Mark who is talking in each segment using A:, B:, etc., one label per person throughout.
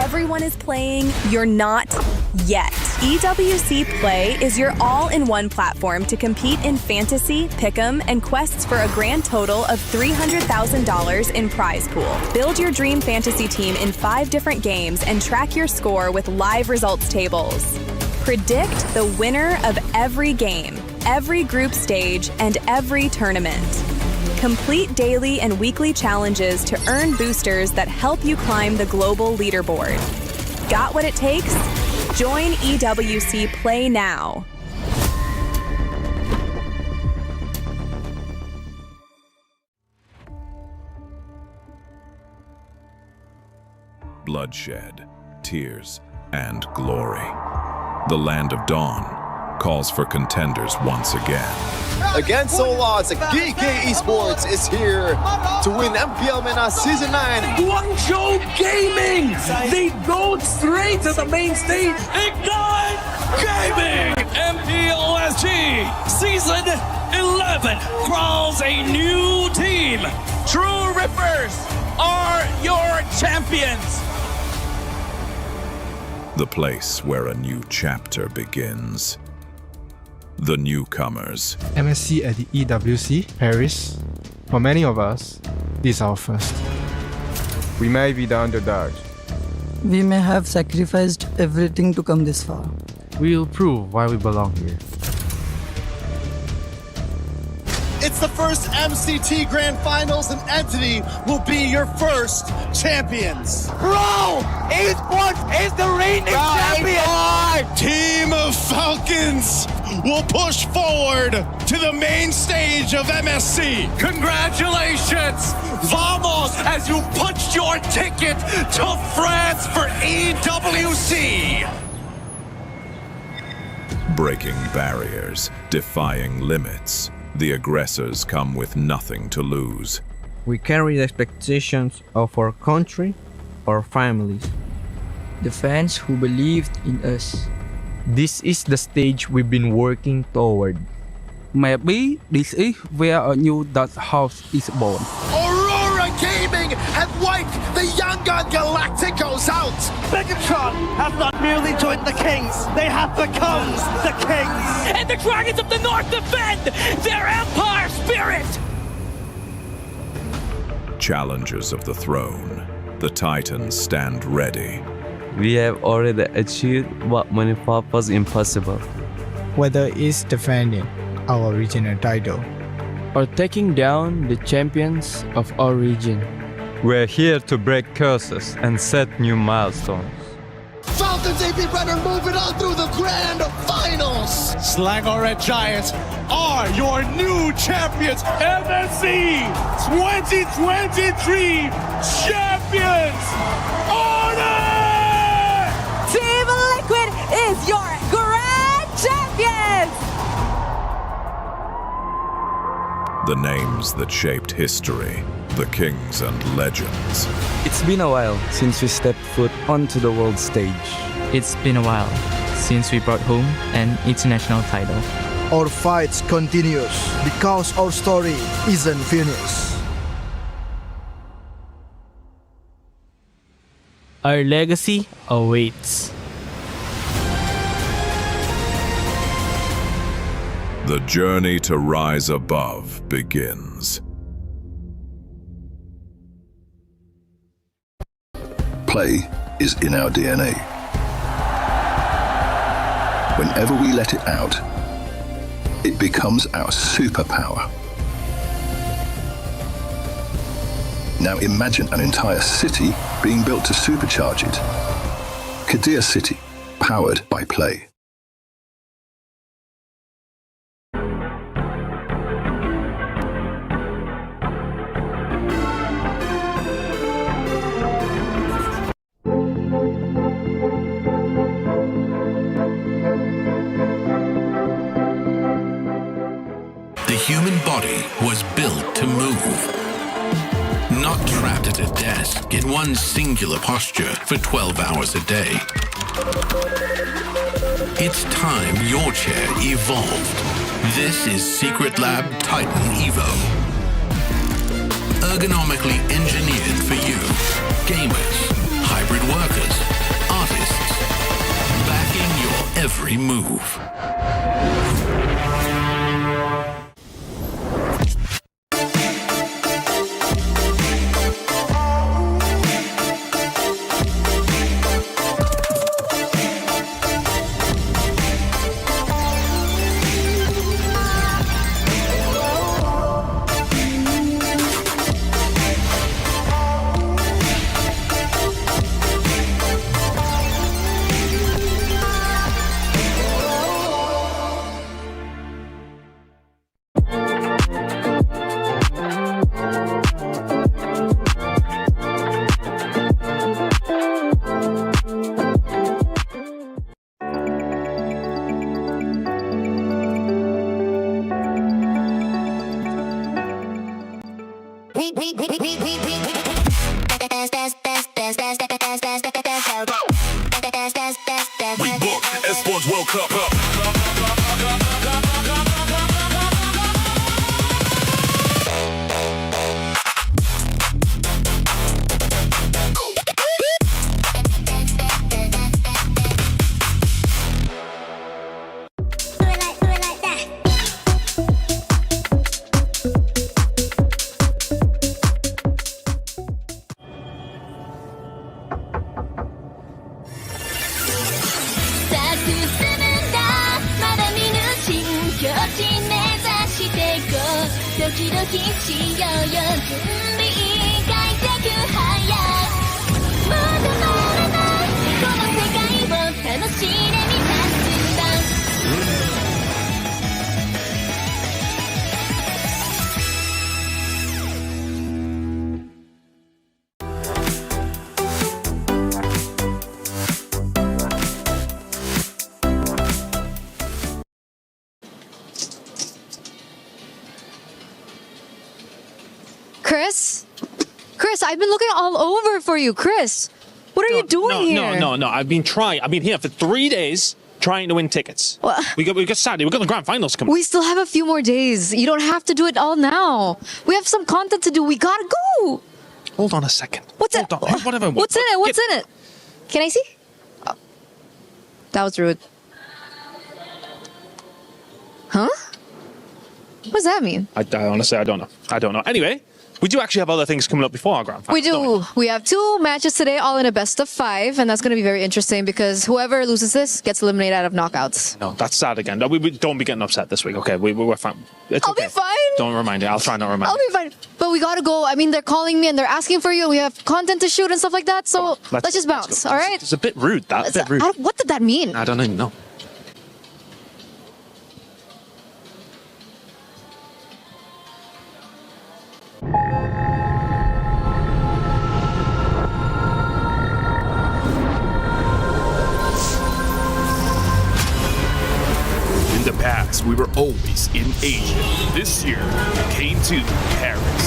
A: everyone is playing, you're not yet. EWC Play is your all-in-one platform to compete in fantasy, pick'em, and quests for a grand total of $300,000 in prize pool. Build your dream fantasy team in 5 different games and track your score with live results tables. Predict the winner of every game, every group stage, and every tournament. Complete daily and weekly challenges to earn boosters that help you climb the global leaderboard. Got what it takes? Join EWC Play now.
B: Bloodshed, tears, and glory. The Land of Dawn calls for contenders once again.
C: Against all odds, GK Esports is here to win MPL MENA Season 9.
D: Guangzhou Gaming! They go straight to the main stage.
E: Ignite Gaming! MPLSG Season 11 crowns a new team. True Rippers are your champions.
B: The place where a new chapter begins. The newcomers.
F: MSC at the EWC, Paris. For many of us, this is our first.
G: We may be the underdog.
H: We may have sacrificed everything to come this far.
F: We'll prove why we belong here.
C: It's the first MCT Grand Finals, and Entity will be your first champions.
D: Bro! Esports is the reigning champion!
C: Team of Falcons will push forward to the main stage of MSC.
E: Congratulations! Vamos as you punched your ticket to France for EWC!
B: Breaking barriers, defying limits. The aggressors come with nothing to lose.
I: We carry the expectations of our country, our families.
H: The fans who believed in us.
J: This is the stage we've been working toward.
K: Maybe this is where a new Dutch house is born.
C: Aurora Gaming have wiped the Young Gun Galacticos out.
D: Megatron have not merely joined the Kings, they have become the Kings.
E: And the Dragons of the North defend their Empire spirit!
B: Challengers of the throne, the Titans stand ready.
J: We have already achieved what many thought was impossible.
L: Whether it's defending our regional title
K: Or taking down the champions of our region.
J: We're here to break curses and set new milestones.
C: Falcons AP Runner moving on through the Grand Finals.
D: Slangor Red Giants are your new champions. MSC 2023 champions. Order!
A: Team Liquid is your grand champions!
B: The names that shaped history, the kings and legends.
K: It's been a while since we stepped foot onto the world stage.
M: It's been a while since we brought home an international title.
L: Our fights continues because our story isn't finished.
M: Our legacy awaits.
B: The journey to rise above begins.
N: Play is in our DNA. Whenever we let it out, it becomes our superpower. Now imagine an entire city being built to supercharge it. Kadir City, powered by Play.
O: The human body was built to move. Not trapped at a desk in one singular posture for 12 hours a day. It's time your chair evolved. This is Secret Lab Titan Evo. Ergonomically engineered for you, gamers, hybrid workers, every move. World Cup up.
P: Chris, I've been looking all over for you. Chris, what are you doing here?
E: No. I've been here for 3 days trying to win tickets. Well, we got Saturday. We got the grand finals coming.
P: We still have a few more days. You don't have to do it all now. We have some content to do. We gotta go.
E: Hold on a second.
P: What's in it? What's in it? Can I see? Oh. That was rude. Huh? What does that mean?
E: I honestly, I don't know. Anyway, we do actually have other things coming up before our grand final.
P: We do. We have 2 matches today, all in a best of 5, and that's going to be very interesting because whoever loses this gets eliminated out of knockouts.
E: No, that's sad again. No, we don't be getting upset this week, okay? We're fine. I'll
P: be fine.
E: Don't remind you. I'll try not to remind you.
P: I'll be fine. But we got to go. I mean, they're calling me and they're asking for you, and we have content to shoot and stuff like that, so let's just bounce, all right?
E: It's a bit rude, that. A bit rude.
P: What did that mean?
E: I don't even know.
Q: In the past, we were always in Asia. This year, we came to Paris.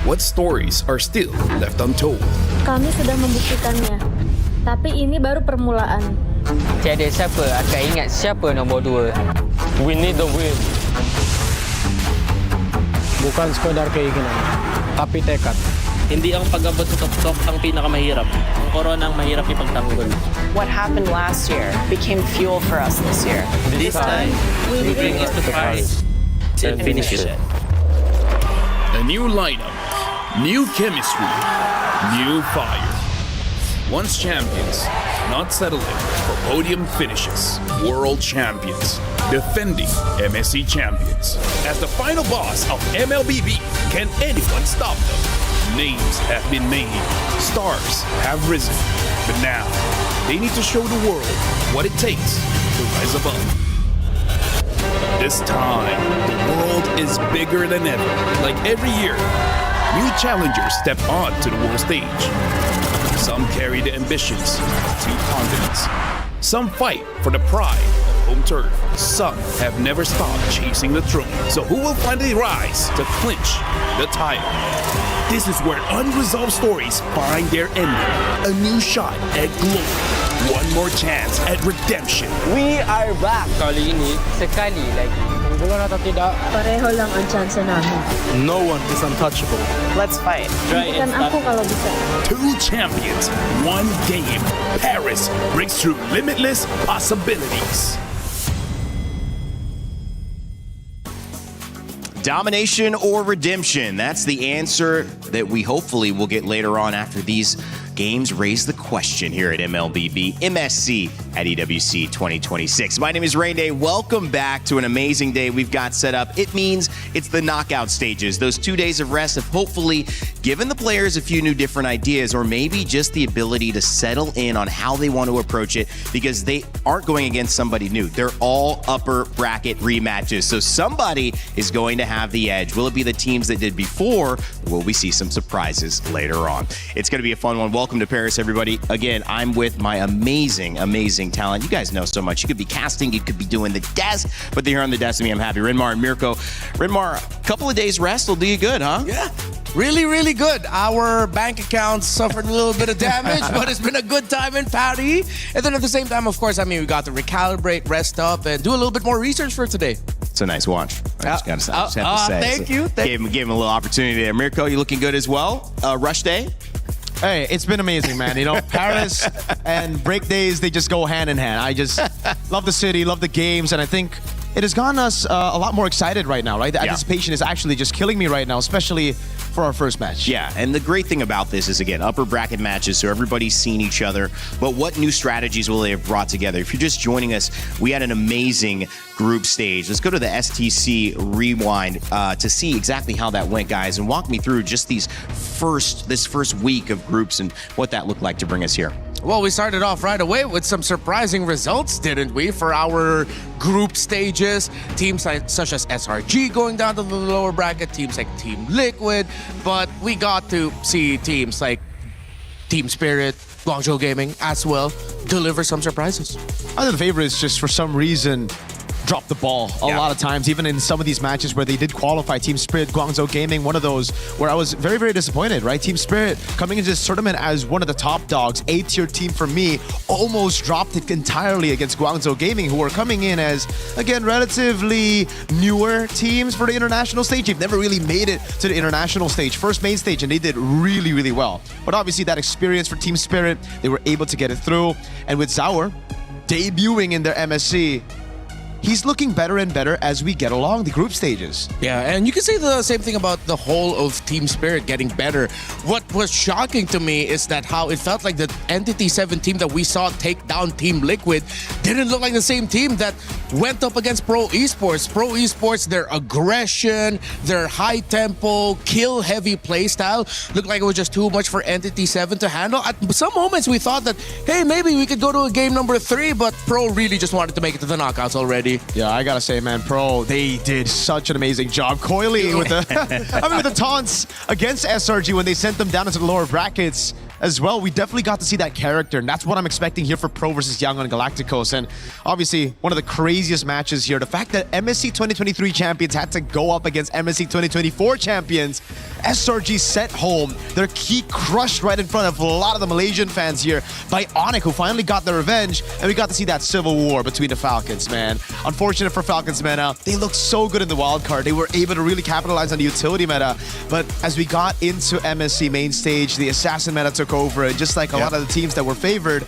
Q: What stories are still left untold?
R: Kami sudah membuktikannya, tapi ini baru permulaan.
S: Tiada siapa akan ingat siapa nombor 2. We need the win.
T: Bukan sekadar keinginan, tapi tekad.
U: Hindi ang pag-abot-tok ang pinakamahirap. Ang korona ang mahirap ipagtanggol.
V: What happened last year became fuel for us this year.
U: This time, we bring it to Paris and finish it.
Q: A new lineup, new chemistry, new fire. Once champions, not settling for podium finishes. World champions, defending MSC champions. As the final boss of MLBB, can anyone stop them? Names have been made, stars have risen, but now they need to show the world what it takes to rise above. This time, the world is bigger than ever. Like every year, new challengers step on to the world stage. Some carry the ambitions of 2 continents. Some fight for the pride of home turf. Some have never stopped chasing the throne. So who will finally rise to clinch the title? This is where unresolved stories find their ending. A new shot at glory. One more chance at redemption.
S: We are back. Kali ini, sekali lagi.
T: Bukan atau tidak,
R: Pareho lang ang chance namin.
T: no one is untouchable.
V: Let's fight.
R: Bigyan ako kalau bisa.
Q: 2 champions, 1 game. Paris. Paris breaks through limitless possibilities.
F: Domination or redemption? That's the answer that we hopefully will get later on after these games raise the question here at MLBB MSC at EWC 2026. My name is Rain Day. Welcome back to an amazing day we've got set up. It means it's the knockout stages. Those 2 days of rest have hopefully given the players a few new different ideas, or maybe just the ability to settle in on how they want to approach it, because they aren't going against somebody new. They're all upper bracket rematches. So somebody is going to have the edge. Will it be the teams that did before, or will we see some surprises later on? It's going to be a fun one. Welcome to Paris, everybody. Again, I'm with my amazing talent. You guys know so much. You could be casting, you could be doing the desk, but they're here on the desk with me. I'm happy. Rinmar and Mirko. Rinmar, a couple of days rest will do you good, huh?
G: Yeah. Really good. Our bank accounts suffered a little bit of damage, but it's been a good time in Paris. And then at the same time, of course, we got to recalibrate, rest up, and do a little bit more research for today.
F: It's a nice watch. I just have to say.
G: Thank you.
F: Gave him a little opportunity there. Mirko, you looking good as well? Rush day?
W: Hey, it's been amazing, man. You know, Paris and break days, they just go hand in hand. I just love the city, love the games, and I think it has gotten us a lot more excited right now, right? The anticipation is actually just killing me right now, especially for our first match.
F: Yeah, and the great thing about this is, again, upper bracket matches, so everybody's seen each other, but what new strategies will they have brought together? If you're just joining us, we had an amazing group stage. Let's go to the STC Rewind to see exactly how that went, guys, and walk me through just this first week of groups and what that looked like to bring us here.
G: Well, we started off right away with some surprising results, didn't we, for our group stages? Teams such as SRG going down to the lower bracket, teams like Team Liquid, but we got to see teams like Team Spirit, Guangzhou Gaming as well deliver some surprises.
W: I think the favorites just for some reason drop the ball a lot of times, even in some of these matches where they did qualify. Team Spirit, Guangzhou Gaming, one of those where I was very disappointed, right? Team Spirit coming into this tournament as one of the top dogs, A-tier team for me, almost dropped it entirely against Guangzhou Gaming, who are coming in as, again, relatively newer teams for the international stage. They've never really made it to the international stage, first main stage, and they did really well. But obviously that experience for Team Spirit, they were able to get it through. And with Zauer debuting in their MSC, he's looking better and better as we get along the group stages.
G: Yeah, and you can say the same thing about the whole of Team Spirit getting better. What was shocking to me is that how it felt like the Entity 7 team that we saw take down Team Liquid didn't look like the same team that went up against Pro Esports. Pro Esports, their aggression, their high tempo, kill heavy playstyle looked like it was just too much for Entity 7 to handle. At some moments we thought that, hey, maybe we could go to a game number 3, but Pro really just wanted to make it to the knockouts already.
W: Yeah, I gotta say, man, Pro, they did such an amazing job coiling with the with the taunts against SRG when they sent them down into the lower brackets as well. We definitely got to see that character, and that's what I'm expecting here for Pro versus Yangon Galacticos. And obviously, one of the craziest matches here, the fact that MSC 2023 champions had to go up against MSC 2024 champions. SRG sent home their key crushed right in front of a lot of the Malaysian fans here by Onyx, who finally got their revenge, and we got to see that civil war between the Falcons, man. Unfortunate for Falcons meta, they looked so good in the wild card. They were able to really capitalize on the utility meta, but as we got into MSC main stage, the assassin meta took over, and just like a lot of the teams that were favored,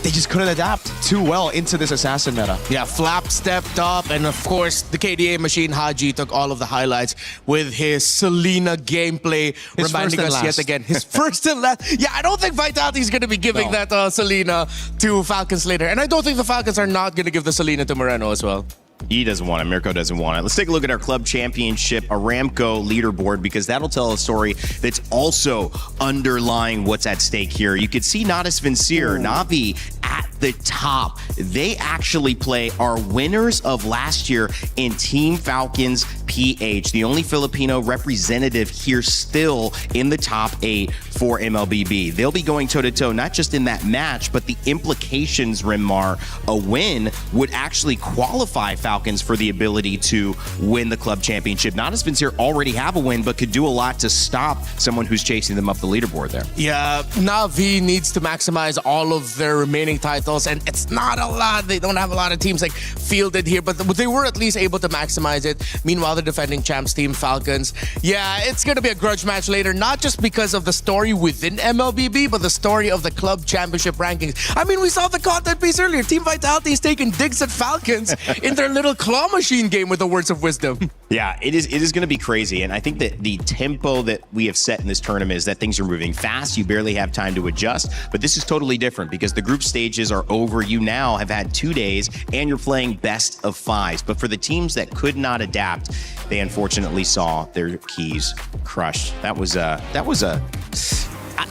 W: they just couldn't adapt too well into this assassin meta.
G: Yeah, Flap stepped up, and of course, the KDA machine, Haji, took all of the highlights with his Selena gameplay, reminding us yet again, his first and last. Yeah, I don't think Vitality is going to be giving that Selena to Falcons later, and I don't think the Falcons are not going to give the Selena to Moreno as well.
F: He doesn't want it. Mirko doesn't want it. Let's take a look at our club championship Aramco leaderboard, because that'll tell a story that's also underlying what's at stake here. You could see Natus Vincere, Navi at the top. They actually play our winners of last year in Team Falcons PH, the only Filipino representative here still in the top 8 for MLBB. They'll be going toe-to-toe, not just in that match, but the implications, Rinmar, a win would actually qualify Falcons for the ability to win the club championship. Natus Vincere already have a win, but could do a lot to stop someone who's chasing them up the leaderboard there.
G: Yeah, Navi needs to maximize all of their remaining titles, and it's not a lot. They don't have a lot of teams like fielded here, but they were at least able to maximize it. Meanwhile, the defending champs Team Falcons. Yeah, it's going to be a grudge match later, not just because of the story within MLBB, but the story of the club championship rankings. I mean, we saw the content piece earlier. Team Vitality is taking digs at Falcons in their little claw machine game with the words of wisdom.
F: Yeah, it is going to be crazy. And I think that the tempo that we have set in this tournament is that things are moving fast. You barely have time to adjust. But this is totally different because the group stages are over. You now have had 2 days and you're playing best of fives. But for the teams that could not adapt, they unfortunately saw their keys crushed. That was a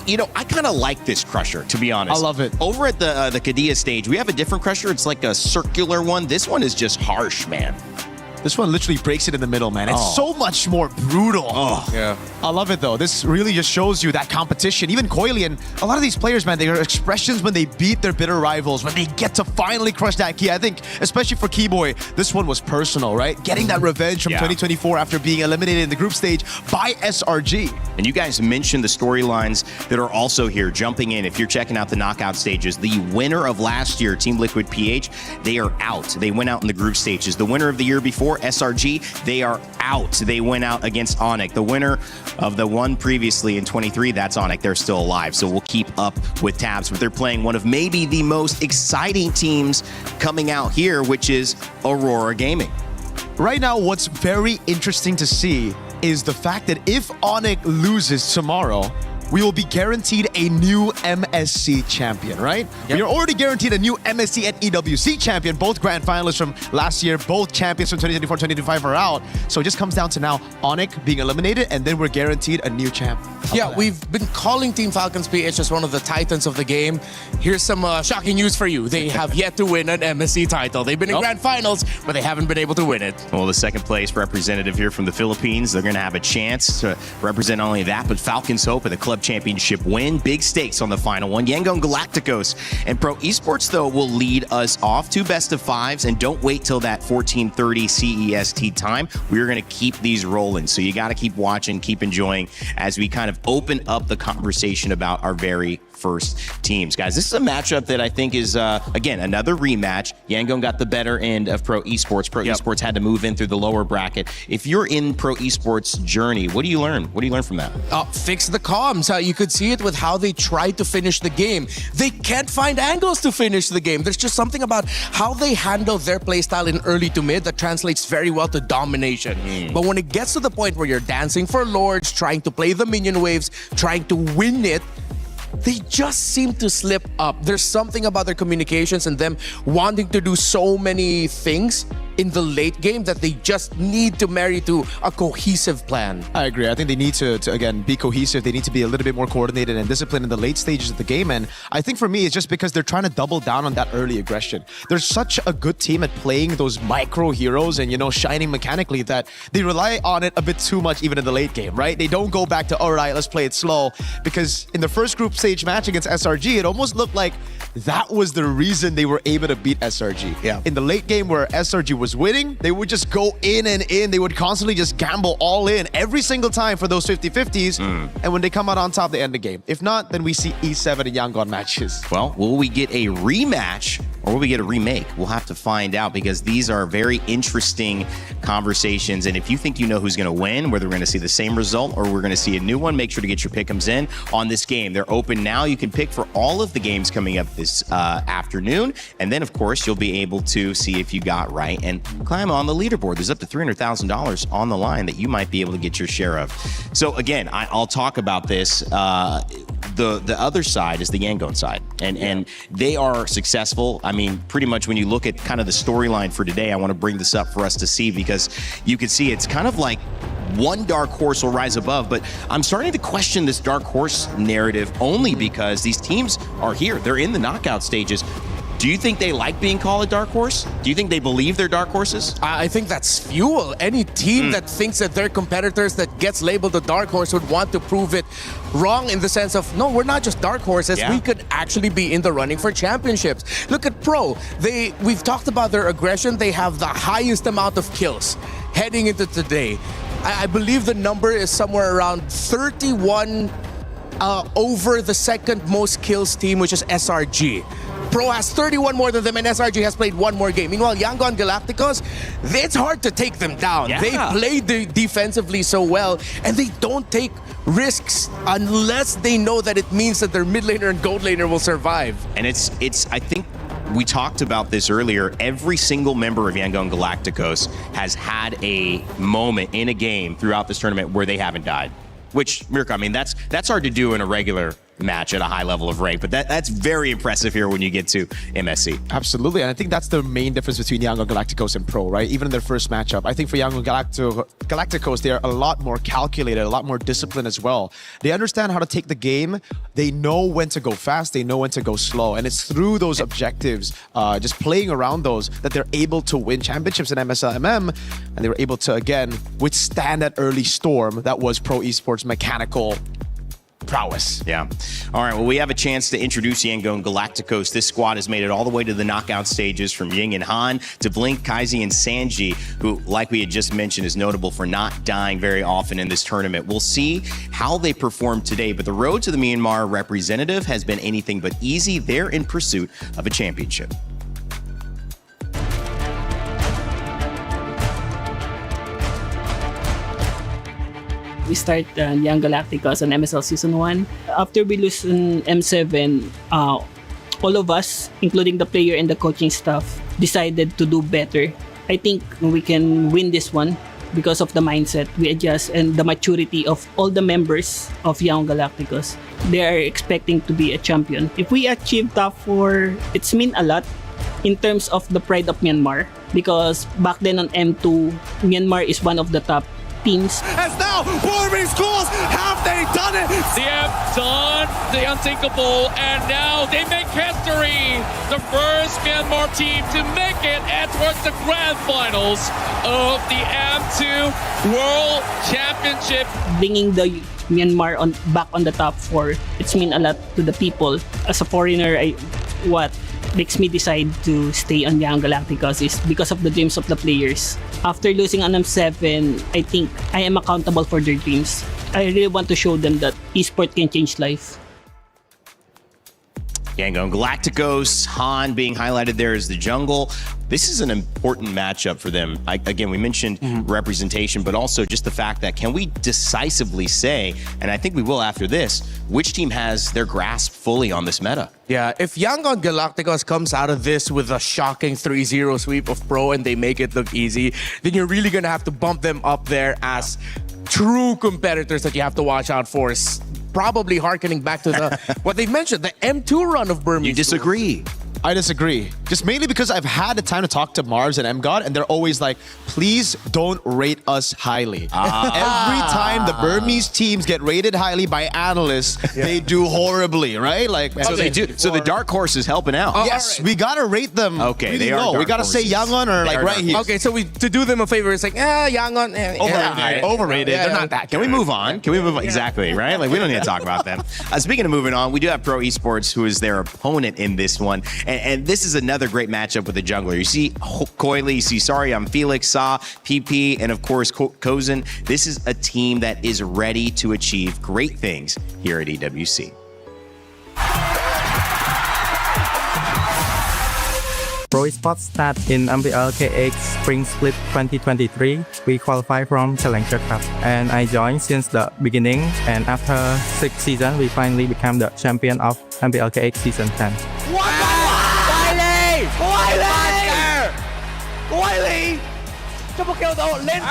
F: I kind of like this crusher, to be honest.
W: I love it.
F: Over at the Kadia stage, we have a different crusher. It's like a circular one. This one is just harsh, man.
W: This one literally breaks it in the middle, man. It's so much more brutal.
G: Yeah.
W: I love it, though. This really just shows you that competition. Even Coily and a lot of these players, man, their expressions when they beat their bitter rivals, when they get to finally crush that key. I think, especially for Keyboy, this one was personal, right? Getting that revenge from 2024 after being eliminated in the group stage by SRG.
F: And you guys mentioned the storylines that are also here, jumping in. If you're checking out the knockout stages, the winner of last year, Team Liquid PH, they are out. They went out in the group stages. The winner of the year before, SRG, they are out. They went out against Onyx. The winner of the one previously in 23, that's Onyx. They're still alive, so we'll keep up with tabs. But they're playing one of maybe the most exciting teams coming out here, which is Aurora Gaming.
W: Right now, what's very interesting to see is the fact that if Onyx loses tomorrow, we will be guaranteed a new MSC champion, right?
F: Yep.
W: We are already guaranteed a new MSC and EWC champion. Both grand finalists from last year, both champions from 2024, 2025 are out. So it just comes down to now Onyx being eliminated, and then we're guaranteed a new champ.
G: Yeah, we've been calling Team Falcons PH as one of the titans of the game. Here's some shocking news for you. They have yet to win an MSC title. They've been in grand finals, but they haven't been able to win it.
F: Well, the second place representative here from the Philippines, they're going to have a chance to represent only that, but Falcons hope at the club championship win. Big stakes on the final one. Yangon Galacticos and Pro Esports, though, will lead us off to best of fives, and don't wait till that 14:30 CEST time. We're going to keep these rolling, so you got to keep watching, keep enjoying as we kind of open up the conversation about our very first teams. Guys, this is a matchup that I think is, again, another rematch. Yangon got the better end of Pro Esports. Pro Esports had to move in through the lower bracket. If you're in Pro Esports' journey, what do you learn? What do you learn from that?
G: Fix the comms. You could see it with how they tried to finish the game. They can't find angles to finish the game. There's just something about how they handle their playstyle in early to mid that translates very well to domination. But when it gets to the point where you're dancing for lords, trying to play the minion waves, trying to win it, they just seem to slip up. There's something about their communications and them wanting to do so many things in the late game that they just need to marry to a cohesive plan.
W: I agree. I think they need to again, be cohesive. They need to be a little bit more coordinated and disciplined in the late stages of the game. And I think for me, it's just because they're trying to double down on that early aggression. They're such a good team at playing those micro heroes and, shining mechanically that they rely on it a bit too much even in the late game, right? They don't go back to, all right, let's play it slow. Because in the first group stage match against SRG, it almost looked like that was the reason they were able to beat SRG.
G: Yeah.
W: In the late game where SRG was winning, they would just go in and in. They would constantly just gamble all in every single time for those 50-50s. And when they come out on top, they end the game. If not, then we see E7 and Yangon matches.
F: Well, will we get a rematch or will we get a remake? We'll have to find out because these are very interesting conversations. And if you think you know who's going to win, whether we're going to see the same result or we're going to see a new one, make sure to get your pick'ems in on this game. They're open now. You can pick for all of the games coming up this afternoon. And then, of course, you'll be able to see if you got right and climb on the leaderboard. There's up to $300,000 on the line that you might be able to get your share of. So again, I'll talk about this. The other side is the Yangon side, and they are successful. I mean, pretty much when you look at kind of the storyline for today, I want to bring this up for us to see because you can see it's kind of like one dark horse will rise above, but I'm starting to question this dark horse narrative only because these teams are here. They're in the knockout stages. Do you think they like being called a dark horse? Do you think they believe they're dark horses?
G: I think that's fuel. Any team that thinks that their competitors that gets labeled a dark horse would want to prove it wrong in the sense of, no, we're not just dark horses. We could actually be in the running for championships. Look at Pro. We've talked about their aggression. They have the highest amount of kills heading into today. I believe the number is somewhere around 31 over the second most kills team, which is SRG. Pro has 31 more than them, and SRG has played 1 more game. Meanwhile, Yangon Galacticos, it's hard to take them down.
F: Yeah.
G: They play defensively so well, and they don't take risks unless they know that it means that their mid laner and gold laner will survive.
F: And it's I think we talked about this earlier. Every single member of Yangon Galacticos has had a moment in a game throughout this tournament where they haven't died. Which, Mirko, I mean, that's hard to do in a regular match at a high level of rank, but that's very impressive here when you get to MSC.
W: Absolutely, and I think that's the main difference between Yangon Galacticos and Pro, right? Even in their first matchup, I think for Yangon Galacticos, they're a lot more calculated, a lot more disciplined as well. They understand how to take the game. They know when to go fast, they know when to go slow, and it's through those objectives, just playing around those, that they're able to win championships in MSLMM, and they were able to, again, withstand that early storm that was Pro Esports mechanical prowess.
F: Yeah. All right, well, we have a chance to introduce Yangon Galacticos. This squad has made it all the way to the knockout stages, from Ying and Han to Blink, Kaizi, and Sanji, who, like we had just mentioned, is notable for not dying very often in this tournament. We'll see how they perform today, but the road to the Myanmar representative has been anything but easy. They're in pursuit of a championship.
H: We start Young Galacticos on MSL Season 1. After we lose in M7, all of us, including the player and the coaching staff, decided to do better. I think we can win this one because of the mindset we adjust and the maturity of all the members of Young Galacticos. They are expecting to be a champion. If we achieve top 4, it's mean a lot in terms of the pride of Myanmar, because back then on M2, Myanmar is one of the top teams.
D: As now, Warming Schools, have they done it?
I: They have done the unthinkable, and now they make history. The first Myanmar team to make it towards the grand finals of the M2 World Championship.
H: Bringing the Myanmar back on the top 4, it's mean a lot to the people. As a foreigner, what makes me decide to stay on Young Galacticos is because of the dreams of the players. After losing on M7, I think I am accountable for their dreams. I really want to show them that esports can change life.
F: Yangon Galacticos, Han being highlighted there as the jungle. This is an important matchup for them. Again, we mentioned representation, but also just the fact that can we decisively say, and I think we will after this, which team has their grasp fully on this meta?
G: Yeah, if Yangon Galacticos comes out of this with a shocking 3-0 sweep of Pro and they make it look easy, then you're really going to have to bump them up there as true competitors that you have to watch out for. Probably harkening back to the what they mentioned, the M2 run of Burmese.
F: You disagree?
W: I disagree. Just mainly because I've had the time to talk to Mars and MGod, and they're always like, please don't rate us highly. Every time the Burmese teams get rated highly by analysts, they do horribly, right? Like,
F: so they do. So the dark horse is helping out.
W: Yes, we gotta rate them.
F: Okay,
W: really
F: they are.
W: low. We gotta say Yangon or like right here.
G: Okay, so to do them a favor, it's like, Yangon.
W: Overrated.
F: They're not that. Can we move on? Can we move on? Exactly, right? Like, we don't need to talk about them. Speaking of moving on, we do have Pro Esports, who is their opponent in this one. And this is another great matchup with the jungler. You see Coily, you see Felix, Sa, PP, and of course Kozen. This is a team that is ready to achieve great things here at EWC.
M: Pro Esports start in MPL KX Spring Split 2023. We qualify from Challenger Cup, and I joined since the beginning. And after 6 seasons, we finally become the champion of MPL KX Season 10.
D: Coily! Triple kill though, Lin!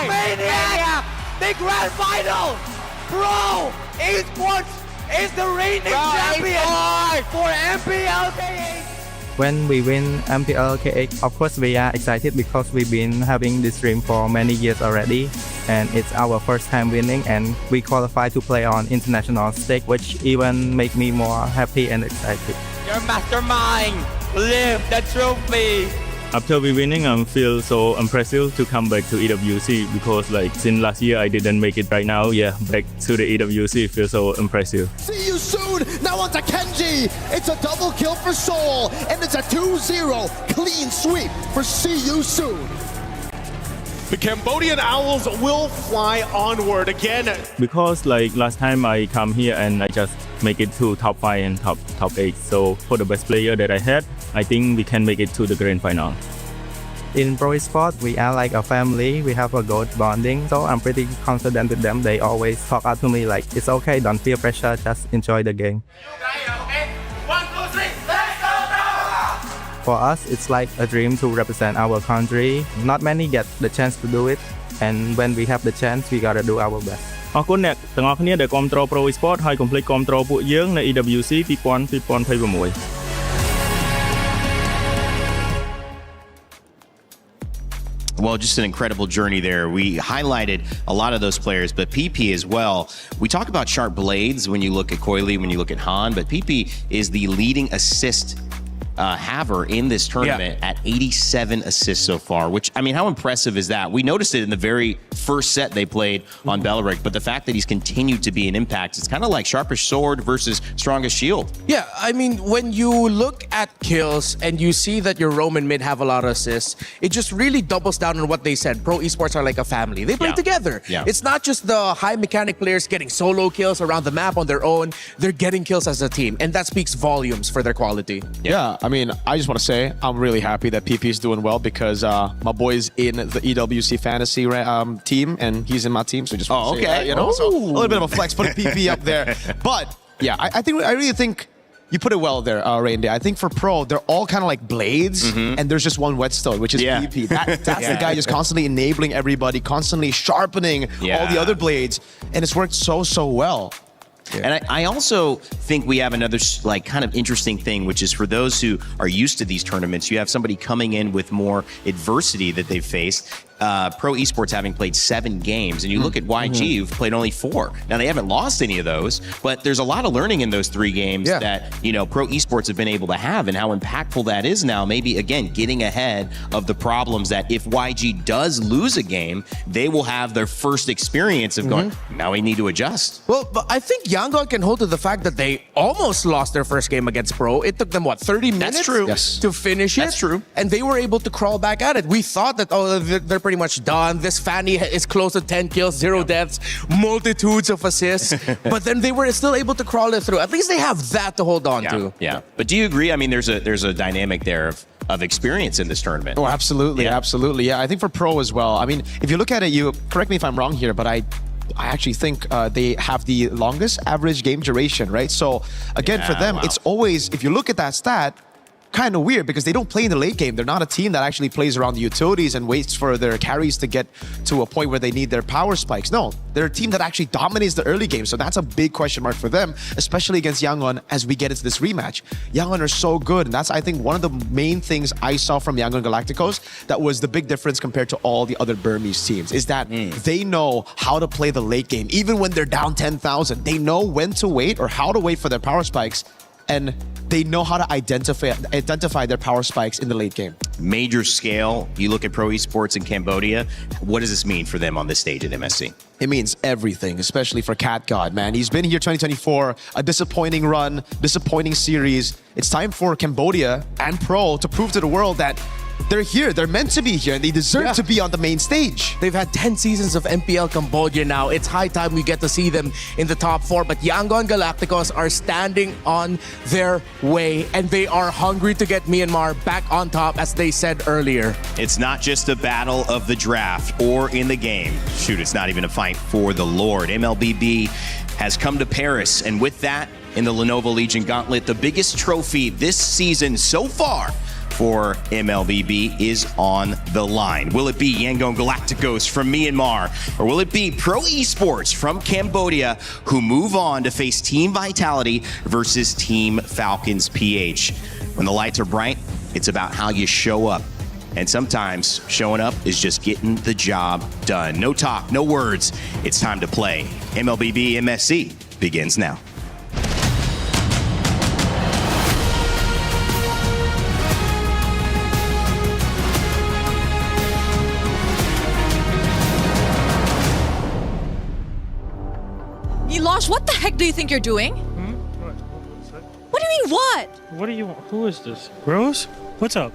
D: Maniac! The grand final! Pro Esports is the reigning champion for MPL KX!
M: When we win MPL KX, of course we are excited because we've been having this dream for many years already, and it's our first time winning, and we qualify to play on international stage, which even make me more happy and excited.
D: Your mastermind! Live the trophy!
J: After we winning, I feel so impressive to come back to EWC because like since last year I didn't make it. Right now, back to the EWC feels so impressive.
C: See you soon. Now on to Kenji. It's a double kill for Seoul, and it's a 2-0 clean sweep for See You Soon.
X: The Cambodian Owls will fly onward again.
J: Because like last time I come here and I just make it to top 5 and top 8. So for the best player that I had, I think we can make it to the grand final.
M: In pro esports, we are like a family. We have a good bonding. So I'm pretty confident with them. They always talk out to me like, it's okay, don't feel pressure, just enjoy the game. For us, it's like a dream to represent our country. Not many get the chance to do it. And when we have the chance, we gotta do our best.
J: អរគុណអ្នកទាំងអស់គ្នាដែលគាំទ្រ Pro Esports ហើយកុំភ្លេចគាំទ្រពួកយើងនៅ EWC 2026
F: Well, just an incredible journey there. We highlighted a lot of those players, but PP as well. We talk about sharp blades when you look at Coily, when you look at Han, but PP is the leading assist haver in this tournament at 87 assists so far, which, I mean, how impressive is that? We noticed it in the very first set they played on Belichick, but the fact that he's continued to be an impact, it's kind of like sharpest sword versus strongest shield.
G: Yeah, I mean, when you look at kills and you see that your Roman mid have a lot of assists, it just really doubles down on what they said. Pro esports are like a family. They play together.
F: Yeah.
G: It's not just the high mechanic players getting solo kills around the map on their own. They're getting kills as a team, and that speaks volumes for their quality.
W: Yeah, I mean, I just want to say I'm really happy that PP is doing well because my boy's in the EWC fantasy team and he's in my team. So just want to say that, you know, so a little bit of a flex, putting PP up there. But yeah, I really think you put it well there, Randy. I think for pro, they're all kind of like blades, and there's just one whetstone, which is PP. That's the guy just constantly enabling everybody, constantly sharpening all the other blades, and it's worked so well.
F: Yeah. And I also think we have another like kind of interesting thing, which is for those who are used to these tournaments, you have somebody coming in with more adversity that they've faced. Pro esports having played 7 games, and you look at YG, who've played only 4. Now they haven't lost any of those, but there's a lot of learning in those 3 games that, you know, pro esports have been able to have, and how impactful that is now. Maybe again getting ahead of the problems that if YG does lose a game, they will have their first experience of going, now we need to adjust.
G: Well, but I think Yangon can hold to the fact that they almost lost their first game against Pro. It took them, what, 30 minutes to finish it?
F: That's true.
G: And they were able to crawl back at it. We thought that, oh, they're pretty much done. This Fanny is close to 10 kills, 0 deaths, multitudes of assists. But then they were still able to crawl it through. At least they have that to hold on to.
F: Yeah. But do you agree? I mean, there's a dynamic there of experience in this tournament.
W: Oh, absolutely. Absolutely. Yeah, I think for pro as well. I mean, if you look at it, you correct me if I'm wrong here, but I actually think they have the longest average game duration, right? So again, for them, it's always, if you look at that stat, kind of weird because they don't play in the late game. They're not a team that actually plays around the utilities and waits for their carries to get to a point where they need their power spikes. No, they're a team that actually dominates the early game. So that's a big question mark for them, especially against Yangon as we get into this rematch. Yangon are so good. And that's, I think, one of the main things I saw from Yangon Galacticos that was the big difference compared to all the other Burmese teams is that they know how to play the late game. Even when they're down 10,000, they know when to wait or how to wait for their power spikes. And they know how to identify their power spikes in the late game.
F: Major scale. You look at pro esports in Cambodia. What does this mean for them on this stage at MSC?
W: It means everything, especially for Cat God, man. He's been here 2024, a disappointing run, disappointing series. It's time for Cambodia and pro to prove to the world that they're here, they're meant to be here, and they deserve to be on the main stage.
G: They've had 10 seasons of MPL Cambodia now. It's high time we get to see them in the top 4. But Yangon Galacticos are standing on their way, and they are hungry to get Myanmar back on top, as they said earlier.
F: It's not just a battle of the draft or in the game. Shoot, it's not even a fight for the Lord. MLBB has come to Paris, and with that, in the Lenovo Legion Gauntlet, the biggest trophy this season so far for MLBB is on the line. Will it be Yangon Galacticos from Myanmar, or will it be Pro Esports from Cambodia who move on to face Team Vitality versus Team Falcons PH? When the lights are bright, it's about how you show up. And sometimes showing up is just getting the job done. No talk, no words. It's time to play. MLBB MSC begins now.
A: What the heck do you think you're doing? What do you mean, what?
B: What do you want? Who is this? Rose? What's up?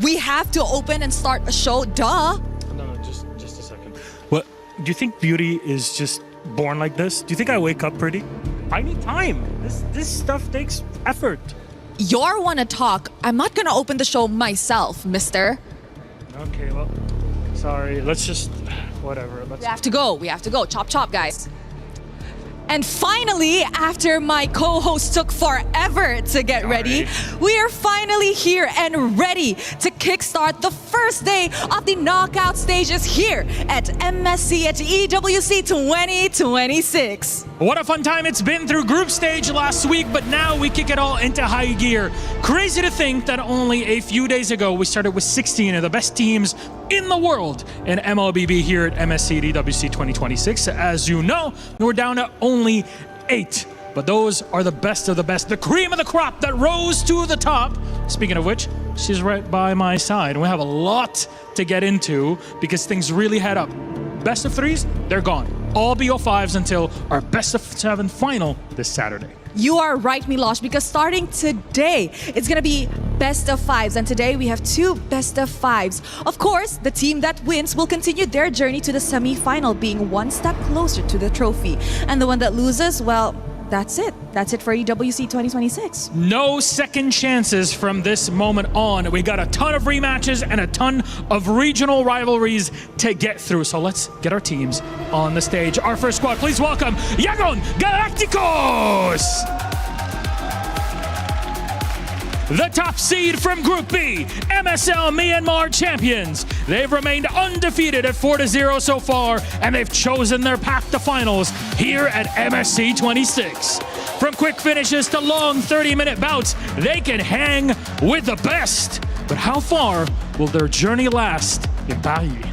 A: We have to open and start a show, duh.
B: No, just a second. What? Do you think beauty is just born like this? Do you think I wake up pretty? I need time. This stuff takes effort.
K: You're wanna talk. I'm not gonna open the show myself, mister.
B: Okay, well, sorry. Let's just, whatever.
K: We have to go. Chop, chop, guys. And finally, after my co-host took forever to get ready, we are finally here and ready to kickstart the first day of the knockout stages here at MSC at EWC 2026.
B: What a fun time it's been through group stage last week, but now we kick it all into high gear. Crazy to think that only a few days ago we started with 16 of the best teams in the world in MLBB here at MSC at EWC 2026. As you know, we're down to only 8. But those are the best of the best, the cream of the crop that rose to the top. Speaking of which, she's right by my side. We have a lot to get into because things really head up. Best of 3s, they're gone. All BO5s until our best of 7 final this Saturday.
K: You are right, Milosh, because starting today, it's going to be best of 5s. And today we have 2 best of 5s. Of course, the team that wins will continue their journey to the semi-final, being one step closer to the trophy. And the one that loses, well, that's it. That's it for EWC 2026.
B: No second chances from this moment on. We got a ton of rematches and a ton of regional rivalries to get through. So let's get our teams on the stage. Our first squad, please welcome Yangon Galacticos! The top seed from Group B, MSL Myanmar champions. They've remained undefeated at 4-0 so far, and they've chosen their path to finals here at MSC 26. From quick finishes to long 30-minute bouts, they can hang with the best. But how far will their journey last in Paris?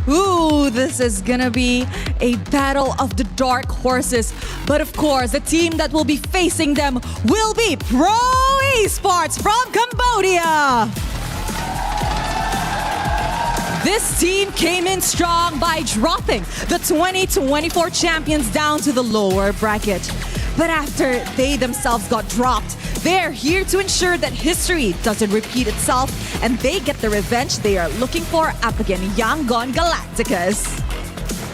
K: Ooh, this is gonna be a battle of the dark horses. But of course, the team that will be facing them will be Pro Esports from Cambodia. This team came in strong by dropping the 2024 champions down to the lower bracket. But after they themselves got dropped, they're here to ensure that history doesn't repeat itself and they get the revenge they are looking for up against Yangon Galacticos.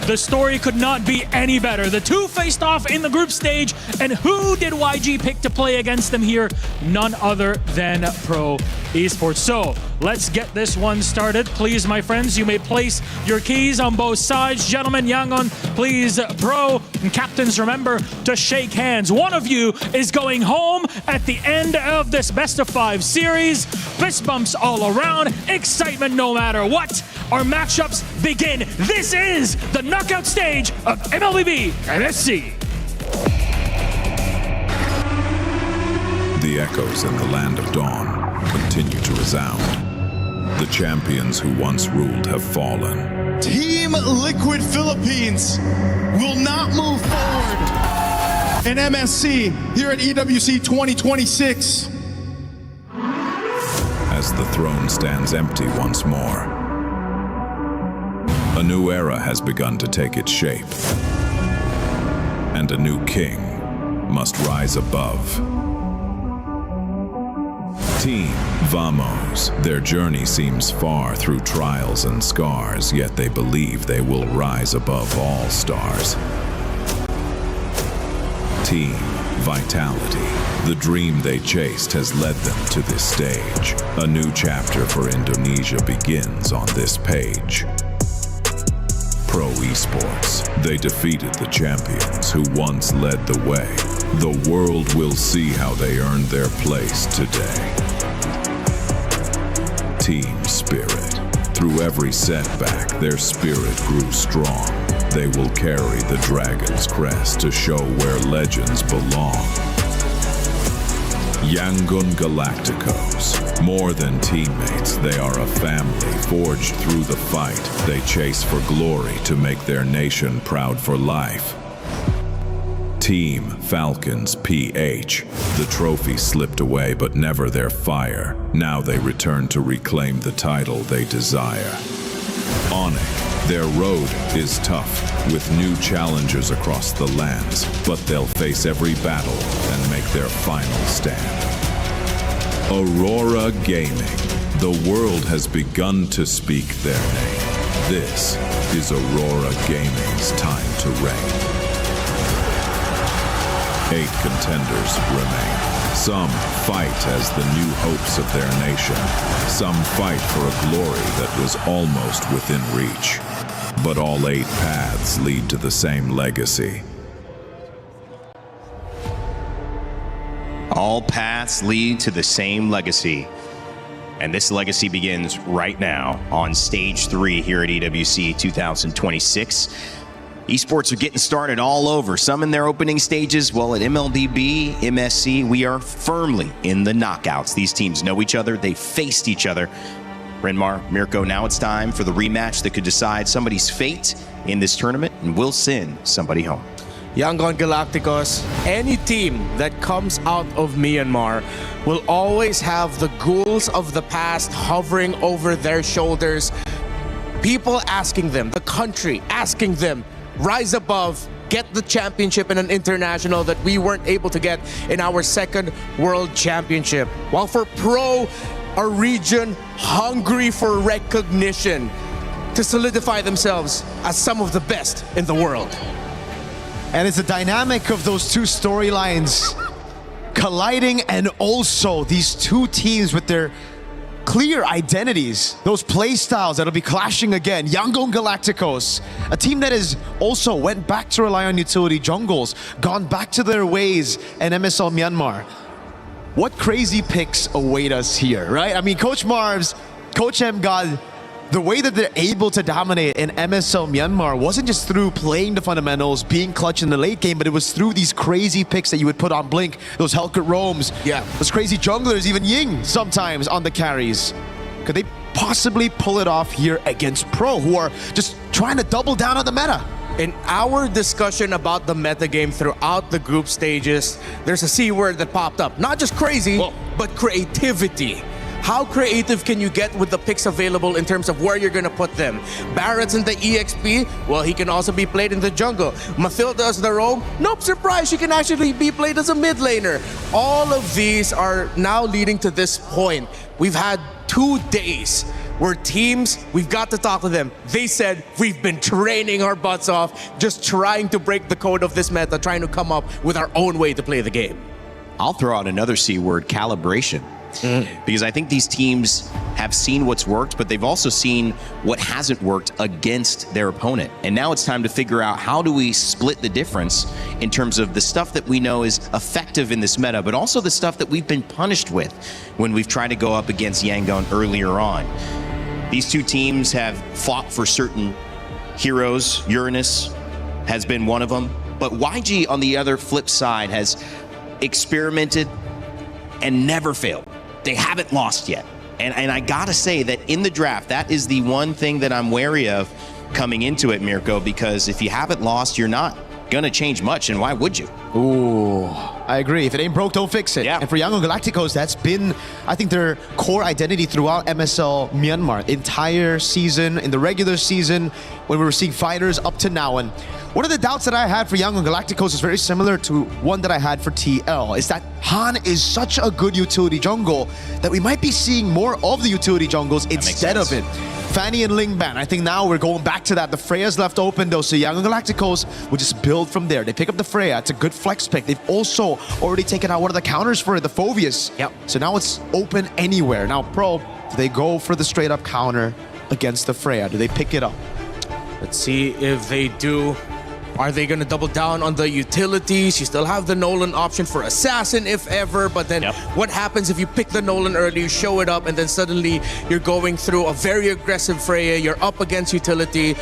B: The story could not be any better. The two faced off in the group stage, and who did YG pick to play against them here? None other than Pro Esports. So let's get this one started. Please, my friends, you may place your keys on both sides. Gentlemen, Yangon, please, Pro and captains, remember to shake hands. One of you is going home at the end of this best of 5 series. Fist bumps all around, excitement no matter what. Our matchups begin. This is the knockout stage of MLBB MSC.
L: The echoes in the land of dawn continue to resound. The champions who once ruled have fallen.
C: Team Liquid Philippines will not move forward in MSC here at EWC 2026.
L: As the throne stands empty once more, a new era has begun to take its shape, and a new king must rise above. Team Vamos, their journey seems far through trials and scars, yet they believe they will rise above all stars. Team Vitality, the dream they chased has led them to this stage. A new chapter for Indonesia begins on this page. Pro Esports, they defeated the champions who once led the way. The world will see how they earned their place today. Team Spirit, through every setback, their spirit grew strong. They will carry the dragon's crest to show where legends belong. Yangon Galacticos, more than teammates, they are a family forged through the fight. They chase for glory to make their nation proud for life. Team Falcons PH, the trophy slipped away but never their fire. Now they return to reclaim the title they desire. Onyx, their road is tough, with new challenges across the lands, but they'll face every battle and make their final stand. Aurora Gaming, the world has begun to speak their name. This is Aurora Gaming's time to reign. 8 contenders remain. Some fight as the new hopes of their nation. Some fight for a glory that was almost within reach. But all 8 paths lead to the same legacy.
F: All paths lead to the same legacy. And this legacy begins right now on stage 3 here at EWC 2026. Esports are getting started all over. Some in their opening stages. Well, at MLBB, MSC, we are firmly in the knockouts. These teams know each other. They faced each other. Renmar, Mirko, now it's time for the rematch that could decide somebody's fate in this tournament and will send somebody home.
G: Yangon Galacticos, any team that comes out of Myanmar will always have the ghouls of the past hovering over their shoulders. People asking them, the country asking them, rise above, get the championship in an international that we weren't able to get in our second world championship. While for Pro, a region hungry for recognition to solidify themselves as some of the best in the world.
W: And it's the dynamic of those two storylines colliding, and also these two teams with their clear identities, those play styles that'll be clashing again. Yangon Galacticos, a team that has also went back to rely on utility jungles, gone back to their ways in MSL Myanmar. What crazy picks await us here, right? I mean, Coach Marv's, Coach MGod, the way that they're able to dominate in MSL Myanmar wasn't just through playing the fundamentals, being clutch in the late game, but it was through these crazy picks that you would put on Blink, those Hellcat roams, those crazy junglers, even Ying sometimes on the carries. Could they possibly pull it off here against Pro, who are just trying to double down on the meta?
G: In our discussion about the metagame throughout the group stages, there's a C word that popped up. Not just crazy, but creativity. How creative can you get with the picks available in terms of where you're going to put them? Barrett's in the EXP, well, he can also be played in the jungle. Mathilda as the roam, nope, surprise, she can actually be played as a mid laner. All of these are now leading to this point. We've had 2 days where teams, we've got to talk to them. They said, we've been training our butts off, just trying to break the code of this meta, trying to come up with our own way to play the game.
F: I'll throw out another C word, calibration. Because I think these teams have seen what's worked, but they've also seen what hasn't worked against their opponent. And now it's time to figure out, how do we split the difference in terms of the stuff that we know is effective in this meta, but also the stuff that we've been punished with when we've tried to go up against Yangon earlier on. These two teams have fought for certain heroes. Uranus has been one of them. But YG, on the other flip side, has experimented and never failed. They haven't lost yet. And I gotta say that in the draft, that is the one thing that I'm wary of coming into it, Mirko, because if you haven't lost, you're not gonna change much, and why would you?
W: Ooh, I agree. If it ain't broke, don't fix it.
F: Yeah.
W: And for Yangon Galacticos, that's been, I think, their core identity throughout MSL Myanmar. Entire season, in the regular season, when we were seeing fighters up to now. And one of the doubts that I had for Yangon Galacticos is very similar to one that I had for TL, is that Han is such a good utility jungle that we might be seeing more of the utility jungles instead of it. Fanny and Lingban, I think now we're going back to that. The Freya's left open though, so Yangon Galacticos will just build from there. They pick up the Freya, it's a good flex pick. They've also already taken out one of the counters for it, the Phoveus.
G: Yep.
W: So now it's open anywhere. Now Pro, do they go for the straight up counter against the Freya? Do they pick it up?
G: Let's see if they do. Are they going to double down on the utilities? You still have the Nolan option for Assassin if ever, but then what happens if you pick the Nolan early, you show it up, and then suddenly you're going through a very aggressive Freya, you're up against utility.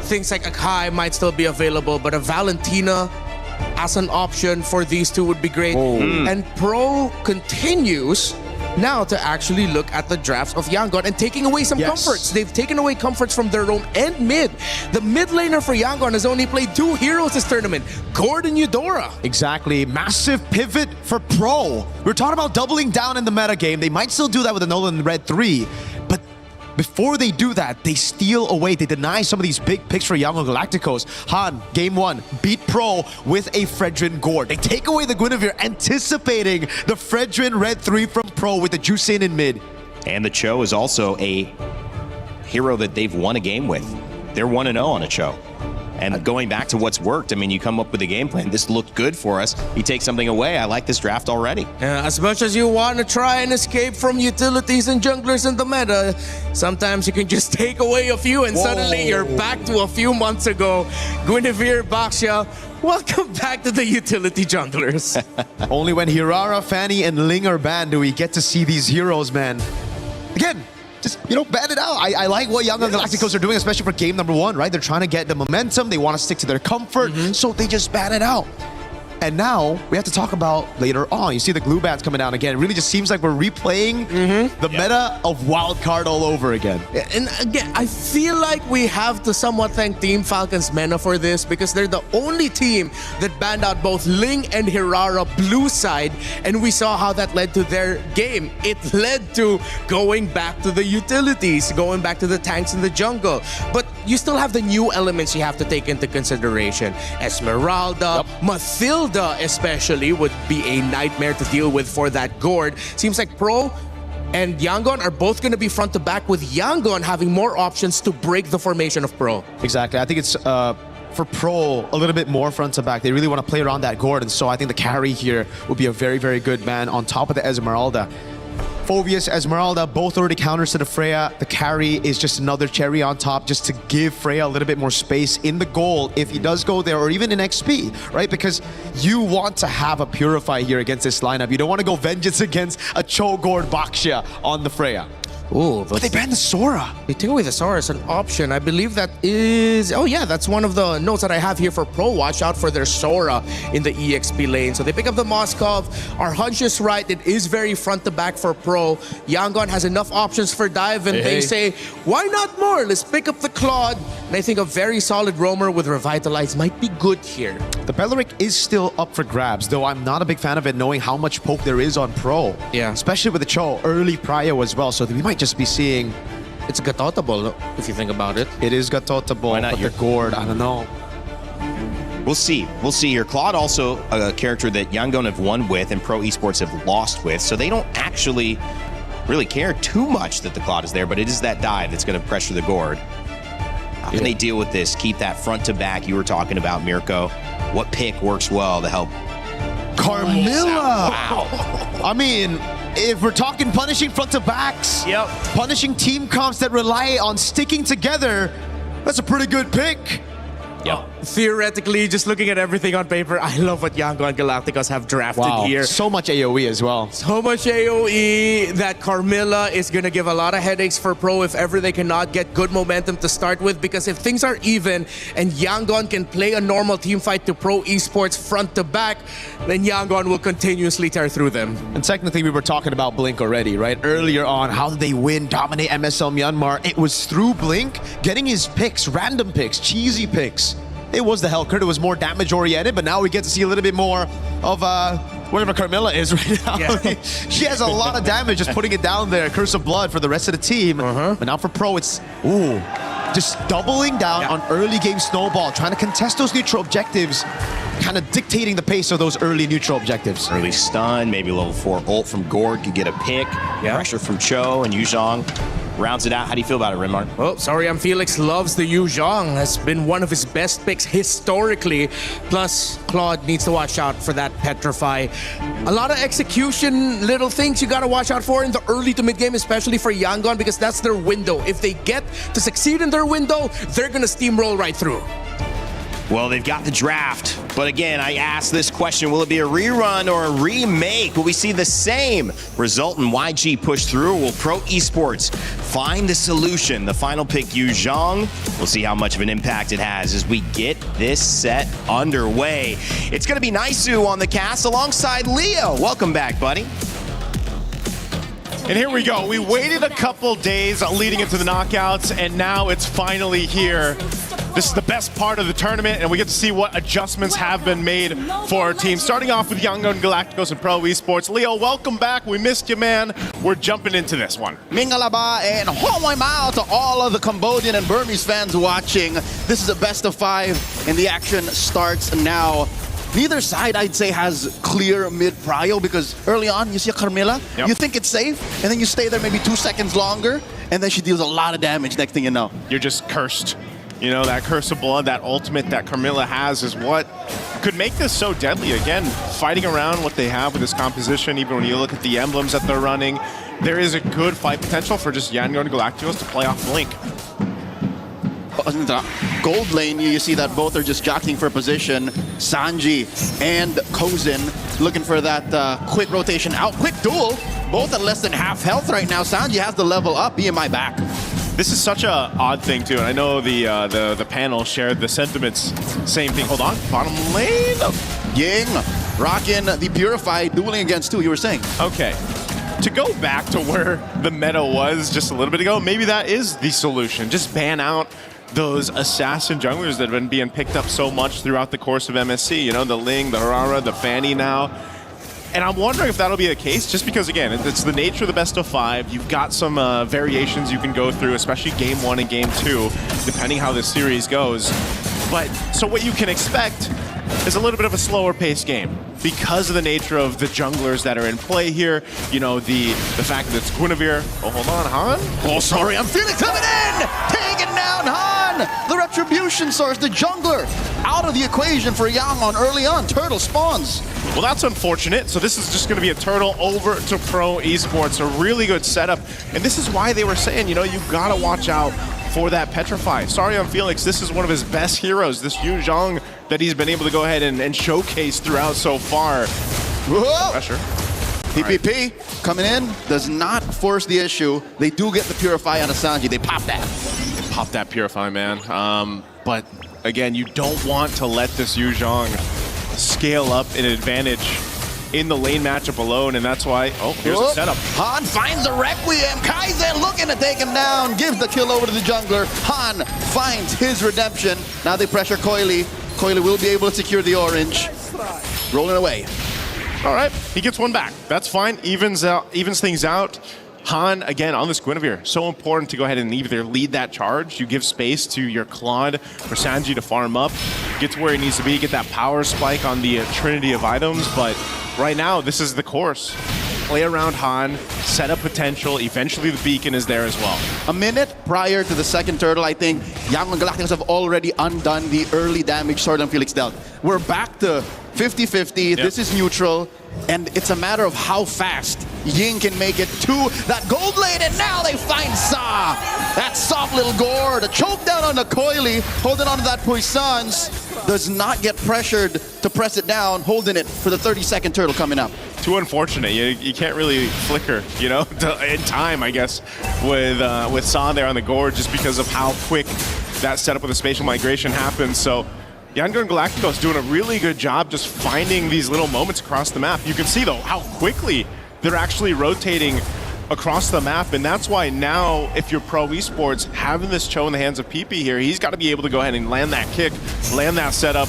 G: Things like Akai might still be available, but a Valentina as an option for these two would be great. And Pro continues now to actually look at the drafts of Yangon and taking away some comforts. They've taken away comforts from their roam and mid. The mid laner for Yangon has only played 2 heroes this tournament, Gord and Eudora.
W: Exactly. Massive pivot for Pro. We're talking about doubling down in the meta game. They might still do that with the Nolan Red 3, but before they do that, they steal away. They deny some of these big picks for Yangon Galacticos. Han, game 1, beat Pro with a Fredrin Gord. They take away the Guinevere, anticipating the Fredrin Red 3 from Pro with the Juicin in mid.
F: And the Cho is also a hero that they've won a game with. They're 1-0 on a Cho. And going back to what's worked, I mean, you come up with a game plan. This looked good for us. You take something away. I like this draft already.
G: As much as you want to try and escape from utilities and junglers in the meta, sometimes you can just take away a few and suddenly you're back to a few months ago. Guinevere, Baxia, welcome back to the utility junglers.
W: Only when Hirara, Fanny, and Ling are banned do we get to see these heroes, man. Again, just, ban it out. I like what Young Galacticos are doing, especially for game number 1, right? They're trying to get the momentum. They want to stick to their comfort, so they just ban it out. And now we have to talk about later on. You see the glue bats coming down again. It really just seems like we're replaying the meta of Wildcard all over again.
G: And again, I feel like we have to somewhat thank Team Falcon's Mena for this because they're the only team that banned out both Ling and Hirara blue side, and we saw how that led to their game. It led to going back to the utilities, going back to the tanks in the jungle. But you still have the new elements you have to take into consideration. Esmeralda, Mathilda especially would be a nightmare to deal with for that Gord. Seems like Pro and Yangon are both going to be front to back, with Yangon having more options to break the formation of Pro.
W: Exactly. I think it's for Pro a little bit more front to back. They really want to play around that Gord, and so I think the carry here will be a very, very good man on top of the Esmeralda. Phoveus, Esmeralda, both already counters to the Freya. The carry is just another cherry on top just to give Freya a little bit more space in the goal if he does go there, or even in XP, right? Because you want to have a Purify here against this lineup. You don't want to go Vengeance against a Chogord Baxia on the Freya.
G: Oh,
W: but they banned the Sora.
G: They take away the Sora as an option. I believe that is... Oh yeah, that's one of the notes that I have here for Pro. Watch out for their Sora in the EXP lane. So they pick up the Moskov. Our hunch is right. It is very front to back for Pro. Yangon has enough options for dive, and they say, why not more? Let's pick up the Claude. And I think a very solid roamer with Revitalize might be good here.
W: The Beleric is still up for grabs, though I'm not a big fan of it, knowing how much poke there is on Pro.
G: Yeah.
W: Especially with the Cho, early prio as well. So we might just be seeing...
G: It's Gatotable, if you think about it.
W: It is Gatotable,
F: Why not
W: but the Gord, I don't know.
F: We'll see. We'll see here. Claude also a character that Yangon have won with and Pro Esports have lost with, so they don't actually really care too much that the Claude is there, but it is that dive that's going to pressure the Gord. How can they deal with this? Keep that front to back you were talking about, Mirko. What pick works well to help?
W: Carmilla!
F: Wow.
W: I mean, if we're talking punishing front to backs, punishing team comps that rely on sticking together, that's a pretty good pick.
G: Theoretically, just looking at everything on paper, I love what Yangon Galacticos have drafted here.
W: So much AoE as well.
G: So much AoE that Carmilla is going to give a lot of headaches for Pro if ever they cannot get good momentum to start with, because if things are even and Yangon can play a normal team fight to Pro Esports front to back, then Yangon will continuously tear through them.
W: And technically, we were talking about Blink already, right? Earlier on, how did they win, dominate MSL Myanmar? It was through Blink getting his picks, random picks, cheesy picks. It was the Hellcurt. It was more damage-oriented, but now we get to see a little bit more of whatever Carmilla is right now. Yeah. She has a lot of damage just putting it down there. Curse of Blood for the rest of the team. But now for Pro, it's, just doubling down on early game Snowball, trying to contest those neutral objectives, kind of dictating the pace of those early neutral objectives.
F: Early stun, maybe level 4 ult from Gord could get a pick. Pressure from Cho and Yuzhong rounds it out. How do you feel about it, Renmark?
G: Oh, sorry, Felix loves the Yuzhong. Has been one of his best picks historically. Plus, Claude needs to watch out for that Petrify. A lot of execution, little things you gotta watch out for in the early to mid game, especially for Yangon, because that's their window. If they get to succeed in their window, they're gonna steamroll right through.
F: Well, they've got the draft, but again, I ask this question, will it be a rerun or a remake? Will we see the same result in YG push through? Will Pro Esports find the solution? The final pick, Yuzhong. We'll see how much of an impact it has as we get this set underway. It's going to be Naisu on the cast alongside Leo. Welcome back, buddy.
C: And here we go. We waited a couple days leading into the knockouts, and now it's finally here. This is the best part of the tournament, and we get to see what adjustments have been made for our team. Starting off with Yangon Galacticos and Pro Esports. Leo, welcome back. We missed you, man. We're jumping into this one.
E: Mingalaba and Homoy Mao to all of the Cambodian and Burmese fans watching. This is a best of 5, and the action starts now. Neither side, I'd say, has clear mid-prio, because early on, you see a Carmilla, you think it's safe, and then you stay there maybe 2 seconds longer, and then she deals a lot of damage next thing you know.
C: You're just cursed. You know, that Curse of Blood, that ultimate that Carmilla has is what could make this so deadly. Again, fighting around what they have with this composition, even when you look at the emblems that they're running, there is a good fight potential for just Yangon and Galacticos to play off Blink.
E: In the gold lane, you see that both are just jockeying for position. Sanji and Kozin looking for that quick rotation out. Quick duel. Both at less than half health right now. Sanji has the level up. BMI back.
C: This is such a odd thing too, and I know the panel shared the sentiments. Same thing. Hold on, bottom lane.
E: Ying rocking the Purified, dueling against two. You were saying?
C: Okay. To go back to where the meta was just a little bit ago, maybe that is the solution. Just ban out those assassin junglers that have been being picked up so much throughout the course of MSC. You know, the Ling, the Harara, the Fanny now. And I'm wondering if that'll be the case, just because, again, it's the nature of the best of 5. You've got some variations you can go through, especially Game 1 and Game 2, depending how this series goes. But, so what you can expect is a little bit of a slower paced game because of the nature of the junglers that are in play here. You know, the fact that it's Guinevere. Oh, hold on, Han?
E: Oh, sorry, I'm feeling coming in! Taking down Han! The Retribution Source, the jungler, out of the equation for Yangon early on. Turtle spawns.
C: Well, that's unfortunate. So this is just going to be a turtle over to Pro Esports. A really good setup. And this is why they were saying, you know, you got to watch out for that Petrify. Sorry on Felix, this is one of his best heroes, this Yu Zhang that he's been able to go ahead and showcase throughout so far.
E: Whoa.
C: Pressure.
E: PPP coming in, does not force the issue. They do get the Purify on Sanji. They pop that.
C: They pop that Purify, man. But again, you don't want to let this Yu Zhang scale up an advantage in the lane matchup alone, and that's why, oh, here's a setup.
E: Han finds the Requiem. Kaizen looking to take him down, gives the kill over to the jungler. Han finds his redemption. Now they pressure Coily. Coily will be able to secure the orange. Rolling away.
C: All right, he gets one back. That's fine, evens things out. Han, again, on this Guinevere, so important to go ahead and either lead that charge. You give space to your Claude for Sanji to farm up, get to where he needs to be, get that power spike on the trinity of items. But right now, this is the course. Play around Han, set up potential. Eventually, the beacon is there as well.
E: A minute prior to the second turtle, I think Yangon Galacticos have already undone the early damage Sword and Felix dealt. We're back to 50-50. Yep. This is neutral. And it's a matter of how fast Ying can make it to that gold lane, and now they find Sa. That soft little gore, the choke down on the Coily, holding on to that Puissance, does not get pressured to press it down, holding it for the 30-second turtle coming up.
C: Too unfortunate. You can't really flicker, you know, in time, I guess, with Sa there on the gore, just because of how quick that setup with the spatial migration happens. So Yangon Galacticos doing a really good job just finding these little moments across the map. You can see, though, how quickly they're actually rotating across the map, and that's why now, if you're Pro Esports, having this Cho in the hands of PP here, he's got to be able to go ahead and land that kick, land that setup,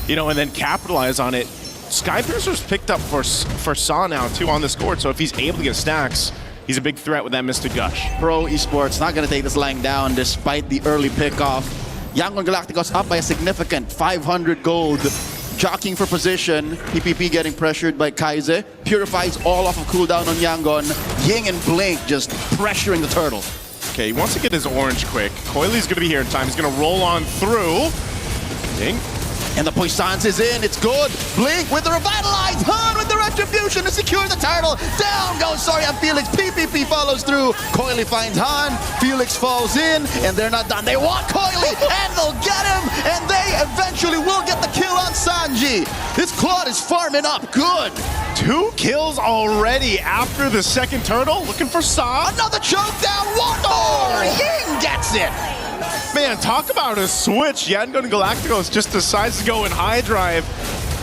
C: you know, and then capitalize on it. Skypiercer's picked up for Sa now, too, on this court, so if he's able to get stacks, he's a big threat with that Mr. Gush.
E: Pro Esports not going to take this lying down despite the early pickoff. Yangon Galacticos up by a significant 500 gold. Jockeying for position. PPP getting pressured by Kaize. Purifies all off of cooldown on Yangon. Ying and Blink just pressuring the turtle.
C: Okay, he wants to get his orange quick. Coily's going to be here in time. He's going to roll on through. Ying.
E: And the Puissance is in. It's good. Blink with the Revitalize. Han with the Retribution to secure the turtle. Down goes Sorry on Felix. PPP follows through. Coily finds Han. Felix falls in. And they're not done. They want Coily. And they'll get him. And they eventually will get the kill on Sanji. This Claude is farming up. Good.
C: 2 kills already after the second turtle. Looking for Sa.
E: Another choke down. One more. Ying gets it.
C: Man, talk about a switch. Yangon Galacticos just decides to go in high drive,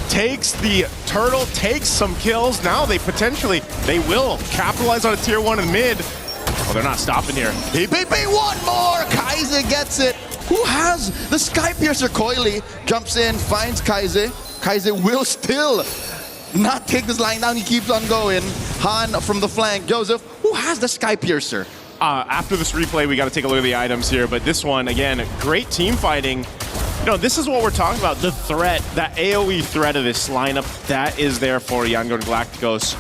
C: takes the turtle, takes some kills. Now they will capitalize on a tier 1 in mid. Oh, they're not stopping here.
E: PPP, one more. Kaize gets it. Who has the Skypiercer? Coily jumps in, finds Kaize. Kaize will still not take this line down. He keeps on going. Han from the flank. Joseph, who has the Skypiercer?
C: After this replay, we got to take a look at the items here. But this one, again, great team fighting. You know, this is what we're talking about. The threat, that AoE threat of this lineup, that is there for Yangon Galacticos.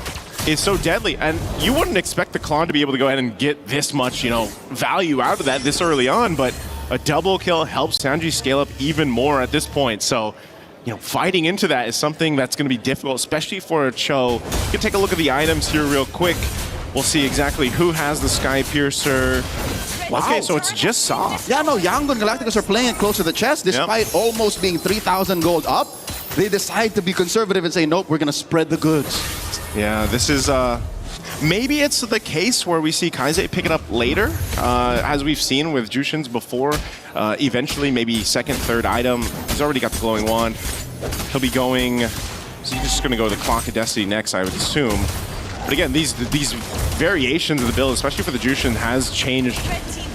C: Is so deadly. And you wouldn't expect the Klon to be able to go ahead and get this much, you know, value out of that this early on. But A double kill helps Sanji scale up even more at this point. So, you know, fighting into that is something that's going to be difficult, especially for Cho. You can take a look at the items here real quick. We'll see exactly who has the Sky Piercer. Wow. Okay, so it's just soft.
E: Yeah, no, Yangon Galacticos are playing it close to the chest despite almost being 3,000 gold up. They decide to be conservative and say, nope, we're going to spread the goods.
C: Yeah, this is... maybe it's the case where we see Kaise pick it up later, as we've seen with Jushins before. Eventually, maybe second, third item. He's already got the glowing wand. He'll be going... So he's just going to go to the Clock of Destiny next, I would assume. But again, these variations of the build, especially for the Jushin, has changed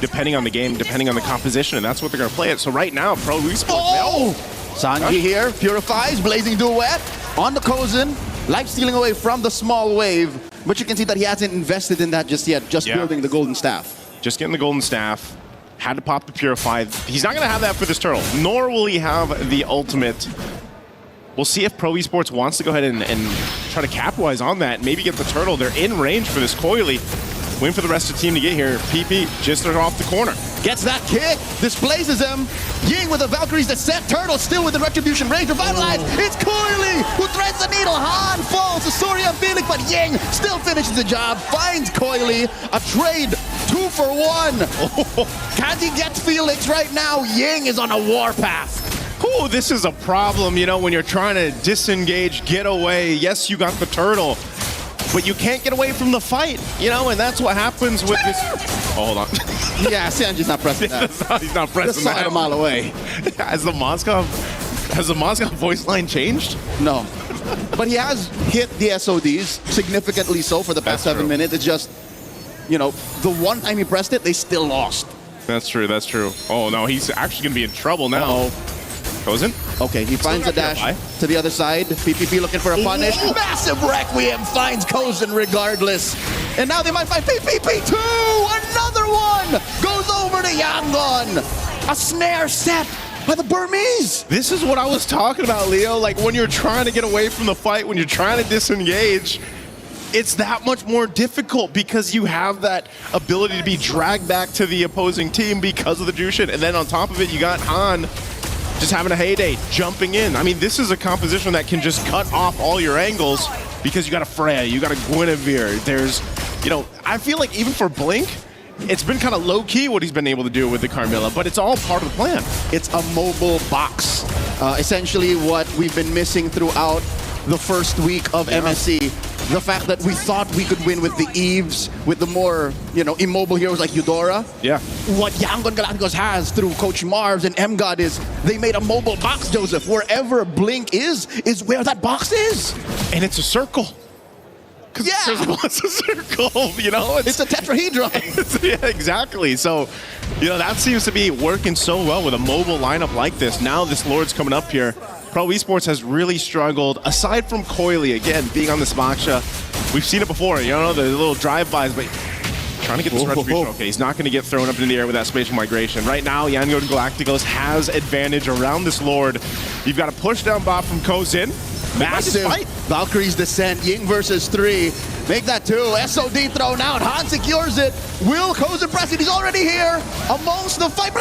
C: depending on the game, depending on the composition, and that's what they're going to play it. So right now, Pro Esports...
E: Oh! Sanji here, purifies, blazing duet on the Kozin, life stealing away from the small wave, but you can see that he hasn't invested in that just yet, just building the golden staff.
C: Just getting the golden staff, had to pop the purify. He's not going to have that for this turtle, nor will he have the ultimate. We'll see if Pro Esports wants to go ahead and try to capitalize on that, maybe get the turtle. They're in range for this Coily. Waiting for the rest of the team to get here. PP just off the corner.
E: Gets that kick, displaces him. Ying with the Valkyrie's Descent. Turtle still with the Retribution range. Revitalized. It's Coily who threads the needle. Han falls to Surya and Felix, but Ying still finishes the job. Finds Coily. A trade 2 for 1. Can he get Felix right now? Ying is on a warpath.
C: Oh, this is a problem, you know, when you're trying to disengage, get away. Yes, you got the turtle, but you can't get away from the fight, you know, and that's what happens with this. Oh, hold on.
E: Yeah, Sanji's not pressing that.
C: He's not pressing
E: that.
C: that.
E: A mile away.
C: Has the Mozgov voice line changed?
E: No. But he has hit the SODs, significantly so for the past 7 minutes. It's just, you know, the one time he pressed it, they still lost.
C: That's true, that's true. Oh, no, he's actually going to be in trouble now. Goes in.
E: Okay, he finds a dash to the other side. PPP looking for a punish. Massive Requiem finds Kozin regardless. And now they might find PPP too. Another one goes over to Yangon. A snare set by the Burmese.
C: This is what I was talking about, Leo. Like when you're trying to get away from the fight, when you're trying to disengage, it's that much more difficult because you have that ability to be dragged back to the opposing team because of the Jushin. And then on top of it, you got Han just having a heyday, jumping in. I mean, this is a composition that can just cut off all your angles because you got a Freya, you got a Guinevere. There's, you know, I feel like even for Blink, it's been kind of low-key what he's been able to do with the Carmilla, but it's all part of the plan.
E: It's a mobile box. Essentially what we've been missing throughout the first week of MSC. The fact that we thought we could win with the Eves, with the more, you know, immobile heroes like Eudora.
C: Yeah.
E: What Yangon Galacticos has through Coach Marvs and MGod is they made a mobile box, Joseph. Wherever Blink is where that box is.
C: And it's a circle.
E: Yeah.
C: It's a circle, you know?
E: It's a tetrahedron.
C: Yeah, exactly. So, you know, that seems to be working so well with a mobile lineup like this. Now this Lord's coming up here. Pro Esports has really struggled, aside from Coily, again, being on this Moksha. We've seen it before, you know, the little drive-bys, but trying to get this retribution. Okay, he's not going to get thrown up in the air with that spatial migration. Right now, Yangon Galacticos has advantage around this Lord. You've got a push down bot from Kozin.
E: Massive fight. Valkyrie's Descent, Ying versus 3. Make that 2. SOD thrown out. Han secures it. Will Kozin press it? He's already here. Amongst the fight.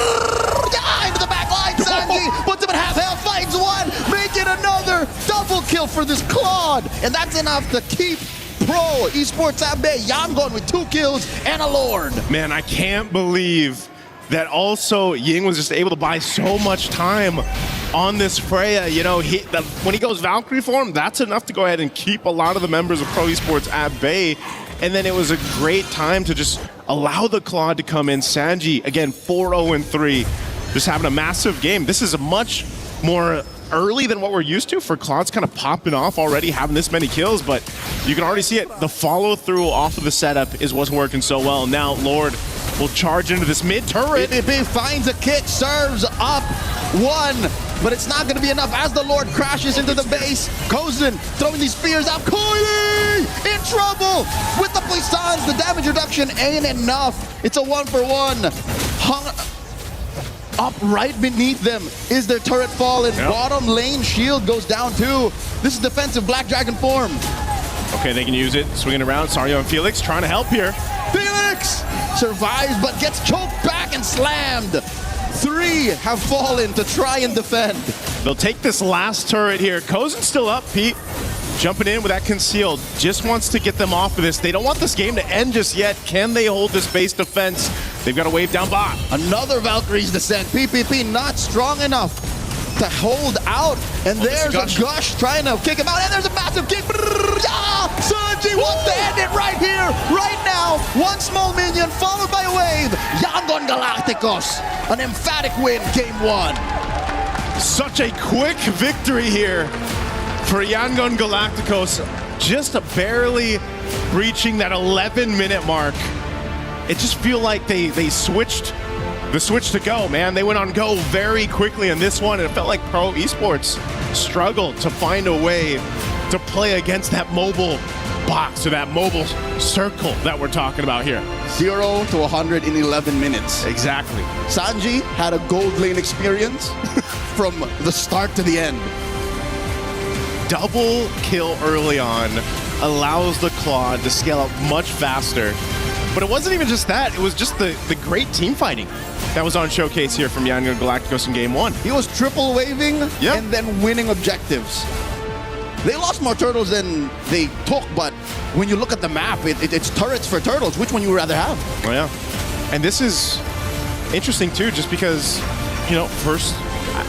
E: Into the back line. Sanji puts him at half health. Finds one. Make it another. Double kill for this Claude. And that's enough to keep Pro Esports at bay. Yangon with 2 kills and a Lord.
C: Man, I can't believe that also Ying was just able to buy so much time on this Freya. You know, when he goes Valkyrie form, that's enough to go ahead and keep a lot of the members of Pro Esports at bay. And then it was a great time to just allow the Claude to come in. Sanji, again, 4-0-3, just having a massive game. This is a much more early than what we're used to for Claude's kind of popping off already, having this many kills, but you can already see it. The follow-through off of the setup is what's working so well. Now Lord will charge into this mid-turret.
E: PPP finds a kick, serves up 1, but it's not going to be enough as the Lord crashes into the base. Kozin throwing these spears out. Coily in trouble with the puissance. The damage reduction ain't enough. It's a 1-for-1. Hung up right beneath them is their turret fallen. Yep. Bottom lane shield goes down too. This is defensive Black Dragon form.
C: Okay, they can use it. Swinging around. Sario and Felix trying to help here.
E: Felix survives but gets choked back and slammed. 3 have fallen to try and defend.
C: They'll take this last turret here. Kozen's still up, Pete. Jumping in with that concealed. Just wants to get them off of this. They don't want this game to end just yet. Can they hold this base defense? They've got a wave down bot.
E: Another Valkyrie's descent. PPP not strong enough to hold out. And there's a Gush trying to kick him out. And there's a massive kick. Sanji wants to end it right here, right now. One small minion followed by a wave. Yangon Galacticos. An emphatic win, game 1.
C: Such a quick victory here for Yangon Galacticos. Just barely reaching that 11-minute mark. It just feel like they switched the switch to go, man. They went on go very quickly in this one, and it felt like Pro Esports struggled to find a way to play against that mobile box or that mobile circle that we're talking about here.
E: 0 to 100 in 11 minutes.
C: Exactly.
E: Sanji had a gold lane experience from the start to the end.
C: Double kill early on allows the Claude to scale up much faster. But it wasn't even just that. It was just the great team fighting that was on showcase here from Yangon Galacticos in game 1.
E: He was triple waving and then winning objectives. They lost more turtles than they took, but when you look at the map, it's turrets for turtles. Which one you would rather have?
C: Oh, yeah. And this is interesting, too, just because, you know, first,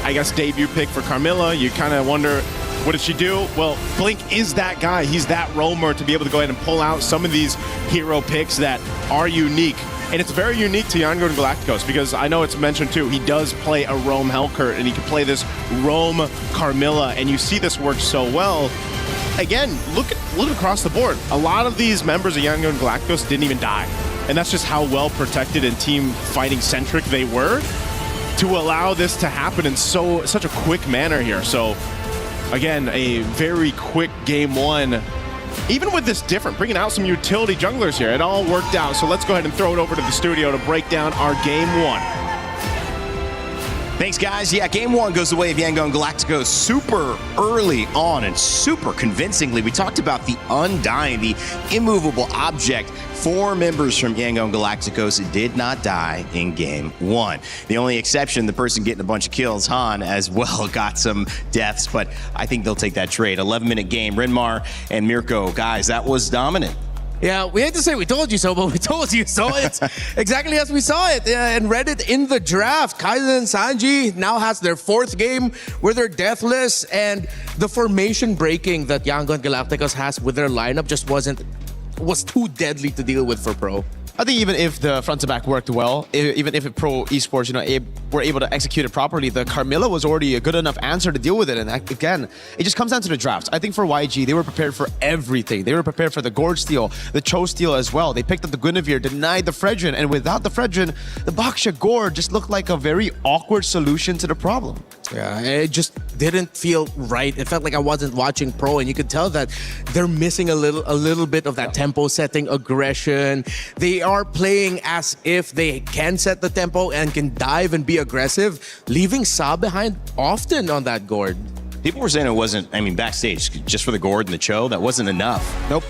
C: I guess, debut pick for Carmilla. You kind of wonder, what did she do? Well, Blink is that guy. He's that roamer to be able to go ahead and pull out some of these hero picks that are unique. And it's very unique to Yangon Galacticos because I know it's mentioned too, he does play a Roam Hellcurt and he can play this Roam Carmilla, and you see this work so well. Again, look across the board. A lot of these members of Yangon Galacticos didn't even die. And that's just how well protected and team fighting centric they were to allow this to happen in such a quick manner here. So again, a very quick game 1. Even with this different, bringing out some utility junglers here, it all worked out. So let's go ahead and throw it over to the studio to break down our game 1.
F: Thanks, guys. Yeah, game 1 goes the way of Yangon Galacticos super early on and super convincingly. We talked about the Undying, the immovable object. 4 members from Yangon Galacticos did not die in game 1. The only exception, the person getting a bunch of kills, Han, as well, got some deaths, but I think they'll take that trade. 11-minute game. Renmar and Mirko, guys, that was dominant.
G: Yeah, we hate to say we told you so, but we told you so. It's exactly as we saw it and read it in the draft. Kaizen and Sanji now has their 4th game where they're deathless, and the formation breaking that Yangon Galacticos has with their lineup just was too deadly to deal with for Pro.
W: I think even if the front to back worked well, even if Pro Esports, were able to execute it properly, the Carmilla was already a good enough answer to deal with it. And again, it just comes down to the drafts. I think for YG, they were prepared for everything. They were prepared for the Gorge steal, the Cho steal as well. They picked up the Guinevere, denied the Fredrin, and without the Fredrin, the Baksha Gorge just looked like a very awkward solution to the problem.
G: Yeah, it just didn't feel right. It felt like I wasn't watching Pro, and you could tell that they're missing a little bit of that tempo setting, aggression. They are playing as if they can set the tempo and can dive and be aggressive, leaving Sa behind often on that Gord.
F: People were saying it wasn't, backstage, just for the Gord and the Cho, that wasn't enough.
W: Nope,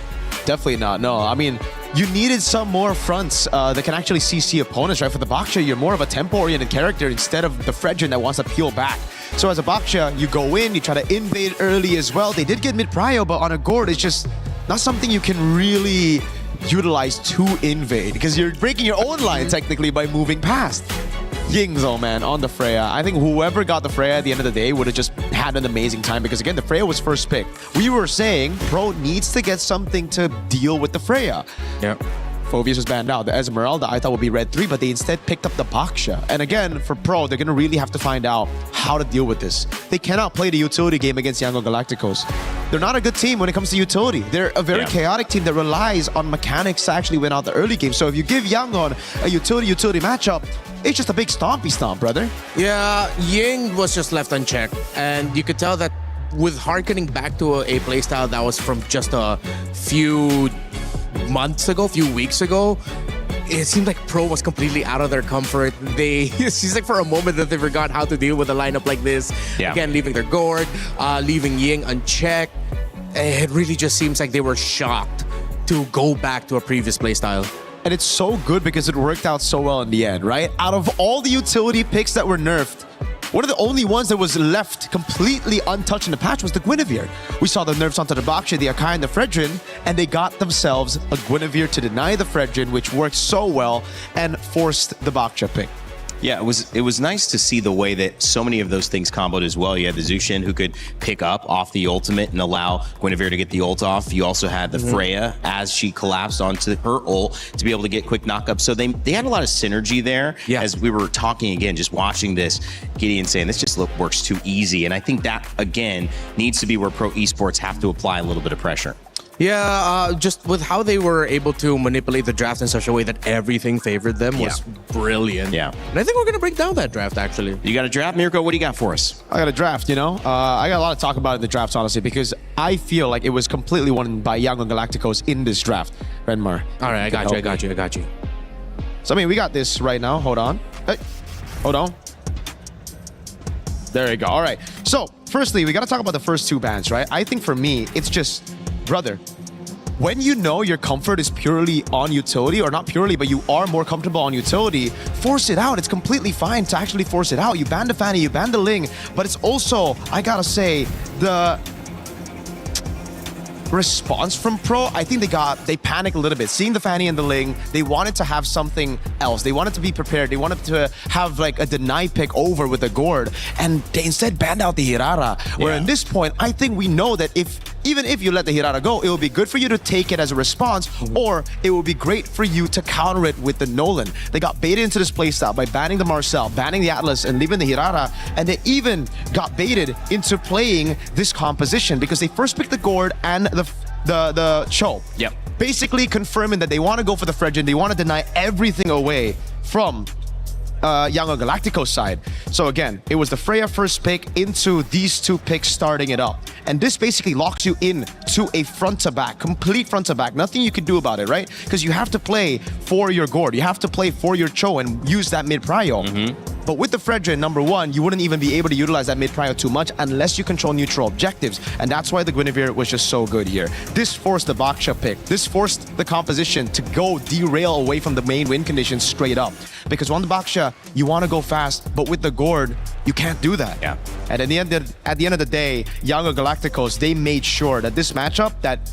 W: definitely not. No, I mean, you needed some more fronts that can actually CC opponents, right? For the Baksha, you're more of a tempo-oriented character instead of the Fredrin that wants to peel back. So as a Baksha, you go in, you try to invade early as well. They did get mid-prio, but on a Gord, it's just not something you can really utilize to invade because you're breaking your own line technically by moving past. Ying though, man, on the Freya. I think whoever got the Freya at the end of the day would have just had an amazing time because again, the Freya was first pick. We were saying Pro needs to get something to deal with the Freya.
G: Yeah.
W: Phobius was banned out. The Esmeralda I thought would be red 3, but they instead picked up the Baksha. And again, for Pro, they're going to really have to find out how to deal with this. They cannot play the utility game against Yangon Galacticos. They're not a good team when it comes to utility. They're a very chaotic team that relies on mechanics to actually win out the early game. So if you give Yangon a utility matchup, it's just a big stompy stomp, brother.
G: Yeah, Ying was just left unchecked. And you could tell that with harkening back to a playstyle that was from just a few months ago, few weeks ago, it seemed like Pro was completely out of their comfort. It seems like for a moment that they forgot how to deal with a lineup like this. Yeah. Again, leaving their Gord, leaving Ying unchecked. It really just seems like they were shocked to go back to a previous playstyle.
W: And it's so good because it worked out so well in the end, right? Out of all the utility picks that were nerfed, one of the only ones that was left completely untouched in the patch was the Guinevere. We saw the nerfs onto the Baksha, the Akai, and the Fredrin, and they got themselves a Guinevere to deny the Fredrin, which worked so well and forced the Baksha pick.
F: Yeah, it was nice to see the way that so many of those things comboed as well. You had the Zushin who could pick up off the ultimate and allow Guinevere to get the ult off. You also had the Freya as she collapsed onto her ult to be able to get quick knockup. So they had a lot of synergy there. Yeah. As we were talking again, just watching this, Gideon saying this just works too easy. And I think that, again, needs to be where pro esports have to apply a little bit of pressure.
G: Yeah, just with how they were able to manipulate the draft in such a way that everything favored them was brilliant.
F: Yeah.
G: And I think we're going to break down that draft, actually.
F: You got a draft, Mirko? What do you got for us?
W: I got a draft, you know? I got a lot to talk about in the drafts, honestly, because I feel like it was completely won by Young Galacticos in this draft, Renmar.
G: All right, I got you.
W: So, I mean, we got this right now. Hold on. Hey, hold on. There you go. All right. So, firstly, we got to talk about the first two bans, right? I think for me, it's just, brother, when you know your comfort is purely on utility, or not purely, but you are more comfortable on utility, force it out. It's completely fine to actually force it out. You ban the Fanny, you ban the Ling, but it's also, I gotta say, the response from Pro, I think they panicked a little bit. Seeing the Fanny and the Ling, they wanted to have something else. They wanted to be prepared. They wanted to have like a deny pick over with a Gourd, and they instead banned out the Hirara. Where in this point, I think we know that even if you let the Hirara go, it will be good for you to take it as a response, or it will be great for you to counter it with the Nolan. They got baited into this playstyle by banning the Marcel, banning the Atlas, and leaving the Hirara, and they even got baited into playing this composition because they first picked the Gourd and the Cho.
F: Yep.
W: Basically confirming that they want to go for the Fredrin, they want to deny everything away from Young Galactico's side. So again, it was the Freya first pick into these two picks starting it up. And this basically locks you in to a front-to-back, complete front-to-back. Nothing you can do about it, right? Because you have to play for your Gourd. You have to play for your Cho and use that mid-prio. But with the Fredrin, number one, you wouldn't even be able to utilize that mid-prio too much unless you control neutral objectives. And that's why the Guinevere was just so good here. This forced the Baksha pick. This forced the composition to go derail away from the main win conditions straight up. Because on the Baksha, you want to go fast, but with the Gourd, you can't do that.
F: Yeah.
W: And at the end of the day, Young Galacticos, they made sure that this matchup that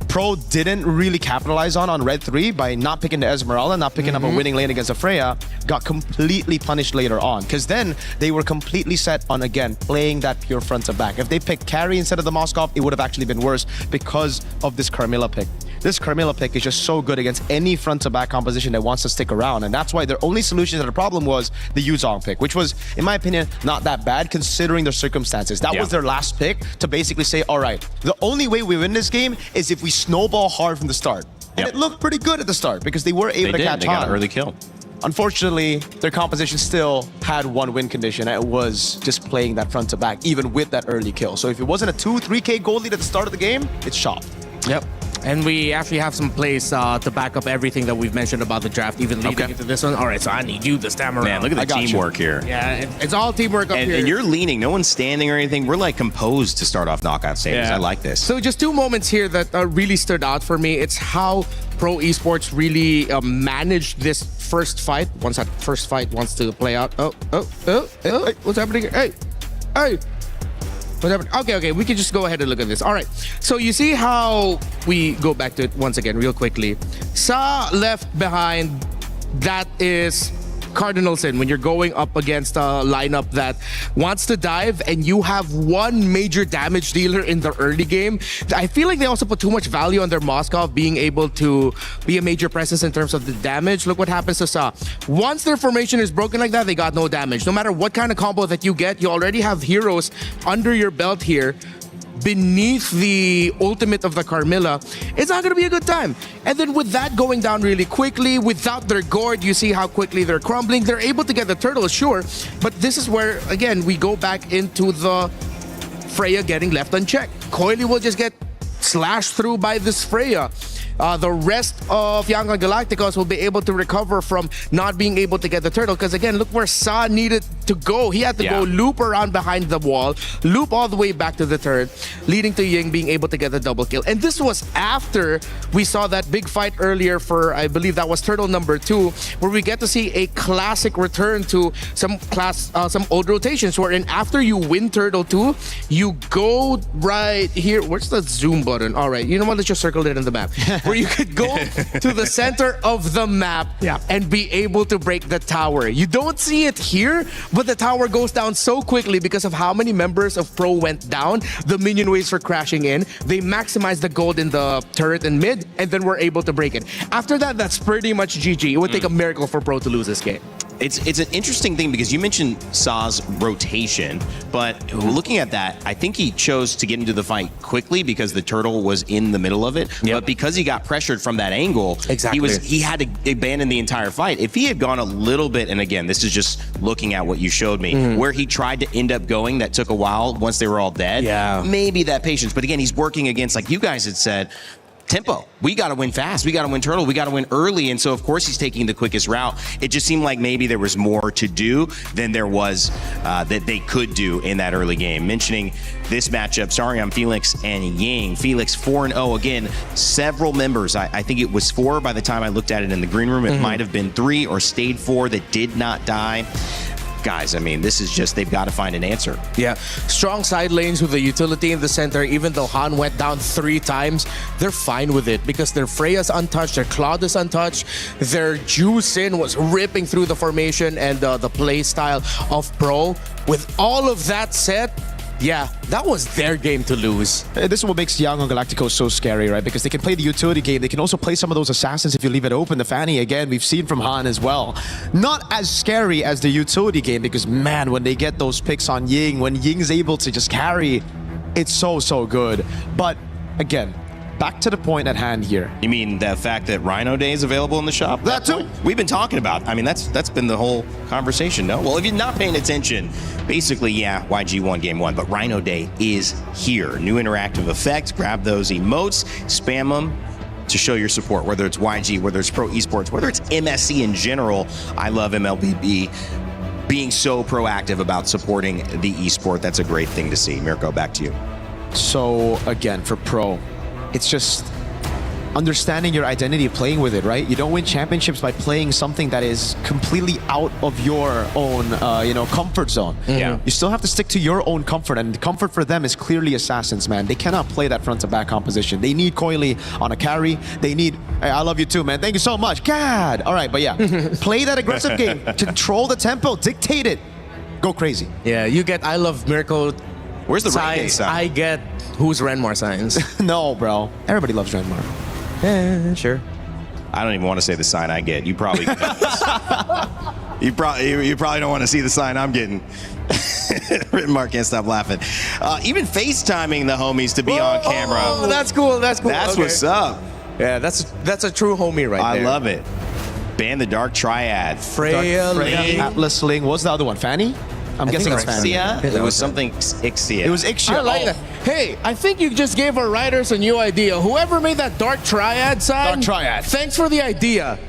W: Pro didn't really capitalize on Red 3 by not picking the Esmeralda, not picking up a winning lane against a Freya, got completely punished later on. Because then they were completely set on, again, playing that pure front to back. If they picked Carry instead of the Moskov, it would have actually been worse because of this Carmilla pick. This Carmilla pick is just so good against any front-to-back composition that wants to stick around, and that's why their only solution to the problem was the Yuzong pick, which was, in my opinion, not that bad considering the circumstances. That was their last pick to basically say, all right, the only way we win this game is if we snowball hard from the start. And it looked pretty good at the start because they were able to catch on.
F: They got an early kill.
W: Unfortunately, their composition still had one win condition, and it was just playing that front-to-back, even with that early kill. So if it wasn't a 2-3K goal lead at the start of the game, it's chopped.
G: Yep. And we actually have some plays to back up everything that we've mentioned about the draft, even leading into this one. All right, so I need you this time around.
F: Man, look at the teamwork here.
G: Yeah, it's all teamwork up here.
F: And you're leaning. No one's standing or anything. We're like composed to start off knockout stages. I like this.
G: So just two moments here that really stood out for me. It's how Pro Esports really managed this first fight. Once that first fight wants to play out. Oh, what's happening here? Hey. Whatever. Okay, we can just go ahead and look at this. All right, so you see how we go back to it once again real quickly. Sa left behind, that is cardinal sin when you're going up against a lineup that wants to dive and you have one major damage dealer in the early game. I feel like they also put too much value on their Moskov being able to be a major presence in terms of the damage. Look what happens to Sa. Once their formation is broken like that, they got no damage. No matter what kind of combo that you get, you already have heroes under your belt here beneath the ultimate of the Carmilla. It's not going to be a good time. And then with that going down really quickly, without their Gourd, you see how quickly they're crumbling. They're able to get the turtle, sure, but this is where, again, we go back into the Freya getting left unchecked. Coily will just get slashed through by this Freya. the rest of Young Galacticos will be able to recover from not being able to get the turtle. Because again, look where Sa needed to go. He had to go loop around behind the wall, loop all the way back to the turret, leading to Ying being able to get the double kill. And this was after we saw that big fight earlier for, I believe that was turtle number 2, where we get to see a classic return to some old rotations, wherein after you win turtle 2, you go right here. Where's the zoom button? All right, you know what? Let's just circle it in the map. Where you could go to the center of the map and be able to break the tower. You don't see it here, but the tower goes down so quickly because of how many members of Pro went down. The minion waves were crashing in. They maximized the gold in the turret and mid, and then were able to break it. After that, that's pretty much GG. It would take a miracle for Pro to lose this game.
F: It's an interesting thing because you mentioned Sa's rotation, but looking at that, I think he chose to get into the fight quickly because the turtle was in the middle of it. But because he got pressured from that angle, he had to abandon the entire fight. If he had gone a little bit, and again, this is just looking at what you showed me, where he tried to end up going, that took a while once they were all dead. Maybe that patience. But again, he's working against, like you guys had said, tempo. We got to win fast. We got to win turtle. We got to win early. And so, of course, he's taking the quickest route. It just seemed like maybe there was more to do than there was that they could do in that early game. Mentioning this matchup, sorry, I'm Felix and Ying. Felix 4-0 again. Several members. I think it was 4 by the time I looked at it in the green room. It might have been 3 or stayed 4 that did not die. Guys, I mean, this is just, they've got to find an answer.
G: Yeah, strong side lanes with the utility in the center. Even though Han went down 3 times, they're fine with it because their Freya's untouched, their Cloud is untouched, their Juicin was ripping through the formation and the play style of Pro. With all of that said, yeah, that was their game to lose.
W: This is what makes Young Galacticos so scary, right? Because they can play the utility game. They can also play some of those assassins if you leave it open. The Fanny, again, we've seen from Han as well. Not as scary as the utility game because, man, when they get those picks on Ying, when Ying's able to just carry, it's so, so good. But, again, back to the point at hand here.
F: You mean the fact that Rhino Day is available in the shop?
W: That too.
F: We've been talking about. I mean, that's been the whole conversation, no? Well, if you're not paying attention, basically, yeah, YG won game 1, but Rhino Day is here. New interactive effects. Grab those emotes, spam them to show your support, whether it's YG, whether it's Pro Esports, whether it's MSC in general. I love MLBB being so proactive about supporting the esport. That's a great thing to see. Mirko, back to you.
W: So, again, for Pro, it's just understanding your identity, playing with it, right? You don't win championships by playing something that is completely out of your own, comfort zone.
F: Yeah.
W: You still have to stick to your own comfort, and comfort for them is clearly assassins, man. They cannot play that front to back composition. They need Coily on a carry. They need, hey, I love you too, man. Thank you so much. God. All right, but yeah, play that aggressive game. Control the tempo. Dictate it. Go crazy.
G: Yeah, you get I love Mirko.
F: Where's the Rengar sign?
G: I get who's Renmar signs.
W: No, bro. Everybody loves Renmar.
G: Yeah, sure.
F: I don't even want to say the sign I get. You probably you probably don't want to see the sign I'm getting. Mark can't stop laughing. Even FaceTiming the homies to be on camera.
G: Oh, that's cool. That's cool.
F: That's what's up.
G: Yeah, that's a true homie right there.
F: I love it. Ban the Dark Triad.
G: Freya, Ling.
W: Atlas Ling. What's the other one? Fanny? I'm guessing it's Fanny.
F: It was something Ixia.
W: It was Ixia.
G: I like that. Hey, I think you just gave our writers a new idea. Whoever made that Dark Triad sign,
W: Dark Triad.
G: Thanks for the idea.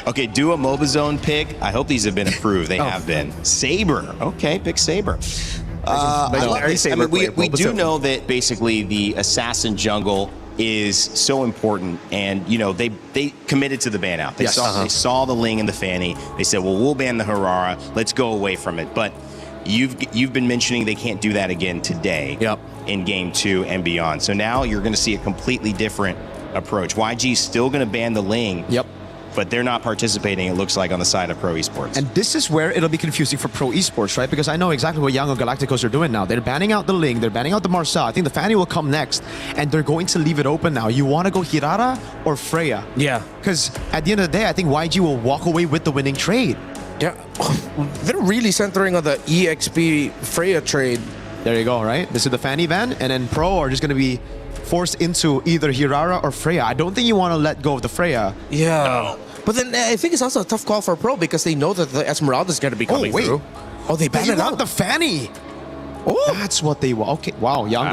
F: Okay, do a Mobazone pick. I hope these have been approved. They have been. Saber. Okay, pick Saber. I love this. I mean, we do know that basically the assassin jungle is so important, and they committed to the ban out. They saw the Ling and the Fanny. They said, well, we'll ban the Harara. Let's go away from it. But you've been mentioning they can't do that again today. In game 2 and beyond. So now you're going to see a completely different approach. YG's still going to ban the Ling. But they're not participating, it looks like, on the side of Pro Esports.
W: And this is where it'll be confusing for Pro Esports, right? Because I know exactly what Young Galacticos are doing now. They're banning out the Ling, they're banning out the Marsa. I think the Fanny will come next, and they're going to leave it open now. You want to go Hirara or Freya?
G: Yeah.
W: Because at the end of the day, I think YG will walk away with the winning trade.
G: Yeah. They're really centering on the EXP Freya trade.
W: There you go, right? This is the Fanny ban, and then Pro are just going to be forced into either Hirara or Freya. I don't think you want to let go of the Freya.
G: Yeah. No. But then I think it's also a tough call for Pro because they know that the Esmeralda is going to be coming through. Oh, they banned it out.
W: The Fanny. Oh, that's what they want. Okay, wow, Young.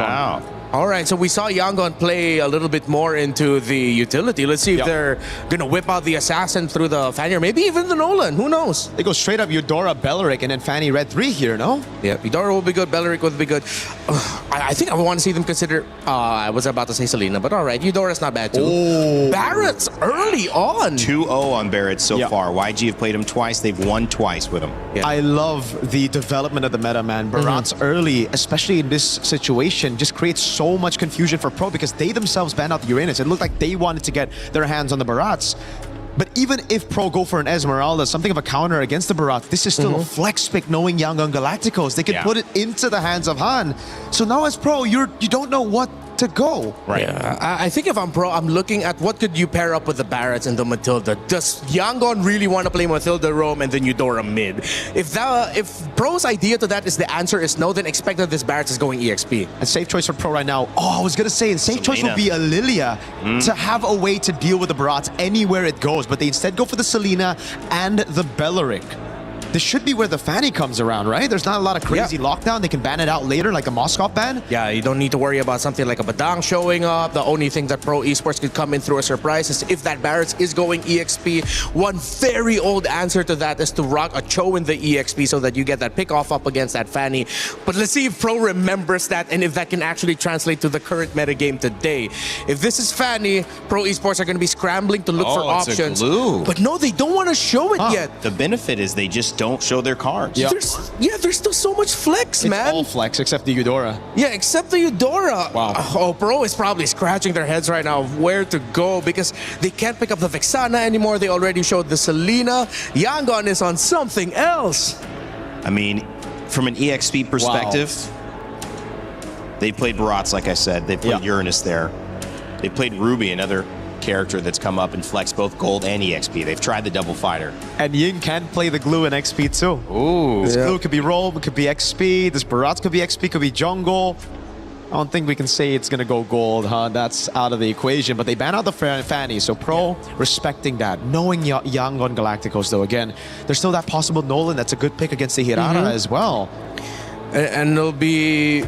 G: All right, so we saw Yangon play a little bit more into the utility. Let's see if they're going to whip out the Assassin through the Fanny, or maybe even the Nolan. Who knows?
W: They go straight up Eudora, Belleric, and then Fanny Red 3 here, no?
G: Yeah, Eudora will be good, Belleric will be good. I think I want to see them consider... I was about to say Selena, but all right, Eudora's not bad too.
W: Oh.
G: Barrett's early on.
F: 2-0 on Barrett so far. YG have played him twice. They've won twice with him.
W: Yeah. I love the development of the meta, man. Barat's early, especially in this situation, just creates so much confusion for Pro because they themselves banned out the Uranus. It looked like they wanted to get their hands on the Barats. But even if Pro go for an Esmeralda, something of a counter against the Barat, this is still a flex pick knowing Yangon Galacticos. They can put it into the hands of Han. So now as Pro, you don't know what to go.
G: Right. Yeah. I think if I'm Pro, I'm looking at what could you pair up with the Barretts and the Matilda. Does Yangon really want to play Matilda Roam and then Eudora mid? If Pro's idea to that is the answer is no, then expect that this Barretts is going EXP.
W: A safe choice for Pro right now. Oh, I was going to say, a safe choice would be a Lilia to have a way to deal with the Barats anywhere it goes, but they instead go for the Selena and the Belleric. This should be where the Fanny comes around, right? There's not a lot of crazy lockdown. They can ban it out later, like the Moskov ban.
G: Yeah, you don't need to worry about something like a Badang showing up. The only thing that Pro Esports could come in through a surprise is if that Barretts is going EXP. One very old answer to that is to rock a Cho in the EXP so that you get that pick off up against that Fanny. But let's see if Pro remembers that and if that can actually translate to the current metagame today. If this is Fanny, Pro Esports are going to be scrambling to look for options. But no, they don't want to show it yet.
F: The benefit is they just don't show their cards.
G: There's still so much flex, man.
W: It's all flex except the Eudora.
G: Yeah, except the Eudora.
W: Wow.
G: Oh, Pro is probably scratching their heads right now of where to go because they can't pick up the Vexana anymore. They already showed the Selena. Yangon is on something else.
F: I mean, from an EXP perspective, they played Barats, like I said. They played Uranus there. They played Ruby, another character that's come up and flexed both gold and EXP. They've tried the double fighter.
W: And Ying can play the glue in XP too.
F: Ooh.
W: This glue could be roll, it could be XP, this Barats could be XP, could be jungle. I don't think we can say it's gonna go gold, huh? That's out of the equation. But they ban out the Fanny, so Pro respecting that. Knowing Yangon Galacticos though, again, there's still that possible Nolan that's a good pick against the Hirara as well.
G: And it'll be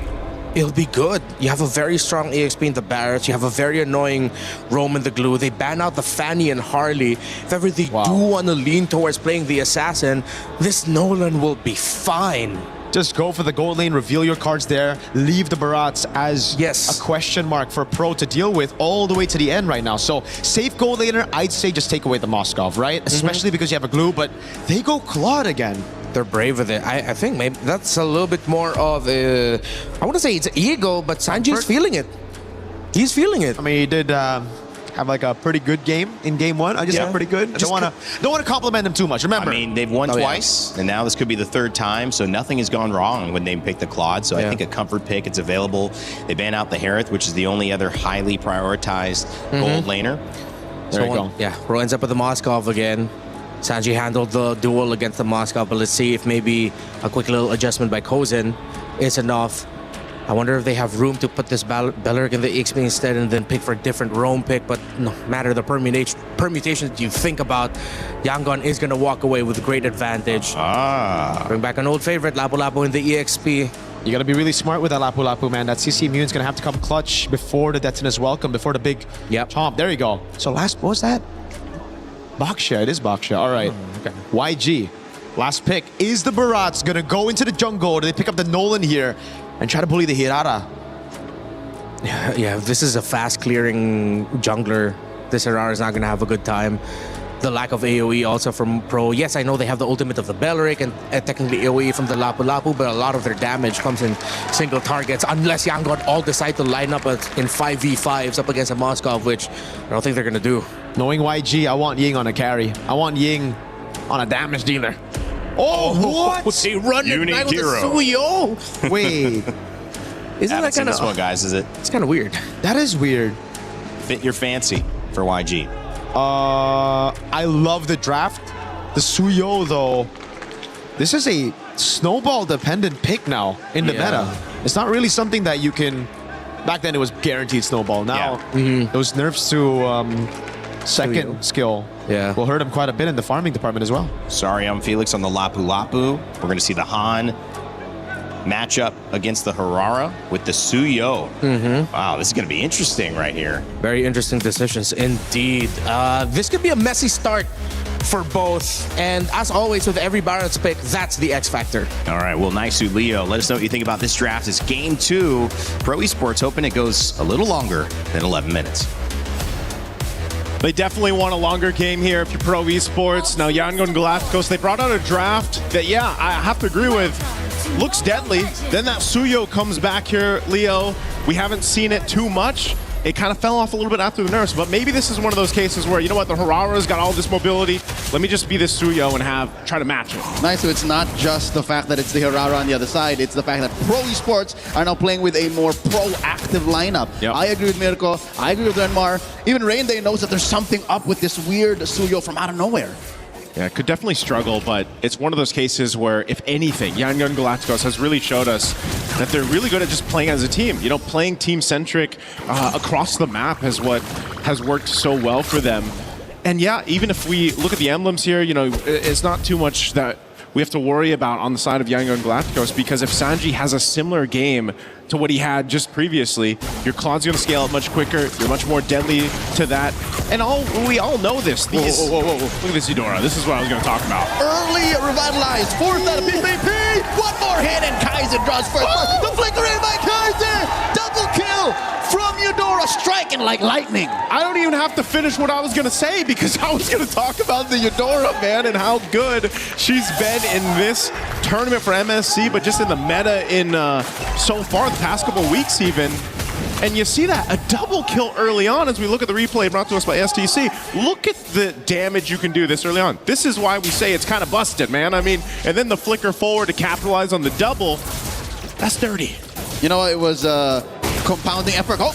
G: good. You have a very strong EXP in the Barretts. You have a very annoying Roam in the glue. They ban out the Fanny and Harley. If ever they do want to lean towards playing the Assassin, this Nolan will be fine.
W: Just go for the gold lane, reveal your cards there, leave the Barats as a question mark for Pro to deal with all the way to the end right now. So safe gold laner, I'd say just take away the Moskov, right? Especially because you have a glue, but they go Claude again.
G: They're brave with it. I think maybe that's a little bit more of a, I want to say it's ego, but Sanji's feeling it. He's feeling it.
W: I mean, he did have like a pretty good game in game one. I just said pretty good. I don't want to compliment him too much. Remember,
F: I mean, they've won twice, and now this could be the third time, so nothing has gone wrong when they pick the Claude. So I think a comfort pick, it's available. They ban out the Harith, which is the only other highly prioritized gold laner.
W: There you go.
G: Yeah, Ro ends up with the Moskov again. Sanji handled the duel against the Moskov, but let's see if maybe a quick little adjustment by Kozen is enough. I wonder if they have room to put this Belleric in the EXP instead and then pick for a different Roam pick, but no matter the permutation that you think about, Yangon is going to walk away with a great advantage. Bring back an old favorite, Lapu Lapu in the EXP.
W: You gotta be really smart with that Lapu Lapu, man. That CC Immune's gonna have to come clutch before the Detonus Welcome, before the big chomp. There you go. So what was that? Baksha, it is Baksha. All right. YG, last pick. Is the Barats gonna go into the jungle? Do they pick up the Nolan here and try to bully the Hirara?
G: Yeah, if this is a fast clearing jungler, this Hirara is not gonna have a good time. The lack of AoE also from Pro. Yes, I know they have the ultimate of the Belleric and technically AoE from the Lapu Lapu, but a lot of their damage comes in single targets unless Yangon all decide to line up in 5v5s up against a Moskov, which I don't think they're gonna do.
W: Knowing YG, I want Ying on a carry. I want Ying on a damage dealer. Oh, what?
G: They run it back with the Suyo.
W: Wait.
G: Isn't that kind of...
F: this one, guys, is it?
G: It's kind of weird.
W: That is weird.
F: Fit your fancy for YG.
W: I love the draft. The Suyo, though, this is a snowball-dependent pick now in the meta. It's not really something that you can... Back then, it was guaranteed snowball. Now, those nerfs to second skill will hurt him quite a bit in the farming department as well.
F: Sorry, I'm Felix on the Lapu Lapu. We're going to see the Han. matchup against the Harara with the Suyo. Wow, this is going to be interesting right here.
G: Very interesting decisions indeed. This could be a messy start for both. And as always with every Baron's pick, that's the X factor.
F: All right, well, Naisu, Leo, let us know what you think about this draft. It's game 2. Pro Esports hoping it goes a little longer than 11 minutes.
C: They definitely want a longer game here if you're Pro Esports. Now, Yangon Galacticos, they brought out a draft that, yeah, I have to agree with, looks deadly. Then that Suyo comes back here, Leo. We haven't seen it too much. It kind of fell off a little bit after the nerfs, but maybe this is one of those cases where, you know what, the Harara's got all this mobility. Let me just be this Suyo and try to match it.
E: Nice, so it's not just the fact that it's the Harara on the other side, it's the fact that Pro Esports are now playing with a more proactive lineup.
C: Yep.
E: I agree with Mirko, I agree with Renmar. Even Rainday knows that there's something up with this weird Suyo from out of nowhere.
C: Yeah, could definitely struggle, but it's one of those cases where, if anything, Yangon Galacticos has really showed us that they're really good at just playing as a team. You know, playing team-centric across the map is what has worked so well for them. And yeah, even if we look at the emblems here, you know, it's not too much that we have to worry about on the side of Yangon Galacticos, because if Sanji has a similar game to what he had just previously, your Claw's going to scale up much quicker, you're much more deadly to that. And we all know this. These, whoa. Look at this Eudora. This is what I was going to talk about.
E: Early revitalized, fourth out of PvP. One more hit and Kaiser draws first. The flickering by Kaiser. Double kill from Eudora, striking like lightning.
C: I don't even have to finish what I was going to say, because I was going to talk about the Eudora, man, and how good she's been in this tournament for MSC, but just in the meta in so far the past couple weeks even. And you see that, a double kill early on as we look at the replay brought to us by STC. Look at the damage you can do this early on. This is why we say it's kind of busted, man. I mean, and then the flicker forward to capitalize on the double. That's dirty.
E: You know, it was compounding effort. Oh,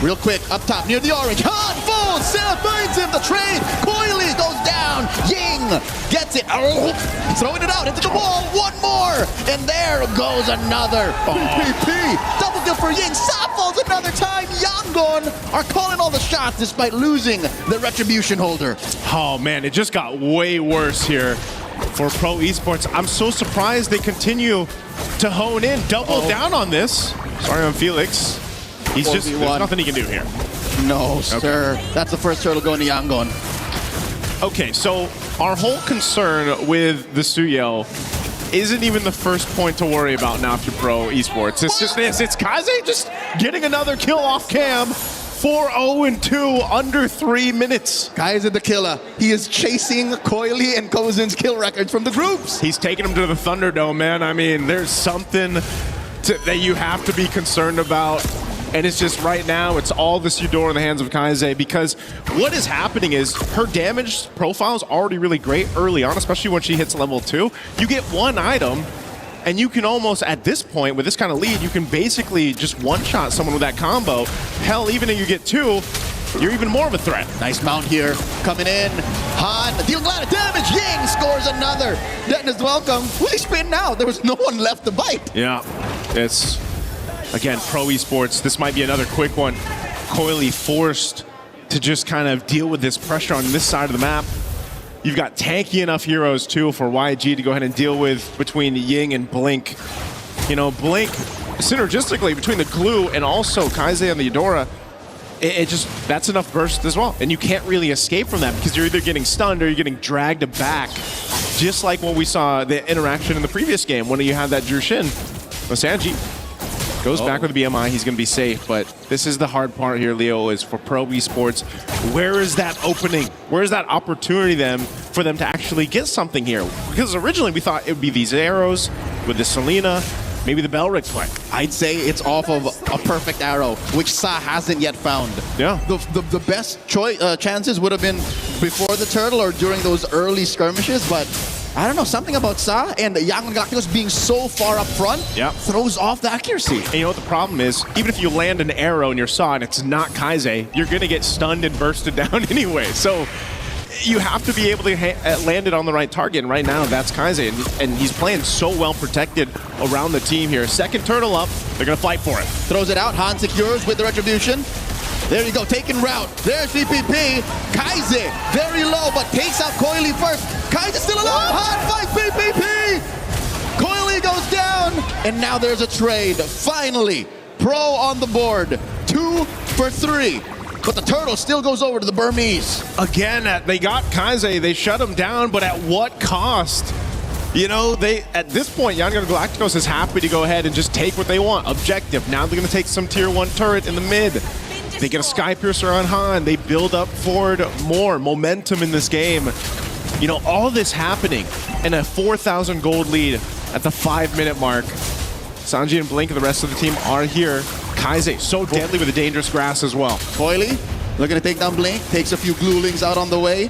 E: real quick, up top near the orange. Han falls, Seth finds him, the trade. Coily goes down. Ying gets it. Oh, throwing it out into the wall. One more. And there goes another. PPP. Double kill for Ying. Sa falls another time. Yangon are calling all the shots despite losing the retribution holder.
C: Oh, man, it just got way worse here for Pro Esports. I'm so surprised they continue to hone in, double down on this. Sorry, I'm Felix. He's just, there's nothing he can do here.
E: No, sir. That's the first turtle going to Yangon.
C: Okay, so our whole concern with the Suyo isn't even the first point to worry about now if you're Pro Esports. It's just this. It's Kaze just getting another kill off cam. 4-0-2 under 3 minutes.
E: Kaze the killer. He is chasing Coily and Kozin's kill records from the groups.
C: He's taking them to the Thunderdome, man. I mean, there's something that you have to be concerned about. And it's just right now, it's all this Eudora in the hands of Kaze, because what is happening is her damage profile is already really great early on, especially when she hits level 2. You get one item, and you can almost, at this point, with this kind of lead, you can basically just one-shot someone with that combo. Hell, even if you get 2, you're even more of a threat.
E: Nice mount here, coming in. Han dealing a lot of damage. Ying scores another. Denton is welcome. Will he spin now? There was no one left to bite.
C: Yeah, it's... Again, Pro Esports, this might be another quick one. Coily forced to just kind of deal with this pressure on this side of the map. You've got tanky enough heroes, too, for YG to go ahead and deal with between Ying and Blink. You know, Blink, synergistically, between the glue and also Kaze and the Eudora, it just, that's enough burst as well. And you can't really escape from that because you're either getting stunned or you're getting dragged back. Just like what we saw, the interaction in the previous game when you had that Jushin. Sanji goes back with the BMI, he's going to be safe, but this is the hard part here, Leo, is for Pro Esports. Where is that opening? Where is that opportunity then for them to actually get something here? Because originally we thought it would be these arrows with the Selena, maybe the Belric play.
E: I'd say it's off of a perfect arrow, which Sa hasn't yet found.
C: Yeah.
E: The best chances would have been before the turtle or during those early skirmishes, but I don't know, something about Sa and Yangon Galacticos being so far up front throws off the accuracy.
C: And you know what the problem is? Even if you land an arrow in your Sa and it's not Kaze, you're going to get stunned and bursted down anyway. So you have to be able to land it on the right target, and right now that's Kaze, and he's playing so well protected around the team here. Second turtle up, they're going to fight for it.
E: Throws it out, Han secures with the retribution. There you go, taking route. There's PPP. Kaze, very low, but takes out Coily first. Kaze still alive. Han fights PPP. Coily goes down, And now there's a trade. Finally, Pro on the board. 2 for 3. But the turtle still goes over to the Burmese.
C: Again, they got Kaise, they shut him down, but at what cost? You know, at this point, Young Galacticos is happy to go ahead and just take what they want. Objective. Now they're going to take some tier 1 turret in the mid. They get a Skypiercer on Han. They build up forward more momentum in this game. You know, all this happening and a 4,000 gold lead at the 5-minute mark. Sanji and Blink and the rest of the team are here. Kaise, so deadly with a dangerous grass as well.
E: Coily, looking to take down Blink. Takes a few Glulings out on the way.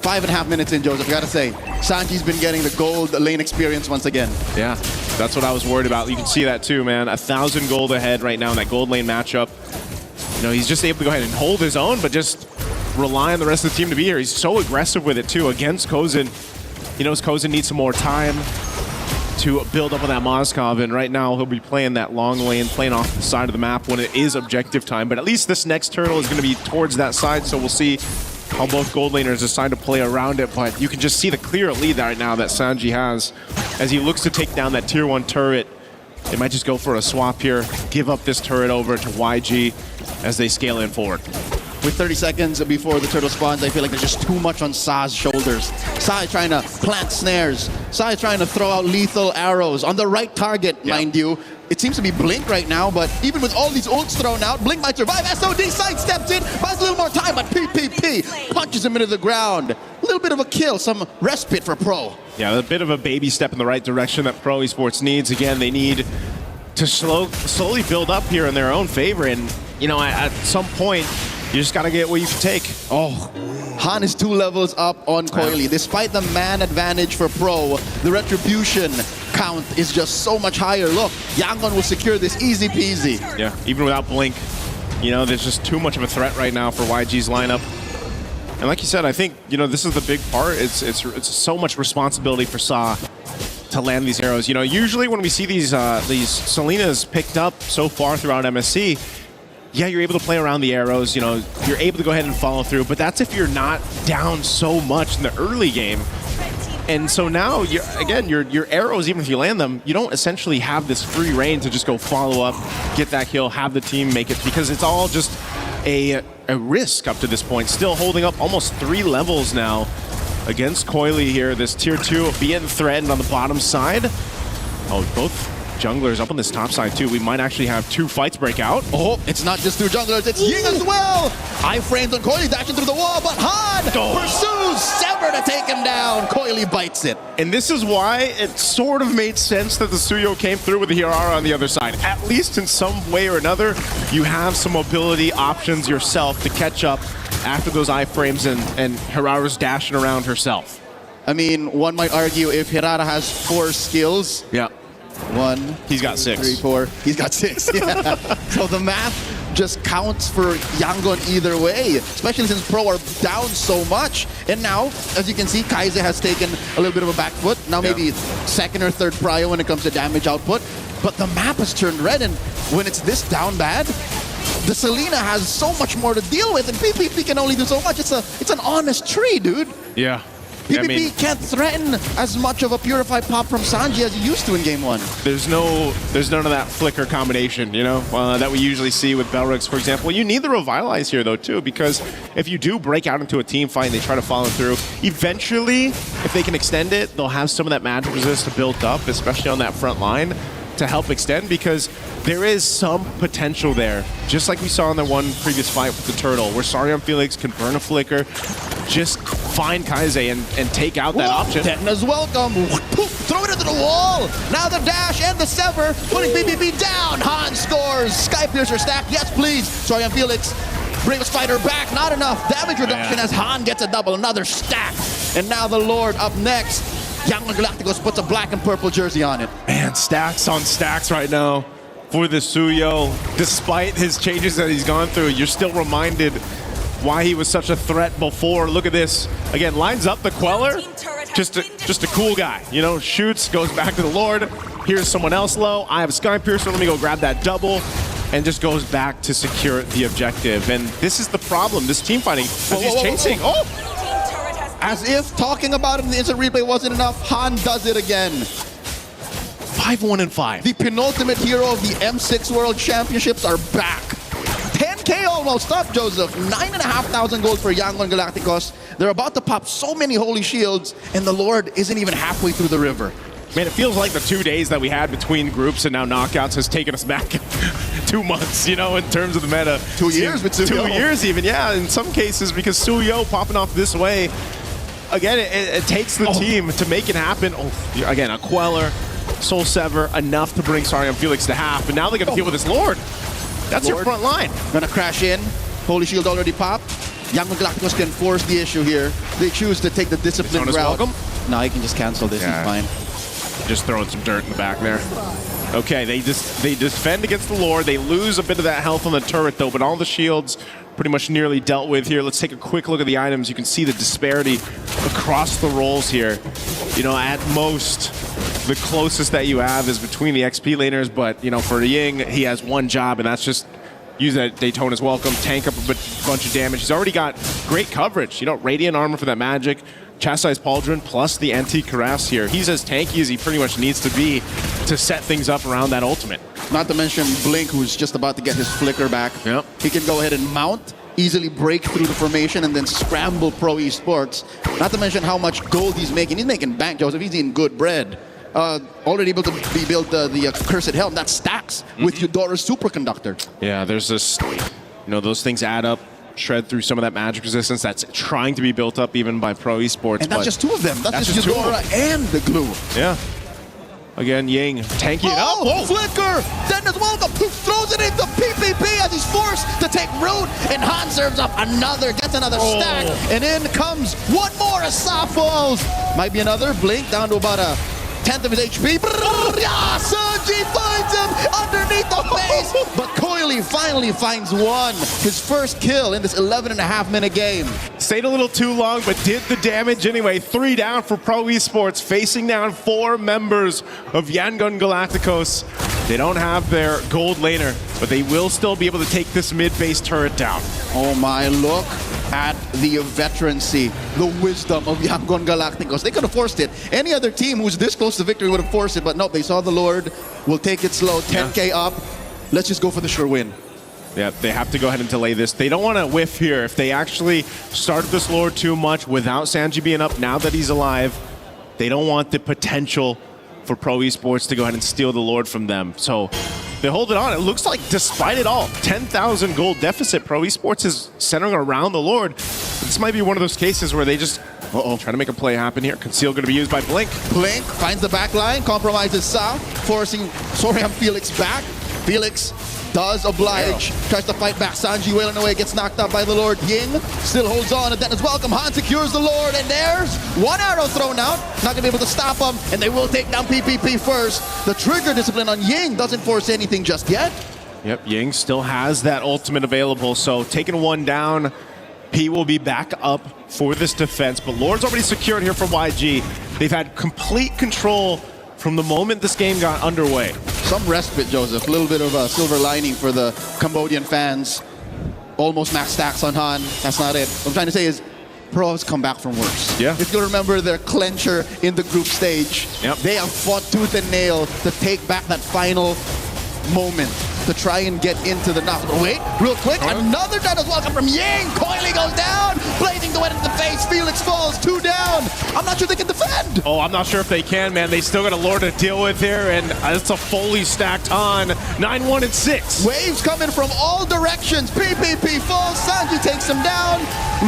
E: 5.5 minutes in, Joseph. Gotta say, Sanji's been getting the gold lane experience once again.
C: Yeah, that's what I was worried about. You can see that too, man. 1,000 gold ahead right now in that gold lane matchup. You know, he's just able to go ahead and hold his own, but just rely on the rest of the team to be here. He's so aggressive with it too against Kozin. He knows Kozin needs some more time to build up on that Moskov, and right now he'll be playing that long lane, playing off the side of the map when it is objective time. But at least this next turtle is going to be towards that side, so we'll see how both gold laners decide to play around it. But you can just see the clear lead right now that Sanji has as he looks to take down that tier 1 turret. They might just go for a swap here, give up this turret over to YG as they scale in forward.
E: With 30 seconds before the turtle spawns, I feel like there's just too much on Sa's shoulders. Sa is trying to plant snares. Sa is trying to throw out lethal arrows on the right target, mind you. It seems to be Blink right now, but even with all these ults thrown out, Blink might survive. SOD sidesteps in, buys a little more time, but PPP punches him into the ground. A little bit of a kill, some respite for Pro.
C: Yeah, a bit of a baby step in the right direction that Pro Esports needs. Again, they need to slowly build up here in their own favor, and you know, at some point, you just gotta get what you can take.
E: Oh, Han is 2 levels up on Coily. Despite the man advantage for Pro, the retribution count is just so much higher. Look, Yangon will secure this easy peasy.
C: Yeah, even without Blink, you know, there's just too much of a threat right now for YG's lineup. And like you said, I think, you know, this is the big part. It's so much responsibility for Sa to land these arrows. You know, usually when we see these Selenas picked up so far throughout MSC, yeah, you're able to play around the arrows, you know, you're able to go ahead and follow through, but that's if you're not down so much in the early game. And so now, your arrows, even if you land them, you don't essentially have this free reign to just go follow up, get that kill, have the team make it, because it's all just a risk up to this point. Still holding up almost 3 levels now against Coily here. This tier 2 being threatened on the bottom side. Oh, both junglers up on this top side too. We might actually have 2 fights break out.
E: Oh, it's not just 2 junglers, it's Ying as well! Iframes on Coily, dashing through the wall, but Han pursues Sever to take him down. Coily bites it.
C: And this is why it sort of made sense that the Suyo came through with the Hirara on the other side. At least in some way or another, you have some mobility options yourself to catch up after those iframes and Hirara's dashing around herself.
E: I mean, one might argue if Hirara has 4 skills.
C: Yeah.
E: 1,
C: he's got 6.
E: 3, 4. He's got 6. Yeah. So the math just counts for Yangon either way, especially since Pro are down so much. And now, as you can see, Kaise has taken a little bit of a back foot. Now maybe 2nd or 3rd prio when it comes to damage output. But the map has turned red, and when it's this down bad, the Selena has so much more to deal with, and PPP can only do so much. It's an honest tree, dude.
C: Yeah.
E: PPP can't threaten as much of a purified pop from Sanji as he used to in Game 1.
C: There's none of that flicker combination, you know, that we usually see with Belrix, for example. You need the Revitalize here, though, too, because if you do break out into a team fight and they try to follow through, eventually, if they can extend it, they'll have some of that magic resist to build up, especially on that front line, to help extend, because there is some potential there. Just like we saw in the one previous fight with the Turtle, where Sarion Felix can burn a flicker, just find Kaise and take out that option.
E: Tetna's welcome. Throw it into the wall. Now the dash and the sever, putting PPP down. Han scores. Skypiercer stack. Yes, please. Sarion Felix brings Spider back. Not enough damage reduction as Han gets a double. Another stack. And now the Lord up next. Young Galacticos puts a black and purple jersey on it.
C: Man, stacks on stacks right now for the Suyo. Despite his changes that he's gone through, you're still reminded why he was such a threat before. Look at this. Again, lines up the Queller. Just a cool guy. You know, shoots, goes back to the Lord. Here's someone else low. I have a Skypiercer. Let me go grab that double. And just goes back to secure the objective. And this is the problem. This team fighting, as he's chasing. Oh!
E: As if talking about it in the instant replay wasn't enough, Han does it again.
C: 5-1-5.
E: The penultimate hero of the M6 World Championships are back. 10K almost up, Joseph. 9,500 gold for Yangon Galacticos. They're about to pop so many holy shields, and the Lord isn't even halfway through the river.
C: Man, it feels like the 2 days that we had between groups and now knockouts has taken us back 2 months, you know, in terms of the meta.
E: 2 years with Suyo.
C: 2 years even, yeah, in some cases, because Suyo popping off this way, again, it takes the team to make it happen. Oh, again, a Queller, Soul Sever, enough to bring Sariam Felix to half, but now they got to deal with this Lord. That's your front line.
E: Gonna crash in. Holy Shield already popped. Yangon Galacticos can force the issue here. They choose to take the disciplined route.
C: Welcome.
E: No, he can just cancel this.
C: Yeah.
E: He's fine.
C: Just throwing some dirt in the back there. Okay, they defend against the Lord. They lose a bit of that health on the turret, though, but all the shields pretty much nearly dealt with here. Let's take a quick look at the items. You can see the disparity across the roles here. You know, at most, the closest that you have is between the XP laners, but, you know, for Ying, he has one job, and that's just use that Daytona's Welcome, tank up a bunch of damage. He's already got great coverage. You know, Radiant Armor for that magic, Chastised Pauldron, plus the Anti-Caress here. He's as tanky as he pretty much needs to be to set things up around that ultimate.
E: Not to mention Blink, who's just about to get his flicker back.
C: Yep.
E: He can go ahead and mount, easily break through the formation, and then scramble Pro Esports. Not to mention how much gold he's making. He's making bank, Joseph. He's eating good bread. Already able to be built the Cursed Helm. That stacks with Eudora's Superconductor.
C: Yeah, there's this, you know, those things add up. Shred through some of that magic resistance that's trying to be built up even by Pro Esports.
E: And that's just 2 of them. That's just Eudora and the glue.
C: Yeah. Again, Ying tanking it up.
E: Oh, flicker! Dennis Welcome throws it into PPP as he's forced to take root, and Han serves up gets another stack, and in comes one more as Sa falls. Might be another Blink down to about a 10th of his HP. Sanji finds him underneath the base, but Coily finally finds one. His first kill in this 11.5-minute game.
C: Stayed a little too long, but did the damage anyway. 3 down for Pro Esports, facing down 4 members of Yangon Galacticos. They don't have their gold laner, but they will still be able to take this mid-base turret down.
E: Oh my, look at the veterancy, the wisdom of Yangon Galacticos. They could have forced it. Any other team who's this close to victory would have forced it, but nope, they saw the Lord. We'll take it slow, 10K up. Let's just go for the sure win.
C: Yeah, they have to go ahead and delay this. They don't want to whiff here. If they actually started this Lord too much without Sanji being up, now that he's alive, they don't want the potential for Pro Esports to go ahead and steal the Lord from them. So they hold it on. It looks like, despite it all, 10,000 gold deficit. Pro Esports is centering around the Lord. This might be one of those cases where they just trying to make a play happen here. Conceal going to be used by Blink.
E: Blink finds the back line, compromises Sa, forcing Soriam Felix back. Felix does oblige, tries to fight back. Sanji wailing away, gets knocked out by the Lord. Ying still holds on, and Dennis Welcome. Han secures the Lord, and there's one arrow thrown out. Not gonna be able to stop him, and they will take down PPP first. The trigger discipline on Ying doesn't force anything just yet.
C: Yep, Ying still has that ultimate available, so taking 1 down, P will be back up for this defense, but Lord's already secured here for YG. They've had complete control from the moment this game got underway.
E: Some respite, Joseph. A little bit of a silver lining for the Cambodian fans. Almost max stacks on Han. That's not it. What I'm trying to say is Pro has come back from worse.
C: Yeah.
E: If you remember their clencher in the group stage, they have fought tooth and nail to take back that final moment to try and get into the knock. Wait, real quick, another Dennis Welcome from Ying. Coily goes down, blazing the wind in the face. Felix falls, 2 down. I'm not sure they can defend.
C: Oh, I'm not sure if they can, man. They still got a Lord to deal with here, and it's a fully stacked on 9-1 and 6.
E: Waves coming from all directions. PPP falls, Sanji takes him down.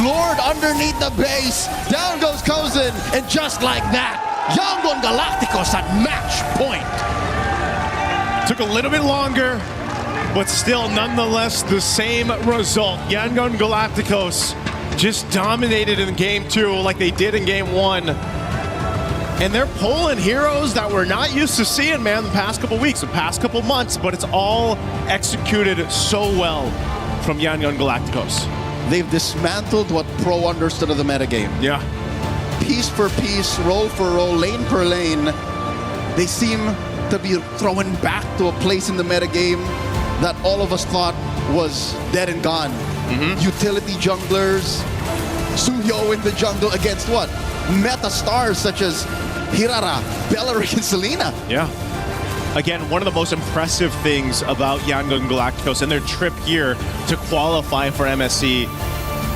E: Lord underneath the base. Down goes Kozin, and just like that, Yangon Galacticos at match point.
C: Took a little bit longer, but still nonetheless the same result. Yangon Galacticos just dominated in game 2 like they did in game 1. And they're pulling heroes that we're not used to seeing, man, the past couple weeks, the past couple months, but it's all executed so well from Yangon Galacticos.
E: They've dismantled what Pro understood of the metagame.
C: Yeah.
E: Piece for piece, role for role, lane per lane, they seem to be thrown back to a place in the metagame that all of us thought was dead and gone. Utility junglers, Suyo in the jungle against what? Meta stars such as Hirara, Bellaric, and Selena.
C: Yeah. Again, one of the most impressive things about Yangon Galacticos and their trip here to qualify for MSC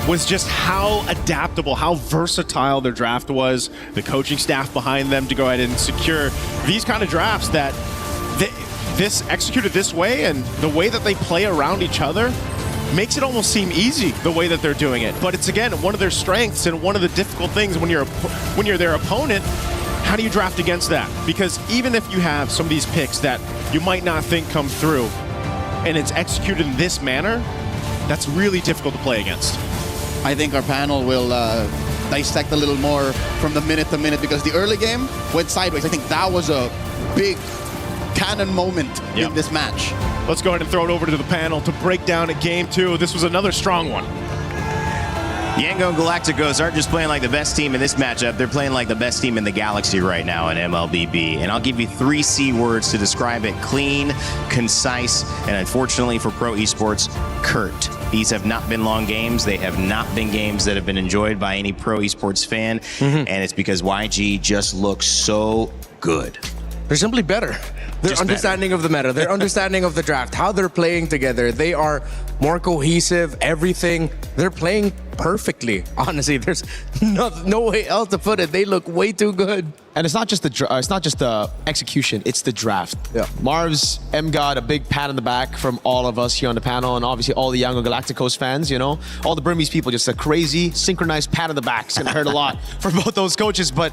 C: was just how adaptable, how versatile their draft was, the coaching staff behind them to go ahead and secure these kind of drafts that this executed this way, and the way that they play around each other makes it almost seem easy the way that they're doing it. But it's, again, one of their strengths and one of the difficult things when you're their opponent. How do you draft against that? Because even if you have some of these picks that you might not think come through and it's executed in this manner, that's really difficult to play against.
E: I think our panel will dissect a little more from the minute to minute, because the early game went sideways. I think that was a big canon moment in this match.
C: Let's go ahead and throw it over to the panel to break down at game 2. This was another strong one.
F: Yangon Galacticos aren't just playing like the best team in this matchup, they're playing like the best team in the galaxy right now in MLBB. And I'll give you 3 C words to describe it: clean, concise, and unfortunately for pro esports, curt. These have not been long games. They have not been games that have been enjoyed by any pro esports fan. And it's because YG just looks so good.
G: They're simply better. Their understanding of the meta, their understanding of the draft, how they're playing together. They are more cohesive, everything. They're playing perfectly. Honestly, there's no way else to put it. They look way too good.
W: And it's not just the execution, it's the draft. Yeah. Marv's MGod, a big pat on the back from all of us here on the panel, and obviously all the Yangon Galacticos fans, you know, all the Burmese people, just a crazy synchronized pat on the back. It's gonna hurt a lot for both those coaches, but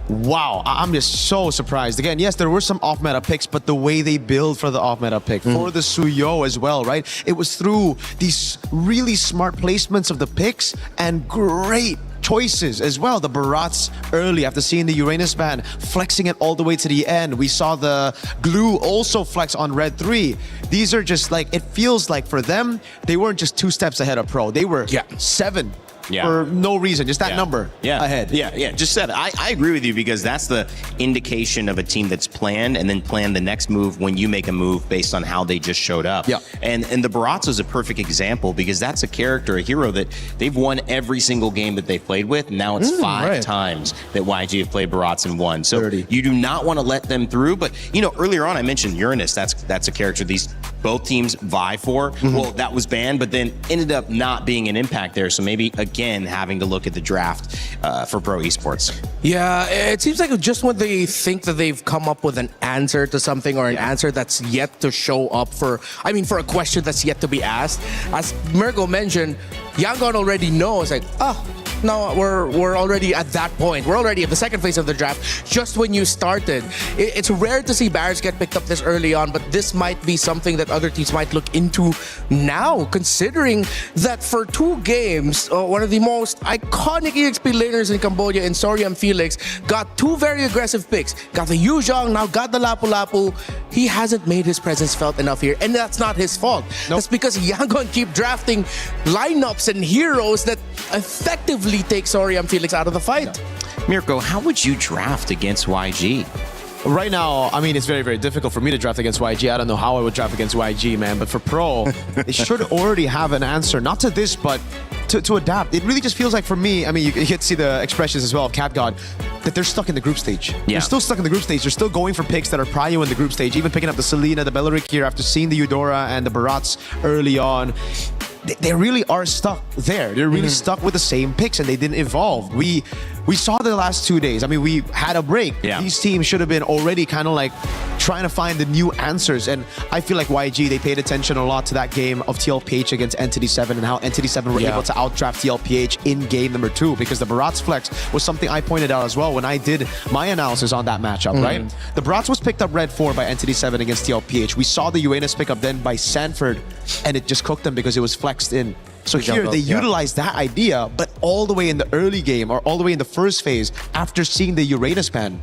W: wow, I'm just so surprised. Again, yes, there were some off-meta picks, but the way they build for the off-meta pick, for the Suyo as well, right? It was through these really smart placements of the picks and great choices as well. The Barats early, after seeing the Uranus ban, flexing it all the way to the end. We saw the Glue also flex on Red 3. These are just like, it feels like for them, they weren't just 2 steps ahead of Pro. They were 7. For no reason, just that number ahead.
F: Just 7. I agree with you, because that's the indication of a team that's planned and then plan the next move when you make a move based on how they just showed up. And the Barats is a perfect example, because that's a character, a hero that they've won every single game that they've played with. Now it's 5 times that YG have played Barats and won. So you do not want to let them through. But you know, earlier on I mentioned Uranus. That's a character both teams vie for. Well, that was banned, but then ended up not being an impact there. So maybe again having to look at the draft for pro esports.
G: Yeah, it seems like just when they think that they've come up with an answer to something, or an answer that's yet to show up for a question that's yet to be asked. As Mirko mentioned, Yangon already knows, like, no, we're already at that point. We're already at the second phase of the draft. Just when you started, it's rare to see Barracks get picked up this early on, but this might be something that other teams might look into now, considering that for 2 games, one of the most iconic EXP laners in Cambodia, in Soriam Felix, got 2 very aggressive picks. Got the Yuzhong, now got the Lapu Lapu. He hasn't made his presence felt enough here, and that's not his fault. That's because Yangon keep drafting lineups and heroes that effectively take Soriam Felix out of the fight.
F: Mirko, how would you draft against YG?
W: Right now, I mean, it's very, very difficult for me to draft against YG. I don't know how I would draft against YG, man. But for Pro, they should already have an answer. Not to this, but to adapt. It really just feels like, for me, I mean, you get to see the expressions as well of CatGod, that they're stuck in the group stage. They're still stuck in the group stage. They're still going for picks that are prio in the group stage, even picking up the Selena, the Belleric here after seeing the Eudora and the Barats early on. They really are stuck there. They're really stuck with the same picks, and they didn't evolve. We saw the last 2 days. I mean, we had a break. These teams should have been already kind of like trying to find the new answers. And I feel like YG, they paid attention a lot to that game of TLPH against Entity 7 and how Entity 7 were able to outdraft TLPH in game number 2, because the Barats flex was something I pointed out as well when I did my analysis on that matchup, right? The Barats was picked up Red 4 by Entity 7 against TLPH. We saw the Uranus pick up then by Sanford, and it just cooked them because it was flexed in. So here, they utilized that idea, but all the way in the early game, or all the way in the first phase, after seeing the Uranus ban.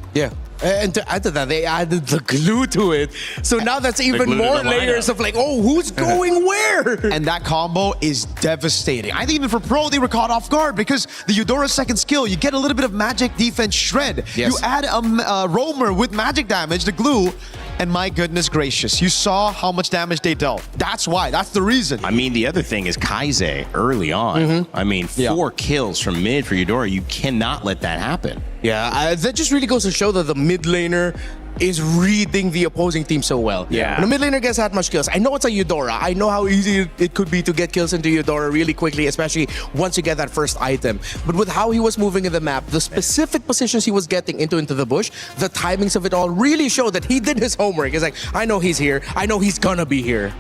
G: And to add to that, they added the Glue to it. So now that's even more layers of like, oh, who's going where?
W: And that combo is devastating. I think even for Pro, they were caught off guard, because the Eudora's second skill, you get a little bit of magic defense shred. You add a roamer with magic damage, the Glue, and my goodness gracious, you saw how much damage they dealt. That's why. That's the reason.
F: I mean, the other thing is Kaize early on. I mean, 4 kills from mid for Eudora. You cannot let that happen.
G: Yeah, that just really goes to show that the mid laner is reading the opposing team so well.
F: Yeah.
G: When a mid laner gets that much kills, I know it's a Eudora. I know how easy it could be to get kills into Eudora really quickly, especially once you get that first item. But with how he was moving in the map, the specific positions he was getting into the bush, the timings of it all really showed that he did his homework. It's like, I know he's here. I know he's gonna be here.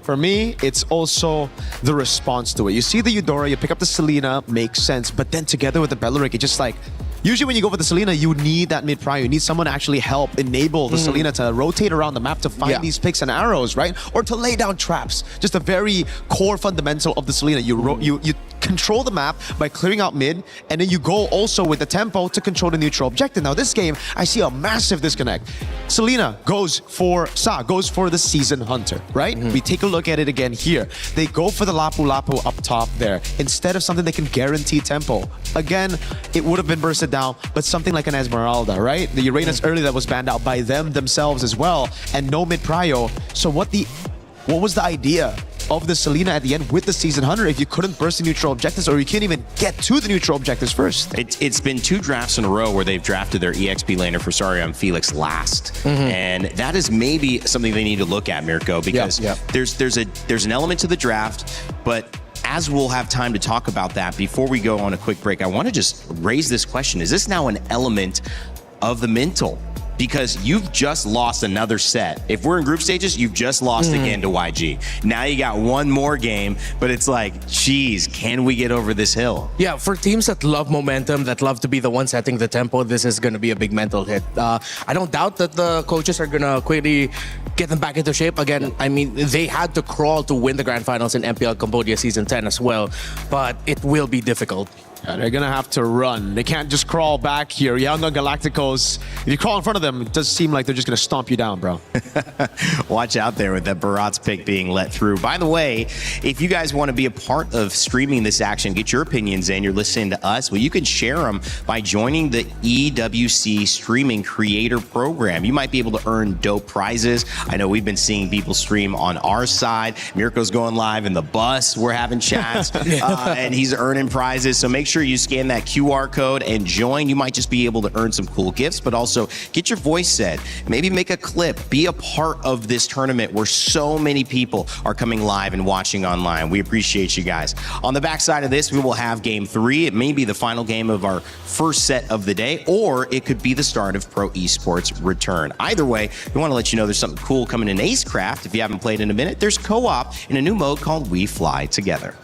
W: For me, it's also the response to it. You see the Eudora, you pick up the Selena, makes sense, but then together with the Belleric, it's just like, usually when you go for the Selena, you need that mid prio. You need someone to actually help enable the Selena to rotate around the map to find these picks and arrows, right? Or to lay down traps. Just a very core fundamental of the Selena. You control the map by clearing out mid, and then you go also with the tempo to control the neutral objective. Now this game, I see a massive disconnect. Selena goes for the Season Hunter, right? We take a look at it again here. They go for the Lapu Lapu up top there instead of something that can guarantee tempo. Again, it would have been bursted down, but something like an Esmeralda, right? The Uranus early that was banned out by them themselves as well, and no mid prio. So what was the idea of the Selena at the end with the Season Hunter if you couldn't burst the neutral objectives, or you can't even get to the neutral objectives first?
F: It's been 2 drafts in a row where they've drafted their EXP laner for Sarion Felix last. And that is maybe something they need to look at, Mirko, because there's an element to the draft, but as we'll have time to talk about that, before we go on a quick break, I want to just raise this question. Is this now an element of the mental? Because you've just lost another set. If we're in group stages, you've just lost again to YG. Now you got one more game, but it's like, geez, can we get over this hill?
G: Yeah, for teams that love momentum, that love to be the one setting the tempo, this is going to be a big mental hit. I don't doubt that the coaches are going to quickly get them back into shape. Again, I mean, they had to crawl to win the Grand Finals in MPL Cambodia Season 10 as well, but it will be difficult.
W: They're gonna have to run. They can't just crawl back here. Young Galacticos, if you crawl in front of them, it does seem like they're just gonna stomp you down, bro.
F: Watch out there with that Barat's pick being let through. By the way, if you guys want to be a part of streaming this action, get your opinions in, you're listening to us, well, you can share them by joining the EWC Streaming Creator Program. You might be able to earn dope prizes. I know we've been seeing people stream on our side. Mirko's going live in the bus. We're having chats, and he's earning prizes. So make sure you scan that QR code and join. You might just be able to earn some cool gifts, but also get your voice said. Maybe make a clip. Be a part of this tournament where so many people are coming live and watching online. We appreciate you guys. On the backside of this, we will have Game 3. It may be the final game of our first set of the day, or it could be the start of Pro Esports return. Either way, we want to let you know there's something cool coming in Acecraft. If you haven't played in a minute, there's co-op in a new mode called We Fly Together.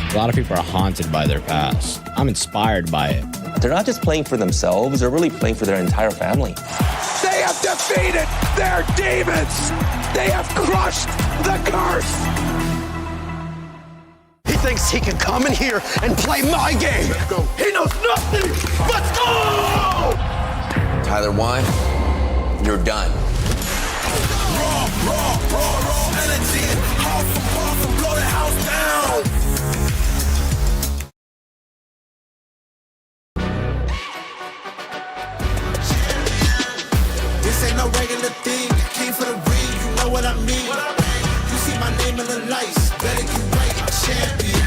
N: A lot of people are haunted by their past. I'm inspired by it.
O: They're not just playing for themselves, they're really playing for their entire family.
P: They have defeated their demons! They have crushed the curse! He thinks he can come in here and play my game! Let's go. He knows nothing! Let's go!
O: Tyler won, you're done.
P: Raw energy. Awesome, blow the house down! This ain't no regular thing. I came for the ring, you know what I mean. You see my name in the lights, better get right, champion.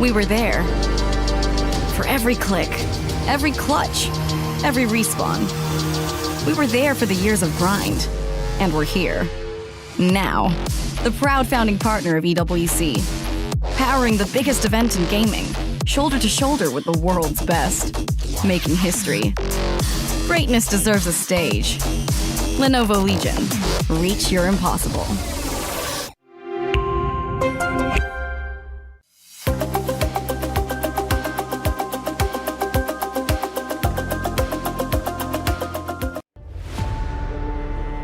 U: We were there. For every click, every clutch, every respawn. We were there for the years of grind. And we're here. Now. The proud founding partner of EWC. Powering the biggest event in gaming, shoulder to shoulder with the world's best. Making history. Greatness deserves a stage. Lenovo Legion. Reach your impossible.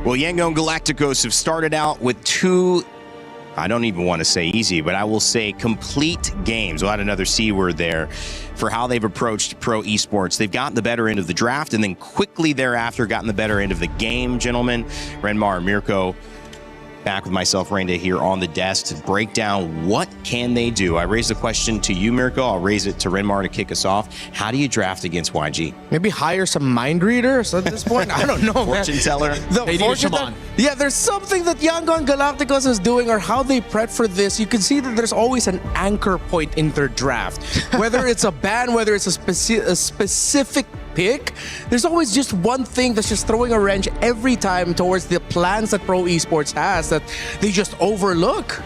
F: Well, Yangon Galacticos have started out with two, I don't even want to say easy, but I will say complete games. We'll add another C word there for how they've approached pro esports. They've gotten the better end of the draft and then quickly thereafter gotten the better end of the game, gentlemen. Renmar, Mirko, back with myself, Rainda, here on the desk to break down what can they do. I raised the question to you, Mirko. I'll raise it to Renmar to kick us off. How do you draft against YG?
G: Maybe hire some mind readers at this point. I don't know, man.
F: Fortune teller.
G: Yeah, there's something that Yangon Galacticos is doing or how they prep for this. You can see that there's always an anchor point in their draft. Whether it's a ban, whether it's a specific pick, there's always just one thing that's just throwing a wrench every time towards the plans that pro esports has that they just overlook.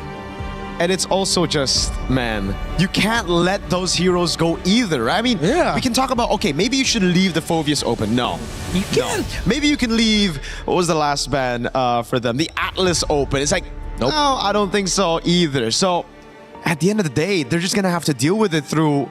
W: And it's also just, man, you can't let those heroes go either. I mean, we can talk about, okay, maybe you should leave the Phoveus open. No.
G: You can't.
W: No. Maybe you can leave, what was the last ban for them? The Atlas open. It's like, no, I don't think so either. So at the end of the day, they're just going to have to deal with it through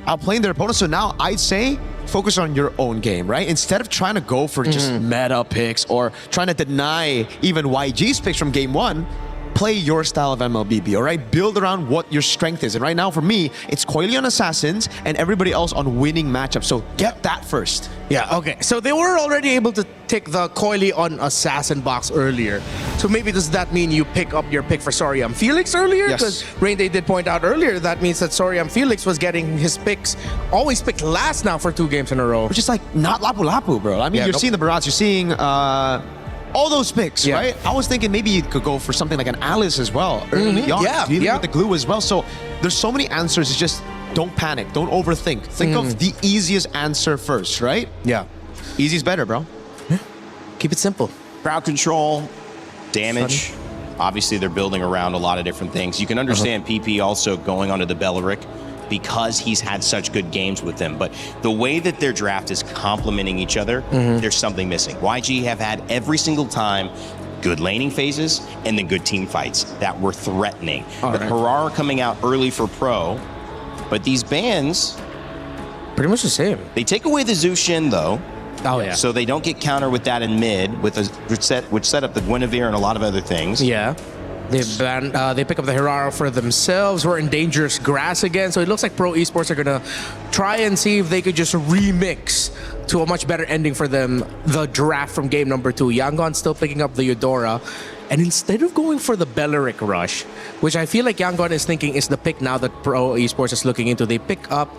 W: outplaying their opponents. So now I'd say focus on your own game, right? Instead of trying to go for just meta picks or trying to deny even YG's picks from game one, play your style of MLBB, all right? Build around what your strength is. And right now, for me, it's Coily on Assassins and everybody else on winning matchups. So get that first.
G: Yeah, okay. So they were already able to take the Coily on Assassin box earlier. So maybe does that mean you pick up your pick for Soriam Felix earlier? Because Rainday did point out earlier that means that Soriam Felix was getting his picks always picked last now for 2 games in a row.
W: Which is like not Lapu Lapu, bro. I mean, you're seeing the Barats, you're seeing all those picks, right? I was thinking maybe you could go for something like an Alice as well early on, dealing with the glue as well. So there's so many answers. It's just don't panic, don't overthink. Think of the easiest answer first, right?
G: Yeah.
W: Easy's better, bro.
G: Yeah. Keep it simple.
F: Crowd control, damage. Obviously, they're building around a lot of different things. You can understand PP also going onto the Belleric because he's had such good games with them. But the way that their draft is complementing each other, there's something missing. YG have had every single time good laning phases and then good team fights that were threatening. But Harara coming out early for pro, but these bans...
G: pretty much the same.
F: They take away the Zushin, though.
G: Oh, yeah.
F: So they don't get counter with that in mid, with which set up the Guinevere and a lot of other things.
G: Yeah. They pick up the Hirara for themselves. We're in dangerous grass again. So it looks like pro esports are going to try and see if they could just remix to a much better ending for them the draft from game number 2. Yangon still picking up the Eudora. And instead of going for the Belleric rush, which I feel like Yangon is thinking is the pick now that pro esports is looking into, they pick up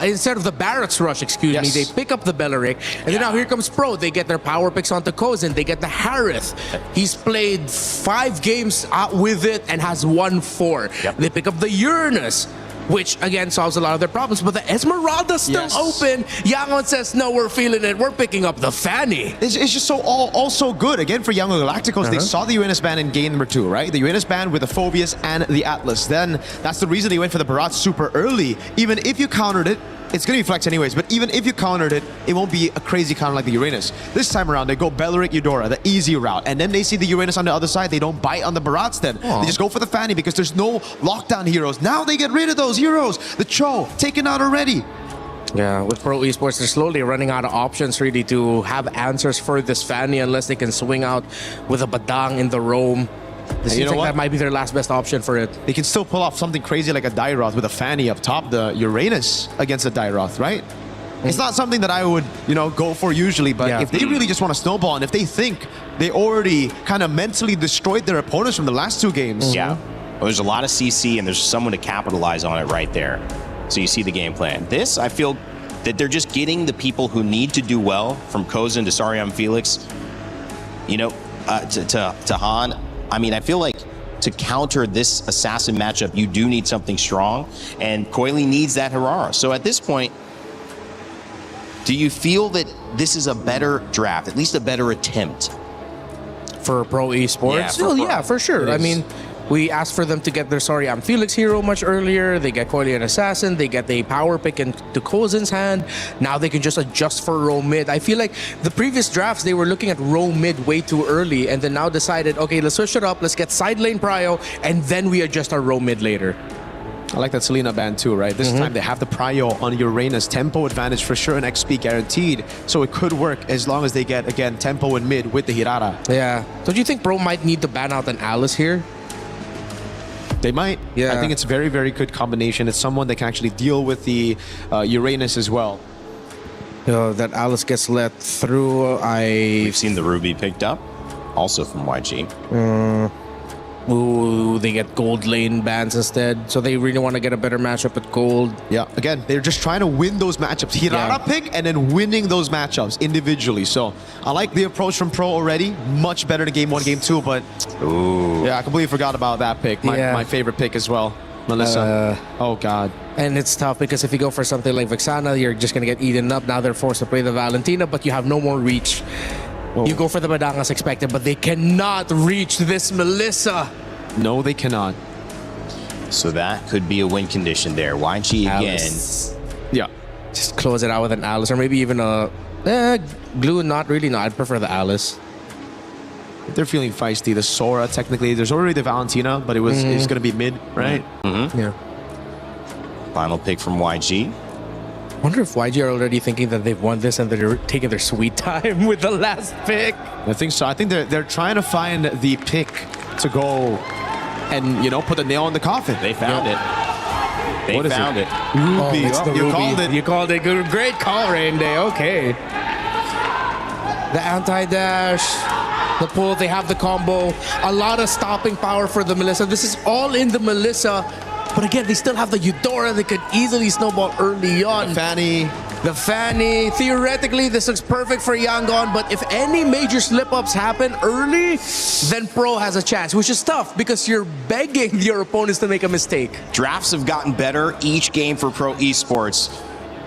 G: instead of the Barracks rush, excuse me, they pick up the Belleric. And then now here comes Pro. They get their power picks onto Kozin. They get the Harith. He's played 5 games with it and has won 4. They pick up the Uranus, which again solves a lot of their problems. But the Esmeralda's still open. Yangon says, no, we're feeling it. We're picking up the Fanny.
W: It's just so also good. Again, for Yangon Galacticos, they saw the Uranus ban in game number 2, right? The Uranus ban with the Phoveus and the Atlas. Then that's the reason they went for the Barat super early. Even if you countered it, it's going to be flex anyways, but even if you countered it, it won't be a crazy counter like the Uranus. This time around, they go Belleric, Eudora, the easy route, and then they see the Uranus on the other side. They don't bite on the Barats then. They just go for the Fanny because there's no lockdown heroes. Now they get rid of those heroes. The Cho, taken out already.
G: Yeah, with pro esports, they're slowly running out of options really to have answers for this Fanny unless they can swing out with a Badang in the roam. This seems like that might be their last best option for it.
W: They can still pull off something crazy like a Dairoth with a Fanny up top, the Uranus against the Dairoth, right? It's not something that I would, go for usually, but if they really just want to snowball and if they think they already kind of mentally destroyed their opponents from the last 2 games.
F: Yeah. Well, there's a lot of CC and there's someone to capitalize on it right there. So you see the game plan. This, I feel that they're just getting the people who need to do well, from Kozin to Sariam Felix, to Han. I mean, I feel like to counter this assassin matchup, you do need something strong, and Coily needs that Harara. So at this point, do you feel that this is a better draft, at least a better attempt?
G: For pro esports?
F: Yeah,
G: for sure. I mean, We asked for them to get their Sorry I'm Felix hero much earlier. They get Coily and Assassin. They get the power pick into Kozen's hand. Now they can just adjust for row mid. I feel like the previous drafts, they were looking at row mid way too early and then now decided, okay, let's switch it up. Let's get side lane prio and then we adjust our row mid later.
W: I like that Selena ban too, right? This time they have the prio on Uranus. Tempo advantage for sure and XP guaranteed. So it could work as long as they get, again, tempo in mid with the Hirara.
G: Yeah. Don't you think Pro might need to ban out an Alice here?
W: They might.
G: Yeah.
W: I think it's very, very good combination. It's someone that can actually deal with the Uranus as well.
G: That Alice gets let through.
F: We've seen the Ruby picked up, also from YG.
G: Ooh, they get gold lane bans instead. So they really want to get a better matchup at gold.
W: Yeah, again, they're just trying to win those matchups. Hirara pick and then winning those matchups individually. So I like the approach from Pro already. Much better than game 1, game 2, but yeah, I completely forgot about that pick. My favorite pick as well. Melissa. Oh, God.
G: And it's tough because if you go for something like Vexana, you're just going to get eaten up. Now they're forced to play the Valentina, but you have no more reach.
W: Whoa.
G: You go for the Badang as expected, but they cannot reach this Melissa.
W: No, they cannot.
F: So that could be a win condition there. YG
G: Alice.
F: again.
W: Yeah.
G: Just close it out with an Alice or maybe even a Glue. Not really. No, I'd prefer the Alice.
W: If they're feeling feisty, the Sora, technically, there's already the Valentina, but it's going to be mid, right?
G: Yeah.
F: Final pick from YG.
G: Wonder if YG are already thinking that they've won this and they're taking their sweet time with the last pick.
W: I think so. I think they're trying to find the pick to go and, you know, put the nail in the coffin.
F: They found it. They found it.
W: Ruby.
G: It's the
W: You
G: Ruby.
W: called it.
G: You called it. Good, great call, Rain Day. Okay. The anti-dash, the pull, they have the combo. A lot of stopping power for the Melissa. This is all in the Melissa. But again, they still have the Eudora that could easily snowball early on. The Fanny. Theoretically, this looks perfect for Yangon, but if any major slip-ups happen early, then Pro has a chance, which is tough because you're begging your opponents to make a mistake.
F: Drafts have gotten better each game for Pro Esports,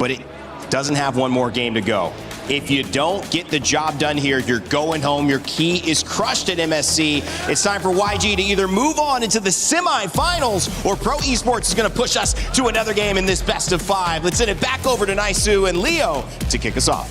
F: but it doesn't have one more game to go. If you don't get the job done here, you're going home. Your key is crushed at MSC. It's time for YG to either move on into the semifinals or Pro Esports is going to push us to another game in this best of 5. Let's send it back over to Naisu and Leo to kick us off.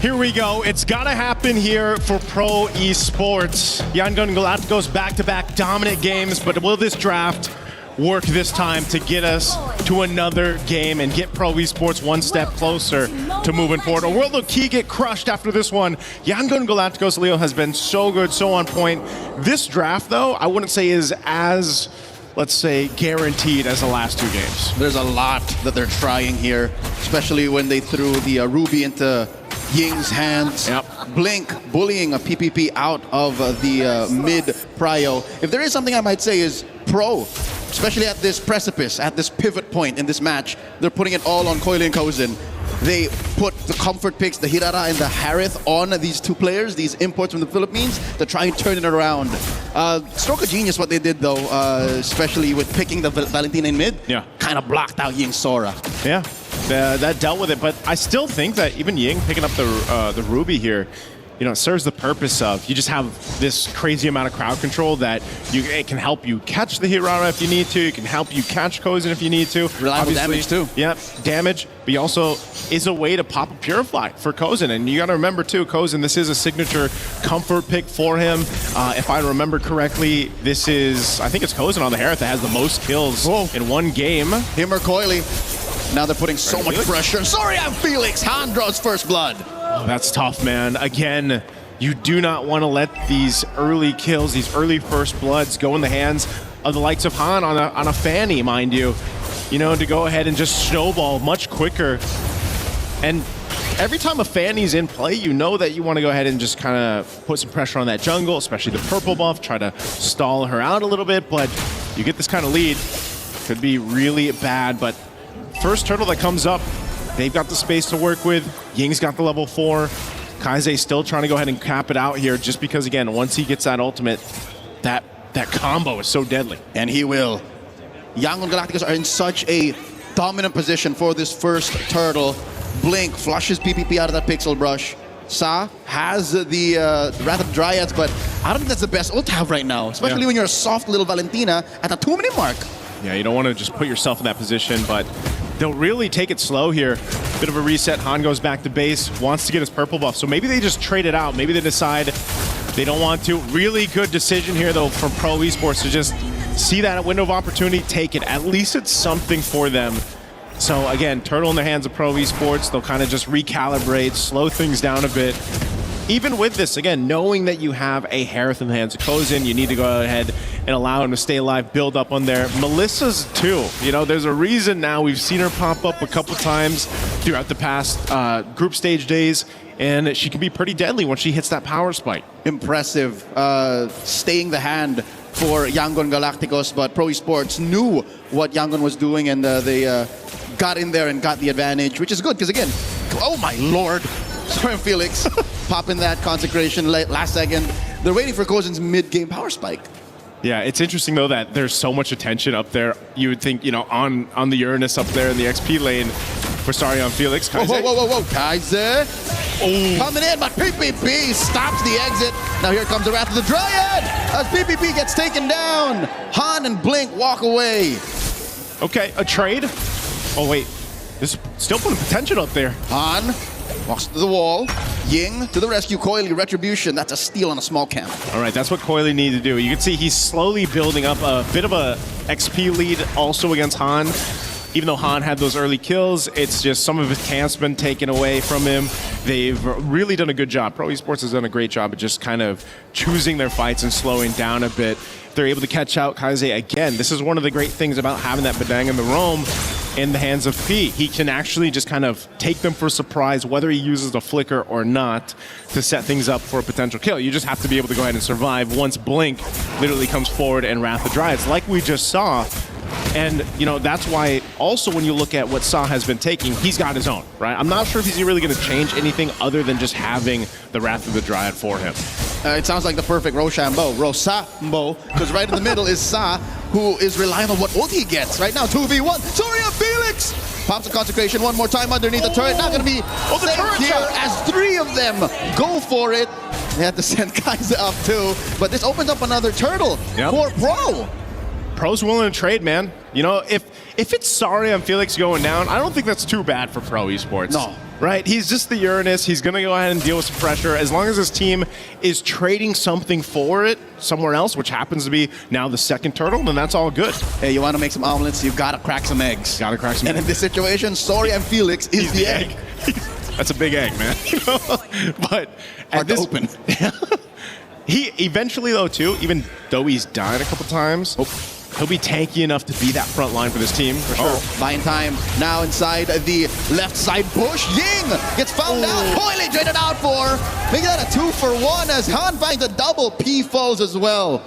C: Here we go. It's got to happen here for Pro Esports. Yangon Galacticos back-to-back dominant games, but will this draft work this time to get us to another game and get Pro Esports one step closer to moving forward? Or will the key get crushed after this one? Yangon Galacticos, Leo, has been so good, so on point. This draft, though, I wouldn't say is as, let's say, guaranteed as the last 2 games.
E: There's a lot that they're trying here, especially when they threw the Ruby into Ying's hands. Blink bullying a PPP out of the mid prio. If there is something I might say is Pro, especially at this precipice, at this pivot point in this match, they're putting it all on Coily and Kozen. They put the comfort picks, the Hirara and the Harith on these 2 players, these imports from the Philippines, to try and turn it around. Stroke of genius what they did though, especially with picking the Valentina in mid.
C: Yeah.
E: Kind of blocked out Ying Sora.
C: Yeah, that dealt with it, but I still think that even Ying picking up the Ruby here, you know, it serves the purpose of, you just have this crazy amount of crowd control that it can help you catch the Hirara if you need to, it can help you catch Kozen if you need to.
E: Reliable damage too.
C: Yep, damage, but he also is a way to pop a Purify for Kozen. And you got to remember too, Kozen, this is a signature comfort pick for him. If I remember correctly, this is, I think it's Kozen on the Harith that has the most kills in one game.
E: Him or Coily. Now they're putting so much pressure. Sorry, I'm Felix. Han draws first blood.
C: Oh, that's tough, man. Again, you do not want to let these early kills, these early first bloods go in the hands of the likes of Han on a Fanny, mind you. You know, to go ahead and just snowball much quicker. And every time a Fanny's in play, you know that you want to go ahead and just kind of put some pressure on that jungle, especially the purple buff, try to stall her out a little bit, but you get this kind of lead, could be really bad, but first turtle that comes up, they've got the space to work with. Ying's got the level 4. Kaize's still trying to go ahead and cap it out here just because, again, once he gets that ultimate, that combo is so deadly.
E: And he will. Yangon Galacticos are in such a dominant position for this first turtle. Blink flushes PPP out of that pixel brush. Sa has the Wrath of Dryads, but I don't think that's the best ult to have right now, especially when you're a soft little Valentina at the 2-minute mark.
C: Yeah, you don't want to just put yourself in that position, but they'll really take it slow here. Bit of a reset. Han goes back to base, wants to get his purple buff. So maybe they just trade it out. Maybe they decide they don't want to. Really good decision here, though, from Pro Esports to just see that window of opportunity, take it. At least it's something for them. So again, turtle in the hands of Pro Esports. They'll kind of just recalibrate, slow things down a bit. Even with this, again, knowing that you have a Harith in the hands of Kozin, you need to go ahead and allow him to stay alive, build up on there. Melissa's too. You know, there's a reason now. We've seen her pop up a couple times throughout the past group stage days, and she can be pretty deadly when she hits that power spike.
E: Impressive. Staying the hand for Yangon Galacticos, but Pro Esports knew what Yangon was doing, and they got in there and got the advantage, which is good, because again, oh my lord, sorry, Felix. Popping that consecration last second. They're waiting for Kozin's mid-game power spike.
C: Yeah, it's interesting though that there's so much attention up there. You would think, you know, on the Uranus up there in the XP lane for Sarion Felix.
E: Whoa, Kaiser coming in, but PPP stops the exit. Now here comes the Wrath of the Dryad as PPP gets taken down. Han and Blink walk away.
C: Okay, a trade. Oh wait, this is still putting potential up there.
E: Han walks to the wall. Ying to the rescue. Coily retribution. That's a steal on a small camp.
C: All right, that's what Coily needed to do. You can see he's slowly building up a bit of a XP lead also against Han. Even though Han had those early kills, it's just some of his camp's been taken away from him. They've really done a good job. Pro Esports has done a great job of just kind of choosing their fights and slowing down a bit. They're able to catch out Kaise again. This is one of the great things about having that Bedang in the roam in the hands of P. He can actually just kind of take them for a surprise, whether he uses the flicker or not, to set things up for a potential kill. You just have to be able to go ahead and survive once Blink literally comes forward and Wrath the Dryads, like we just saw. And, you know, that's why also when you look at what Sa has been taking, he's got his own, right? I'm not sure if he's really going to change anything other than just having the Wrath of the Dryad for him.
E: It sounds like the perfect Rochambeau, because right in the middle is Sa, who is relying on what ult he gets. Right now, 2v1. Soria Felix pops a consecration one more time underneath the turret. Not going to be safe here as 3 of them go for it. They had to send Kaiser up too, but this opens up another turtle for Pro.
C: Pro's willing to trade, man. You know, if it's Sarion Felix going down, I don't think that's too bad for Pro Esports.
E: No.
C: Right? He's just the Uranus. He's going to go ahead and deal with some pressure. As long as his team is trading something for it somewhere else, which happens to be now the second turtle, then that's all good.
E: Hey, you want to make some omelets, you've got to crack some eggs.
C: Got to crack some eggs.
E: And in this situation, Sarion Felix is the egg.
C: That's a big egg, man. But
E: hard to open.
C: He eventually, though, too, even though he's died a couple times, he'll be tanky enough to be that front line for this team, for sure.
E: Buying time now inside the left side bush. Ying gets found out. Coily traded out for. Making that a 2-for-1 as Han finds a double. P falls as well.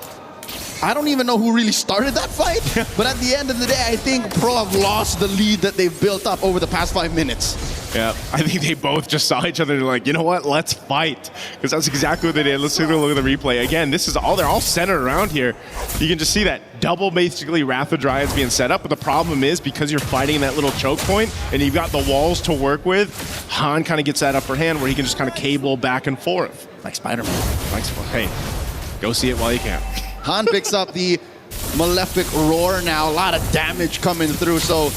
E: I don't even know who really started that fight, but at the end of the day, I think Pro have lost the lead that they've built up over the past 5 minutes.
C: Yeah, I think they both just saw each other and they're like, you know what, let's fight. Because that's exactly what they did. Let's take a look at the replay. Again, this is all, they're all centered around here. You can just see that double, basically, Wrath of Dryads being set up. But the problem is, because you're fighting that little choke point and you've got the walls to work with, Han kind of gets that upper hand where he can just kind of cable back and forth.
E: Like Spider-Man.
C: Hey, go see it while you can.
E: Han picks up the Malefic Roar now. A lot of damage coming through, so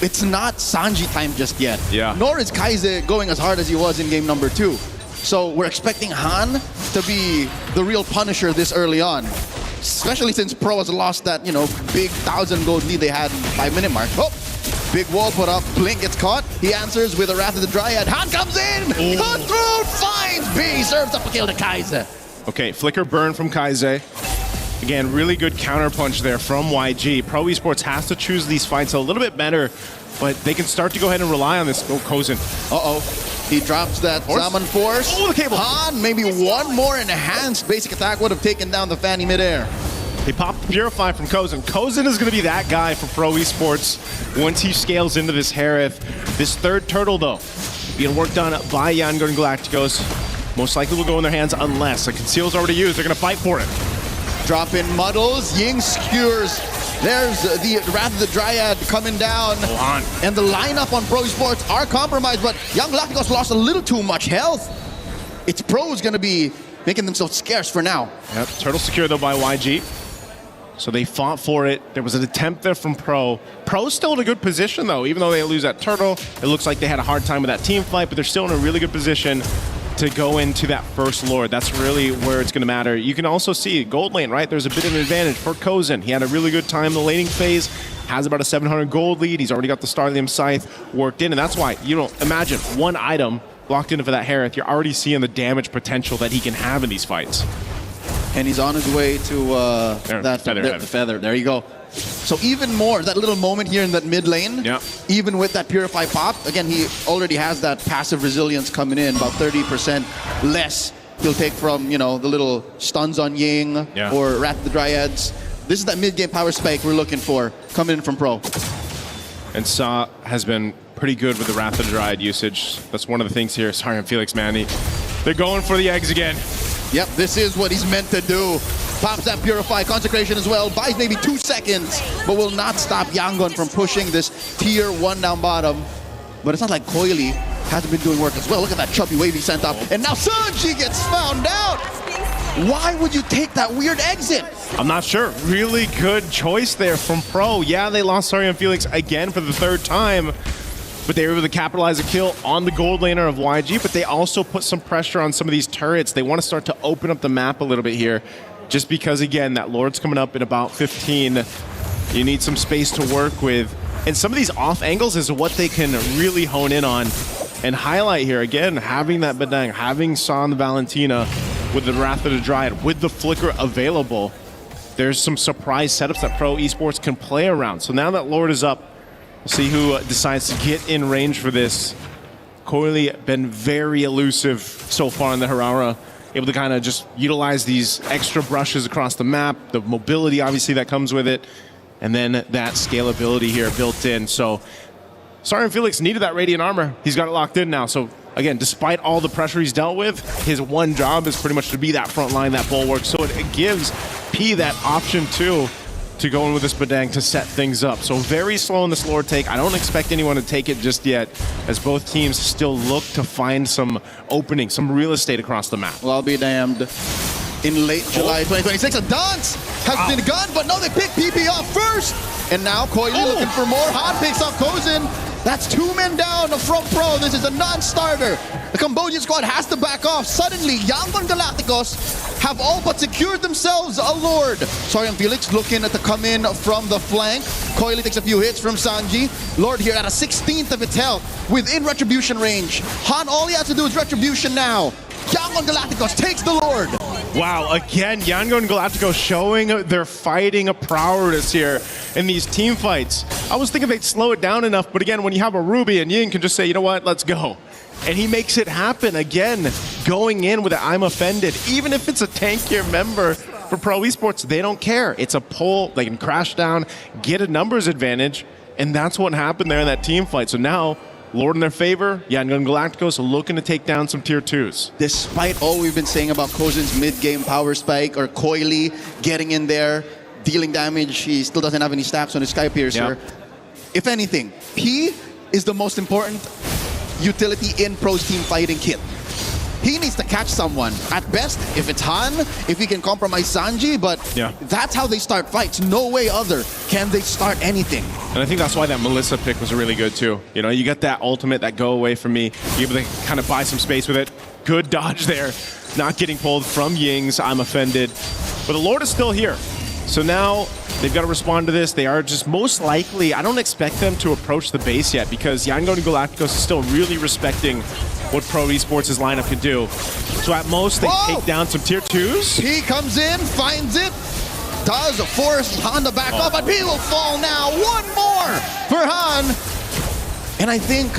E: it's not Sanji time just yet.
C: Yeah.
E: Nor is Kaise going as hard as he was in game number 2. So we're expecting Han to be the real punisher this early on. Especially since Pro has lost that, you know, big 1,000 gold lead they had in the 5-minute mark. Oh, big wall put up. Blink gets caught. He answers with a Wrath of the Dryad. Han comes in! Cutthroat finds B! Serves up a kill to Kaise.
C: Okay, flicker burn from Kaise. Again, really good counterpunch there from YG. Pro Esports has to choose these fights a little bit better, but they can start to go ahead and rely on this. Oh, Kozin.
E: Uh-oh. He drops that Salmon Force.
C: Oh, the cable.
E: Han, maybe one more enhanced basic attack would have taken down the Fanny midair.
C: He popped the Purify from Kozin. Kozin is going to be that guy for Pro Esports once he scales into this Harith. This third turtle, though, being worked on by Yangon Galacticos, most likely will go in their hands unless a Conceal's already used. They're going to fight for it.
E: Drop in Muddles, Ying skewers. There's the Wrath of the Dryad coming down. And the lineup on Pro Esports are compromised, but Young Galacticos lost a little too much health. It's Pro's going to be making themselves scarce for now.
C: Yep, turtle secure though by YG. So they fought for it. There was an attempt there from Pro. Pro's still in a good position though, even though they lose that turtle. It looks like they had a hard time with that team fight, but they're still in a really good position to go into that first Lord. That's really where it's going to matter. You can also see gold lane, right? There's a bit of an advantage for Kozin. He had a really good time in the laning phase, has about a 700 gold lead. He's already got the Starlium Scythe worked in, and that's why, you know, imagine one item locked in for that Harith. You're already seeing the damage potential that he can have in these fights.
E: And he's on his way to the feather. There you go. So even more, that little moment here in that mid lane, even with that Purify pop, again, he already has that passive resilience coming in, about 30% less he'll take from, you know, the little stuns on Ying or Wrath the Dryads. This is that mid-game power spike we're looking for coming in from Pro.
C: And Sa has been pretty good with the Wrath of the Dryad usage. That's one of the things here. Sorry, Felix, man. They're going for the eggs again.
E: Yep, this is what he's meant to do. Pops that Purify, Consecration as well, buys maybe 2 seconds, but will not stop Yangon from pushing this tier 1 down bottom. But it's not like Coily hasn't been doing work as well. Look at that chubby wave he sent up. And now Sanji gets found out. Why would you take that weird exit?
C: I'm not sure. Really good choice there from Pro. Yeah, they lost Sari and Felix again for the 3rd time, but they were able to capitalize a kill on the gold laner of YG, but they also put some pressure on some of these turrets. They want to start to open up the map a little bit here, just because, again, that Lord's coming up in about 15. You need some space to work with. And some of these off angles is what they can really hone in on and highlight here. Again, having that Bedang, having Sa and the Valentina with the Wrath of the Dryad, with the Flicker available, there's some surprise setups that Pro Esports can play around. So now that Lord is up, we'll see who decides to get in range for this. Coily been very elusive so far in the Harara, able to kind of just utilize these extra brushes across the map, the mobility obviously that comes with it, and then that scalability here built in. So Sari and Felix needed that Radiant Armor. He's got it locked in now. So again, despite all the pressure he's dealt with, his one job is pretty much to be that front line, that bulwark. So it gives P that option too to go in with this Bedang to set things up. So very slow in this Lord take. I don't expect anyone to take it just yet, as both teams still look to find some opening, some real estate across the map.
E: Well, I'll be damned. In late July 2026, a dance has been gone, but no, they pick PP off first. And now Coily looking for more. Han picks off Kozin. That's 2 men down from Pro. This is a non-starter. The Cambodian squad has to back off. Suddenly, Yangon Galacticos have all but secured themselves a Lord. Sari and Felix looking at the come in from the flank. Coily takes a few hits from Sanji. Lord here at a 16th of its health within Retribution range. Han, all he has to do is Retribution now. Yangon Galacticos takes the Lord.
C: Wow, again, Yangon Galacticos showing their fighting prowess here in these team fights. I was thinking they'd slow it down enough, but again, when you have a Ruby and Ying can just say, you know what, let's go. And he makes it happen again, going in with an I'm offended. Even if it's a tankier member for Pro Esports, they don't care. It's a pull, they can crash down, get a numbers advantage, and that's what happened there in that team fight. So now, Lord in their favor, Yangon Galacticos looking to take down some tier 2s.
E: Despite all we've been saying about Kozin's mid-game power spike, or Coily getting in there, dealing damage, he still doesn't have any stacks on his Sky Piercer. Yep. If anything, P is the most important utility in Pro's team fighting kit. He needs to catch someone. At best, if it's Han, if he can compromise Sanji, but that's how they start fights. No way other can they start anything.
C: And I think that's why that Melissa pick was really good too. You know, you get that ultimate, that go away from me. You're able to kind of buy some space with it. Good dodge there. Not getting pulled from Ying's I'm offended. But the Lord is still here. So now they've got to respond to this. They are just most likely, I don't expect them to approach the base yet, because Yangon Galacticos is still really respecting what Pro Esports' lineup can do. So at most, they take down some tier 2s.
E: He comes in, finds it, does force Han to back up, but he will fall now. One more for Han. And I think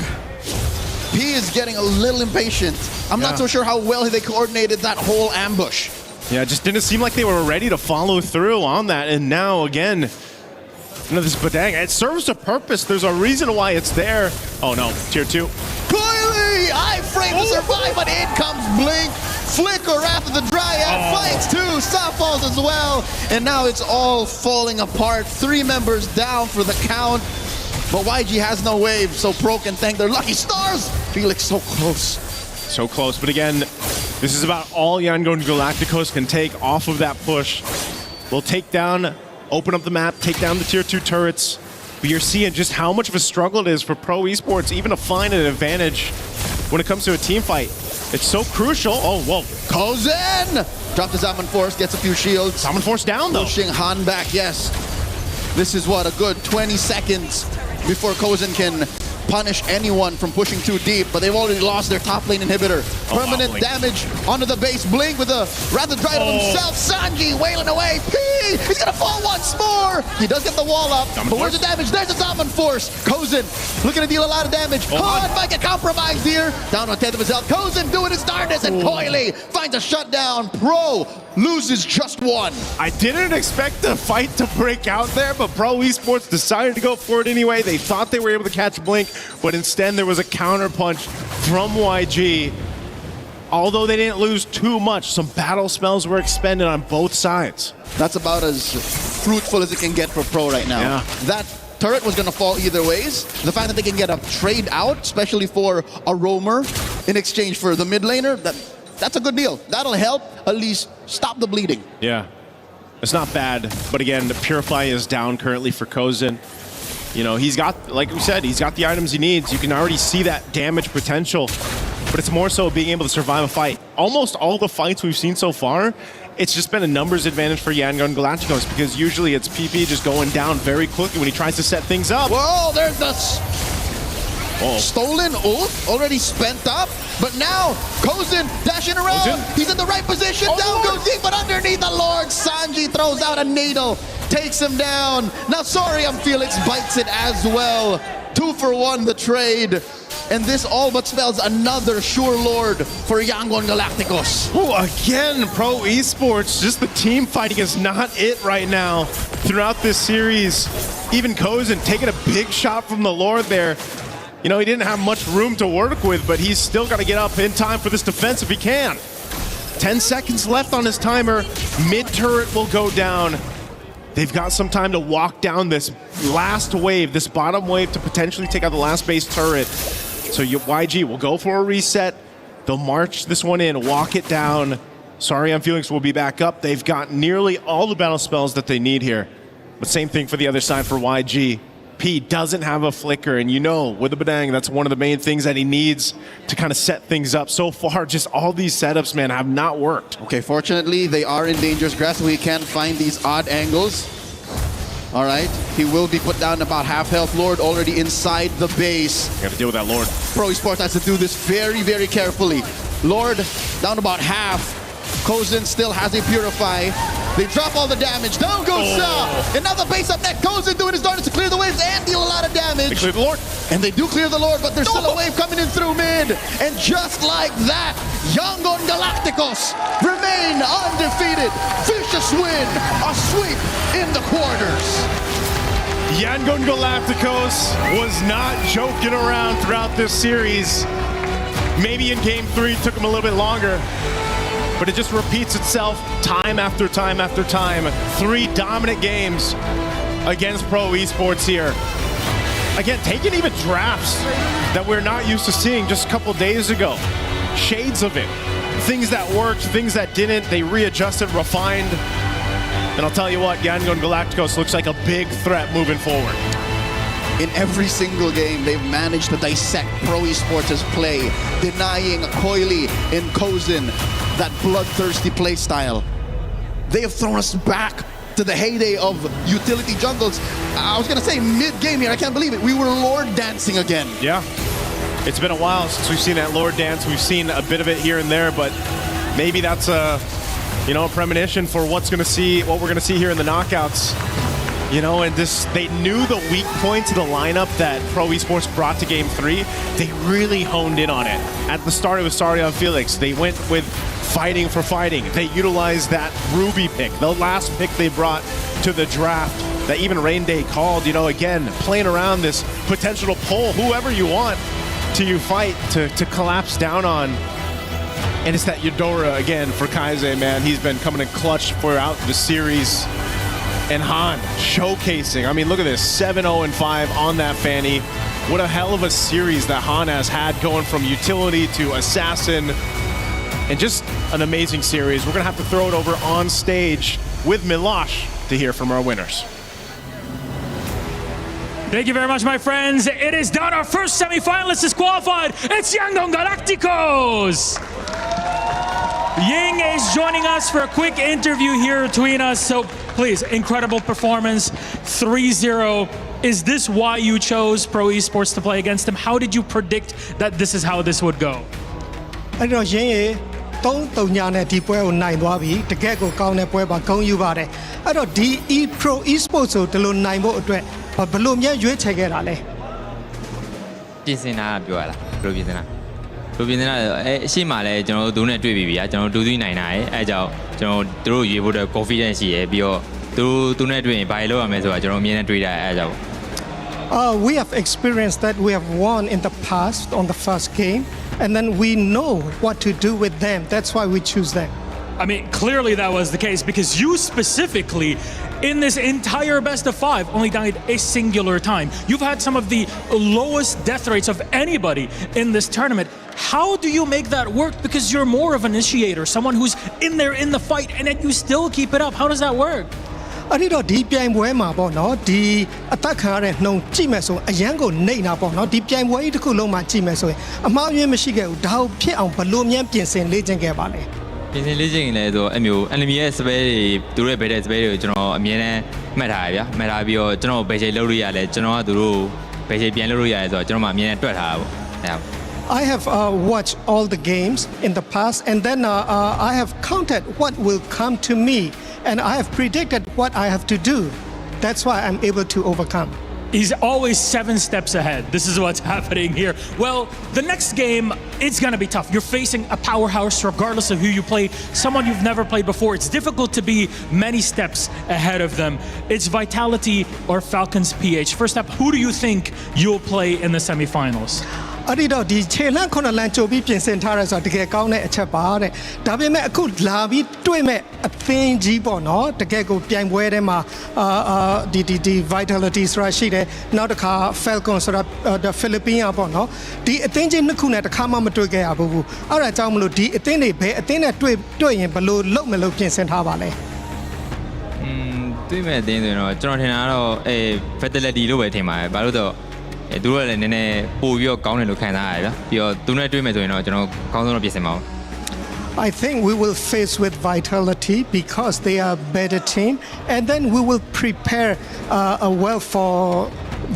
E: P is getting a little impatient. I'm not so sure how well they coordinated that whole ambush.
C: Yeah, it just didn't seem like they were ready to follow through on that. And now, again, you know, this Bedang, it serves a purpose. There's a reason why it's there. Oh no, tier 2.
E: Coily! I-frame to survive, but in comes Blink. Flicker after the Dryad, fights too, Sa falls as well. And now it's all falling apart. 3 members down for the count. But YG has no wave, so Pro can thank their lucky stars. Felix so close.
C: So close, but again, This is about all Yangon Galacticos can take off of that push. We'll take down, open up the map, take down the tier 2 turrets. But you're seeing just how much of a struggle it is for Pro Esports even to find an advantage when it comes to a team fight. It's so crucial. Oh, whoa.
E: Kozen! Dropped the Zaman Force, gets a few shields.
C: Zaman Force down, though.
E: Pushing Han back, yes. This is what, a good 20 seconds before Kozen can punish anyone from pushing too deep, but they've already lost their top lane inhibitor. Permanent damage onto the base. Blink with a rather dry of himself. Sanji wailing away. P! He's gonna fall once more! He does get the wall up, but where's the damage? There's the Zaman Force. Kozen looking to deal a lot of damage. Han might get compromised here. Down on 10th of his health. Kozen doing his darndest, and Coily finds a shutdown. Pro loses just one.
C: I didn't expect the fight to break out there, but Pro Esports decided to go for it anyway. They thought they were able to catch Blink, but instead there was a counter punch from YG. Although they didn't lose too much, some battle spells were expended on both sides.
E: That's about as fruitful as it can get for Pro right now.
C: Yeah.
E: That turret was going to fall either ways. The fact that they can get a trade out, especially for a roamer in exchange for the mid laner, that's a good deal. That'll help at least stop the bleeding.
C: Yeah, it's not bad. But again, the Purify is down currently for Kozen. You know, he's got, like we said, he's got the items he needs. You can already see that damage potential, but it's more so being able to survive a fight. Almost all the fights we've seen so far, it's just been a numbers advantage for Yangon Galacticos, because usually it's PP just going down very quickly when he tries to set things up.
E: Whoa, there's the stolen ult, already spent up, but now Kozen dashing around. He's in the right position. Down goes deep, but underneath the Lord, Sanji throws out a needle, takes him down. Now Sorium Felix bites it as well. 2 for 1 the trade. And this all but spells another sure Lord for Yangon Galacticos.
C: Oh, again, Pro Esports, just the team fighting is not it right now throughout this series. Even Kozen taking a big shot from the Lord there. You know, he didn't have much room to work with, but he's still got to get up in time for this defense if he can. 10 seconds left on his timer. Mid-turret will go down. They've got some time to walk down this last wave, this bottom wave, to potentially take out the last base turret. So YG will go for a reset. They'll march this one in, walk it down. Sorium Felix will be back up. They've got nearly all the battle spells that they need here. But same thing for the other side for YG. P doesn't have a flicker, and you know, with the Badang, that's one of the main things that he needs to kind of set things up. So far, just all these setups, man, have not worked.
E: Okay, fortunately, they are in dangerous grass, so he can find these odd angles. All right, he will be put down about half health. Lord already inside the base.
C: You got to deal with that Lord.
E: Pro Esports has to do this very, very carefully. Lord down about half. Kozen still has a Purify. They drop all the damage. Down goes Sa. And now the base up next. Kozen doing his darndest to clear the waves and deal a lot of damage.
C: They clear the Lord.
E: And they do clear the Lord, but there's still a wave coming in through mid. And just like that, Yangon Galacticos remain undefeated. Vicious win. A sweep in the quarters.
C: Yangon Galacticos was not joking around throughout this series. Maybe in game 3 took him a little bit longer, but it just repeats itself time after time after time. 3 dominant games against Pro Esports here. Again, taking even drafts that we're not used to seeing just a couple days ago. Shades of it. Things that worked, things that didn't, they readjusted, refined. And I'll tell you what, Yangon Galacticos looks like a big threat moving forward.
E: In every single game, they've managed to dissect Pro Esports' play, denying Coily and Kozen that bloodthirsty play style. They have thrown us back to the heyday of utility jungles. I was gonna say mid-game here, I can't believe it. We were Lord dancing again.
C: Yeah, it's been a while since we've seen that Lord dance. We've seen a bit of it here and there, but maybe that's a premonition for what we're gonna see here in the knockouts. You know, and they knew the weak points of the lineup that Pro Esports brought to Game 3. They really honed in on it. At the start, it was Sorium Felix. They went with fighting for fighting. They utilized that Ruby pick, the last pick they brought to the draft that even Rain Day called, again, playing around this potential to pull whoever you want to you fight to collapse down on. And it's that Eudora, again, for Kaize, man. He's been coming in clutch throughout the series. And Han showcasing. I mean, look at this, 7-0-5 on that Fanny. What a hell of a series that Han has had, going from utility to assassin. And just an amazing series. We're going to have to throw it over on stage with Milosh to hear from our winners.
B: Thank you very much, my friends. It is done. Our first semi-finalist is qualified. It's Yangon Galacticos. Ying is joining us for a quick interview here between us. So please, incredible performance, 3-0. Is this why you chose Pro Esports to play against them? How did you predict that this is how this would go?
R: အဲ့တော့ရင်းရေ3-3 ညာနဲ့ဒီပွဲကိုနိုင်သွားပြီတကယ့်ကိုကောင်းတဲ့ပွဲပါဂုဏ်ယူပါတယ်အဲ့တော့ဒီ Pro Esports ကိုဒီလိုနိုင်ဖို့အတွက်ဘယ်လိုများရွေးချယ်ခဲ့တာလဲ
S: ပြင်ဆင်တာပြောရလားဘယ်လိုပြင်ဆင်တာအရှိမှလည်းကျွန်တော်တို့နဲ့တွေ့ပြီဗျာကျွန်တော်တို့2-3နိုင်တာရဲ့အဲကြောင့်ကျွန်တော်တို့ရွေးဖို့အတွက် confidence ရှိရပြီးတော့သူနဲ့တွေ့ရင်ဘာလို့ရမလဲဆိုတာကျွန်တော်အမြင်နဲ့တွေ့တာအဲကြောင့်
R: we have experienced that we have won in the past on the first game and then we know what to do with them. That's why we choose them.
B: I mean, clearly that was the case because you specifically, in this entire best of 5, only died a singular time. You've had some of the lowest death rates of anybody in this tournament. How do you make that work? Because you're more of an initiator, someone who's in there in the fight, and yet you still keep it up. How does that work?
R: အဲ့ဒီတော့ဒီပြိုင်ပွဲမှာပေါ့နော်ဒီအသက်ခံရတဲ့နှုံကြည့်မယ်ဆိုအရန်ကိုနှိမ့်တာပေါ့နော်ဒီပြိုင်ပွဲကြီးတစ်ခုလုံးမှာကြည့်မယ်ဆိုရင်အမှားအယွင်းမရှိခဲ့ဘူးဒါကိုဖြစ်အောင်ဘလို့မြန်ပြင်ဆင်လေ့ကျင့်ခဲ့ပါလဲ
S: ပြင်ဆင်လေ့ကျင့်ရင်လည်းဆိုအမျိုး enemy ရဲ့ spell တွေသူတို့ရဲ့ battle spell တွေကိုကျွန်တော်အမြဲတမ်းမှတ်ထားရဗျာမှတ်ထားပြီးတော့ကျွန်တော်ဘယ်ချိန်လုပ်လို့ရလဲကျွန်တော်ကသူတို့ဘယ်ချိန်ပြန်လုပ်လို့ရလဲဆိုတော့ကျွန်တော်မှအမြဲတမ်းတွက်ထားတာပေါ့အဲ့ဒါ
R: I have watched all the games in the past and then I have counted what will come to me and I have predicted what I have to do. That's why I'm able to overcome.
B: He's always 7 steps ahead. This is what's happening here. Well, the next game, it's going to be tough. You're facing a powerhouse regardless of who you play, someone you've never played before. It's difficult to be many steps ahead of them. It's Vitality or Falcons PH. First up, who do you think you'll play in the semifinals?
R: အဲ့ဒီတော့ဒီခြေလန့်9လမ်းကြိုပြီးပြင်ဆင်ထားရဲဆိုတာတကယ်ကောင်းတဲ့အချက်ပါတဲ့ဒါပေမဲ့အခုလာပြီးတွေ့မဲ့အသင်းကြီးပေါ့နော်တကယ်ကိုပြိုင်ပွဲထဲမှာဒီ Vitality ဆိုတာရှိတယ်နောက်တစ်ခါ Falcon ဆိုတာ the Philippines ပေါ့နော်ဒီအသင်းကြီးနှစ်ခုနဲ့တစ်ခါမှမတွေ့ခဲ့ရဘူးအဲ့ဒါကြောင့်မလို့ဒီအသင်းတွေဘယ်အသင်းနဲ့တွေ့ရင်ဘယ်လိုလုပ်မလို့ပြင်ဆင်ထားပါလဲ
S: တွေ့မဲ့အသင်းဆိုရင်တော့ကျွန်တော်ထင်တာကတော့Vitality လို့ပဲထင်ပါတယ်ဘာလို့တော့သူတို့လည်းနည်းနည်းပို့ပြီးတော့ကောင်းတယ်လို့ခံစားရတယ်ဗျာပြီးတော့သူနဲ့တွေ့မယ်ဆိုရင်တော့ကျွန်တော်ကောင်းဆုံးတော့ပြင်ဆင်ပါဦး
R: I think we will face with Vitality because they are a better team and then we will prepare well for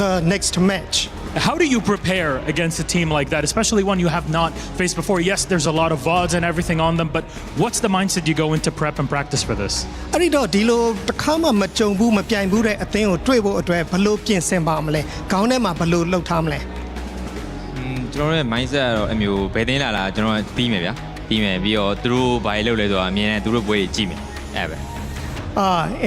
R: the next match.
B: How do you prepare against a team like that, especially one you have not faced before? Yes, there's a lot of VODs and everything on them, but what's the mindset you go into prep and practice for this?
R: အဲ့ဒီတော့ဒီလိုတစ်ခါမှမကြုံဘူးမပြိုင်ဘူးတဲ့အသင်းကိုတွေ့ဖို့အတွက်ဘယ်လိုပြင်ဆင်ပါမလဲခေါင်းထဲမှာဘယ်လိုလှုပ်ထားမလဲ
S: ကျွန်တော်ရဲ့ mindset ကတော့အမျိုးဘယ်သိန်းလာကျွန်တော်ပြီးမယ်ဗျာပြီးမယ်ပြီးတော့သူတို့ဘာလုပ်လဲဆိုတာအမြင်နဲ့သူတို့ပွဲတွေကြည့်မယ်အဲ့ပဲ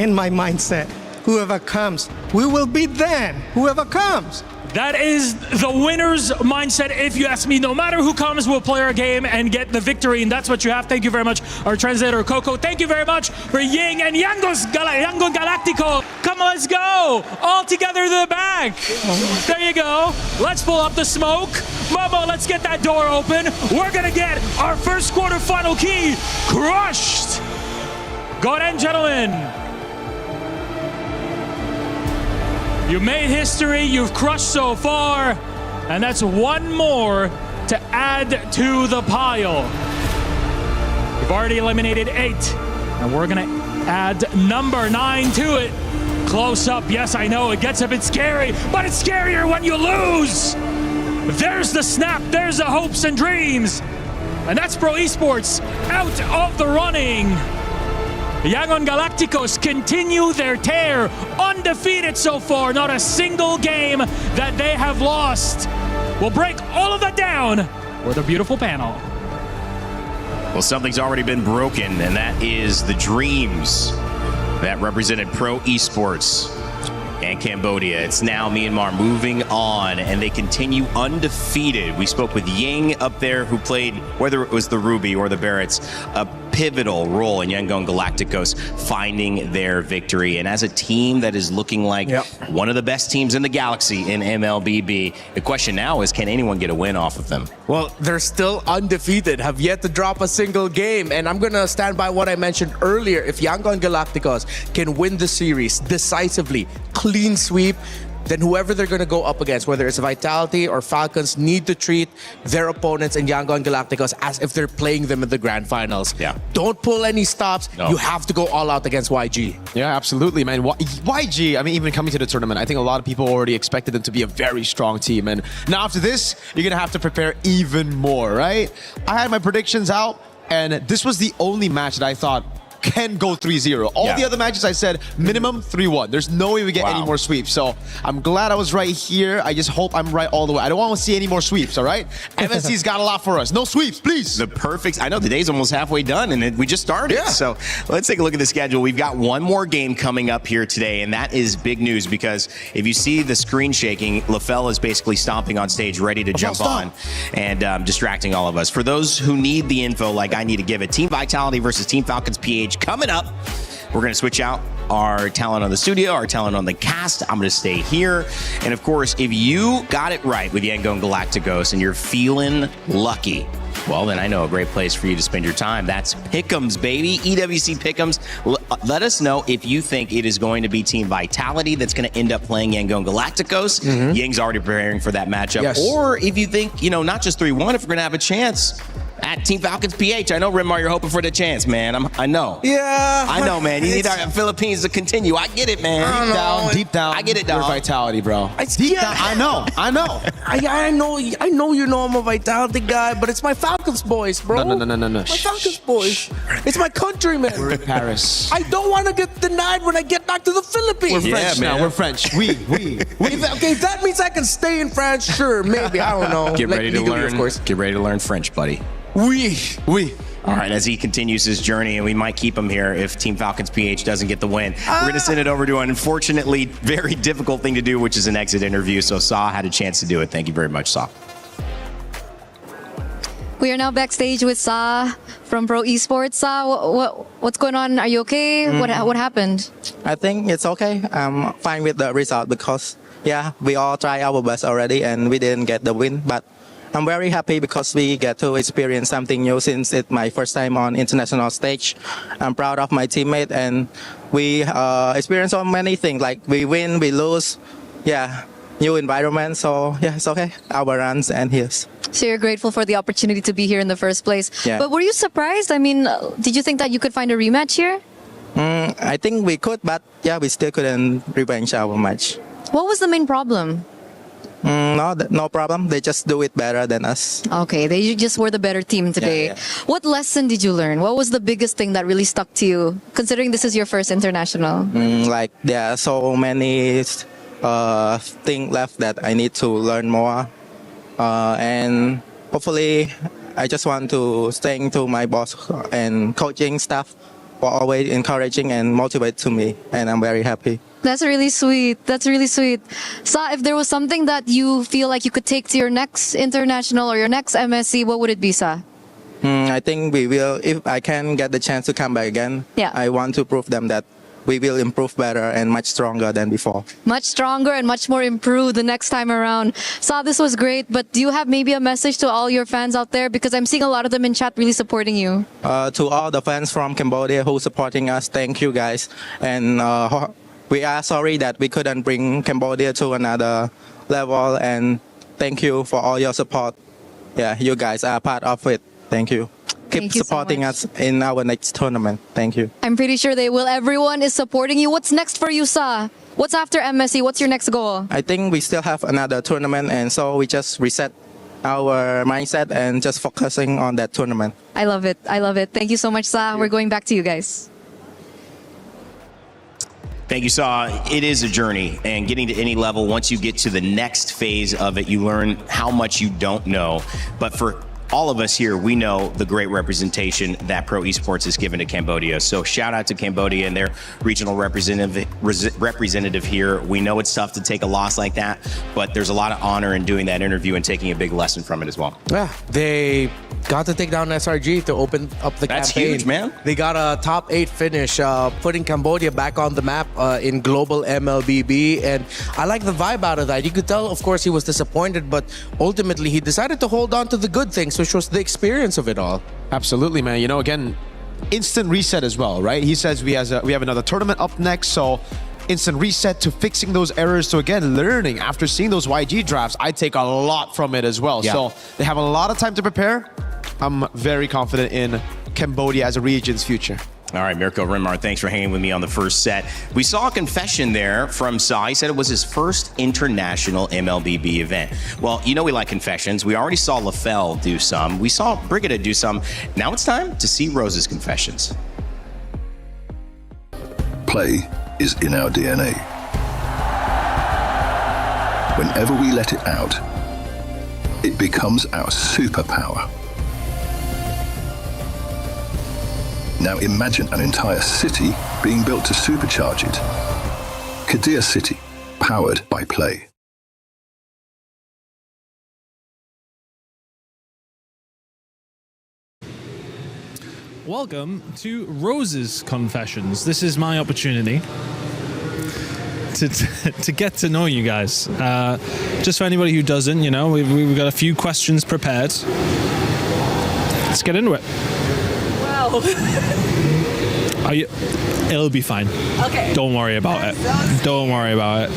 R: in my mindset whoever comes we will beat them whoever comes
B: That is the winner's mindset. If you ask me, no matter who comes, we'll play our game and get the victory. And that's what you have. Thank you very much, our translator, Coco. Thank you very much for Ying and Yangon Galactico. Come on, let's go. All together to the back. There you go. Let's pull up the smoke. Momo, let's get that door open. We're going to get our first quarterfinal key crushed. Go ahead, gentlemen. You made history, you've crushed so far, and that's one more to add to the pile. You've already eliminated 8, and we're gonna add number 9 to it. Close up, yes, I know, it gets a bit scary, but it's scarier when you lose. There's the snap, there's the hopes and dreams, and that's Pro Esports out of the running. Yangon Galacticos continue their tear, undefeated so far, not a single game that they have lost. We'll break all of that down with a beautiful panel.
F: Well, something's already been broken, and that is the dreams that represented Pro Esports and Cambodia. It's now Myanmar moving on, and they continue undefeated. We spoke with Ying up there, who played, whether it was the Ruby or the Barretts, a pivotal role in Yangon Galacticos finding their victory. And as a team that is looking like one of the best teams in the galaxy in MLBB, the question now is, can anyone get a win off of them?
G: Well, they're still undefeated, have yet to drop a single game. And I'm going to stand by what I mentioned earlier. If Yangon Galacticos can win the series decisively, clean sweep, then whoever they're going to go up against, whether it's Vitality or Falcons, need to treat their opponents in Yangon Galacticos as if they're playing them in the grand finals. Don't pull any stops.
W: No.
G: You have to go all out against YG.
W: Yeah, absolutely, man. YG, I mean, even coming to the tournament, I think a lot of people already expected them to be a very strong team. And now after this, you're going to have to prepare even more, right? I had my predictions out, and this was the only match that I thought can go 3-0. All the other matches I said minimum 3-1. There's no way we get any more sweeps. So I'm glad I was right here. I just hope I'm right all the way. I don't want to see any more sweeps, all right? MSC's got a lot for us. No sweeps, please.
F: The perfect. I know the day's almost halfway done and we just started. So let's take a look at the schedule. We've got one more game coming up here today, and that is big news because if you see the screen shaking, LaFell is basically stomping on stage ready to jump on and distracting all of us. For those who need the info like I need to give it, Team Vitality versus Team Falcons PH coming up. We're going to switch out our talent on the studio, our talent on the cast. I'm going to stay here. And of course, if you got it right with Yangon Galacticos and you're feeling lucky, well, then I know a great place for you to spend your time. That's Pick'ems, baby. EWC Pick'ems. Let us know if you think it is going to be Team Vitality that's going to end up playing Yangon Galacticos. Ying's already preparing for that matchup. Or if you think, you know, not just 3-1, if we're going to have a chance at Team Falcons PH. I know, Rimar, you're hoping for the chance, man. I know.
W: Yeah.
F: I know, man. You need our Philippines to continue. I get it, man.
W: Deep down.
F: I get it, dog.
W: You're Vitality, bro.
G: Deep down. I know.
W: I know
G: you know I'm a Vitality guy, but it's my Falcons boys, bro.
W: No.
G: My Falcons boys. It's my countrymen.
W: We're in Paris.
G: I don't want to get denied when I get back to the Philippines.
W: We're French now. We're French. We.
G: Okay, if that means I can stay in France, sure, maybe. I don't know.
F: Get ready to
G: legally,
F: learn.
G: Of course.
F: Get ready to learn French, buddy.
G: Oui.
F: All right, as he continues his journey, and we might keep him here if Team Falcons PH doesn't get the win. We're going to send it over to an unfortunately very difficult thing to do, which is an exit interview. So Sa had a chance to do it. Thank you very much, Sa.
K: We are now backstage with Sa from Pro Esports. Sa, what's going on? Are you okay? What happened?
M: I think it's okay. I'm fine with the result because, we all tried our best already and we didn't get the win. But I'm very happy because we get to experience something new since it's my first time on international stage. I'm proud of my teammate and we experience so many things like we win, we lose, new environment. So it's okay. Our runs and here's.
K: So you're grateful for the opportunity to be here in the first place.
M: Yeah.
K: But were you surprised? I mean, did you think that you could find a rematch here?
M: I think we could, but we still couldn't revenge our match.
K: What was the main problem?
M: No problem. They just do it better than us.
K: Okay, they just were the better team today. What lesson did you learn? What was the biggest thing that really stuck to you, considering this is your first international?
M: Like there are so many things left that I need to learn more. And hopefully, I just want to thank to my boss and coaching staff for always encouraging and motivate to me. And I'm very happy.
K: That's really sweet. That's really sweet. Sa, if there was something that you feel like you could take to your next international or your next MSC, what would it be, Sa?
M: I think we will, if I can get the chance to come back again, I want to prove them that we will improve better and much stronger than before.
K: Much stronger and much more improved the next time around. Sa, this was great, but do you have maybe a message to all your fans out there? Because I'm seeing a lot of them in chat really supporting you.
M: To all the fans from Cambodia who supporting us, thank you guys. And we are sorry that we couldn't bring Cambodia to another level, and thank you for all your support. You guys are part of it. Thank you. Keep supporting us in our next tournament. Thank you.
K: I'm pretty sure they will. Everyone is supporting you. What's next for you, Sa? What's after MSC? What's your next goal?
M: I think we still have another tournament, and so we just reset our mindset and just focusing on that tournament.
K: I love it. I love it. Thank you so much, Sa. We're going back to you guys.
F: Thank you, Sa. It is a journey, and getting to any level, once you get to the next phase of it, you learn how much you don't know. But for all of us here, we know the great representation that Pro Esports has given to Cambodia. So shout out to Cambodia and their regional representative here. We know it's tough to take a loss like that, but there's a lot of honor in doing that interview and taking a big lesson from it as well.
G: Yeah, they got to take down SRG to open up the
F: That's
G: campaign.
F: huge, man.
G: They got a top 8 finish, putting Cambodia back on the map in global MLBB, and I like the vibe out of that. You could tell, of course, he was disappointed, but ultimately he decided to hold on to the good things, which was the experience of it all.
W: Absolutely, man. You know, again, instant reset as well, right? He says we have another tournament up next, so instant reset to fixing those errors. So again, learning after seeing those YG drafts, I take a lot from it as well.
F: Yeah.
W: So they have a lot of time to prepare. I'm very confident in Cambodia as a region's future.
F: All right, Mirko Rinmar, thanks for hanging with me on the first set. We saw a confession there from Sai. He said it was his first international MLBB event. Well, you know we like confessions. We already saw LaFell do some. We saw Brigida do some. Now it's time to see Rose's confessions.
I: Play is in our DNA. Whenever we let it out, it becomes our superpower. Now imagine an entire city being built to supercharge it. Kadir City, powered by Play.
B: Welcome to Rose's Confessions. This is my opportunity to get to know you guys. Just for anybody who doesn't, you know, we've got a few questions prepared. Let's get into it.
K: Wow.
B: It'll be fine.
K: Okay.
B: Don't worry about it. Don't worry about it.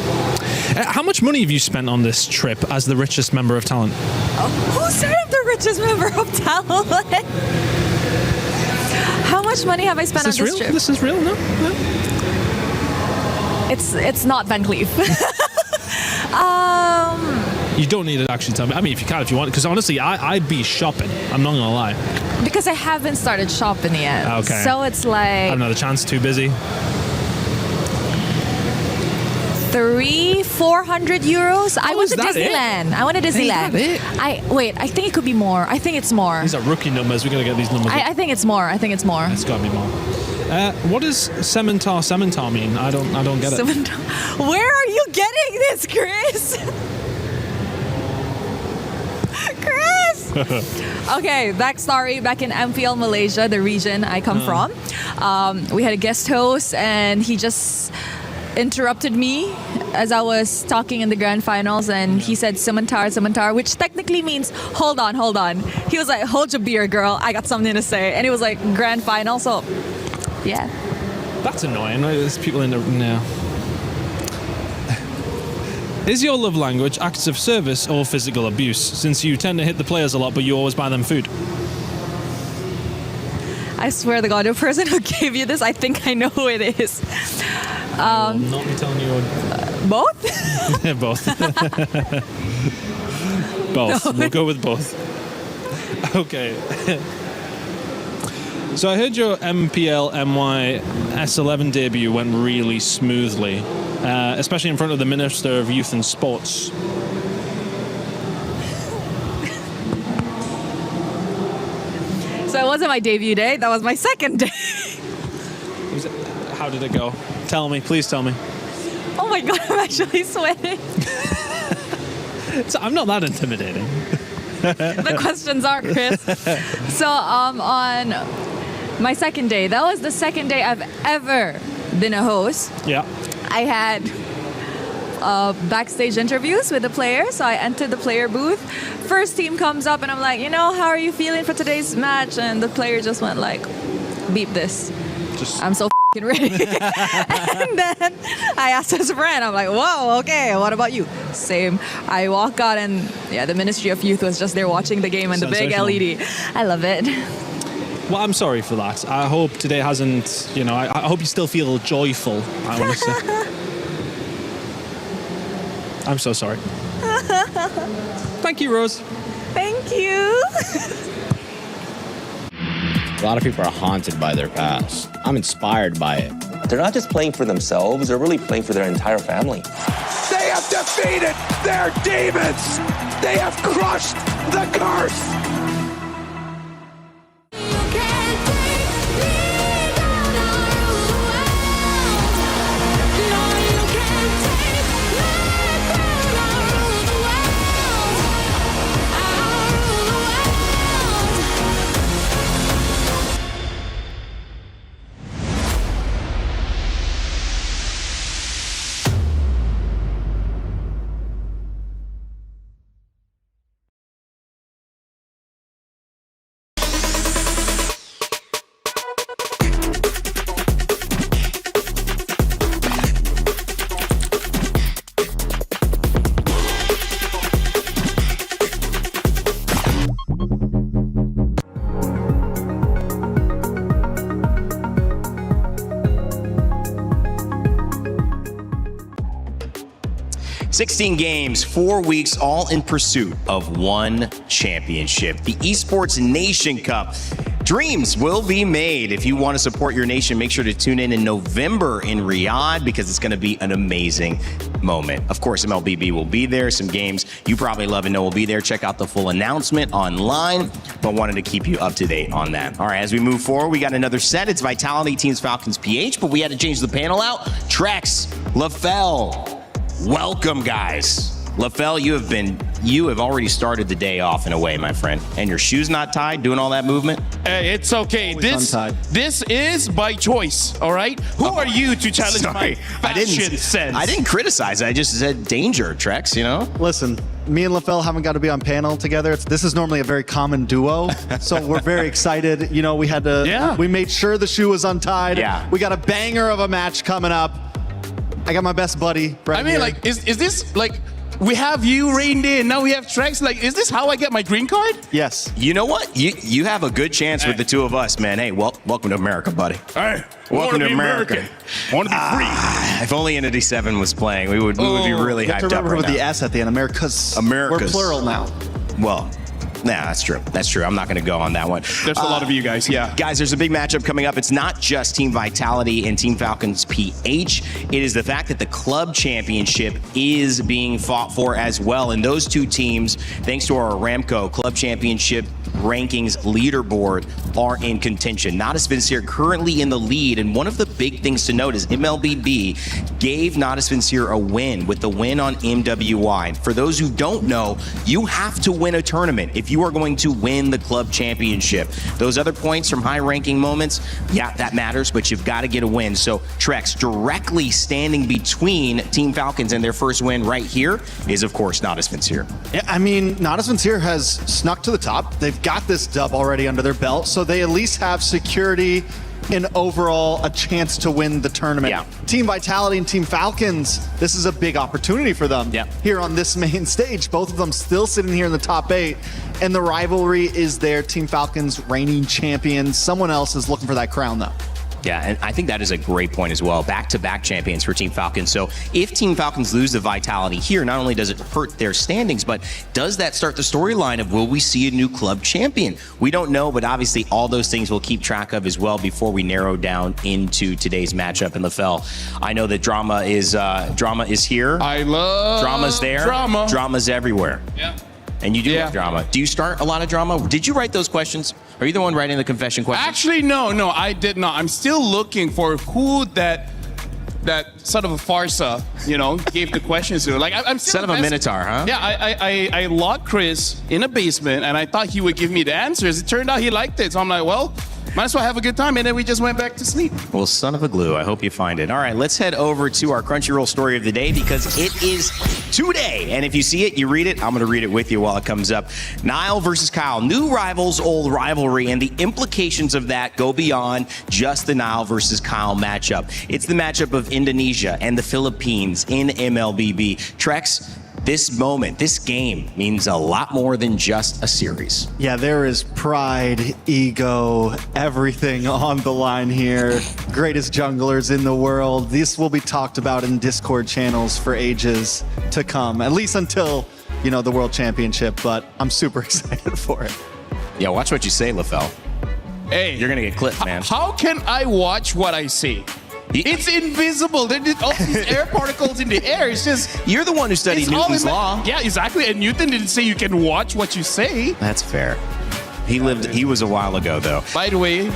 B: How much money have you spent on this trip as the richest member of talent?
K: Who said I'm the richest member of talent? How much money have I spent on this trip?
B: This is real? No?
K: It's not Van Cleef.
B: You don't need to actually tell me. I mean, if you can, if you want. Because honestly, I'd be shopping. I'm not going to lie.
K: Because I haven't started shopping yet.
B: Okay.
K: So it's like...
B: Another chance, too busy.
K: 300-400 euros. I went to
B: that
K: Disneyland.
B: it?
K: I went to Disneyland.
B: Is that
K: I think it could be more. I think it's more.
B: These are rookie numbers. We got to get these numbers.
K: I think it's more. I think it's more.
B: It's got to be more. What does Sementar mean? I don't get it.
K: Where are you getting this, Chris? Chris! Okay, backstory. Back in MPL Malaysia, the region I come from, we had a guest host and he just interrupted me as I was talking in the grand finals, and he said Sementar, which technically means hold on. He was like, hold your beer, girl, I got something to say. And it was like grand final, so yeah.
B: That's annoying. There's people in the... No. Is your love language acts of service or physical abuse? Since you tend to hit the players a lot, but you always buy them food.
K: I swear to God, the person who gave you this, I think I know who it is.
B: I will not be telling you.
K: Both?
B: Both. Both.
K: No.
B: We'll go with both. Okay. So I heard your MPL MY S11 debut went really smoothly, especially in front of the Minister of Youth and Sports.
K: So it wasn't my debut day, that was my second day.
B: How did it go? Tell me, please tell me.
K: Oh my God, I'm actually sweating.
B: So I'm not that intimidating.
K: The questions are, Chris. So on my second day, that was the second day I've ever been a host.
B: Yeah.
K: I had backstage interviews with the players. So I entered the player booth. First team comes up and I'm like, how are you feeling for today's match? And the player just went like, beep this. I'm so f***ing ready. And then I asked his friend, I'm like, whoa, okay, what about you? Same. I walk out and the Ministry of Youth was just there watching the game and the big LED. I love it.
B: Well, I'm sorry for that. I hope today hasn't, I hope you still feel joyful, I want to say. I'm so sorry. Thank you, Rose.
K: Thank you.
N: A lot of people are haunted by their past. I'm inspired by it.
O: They're not just playing for themselves, they're really playing for their entire family.
P: They have defeated their demons. They have crushed the curse.
F: 16 games, 4 weeks, all in pursuit of one championship. The Esports Nation Cup. Dreams will be made. If you want to support your nation, make sure to tune in November in Riyadh because it's going to be an amazing moment. Of course, MLBB will be there. Some games you probably love and know will be there. Check out the full announcement online, but wanted to keep you up to date on that. All right, as we move forward, we got another set. It's Vitality, Teams Falcons, PH, but we had to change the panel out. Trex, LaFell, welcome, guys. LaFell, you have already started the day off in a way, my friend. And your shoes not tied, doing all that movement?
H: Hey, it's okay. This is by choice, all right? Who are you to challenge my fashion sense?
F: I didn't criticize. I just said danger, Trex, you know?
Q: Listen, me and LaFell haven't got to be on panel together. This is normally a very common duo, so we're very excited. You know, we made sure the shoe was untied.
F: Yeah.
Q: We got a banger of a match coming up. I got my best buddy, Brett.
H: I mean,
Q: here.
H: like, is this, like, we have you reined in, now we have Trex. Like, is this how I get my green card?
Q: Yes.
F: You know what? You have a good chance with the two of us, man. Hey, welcome to America, buddy.
H: Hey,
F: welcome to America.
H: I want to be free.
F: If only Entity 7 was playing, we would be really
Q: you have
F: hyped
Q: to
F: up
Q: remember
F: right
Q: with
F: now.
Q: the S at the end, America's.
F: America's.
Q: We're plural now.
F: Well, nah, that's true. That's true. I'm not going to go on that one.
H: There's a lot of you guys, yeah.
F: Guys, there's a big matchup coming up. It's not just Team Vitality and Team Falcons PH. It is the fact that the club championship is being fought for as well. And those two teams, thanks to our Aramco club championship rankings leaderboard, are in contention. Natus Vincere currently in the lead. And one of the big things to note is MLBB gave Natus Vincere a win with the win on MWI. For those who don't know, you have to win a tournament if you are going to win the club championship. Those other points from high ranking moments, yeah, that matters, but you've got to get a win. So Trex, directly standing between Team Falcons and their first win right here is, of course, Natus Vincere.
Q: Yeah, I mean, Natus Vincere has snuck to the top. They've got this dub already under their belt, so they at least have security and overall a chance to win the tournament.
F: Yeah.
Q: Team Vitality and Team Falcons, this is a big opportunity for them here on this main stage. Both of them still sitting here in the top 8, and the rivalry is there. Team Falcons reigning champions. Someone else is looking for that crown, though.
F: Yeah, and I think that is a great point as well. Back-to-back champions for Team Falcons. So if Team Falcons lose the Vitality here, not only does it hurt their standings, but does that start the storyline of will we see a new club champion? We don't know, but obviously all those things we'll keep track of as well before we narrow down into today's matchup in LaFell. I know that drama is here.
H: I love
F: Drama's there.
H: drama.
F: Drama's everywhere.
H: Yeah.
F: And you do have drama. Do you start a lot of drama? Did you write those questions? Are you the one writing the confession questions?
H: Actually, no, I did not. I'm still looking for who that sort of a farsa, gave the questions to. Like, I'm still
F: son of a minotaur, huh?
H: Yeah, I locked Chris in a basement, and I thought he would give me the answers. It turned out he liked it, so I'm like, well, might as well have a good time, and then we just went back to sleep.
F: Well, son of a glue. I hope you find it. All right, let's head over to our Crunchyroll story of the day because it is today. And if you see it, you read it. I'm going to read it with you while it comes up. Niall versus Kyle. New rivals, old rivalry. And the implications of that go beyond just the Niall versus Kyle matchup. It's the matchup of Indonesia and the Philippines in MLBB. Trex, this moment, this game means a lot more than just a series.
Q: Yeah, there is pride, ego, everything on the line here. Greatest junglers in the world. This will be talked about in Discord channels for ages to come, at least until, the World Championship, but I'm super excited for it.
F: Yeah, watch what you say, LaFell.
H: Hey.
F: You're going to get clipped, man.
H: How can I watch what I say? It's invisible. There's all these air particles in the air. It's just...
F: You're the one who studied Newton's law.
H: Yeah, exactly. And Newton didn't say you can watch what you say.
F: That's fair. He was a while ago, though.
H: By the way,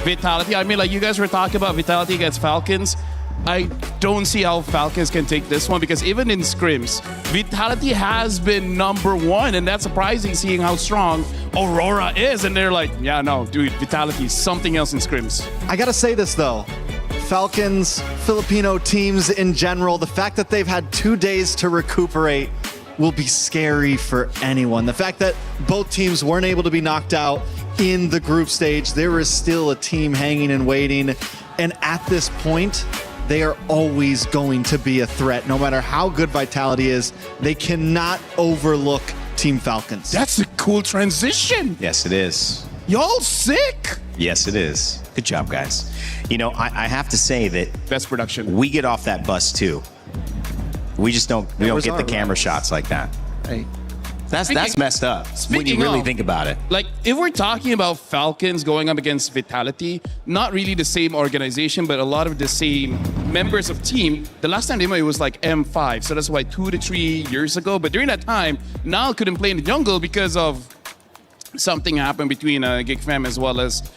H: Vitality, I mean, like you guys were talking about Vitality against Falcons. I don't see how Falcons can take this one because even in scrims, Vitality has been #1, and that's surprising seeing how strong Aurora is. And they're like, yeah, no, dude, Vitality is something else in scrims.
Q: I gotta say this, though. Falcons, Filipino teams in general, the fact that they've had 2 days to recuperate will be scary for anyone. The fact that both teams weren't able to be knocked out in the group stage, there is still a team hanging and waiting. And at this point, they are always going to be a threat. No matter how good Vitality is, they cannot overlook Team Falcons.
H: That's a cool transition.
F: Yes, it is.
H: Y'all sick.
F: Yes, it is. Good job, guys. I have to say that
H: best production.
F: We get off that bus too. We just don't get the camera shots like that.
H: Hey.
F: That's messed up when you really think about it.
H: Like, if we're talking about Falcons going up against Vitality, not really the same organization, but a lot of the same members of team. The last time they met, it was like M5, so that's why 2 to 3 years ago. But during that time, Nile couldn't play in the jungle because of something happened between Geek Fam as well as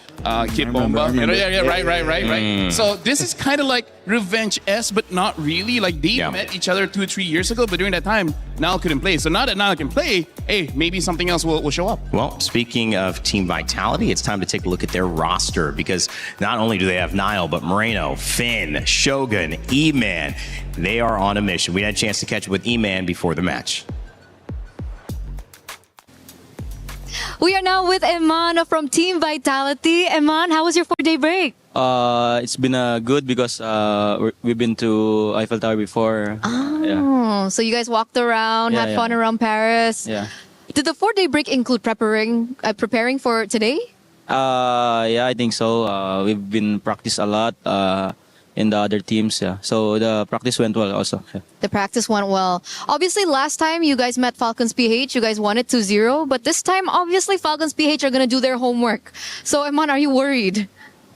H: Kid Bomba. Yeah, right. So this is kind of like revenge-esque, but not really. Like, they met each other 2 or 3 years ago, but during that time, Nile couldn't play. So now that Nile can play, hey, maybe something else will show up.
F: Well, speaking of Team Vitality, it's time to take a look at their roster, because not only do they have Nile, but Moreno, Finn, Shogun, E-Man. They are on a mission. We had a chance to catch up with E-Man before the match.
D: We are now with Eman from Team Vitality. Eman, how was your 4-day break?
T: It's been good because we've been to Eiffel Tower before.
D: Oh, so you guys walked around, had fun around Paris.
T: Yeah.
D: Did the 4-day break include preparing for today?
T: Yeah, I think so. We've been practice a lot in the other teams. Yeah. So the practice went well also. Yeah.
D: The practice went well. Obviously, last time you guys met Falcons PH, you guys won it 2-0. But this time, obviously, Falcons PH are going to do their homework. So, Eman, are you worried?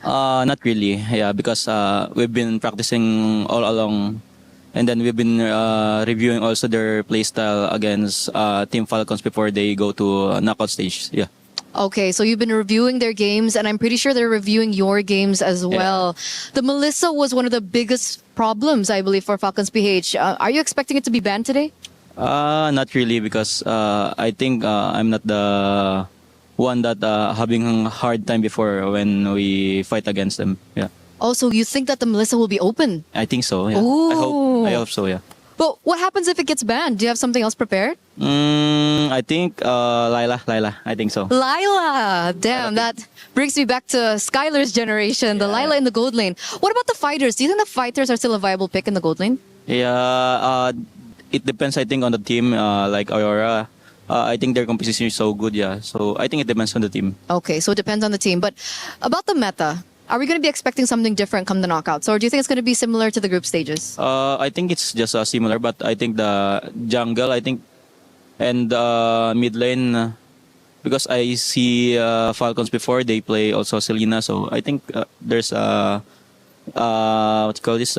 T: Not really. Yeah, because we've been practicing all along. And then we've been reviewing also their play style against Team Falcons before they go to knockout stage. Yeah.
D: Okay, so you've been reviewing their games, and I'm pretty sure they're reviewing your games as well. The Melissa was one of the biggest problems, I believe, for Falcons PH. Are you expecting it to be banned today?
T: Not really, because I think I'm not the one that having a hard time before when we fight against them. Yeah.
D: Also, you think that the Melissa will be open?
T: I think so. Yeah.
D: Ooh.
T: I hope so. Yeah.
D: But what happens if it gets banned? Do you have something else prepared?
T: I think Lila. I think so.
D: Lila! Damn, that brings me back to Skylar's generation, the Lila in the gold lane. What about the fighters? Do you think the fighters are still a viable pick in the gold lane?
T: Yeah, it depends, I think, on the team. Like Aurora, I think their composition is so good, yeah. So I think it depends on the team.
D: Okay, so it depends on the team. But about the meta, are we going to be expecting something different come the knockouts? Or do you think it's going to be similar to the group stages?
T: I think it's just similar, but I think the jungle, and mid lane, because I see Falcons before, they play also Selena, so I think there's what you call this?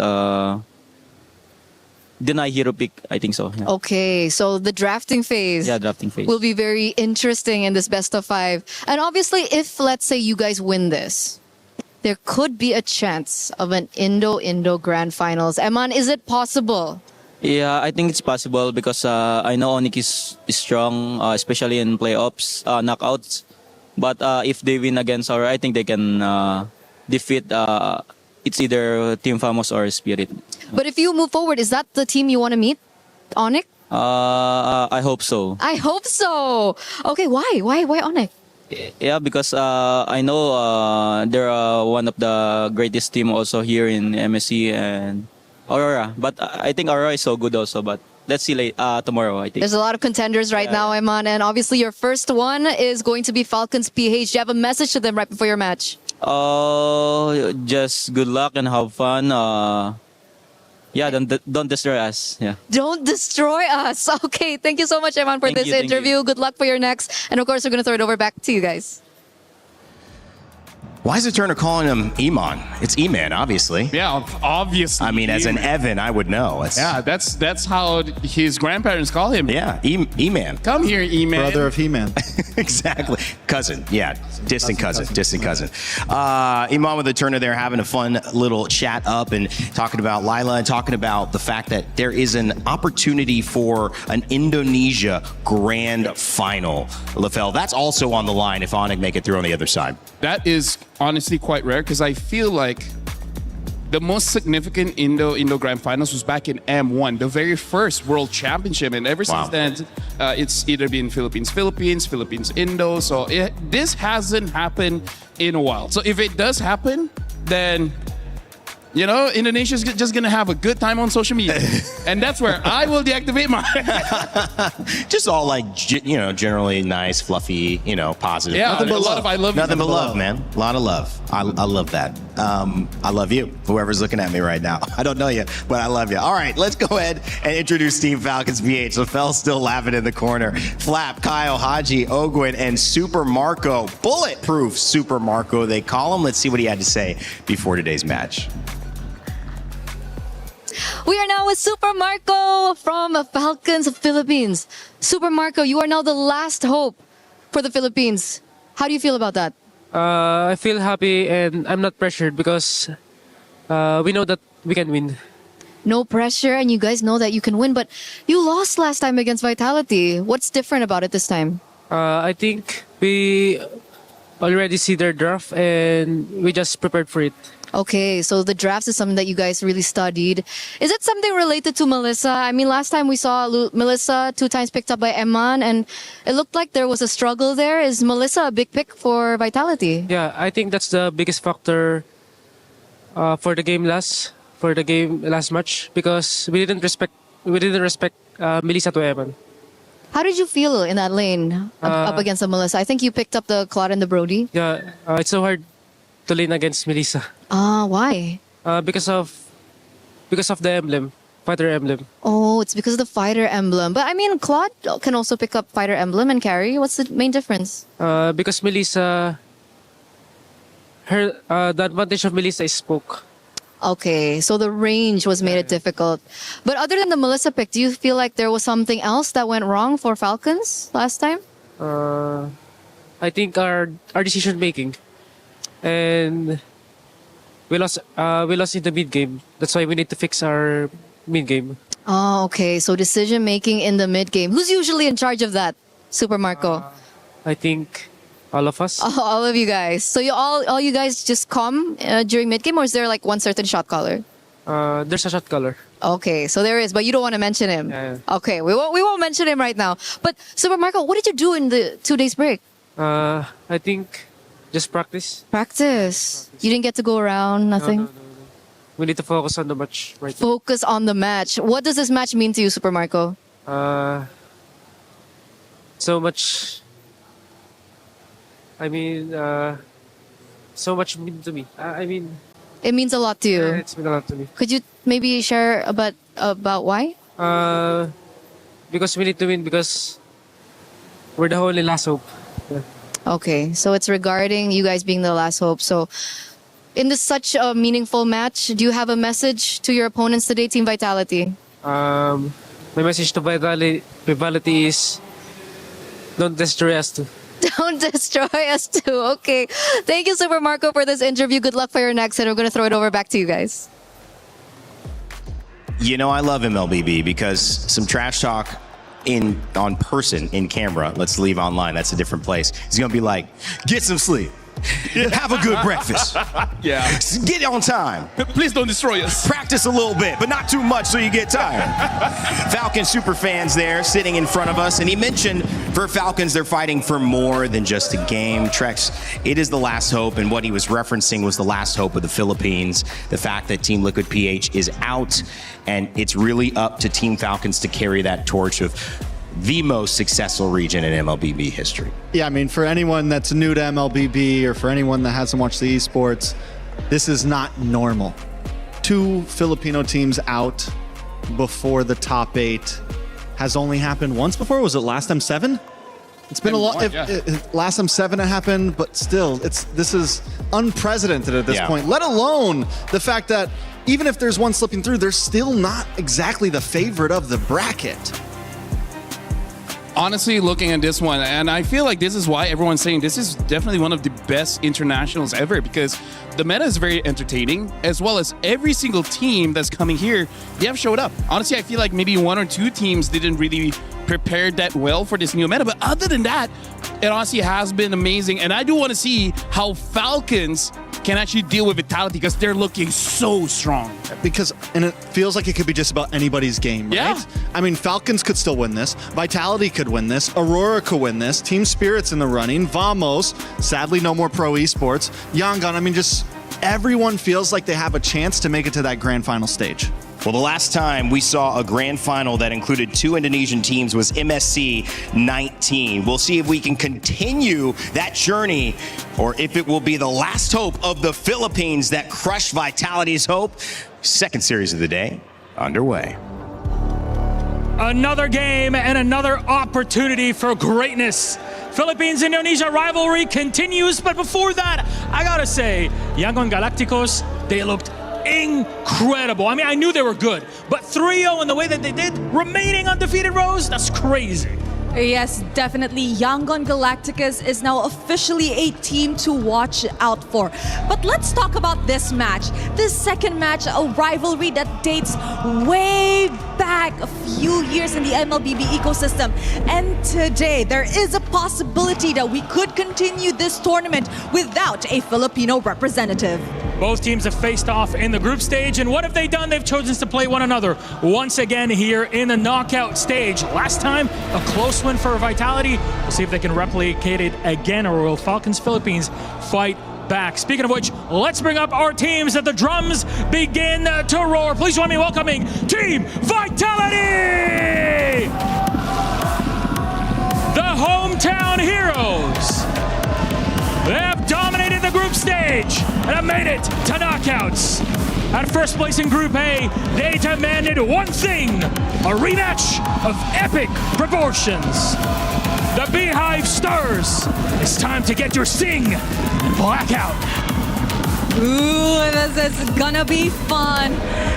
T: Deny hero pick, I think so. Yeah.
D: Okay, so the drafting phase.
T: Yeah, drafting phase.
D: Will be very interesting in this best of 5. And obviously, if, let's say, you guys win this, there could be a chance of an Indo-Indo Grand Finals. Eman, is it possible?
T: Yeah, I think it's possible because I know Onyx is strong, especially in playoffs, knockouts. But if they win against Aura, I think they can defeat it's either Team Famous or Spirit.
D: But if you move forward, is that the team you want to meet? Onyx?
T: I hope so.
D: I hope so. Okay, why? Why Onyx?
T: Yeah, because I know they're one of the greatest team also here in MSC and Aurora. But I think Aurora is so good also. But let's see tomorrow, I think.
D: There's a lot of contenders right now, Eman. And obviously your first one is going to be Falcons PH. Do you have a message to them right before your match?
T: Just good luck and have fun. Yeah, don't destroy us. Yeah.
D: Don't destroy us. Okay, thank you so much, Eman, for this interview. Good luck for your next. And of course, we're going to throw it over back to you guys.
F: Why is the Turner calling him Eman? It's E-Man, obviously.
H: Yeah, obviously.
F: I mean, as an Evan, I would know.
H: Yeah, that's how his grandparents call him.
F: Yeah, E-Man.
H: Come here, E-Man.
Q: Brother of He-Man.
F: Exactly. Cousin. Yeah, distant cousin. Eman with the Turner there having a fun little chat up and talking about Lila and talking about the fact that there is an opportunity for an Indonesia Grand Final. LaFell, that's also on the line if Onyx make it through on the other side.
H: That is honestly quite rare because I feel like the most significant Indo Grand Finals was back in M1, the very first World Championship, and ever since then, it's either been Philippines, Indo. So this hasn't happened in a while. So if it does happen, then You know, Indonesia's just gonna have a good time on social media, and that's where I will deactivate mine.
F: Just all like, generally nice, fluffy, positive.
H: Yeah,
F: Nothing but
H: a lot
F: love.
H: of I love you.
F: Nothing but love, man. A lot of love. I love that. I love you, whoever's looking at me right now. I don't know you, but I love you. All right, let's go ahead and introduce Team Falcons VH. LaFell's still laughing in the corner. Flap, Kyle, Haji, Ogwin, and Super Marco. Bulletproof Super Marco, they call him. Let's see what he had to say before today's match.
D: We are now with Super Marco from Falcons of Philippines. Super Marco, you are now the last hope for the Philippines. How do you feel about that?
A: I feel happy and I'm not pressured because we know that we can win.
D: No pressure, and you guys know that you can win, but you lost last time against Vitality. What's different about it this time?
A: I think we already see their draft and we just prepared for it.
D: Okay, so the drafts is something that you guys really studied. Is it something related to Melissa? I mean, last time we saw Melissa 2 times picked up by Eman, and it looked like there was a struggle there. Is Melissa a big pick for Vitality?
A: Yeah, I think that's the biggest factor for the game last match because we didn't respect Melissa to Eman.
D: How did you feel in that lane up against the Melissa? I think you picked up the Claude and the Brody.
A: Yeah, it's so hard to lane against Melissa.
D: Why?
A: Because of the emblem, fighter emblem.
D: Oh, it's because of the fighter emblem. But I mean, Claude can also pick up fighter emblem and carry. What's the main difference?
A: Because Melissa, the advantage of Melissa is poke.
D: Okay, so the range was made it difficult. But other than the Melissa pick, do you feel like there was something else that went wrong for Falcons last time?
A: I think our decision making, and we lost in the mid game. That's why we need to fix our mid game.
D: Oh, okay. So decision making in the mid game. Who's usually in charge of that, Super Marco?
A: I think all of us.
D: All of you guys. So all you guys just come during mid game, or is there like one certain shot caller?
A: There's a shot caller.
D: Okay, so there is, but you don't want to mention him.
A: Yeah.
D: Okay, we won't mention him right now. But Super Marco, what did you do in the 2 days break?
A: I think just practice.
D: Practice. You didn't get to go around, nothing?
A: No. We need to focus on the match right now.
D: Focus on the match. What does this match mean to you, Super Marco?
A: So much. I mean, so much mean to me.
D: It means a lot to you.
A: Yeah, it's mean a lot to me.
D: Could you maybe share about why?
A: Because we need to win because we're the only last hope. Yeah.
D: Okay, so it's regarding you guys being the last hope. So, in this such a meaningful match, do you have a message to your opponents today, Team Vitality?
A: My message to Vitality is don't destroy us too.
D: Don't destroy us too. Okay. Thank you, Super Marco, for this interview. Good luck for your next, and we're going to throw it over back to you guys.
F: I love MLBB because some trash talk on person, in camera, let's leave online, that's a different place. He's going to be like, get some sleep. Have a good breakfast.
H: Yeah.
F: Get on time.
H: Please don't destroy us.
F: Practice a little bit, but not too much so you get tired. Falcon super fans there sitting in front of us. And he mentioned for Falcons, they're fighting for more than just a game. Trex, it is the last hope. And what he was referencing was the last hope of the Philippines. The fact that Team Liquid PH is out. And it's really up to Team Falcons to carry that torch of the most successful region in MLBB history.
Q: Yeah, I mean, for anyone that's new to MLBB or for anyone that hasn't watched the esports, this is not normal. 2 Filipino teams out before the top 8 has only happened once before. Was it last time 7? It's been a lot. Last time 7 it happened, but still, this is unprecedented at this point. Let alone the fact that even if there's one slipping through, they're still not exactly the favorite of the bracket.
H: Honestly, looking at this one, and I feel like this is why everyone's saying this is definitely one of the best internationals ever, because the meta is very entertaining, as well as every single team that's coming here, they have showed up. Honestly, I feel like maybe 1 or 2 teams didn't really prepare that well for this new meta, but other than that, it honestly has been amazing, and I do want to see how Falcons can actually deal with Vitality because they're looking so strong.
Q: And it feels like it could be just about anybody's game, right?
H: Yeah.
Q: I mean, Falcons could still win this. Vitality could win this. Aurora could win this. Team Spirit's in the running. Vamos, sadly, no more pro esports. Yangon, I mean, just everyone feels like they have a chance to make it to that grand final stage.
F: Well, the last time we saw a grand final that included 2 Indonesian teams was MSC 19. We'll see if we can continue that journey or if it will be the last hope of the Philippines that crushed Vitality's hope. Second series of the day underway.
B: Another game and another opportunity for greatness. Philippines-Indonesia rivalry continues, but before that, I gotta say, Yangon Galacticos, they looked incredible. I mean, I knew they were good, but 3-0 in the way that they did, remaining undefeated, Rose, that's crazy.
K: Yes, definitely. Yangon Galacticos is now officially a team to watch out for. But let's talk about this match. This second match, a rivalry that dates way back a few years in the MLBB ecosystem. And today, there is a possibility that we could continue this tournament without a Filipino representative.
B: Both teams have faced off in the group stage, and what have they done? They've chosen to play one another once again here in the knockout stage. Last time, a close win for Vitality. We'll see if they can replicate it again, or will Falcons Philippines fight back? Speaking of which, let's bring up our teams as the drums begin to roar. Please join me welcoming Team Vitality! The hometown heroes. They have dominated the group stage and have made it to knockouts. At first place in Group A, they demanded one thing, a rematch of epic proportions. The Beehive Stars, it's time to get your sting and black out.
K: Ooh, this is gonna be fun.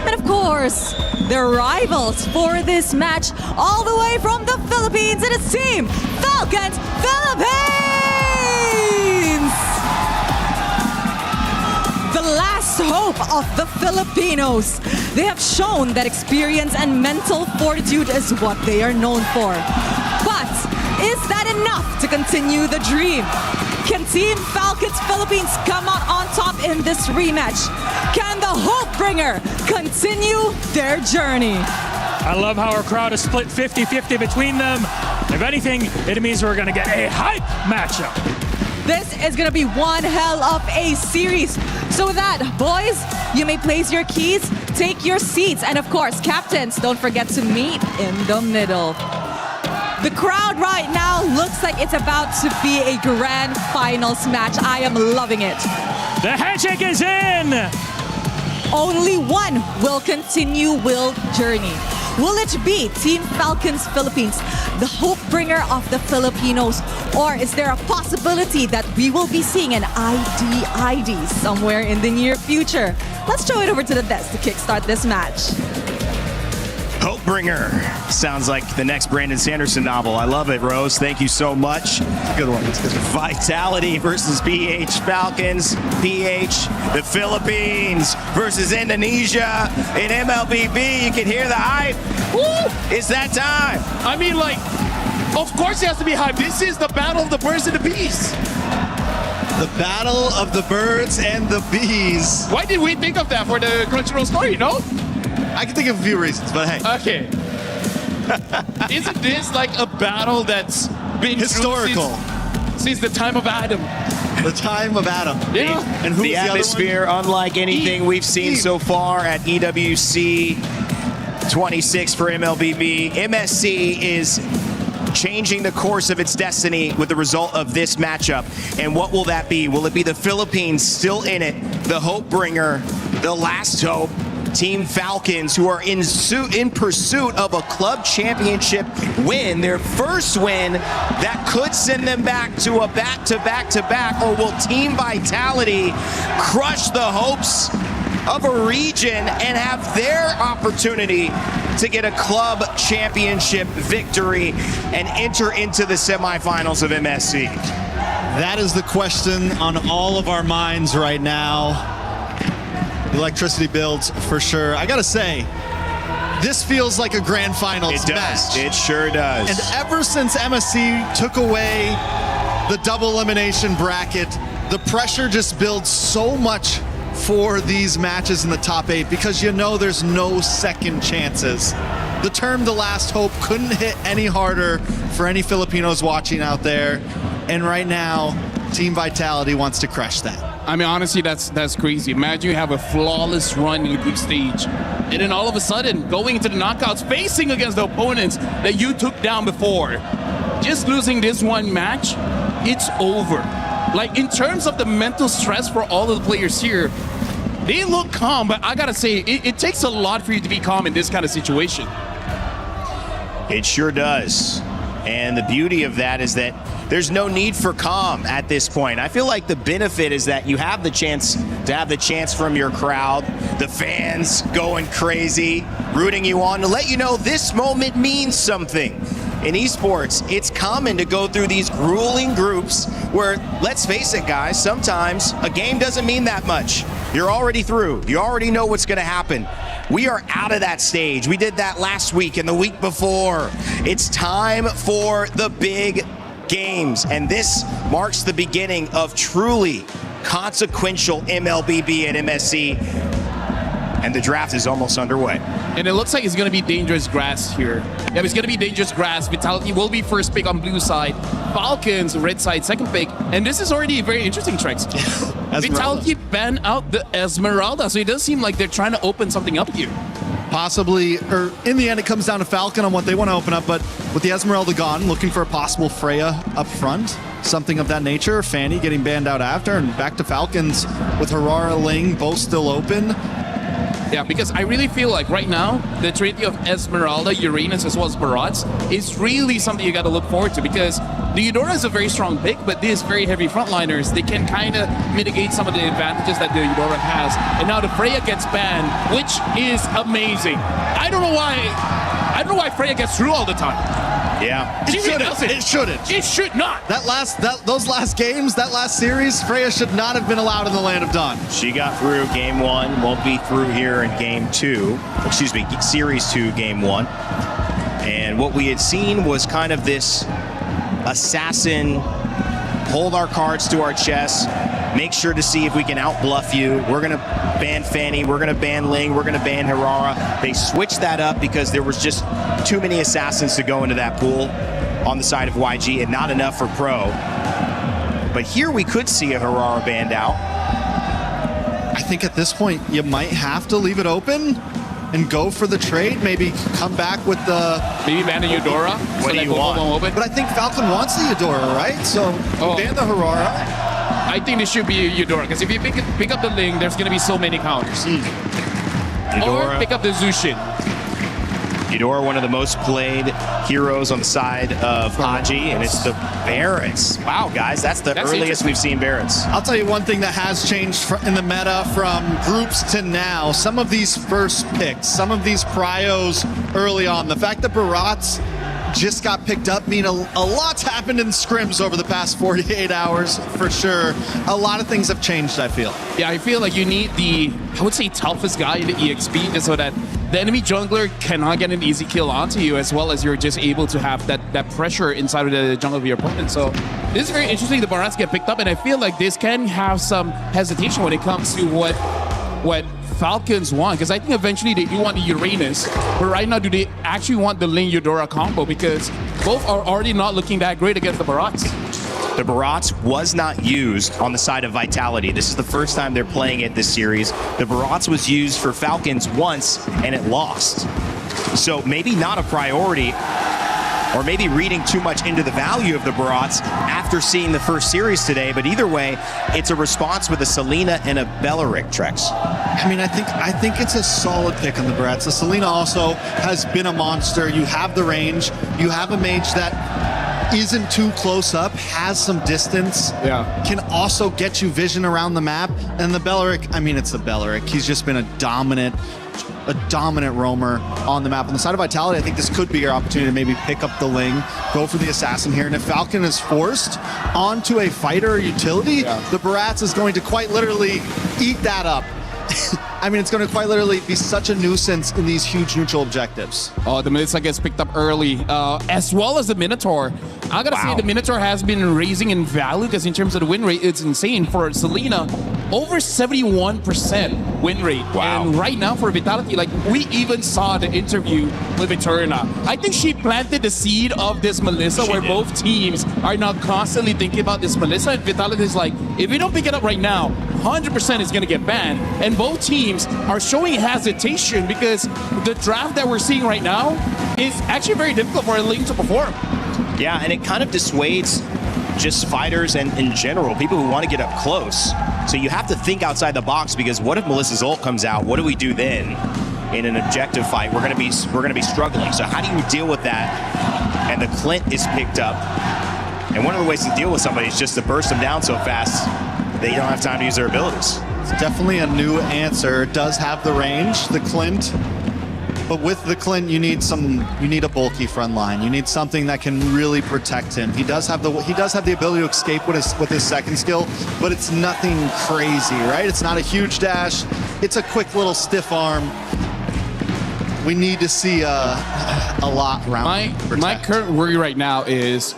K: And of course, the rivals for this match, all the way from the Philippines, it is Team Falcons Philippines! The last hope of the Filipinos. They have shown that experience and mental fortitude is what they are known for. But is that enough to continue the dream? Can Team Falcons Philippines come out on top in this rematch? Can the Hope Bringer continue their journey?
B: I love how our crowd is split 50-50 between them. If anything, it means we're gonna get a hype matchup.
K: This is gonna be one hell of a series. So with that, boys, you may place your keys, take your seats, and of course, captains, don't forget to meet in the middle. The crowd right now looks like it's about to be a grand finals match. I am loving it.
B: The handshake is in!
K: Only one will continue Will journey. Will it be Team Falcons Philippines, the hope bringer of the Filipinos? Or is there a possibility that we will be seeing an ID somewhere in the near future? Let's throw it over to the desk to kickstart this match.
F: Hopebringer. Sounds like the next Brandon Sanderson novel. I love it, Rose. Thank you so much.
Q: Good one. It's good.
F: Vitality versus PH Falcons. PH, the Philippines versus Indonesia. In MLBB, you can hear the hype. Woo! It's that time.
H: I mean, like, of course it has to be hype. This is the battle of the birds and the bees.
Q: The battle of the birds and the bees.
H: Why did we think of that for the Crunchyroll story, you know?
Q: I can think of a few reasons, but hey.
H: Okay. Isn't this like a battle that's been
Q: historical
H: since the time of Adam?
Q: The time of Adam.
H: Yeah.
Q: And who's
F: the atmosphere, unlike anything we've seen so far at EWC 26 for MLBB. MSC is changing the course of its destiny with the result of this matchup. And what will that be? Will it be the Philippines still in it, the hope bringer, the last hope, Team Falcons, who are in pursuit of a club championship win, their first win that could send them back to a back-to-back-to-back, or will Team Vitality crush the hopes of a region and have their opportunity to get a club championship victory and enter into the semifinals of MSC?
Q: That is the question on all of our minds right now. Electricity builds for sure. I gotta say, this feels like a grand finals match.
F: It sure does.
Q: And ever since MSC took away the double elimination bracket, the pressure just builds so much for these matches in the top 8 because you know there's no second chances. The term "the last hope" couldn't hit any harder for any Filipinos watching out there. And right now, Team Vitality wants to crush that.
H: I mean, honestly, that's crazy. Imagine you have a flawless run in the group stage, and then all of a sudden, going into the knockouts, facing against the opponents that you took down before. Just losing this one match, it's over. Like, in terms of the mental stress for all of the players here, they look calm, but I gotta say, it takes a lot for you to be calm in this kind of situation.
F: It sure does. And the beauty of that is that there's no need for calm at this point. I feel like the benefit is that you have the chance to have the chance from your crowd, the fans going crazy, rooting you on to let you know this moment means something. In esports, it's common to go through these grueling groups where, let's face it, guys, sometimes a game doesn't mean that much. You're already through. You already know what's going to happen. We are out of that stage. We did that last week and the week before. It's time for the big games, and this marks the beginning of truly consequential MLBB and MSC, and the draft is almost underway.
H: And it looks like it's going to be dangerous grass here. Yeah, it's going to be dangerous grass. Vitality will be first pick on blue side. Falcons, red side, second pick. And this is already very interesting, Trex. Vitality ban out the Esmeralda, so it does seem like they're trying to open something up here.
Q: Possibly, or in the end, it comes down to Falcon on what they want to open up, but with the Esmeralda gone, looking for a possible Freya up front, something of that nature. Fanny getting banned out after, and back to Falcons with Harara, Ling, both still open.
H: Yeah, because I really feel like right now, the trinity of Esmeralda, Uranus, as well as Barats is really something you got to look forward to, because the Eudora is a very strong pick, but these very heavy frontliners, they can kind of mitigate some of the advantages that the Eudora has. And now the Freya gets banned, which is amazing. I don't know why Freya gets through all the time.
F: Yeah.
Q: It shouldn't.
H: It should not.
Q: Those last games, that last series, Freya should not have been allowed in the Land of Dawn.
F: She got through game 1, won't be through here in game 2. Excuse me, series 2, game 1. And what we had seen was kind of this assassin, hold our cards to our chest, make sure to see if we can outbluff you. We're going to ban Fanny, we're going to ban Ling, we're going to ban Harara. They switched that up because there was just too many assassins to go into that pool on the side of YG and not enough for Pro. But here we could see a Harara banned out.
Q: I think at this point, you might have to leave it open and go for the trade. Maybe come back with the...
H: Maybe ban the Eudora.
F: What do you want?
Q: But I think Falcon wants the Eudora, right? So ban the Harara.
H: I think this should be Eudora, because if you pick up the Ling, there's going to be so many counters. Or pick up the Zushin.
F: Eudora, one of the most played heroes on the side of Haji, and it's the Barretts. Wow, guys, that's the earliest we've seen Barretts.
Q: I'll tell you one thing that has changed in the meta from groups to now. Some of these first picks, some of these pryos early on, the fact that Barats just got picked up mean a lot's happened in scrims over the past 48 hours, for sure. A lot of things have changed, I feel.
H: Yeah, I feel like you need the, I would say, toughest guy in the EXP, just so that the enemy jungler cannot get an easy kill onto you, as well as you're just able to have that pressure inside of the jungle of your opponent. So this is very interesting. The Barats get picked up, and I feel like this can have some hesitation when it comes to what Falcons want, because I think eventually they do want the Uranus, but right now do they actually want the Ling Eudora combo, because both are already not looking that great against the Barats.
F: The Barats was not used on the side of Vitality. This is the first time they're playing it this series. The Barats was used for Falcons once and it lost. So maybe not a priority, or maybe reading too much into the value of the Barats after seeing the first series today. But either way, it's a response with a Selena and a Belleric, Trex.
Q: I mean, I think it's a solid pick on the Barats. The Selena also has been a monster. You have the range. You have a mage that isn't too close up, has some distance, can also get you vision around the map. And the Belleric, I mean, it's the Belleric. He's just been a dominant roamer on the map. On the side of Vitality, I think this could be your opportunity to maybe pick up the Ling, go for the assassin here. And if Falcon is forced onto a fighter or utility, the Barats is going to quite literally eat that up. I mean, it's going to quite literally be such a nuisance in these huge neutral objectives.
H: Oh, the Melissa gets picked up early, as well as the Minotaur. I gotta say, the Minotaur has been raising in value, because in terms of the win rate, it's insane. For Selena, over 71% win rate.
F: Wow.
H: And right now for Vitality, like we even saw the interview with Victorina. I think she planted the seed of this Melissa where both teams are now constantly thinking about this Melissa, and Vitality is like, if we don't pick it up right now, 100% is going to get banned. And both teams are showing hesitation because the draft that we're seeing right now is actually very difficult for a Ling to perform.
F: Yeah, and it kind of dissuades just fighters and in general, people who want to get up close. So you have to think outside the box, because what if Melissa's ult comes out? What do we do then in an objective fight? We're gonna be struggling. So how do you deal with that? And the Clint is picked up. And one of the ways to deal with somebody is just to burst them down so fast they don't have time to use their abilities.
Q: It's definitely a new answer. It does have the range, the Clint. But with the Clint, you need a bulky front line. You need something that can really protect him. He does have the ability to escape with his second skill, but it's nothing crazy, right? It's not a huge dash. It's a quick little stiff arm. We need to see a lot around.
H: My current worry right now is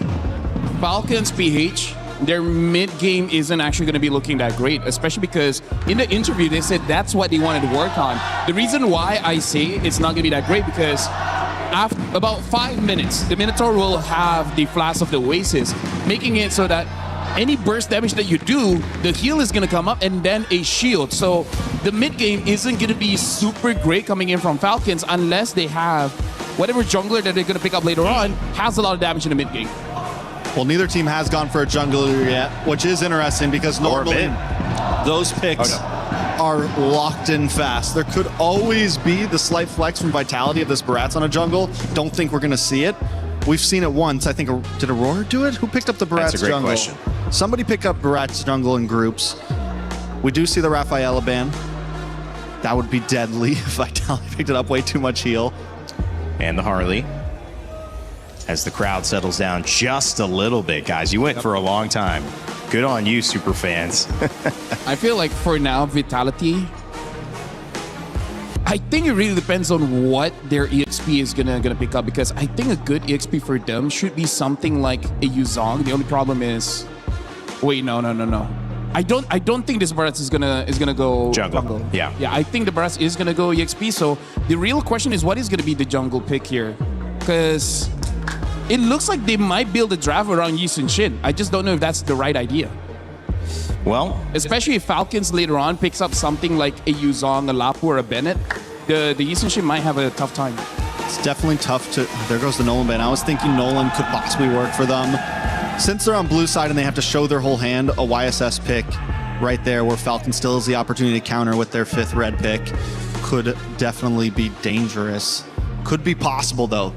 H: Falcons PH. Their mid game isn't actually going to be looking that great, especially because in the interview they said that's what they wanted to work on. The reason why I say it's not going to be that great because after about 5 minutes, the Minotaur will have the Flash of the Oasis, making it so that any burst damage that you do, the heal is going to come up and then a shield. So the mid game isn't going to be super great coming in from Falcons unless they have whatever jungler that they're going to pick up later on has a lot of damage in the mid game.
Q: Well, neither team has gone for a jungler yet, which is interesting because normally those picks are locked in fast. There could always be the slight flex from Vitality of this Barats on a jungle. Don't think we're going to see it. We've seen it once. I think, did Aurora do it? Who picked up the Barats
F: That's a great
Q: jungle?
F: question.
Q: Somebody picked up Barats jungle in groups. We do see the Rafaela ban. That would be deadly if Vitality picked it up. Way too much heal.
F: And the Harley. As the crowd settles down just a little bit, guys. You went for a long time. Good on you, super fans.
H: I feel like for now, Vitality, I think it really depends on what their EXP is gonna pick up, because I think a good EXP for them should be something like a Yuzong. The only problem is, wait, no. I don't think this Barats is gonna go jungle.
F: Yeah,
H: I think the Barats is gonna go EXP. So the real question is, what is gonna be the jungle pick here? Because it looks like they might build a draft around Yi Sun-shin. I just don't know if that's the right idea.
F: Well,
H: especially if Falcons later on picks up something like a Yuzong, a Lapu, or a Bennett, the Yi Sun-shin might have a tough time.
Q: It's definitely tough to... There goes the Nolan ban. I was thinking Nolan could possibly work for them. Since they're on blue side and they have to show their whole hand, a YSS pick right there where Falcon still has the opportunity to counter with their 5th red pick could definitely be dangerous. Could be possible, though.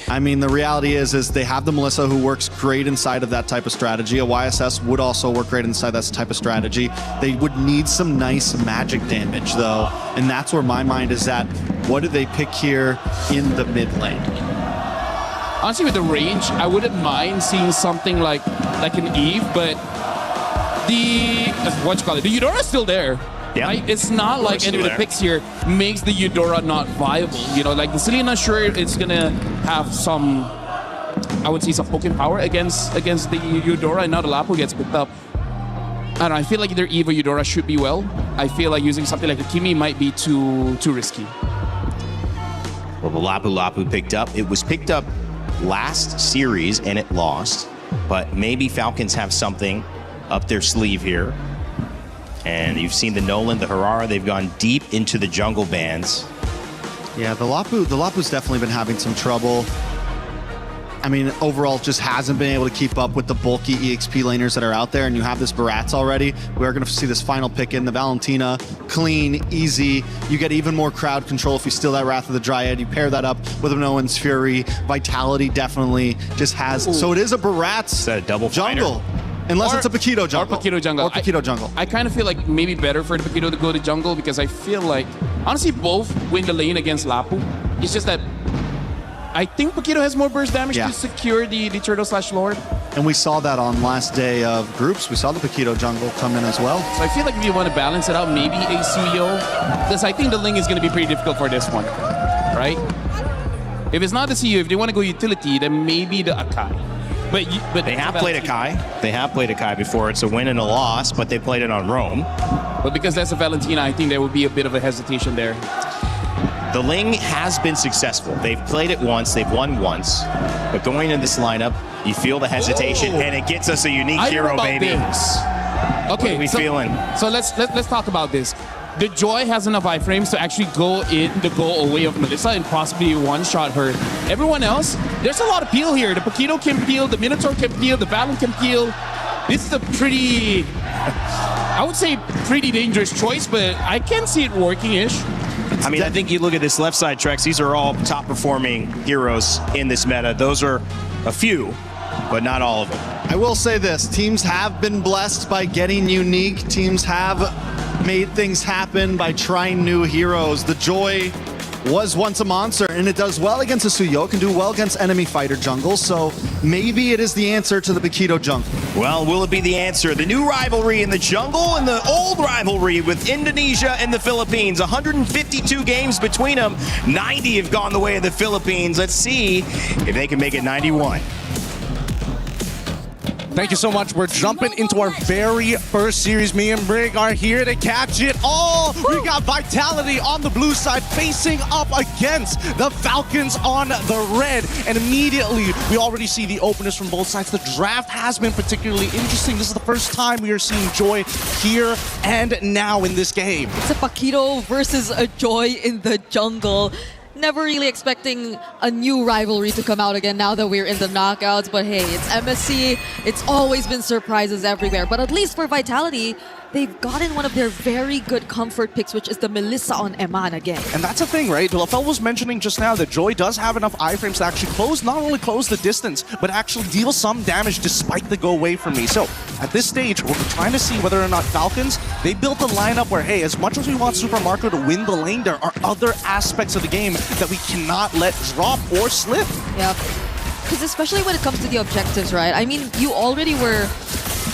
Q: I mean, the reality is they have the Melissa who works great inside of that type of strategy. A YSS would also work great inside that type of strategy. They would need some nice magic damage, though. And that's where my mind is at. What do they pick here in the mid lane?
H: Honestly, with the range, I wouldn't mind seeing something like an Eve, but the Eudora's still there.
F: Yeah.
H: Right? It's not like any of the picks here makes the Eudora not viable. You know, like the Selena, sure, it's gonna have some, I would say, some poking power against the Eudora, and now the Lapu gets picked up. I don't know, I feel like either Eve or Eudora should be well. I feel like using something like the Kimi might be too risky.
F: Well, the Lapu picked up. It was picked up last series and it lost, but maybe Falcons have something up their sleeve here. And you've seen the Nolan, the Harara, they've gone deep into the jungle bands.
Q: Yeah, the Lapu's definitely been having some trouble. I mean, overall, just hasn't been able to keep up with the bulky EXP laners that are out there, and you have this Barats already. We are going to see this final pick in the Valentina. Clean, easy. You get even more crowd control if you steal that Wrath of the Dryad. You pair that up with a Nolan's Fury. Vitality definitely just has... Ooh. So it is a Barats
F: is that a double
Q: jungle. Unless it's a Paquito jungle.
H: Or Paquito jungle.
Q: Or Paquito jungle.
H: I kind of feel like maybe better for the Paquito to go to jungle, because I feel like, honestly, both win the lane against Lapu. It's just that I think Paquito has more burst damage to secure the Turtle/Lord.
Q: And we saw that on last day of groups. We saw the Paquito jungle come in as well.
H: So I feel like if you want to balance it out, maybe a CEO, because I think the Ling is going to be pretty difficult for this one, right? If it's not the CEO, if they want to go utility, then maybe the Akai. But
F: They have played Akai. They have played Akai before. It's a win and a loss, but they played it on Rome.
H: But because that's a Valentina, I think there would be a bit of a hesitation there.
F: The Ling has been successful. They've played it once, they've won once. But going into this lineup, you feel the hesitation, and it gets us a unique hero, baby.
H: Okay,
F: what are we feeling?
H: So let's talk about this. The Joy has enough iframes to actually go in the goal away of Melissa and possibly one-shot her. Everyone else, there's a lot of peel here. The Paquito can peel, the Minotaur can peel, the Valen can peel. This is a pretty, I would say pretty dangerous choice, but I can see it working-ish.
F: I mean, I think you look at this left side, Trex, these are all top-performing heroes in this meta. Those are a few, but not all of them.
Q: I will say this, teams have been blessed by getting unique. Teams have made things happen by trying new heroes. The Joy was once a monster, and it does well against a Suyo, can do well against enemy fighter jungles, so maybe it is the answer to the Paquito jungle.
F: Well, will it be the answer? The new rivalry in the jungle and the old rivalry with Indonesia and the Philippines. 152 games between them. 90 have gone the way of the Philippines. Let's see if they can make it 91.
G: Thank you so much. We're jumping into our very first series. Me and Brig are here to catch it all. We got Vitality on the blue side facing up against the Falcons on the red. And immediately, we already see the openers from both sides. The draft has been particularly interesting. This is the first time we are seeing Joy here and now in this game.
K: It's a Paquito versus a Joy in the jungle. Never really expecting a new rivalry to come out again now that we're in the knockouts. But hey, it's MSC. It's always been surprises everywhere. But at least for Vitality, they've gotten one of their very good comfort picks, which is the Melissa on Eman again.
J: And that's the thing, right? Lafel was mentioning just now that Joy does have enough iframes to actually close, not only close the distance, but actually deal some damage despite the go away from me. So at this stage, we're trying to see whether or not Falcons, they built a lineup where, hey, as much as we want Super Marco to win the lane, there are other aspects of the game that we cannot let drop or slip.
K: Yeah, because especially when it comes to the objectives, right? I mean, you already were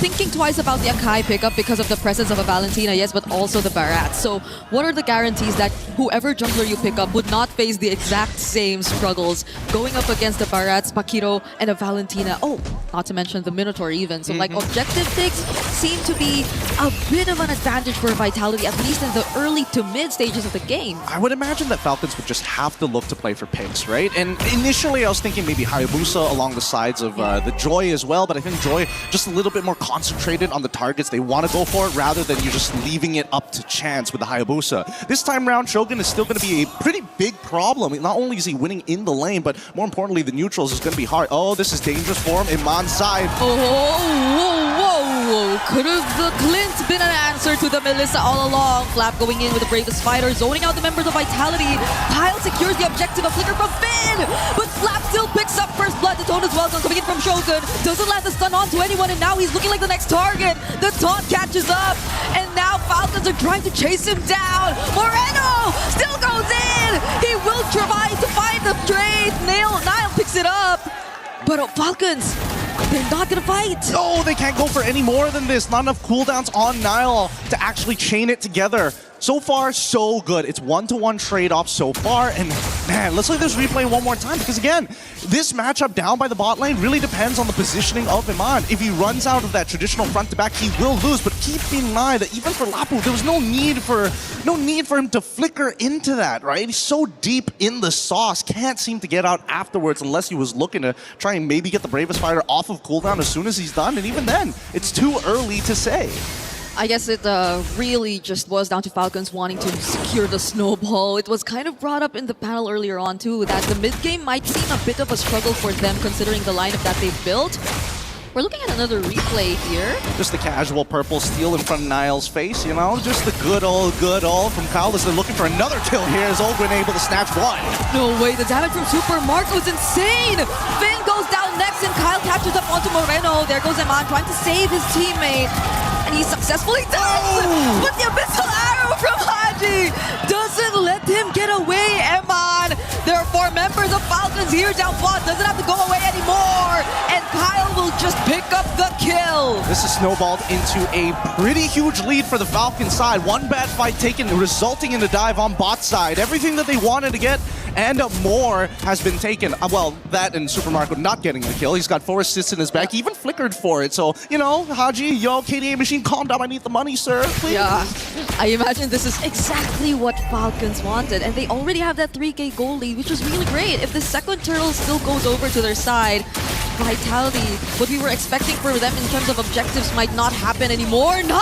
K: thinking twice about the Akai pickup because of the presence of a Valentina, yes, but also the Barat. So what are the guarantees that whoever jungler you pick up would not face the exact same struggles going up against the Barats, Paquito, and a Valentina? Oh, not to mention the Minotaur even. So like objective picks seem to be a bit of an advantage for Vitality, at least in the early to mid stages of the game.
J: I would imagine that Falcons would just have to look to play for picks, right? And initially I was thinking maybe Hayabusa along the sides of the Joy as well, but I think Joy just a little bit more concentrated on the targets they want to go for rather than you just leaving it up to chance with the Hayabusa. This time around, Shogun is still going to be a pretty big problem. Not only is he winning in the lane, but more importantly, the neutrals is going to be hard. Oh, this is dangerous for him. Iman's side.
K: Oh, whoa, whoa. Could have the Clint been an answer to the Melissa all along? Flap going in with the bravest fighter, zoning out the members of Vitality. Kyle secures the objective, a flicker from Finn, but Flap still picks up first blood. The tone is well done coming in from Shogun. Doesn't land the stun onto anyone, and now he's looking like the next target. The taunt catches up, and now Falcons are trying to chase him down. Moreno still goes in. He will try to find the trade. Nile picks it up, but Falcons, they're not gonna fight.
J: No, they can't go for any more than this. Not enough cooldowns on Nile to actually chain it together. So far, so good. It's 1-to-1 trade-off so far, and man, let's look at this replay one more time, because again, this matchup down by the bot lane really depends on the positioning of Iman. If he runs out of that traditional front-to-back, he will lose, but keep in mind that even for Lapu, there was no need for him to flicker into that, right? He's so deep in the sauce, can't seem to get out afterwards unless he was looking to try and maybe get the bravest fighter off of cooldown as soon as he's done, and even then, it's too early to say.
K: I guess it really just boils down to Falcons wanting to secure the snowball. It was kind of brought up in the panel earlier on too, that the mid-game might seem a bit of a struggle for them considering the lineup that they've built. We're looking at another replay here.
J: Just the casual purple steal in front of Niall's face, you know? Just the good old from Kyle as they're looking for another kill here as Ogren able to snatch one.
K: No way, the damage from Super Marco is insane! Finn goes down next and Kyle catches up onto Moreno. There goes Eman trying to save his teammate. And he successfully does! Oh! But the Abyssal Arrow from Haji doesn't let him get away, Eman! There are 4 members of Falcons here down bot, doesn't have to go away anymore! And Kyle will just pick up the kill!
J: This is snowballed into a pretty huge lead for the Falcon side. One bad fight taken, resulting in a dive on bot side. Everything that they wanted to get, and more has been taken. Well, that and Super Marco not getting the kill. He's got 4 assists in his back. He even flickered for it. So, you know, Haji, yo, KDA Machine, calm down. I need the money, sir. Please.
K: Yeah, I imagine this is exactly what Falcons wanted, and they already have that 3K goal lead, which is really great. If the second turtle still goes over to their side, Vitality, what we were expecting for them in terms of objectives might not happen anymore. No!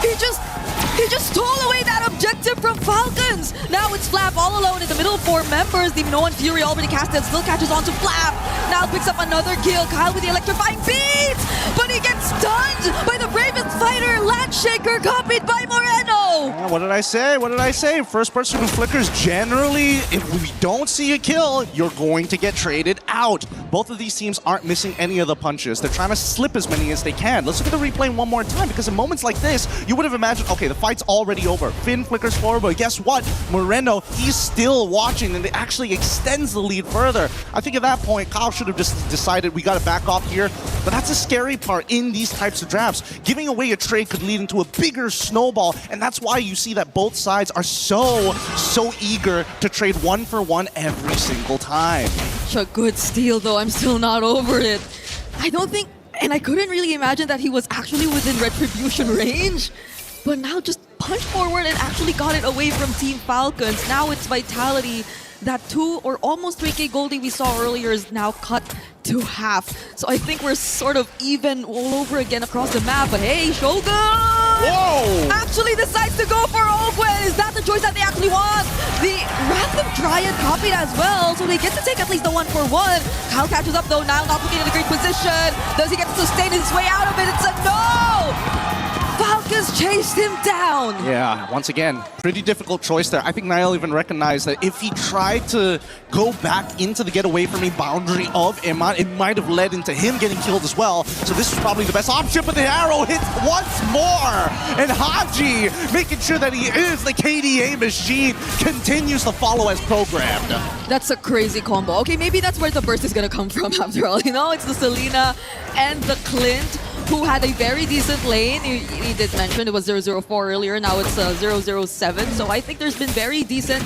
K: He just stole away that objective from Falcons! Now it's Flap all alone in the middle of 4 members. The Minoan Fury already casted, still catches on to Flap. Now picks up another kill. Kyle with the electrifying beat! But he gets stunned by the bravest fighter, Landshaker, copied by Moreno!
J: Yeah, what did I say? What did I say? First person who flickers, generally, if we don't see a kill, you're going to get traded out. Both of these teams aren't missing any of the punches. They're trying to slip as many as they can. Let's look at the replay one more time, because in moments like this, you would have imagined, okay, the fight's already over. Finn flickers forward, but guess what? Moreno, he's still watching, and it actually extends the lead further. I think at that point, Kyle should have just decided we got to back off here. But that's the scary part in these types of drafts. Giving away a trade could lead into a bigger snowball, and that's why you see that both sides are so eager to trade 1-for-1 every single time.
K: Such a good steal, though. I'm still not over it. I don't think, and I couldn't really imagine that he was actually within Retribution range. But now just punched forward and actually got it away from Team Falcons. Now it's Vitality. That 2 or almost 3K Goldie we saw earlier is now cut to half. So I think we're sort of even all over again across the map. But hey, Shogun!
J: Whoa!
K: Actually decides to go for Ogwen. Is that the choice that they actually want? The Wrath of Dryad copied as well, so they get to take at least the 1-for-1. Kyle catches up though, now not looking in a great position. Does he get to sustain his way out of it? It's a no! Falcons chased him down.
J: Yeah, once again, pretty difficult choice there. I think Niall even recognized that if he tried to go back into the get away from me boundary of Iman, it might have led into him getting killed as well. So this is probably the best option, but the arrow hits once more. And Haji, making sure that he is the KDA machine, continues to follow as programmed.
K: That's a crazy combo. Okay, maybe that's where the burst is gonna come from after all. You know, it's the Selena and the Clint, who had a very decent lane. He did mention it was 004 earlier, now it's 007. So I think there's been very decent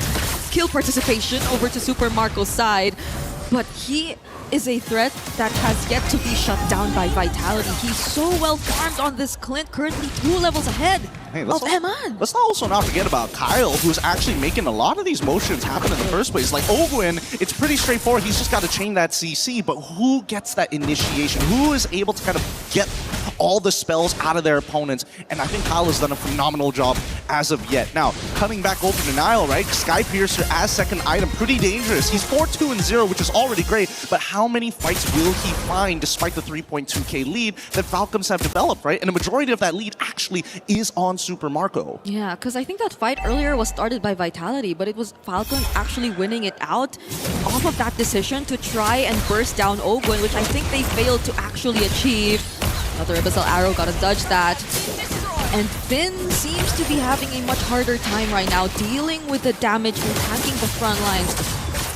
K: kill participation over to Super Marco's side. But he is a threat that has yet to be shut down by Vitality. He's so well farmed on this Clint, currently 2 levels ahead of Eman.
J: Let's also not forget about Kyle, who's actually making a lot of these motions happen in the first place. Like Ogwin, it's pretty straightforward. He's just got to chain that CC, but who gets that initiation? Who is able to kind of get all the spells out of their opponents? And I think Kyle has done a phenomenal job as of yet. Now, coming back over to Niall, right? Sky Piercer as second item, pretty dangerous. He's 4-2-0, which is already great, but how many fights will he find despite the 3.2k lead that Falcons have developed, right? And the majority of that lead actually is on Super Marco.
K: Yeah, because I think that fight earlier was started by Vitality, but it was Falcon actually winning it out off of that decision to try and burst down Ogwin, which I think they failed to actually achieve. Another Abyssal Arrow, gotta dodge that. And Finn seems to be having a much harder time right now dealing with the damage and tanking the front lines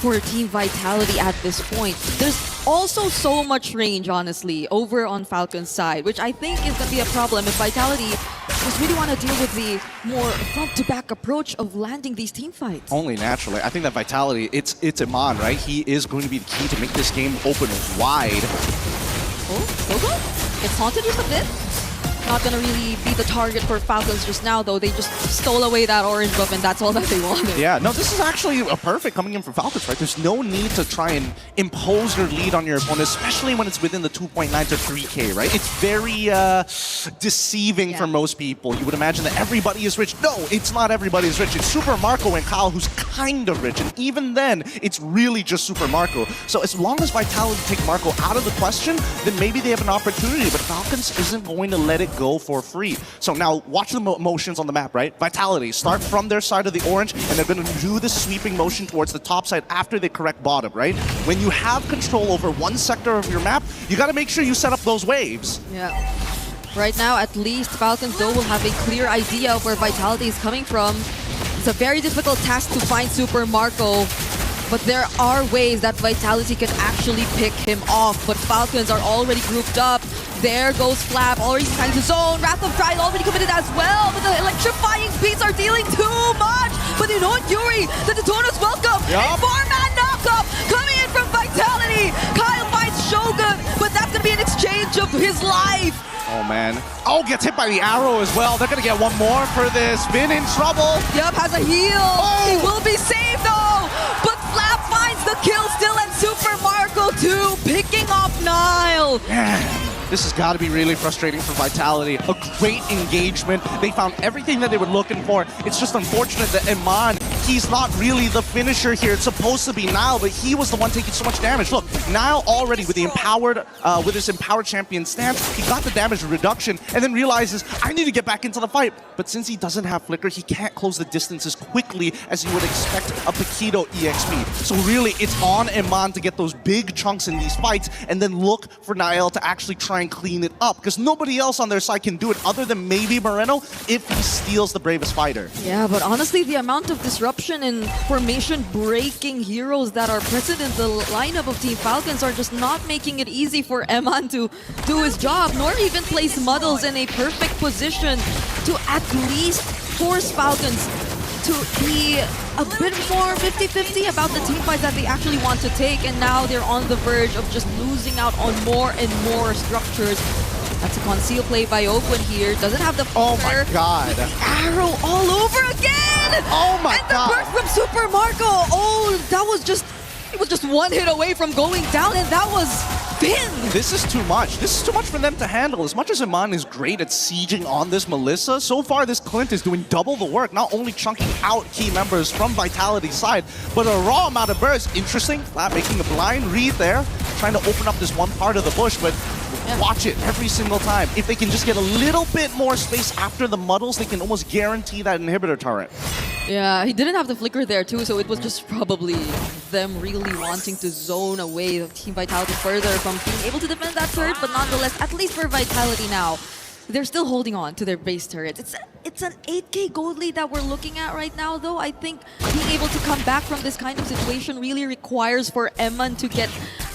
K: for Team Vitality at this point. There's also so much range, honestly, over on Falcon's side, which I think is going to be a problem if Vitality just really want to deal with the more front-to-back approach of landing these team fights.
J: Only naturally. I think that Vitality, it's Iman, right? He is going to be the key to make this game open wide.
K: Oh, Gogo? Gets haunted just a bit. Not gonna really be the target for Falcons just now, though. They just stole away that orange buff, and that's all that they wanted.
J: Yeah, no, this is actually a perfect coming in from Falcons, right? There's no need to try and impose your lead on your opponent, especially when it's within the 2.9 to 3k, right? It's very deceiving for most people. You would imagine that everybody is rich. No, it's not everybody is rich. It's Super Marco and Kyle who's kind of rich, and even then, it's really just Super Marco. So as long as Vitality take Marco out of the question, then maybe they have an opportunity, but Falcons isn't going to let it go for free. So now watch the motions on the map, right? Vitality start from their side of the orange, and they're going to do the sweeping motion towards the top side after they correct bottom, right? When you have control over one sector of your map, you got to make sure you set up those waves.
K: Yeah. Right now, at least, Falcons, though, will have a clear idea of where Vitality is coming from. It's a very difficult task to find Super Marco, but there are ways that Vitality can actually pick him off. But Falcons are already grouped up. There goes Flap, already behind his zone. Wrath of Pride already committed as well, but the electrifying beats are dealing too much. But But you know what, Yuri? The Daytona's welcome.
J: Yup.
K: A 4-man knockup coming in from Vitality. Kyle finds Shogun, but that's going to be an exchange of his life.
J: Oh, man. Oh, gets hit by the arrow as well. They're going to get one more for this. Vin in trouble.
K: Yup, has a heal. He will be saved, though. But Flap finds the kill still, and Super Marco 2 picking off Nile.
J: This has got to be really frustrating for Vitality. A great engagement. They found everything that they were looking for. It's just unfortunate that Iman, he's not really the finisher here. It's supposed to be Nile, but he was the one taking so much damage. Look, Nile already with the empowered, with his empowered champion stance, he got the damage reduction and then realizes, I need to get back into the fight. But since he doesn't have Flicker, he can't close the distance as quickly as you would expect a Paquito EXP. So really, it's on Iman to get those big chunks in these fights and then look for Nile to actually try and clean it up, because nobody else on their side can do it other than maybe Moreno if he steals the bravest fighter.
K: Yeah, but honestly, the amount of disruption and formation breaking heroes that are present in the lineup of Team Falcons are just not making it easy for Eman to do his job, nor even place Muddles in a perfect position to at least force Falcons to be a bit more 50-50 about the team fights that they actually want to take, and now they're on the verge of just losing out on more and more structures. That's a conceal play by Oakwood here. Doesn't have the
J: Oh my god.
K: The arrow all over again!
J: Oh my
K: and
J: god.
K: And the burst from Super Marco! Oh, that was just... It was just one hit away from going down, and that was Finn!
J: This is too much. This is too much for them to handle. As much as Iman is great at sieging on this Melissa, so far this Clint is doing double the work, not only chunking out key members from Vitality's side, but a raw amount of burst. Interesting, Flat making a blind read there, trying to open up this one part of the bush, but watch it every single time. If they can just get a little bit more space after the muddles, they can almost guarantee that inhibitor turret.
K: Yeah, he didn't have the flicker there too, so it was just probably them really wanting to zone away Team Vitality further from being able to defend that turret, but nonetheless, at least for Vitality now, they're still holding on to their base turrets. It's an 8k gold lead that we're looking at right now, though. I think being able to come back from this kind of situation really requires for Eman to get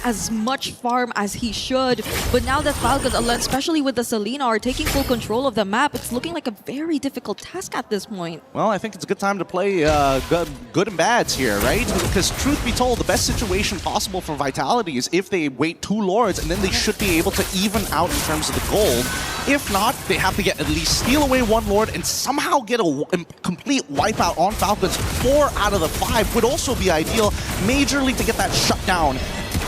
K: as much farm as he should. But now that Falcons, especially with the Selena, are taking full control of the map, it's looking like a very difficult task at this point.
J: Well, I think it's a good time to play good and bads here, right? Because truth be told, the best situation possible for Vitality is if they wait 2 Lords, and then they should be able to even out in terms of the gold. If not, they have to get at least steal away 1 Lord and somehow get a complete wipeout on Falcons. 4 out of the 5 would also be ideal, majorly to get that shutdown.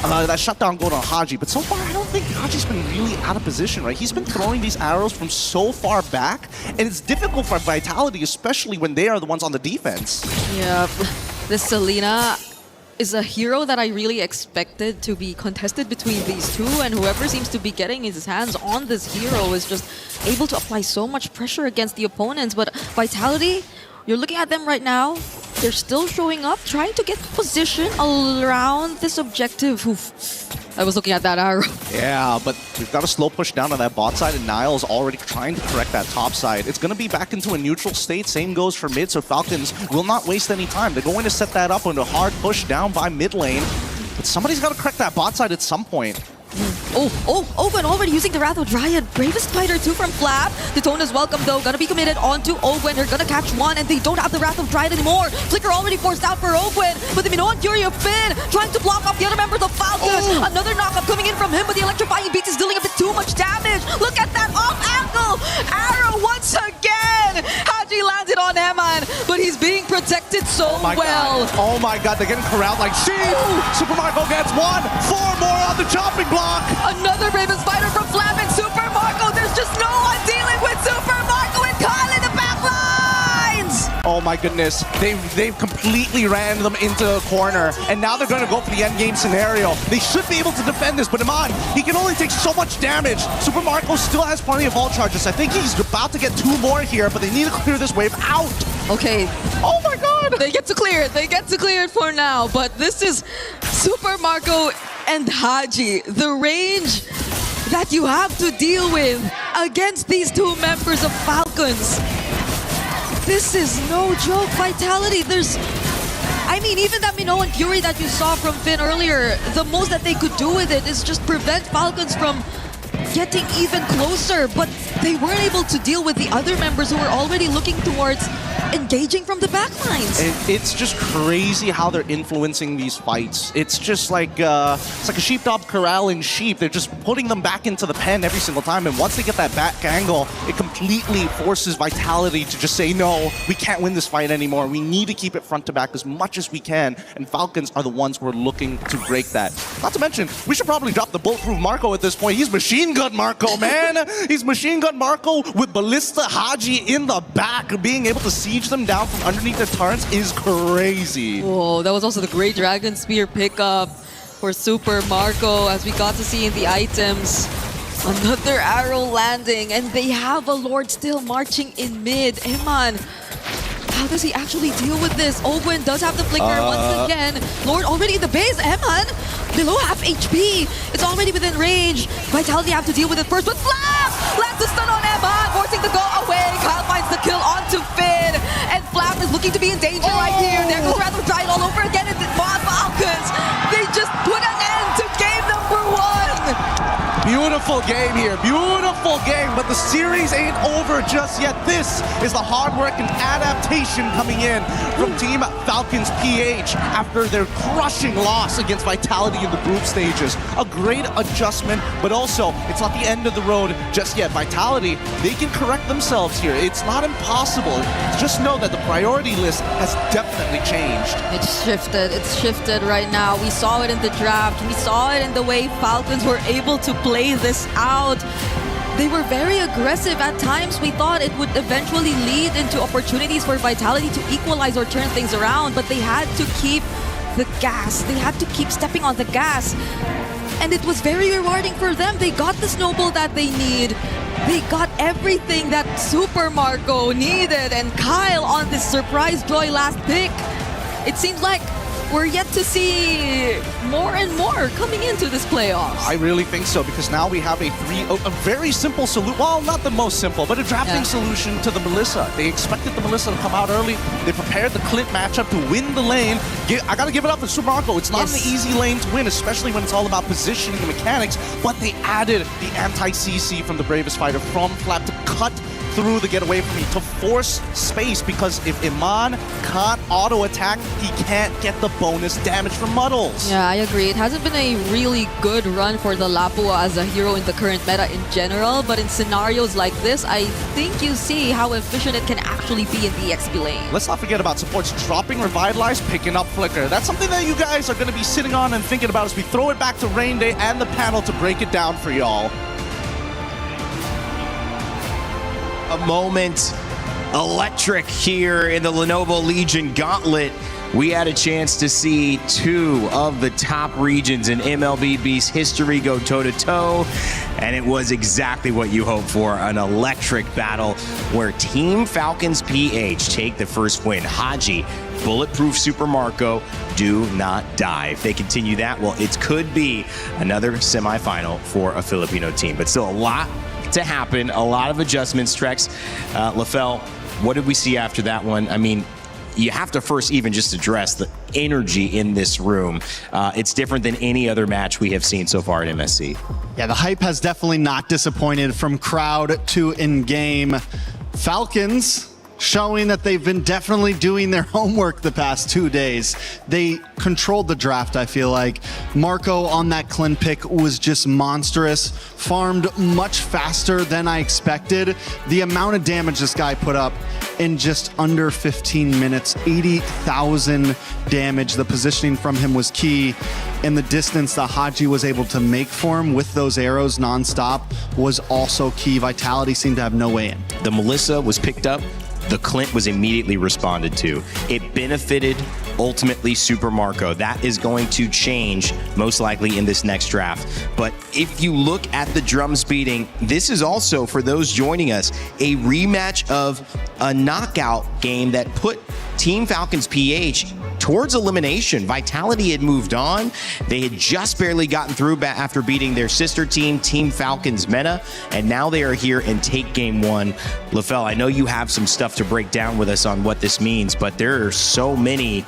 J: That shutdown going on Haji, but so far I don't think Haji's been really out of position, right? He's been throwing these arrows from so far back, and it's difficult for Vitality, especially when they are the ones on the defense.
K: Yeah, this Selena is a hero that I really expected to be contested between these two, and whoever seems to be getting his hands on this hero is just able to apply so much pressure against the opponents. But Vitality, you're looking at them right now, they're still showing up, trying to get position around this objective. Oof. I was looking at that arrow.
J: Yeah, but we've got a slow push down on that bot side, and Niall is already trying to correct that top side. It's going to be back into a neutral state. Same goes for mid, so Falcons will not waste any time. They're going to set that up on a hard push down by mid lane, but somebody's got to correct that bot side at some point.
K: Owen already using the Wrath of Dryad. Bravest fighter too from Flap. Daytona's welcome though. Gonna be committed onto Owen. They're gonna catch one and they don't have the Wrath of Dryad anymore. Flicker already forced out for Owen. But the Minoan Fury of Finn trying to block off the other members of Falcons. Another knockup coming in from him, but the electrifying beats is dealing a bit too much damage. Look at that off angle. Arrow once again. Haji landed on Eman, but he's being protected so well.
J: Oh my god, they're getting corralled like sheep. Super Marco gets 1. 4 more on the chopping block.
K: Another Bravest fighter from Flap and Super Marco. There's just no one dealing with Super Marco and Kyle in the back lines.
J: Oh my goodness, they've completely ran them into a corner, and now they're going to go for the end game scenario. They should be able to defend this, but Iman, he can only take so much damage. Super Marco still has plenty of vault charges. I think he's about to get 2 more here, but they need to clear this wave out.
K: Okay.
J: Oh my god.
K: They get to clear it. They get to clear it for now, but this is Super Marco and Haji. The range that you have to deal with against these 2 members of Falcons. This is no joke. Vitality, I mean, even that Minoan Fury that you saw from Finn earlier, the most that they could do with it is just prevent Falcons from getting even closer, but they weren't able to deal with the other members who were already looking towards engaging from the backlines.
J: It's just crazy how they're influencing these fights. It's just like it's like a sheepdog corralling sheep. They're just putting them back into the pen every single time. And once they get that back angle, it completely forces Vitality to just say, no, we can't win this fight anymore. We need to keep it front to back as much as we can. And Falcons are the ones who are looking to break that. Not to mention, we should probably drop the bulletproof Marco at this point. He's machine gun Marco, man. He's machine gun Marco with Ballista Haji in the back. Being able to siege them down from underneath their turrets is crazy.
K: Whoa, that was also the great Dragon Spear pickup for Super Marco, as we got to see in the items. Another arrow landing, and they have a Lord still marching in mid. Eman, how does he actually deal with this? Ogwen does have the flicker once again. Lord already in the base. Eman, below half HP. It's already within range. Vitality have to deal with it first, but Flap lands the stun on Eman, forcing the go away. Kyle finds the kill onto Finn, and Flap is looking to be in danger right here. There goes Rather Giant all over again, and the Falcons, they just put an end to game number 1.
J: Beautiful game here, beautiful game, but the series ain't over just yet. This is the hard work and adaptation coming in from Team Falcons PH after their crushing loss against Vitality in the group stages. A great adjustment, but also it's not the end of the road just yet. Vitality, they can correct themselves here. It's not impossible. Just know that the priority list has definitely changed.
K: It's shifted right now. We saw it in the draft. We saw it in the way Falcons were able to play this out. They were very aggressive at times. We thought it would eventually lead into opportunities for Vitality to equalize or turn things around, but they had to keep the gas. They had to keep stepping on the gas. And it was very rewarding for them. They got the snowball that they need. They got everything that Super Marco needed. And Kyle on this surprise Joy last pick. It seems like we're yet to see more and more coming into this playoffs.
J: I really think so, because now we have a very simple solution. Well, not the most simple, but a drafting solution to the Melissa. They expected the Melissa to come out early. They prepared the Clint matchup to win the lane. I gotta give it up to Super Marco. It's not an easy lane to win, especially when it's all about positioning and mechanics, but they added the anti-CC from the Bravest Fighter from Flap to cut through the getaway from me, to force space, because if Iman can't auto attack, he can't get the bonus damage from Muddles.
K: Yeah, I agree. It hasn't been a really good run for the Lapua as a hero in the current meta in general, but in scenarios like this, I think you see how efficient it can actually be in the XP lane.
J: Let's not forget about supports dropping Revitalize, picking up Flicker. That's something that you guys are going to be sitting on and thinking about as we throw it back to Rain Day and the panel to break it down for y'all.
F: A moment electric here in the Lenovo Legion Gauntlet. We had a chance to see two of the top regions in MLBB's history go toe-to-toe, and it was exactly what you hoped for, an electric battle where Team Falcons PH take the first win. Haji, bulletproof Super Marco, do not die. If they continue that, well, it could be another semifinal for a Filipino team, but still a lot to happen, a lot of adjustments. Trex, LaFell, what did we see after that one? I mean, you have to first even just address the energy in this room. It's different than any other match we have seen so far at MSC.
Q: Yeah, the hype has definitely not disappointed from crowd to in-game. Falcons showing that they've been definitely doing their homework the past 2 days. They controlled the draft, I feel like. Marco on that Clint pick was just monstrous. Farmed much faster than I expected. The amount of damage this guy put up in just under 15 minutes, 80,000 damage. The positioning from him was key. And the distance that Haji was able to make for him with those arrows nonstop was also key. Vitality seemed to have no way in.
F: The Melissa was picked up. The Clint was immediately responded to. It benefited ultimately Super Marco. That is going to change most likely in this next draft. But if you look at the drums beating, this is also, for those joining us, a rematch of a knockout game that put Team Falcons PH towards elimination. Vitality had moved on. They had just barely gotten through after beating their sister team, Team Falcons Meta, and now they are here and take game one. LaFell, I know you have some stuff to break down with us on what this means, but there are so many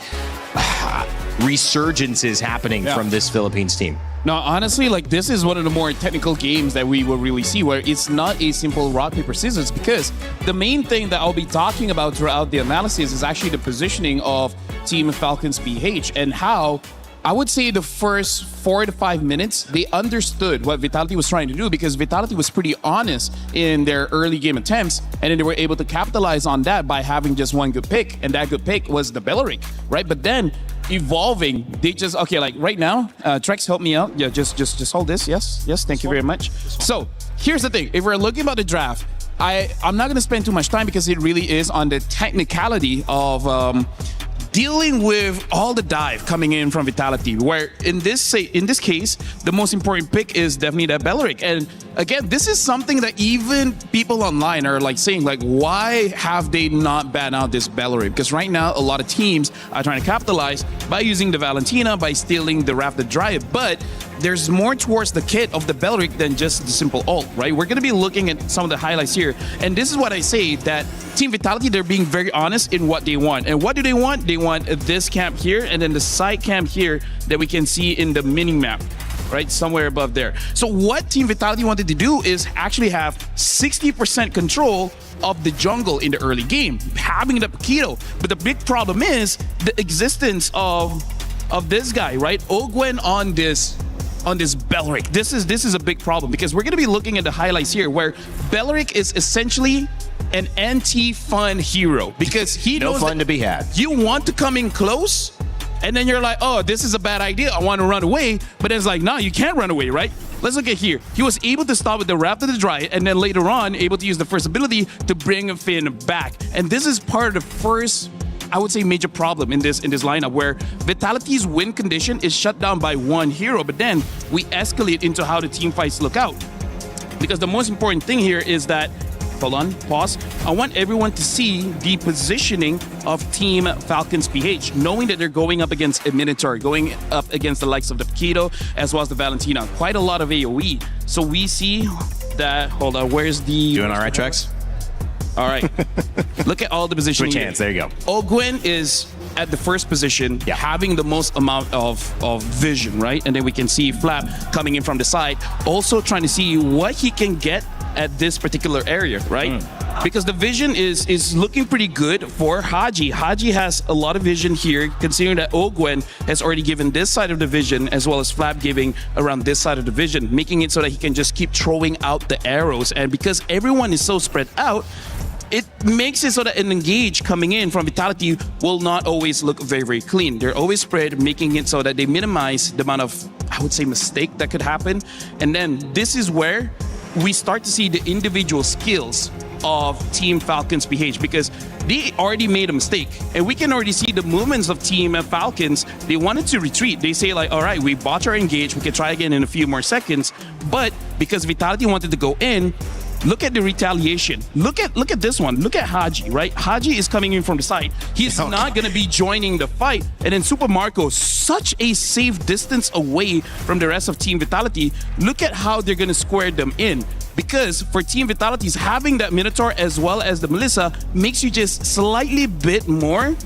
F: resurgences happening from this Philippines team.
H: No, honestly, like this is one of the more technical games that we will really see, where it's not a simple rock, paper, scissors, because the main thing that I'll be talking about throughout the analysis is actually the positioning of Team Falcons PH and how I would say the first 4 to 5 minutes, they understood what Vitality was trying to do, because Vitality was pretty honest in their early game attempts, and then they were able to capitalize on that by having just one good pick, and that good pick was the Belleric, right? But then evolving, they just, okay, like right now, Trex, help me out. Yeah, just hold this. Yes, thank you very much. So here's the thing. If we're looking about the draft, I'm not going to spend too much time because it really is on the technicality of dealing with all the dive coming in from Vitality, where in this case, the most important pick is definitely that Belleric. And again, this is something that even people online are like saying, like, why have they not banned out this Belleric? Because right now, a lot of teams are trying to capitalize by using the Valentina, by stealing the Rafted Dryad, but there's more towards the kit of the Belleric than just the simple ult, right? We're going to be looking at some of the highlights here. And this is what I say, that Team Vitality, they're being very honest in what they want. And what do they want? They want this camp here and then the side camp here that we can see in the mini-map, right? Somewhere above there. So what Team Vitality wanted to do is actually have 60% control of the jungle in the early game, having the Paquito. But the big problem is the existence of this guy, right? Ogwen on this Belleric. This is a big problem, because we're going to be looking at the highlights here, where Belleric is essentially an anti-fun hero, because he knows
F: fun to be had.
H: You want to come in close, and then you're like, oh, this is a bad idea, I want to run away. But it's like, no, you can't run away, right? Let's look at here. He was able to stop with the Rafted the Dryad, and then later on able to use the first ability to bring Finn back. And this is part of the first, I would say, major problem in this lineup, where Vitality's win condition is shut down by one hero, but then we escalate into how the team fights look out. Because the most important thing here is that, hold on, pause. I want everyone to see the positioning of Team Falcons PH, knowing that they're going up against a Minotaur, going up against the likes of the Paquito, as well as the Valentina. Quite a lot of AoE. So we see that, hold on, where's the...
F: Doing all right, Trex?
H: All right. Look at all the positioning.
F: Switch hands. There you go.
H: Ogwen is at the first position, having the most amount of vision, right? And then we can see Flap coming in from the side, also trying to see what he can get at this particular area, right? Because the vision is looking pretty good for Haji. Haji has a lot of vision here, considering that Ogwen has already given this side of the vision, as well as Flap giving around this side of the vision, making it so that he can just keep throwing out the arrows. And because everyone is so spread out, it makes it so that an engage coming in from Vitality will not always look very, very clean. They're always spread, making it so that they minimize the amount of, I would say, mistake that could happen. And then this is where we start to see the individual skills of Team Falcons PH, because they already made a mistake, and we can already see the movements of Team Falcons. They wanted to retreat. They say like, all right, we bought our engage, we can try again in a few more seconds. But because Vitality wanted to go in, look at the retaliation. Look at this one. Look at Haji, right? Haji is coming in from the side. He's not going to be joining the fight. And then Super Marco, such a safe distance away from the rest of Team Vitality. Look at how they're going to square them in. Because for Team Vitality's, having that Minotaur as well as the Melissa makes you just slightly bit more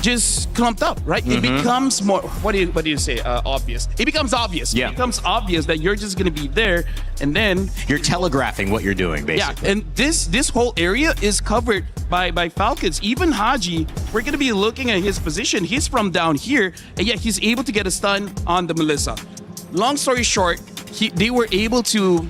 H: just clumped up, right? It becomes more, what do you say, obvious. It becomes obvious.
F: Yeah.
H: It becomes obvious that you're just going to be there, and then
F: you're telegraphing what you're doing, basically.
H: Yeah, and this whole area is covered by Falcons. Even Haji, we're going to be looking at his position. He's from down here, and yet he's able to get a stun on the Melissa. Long story short, they were able to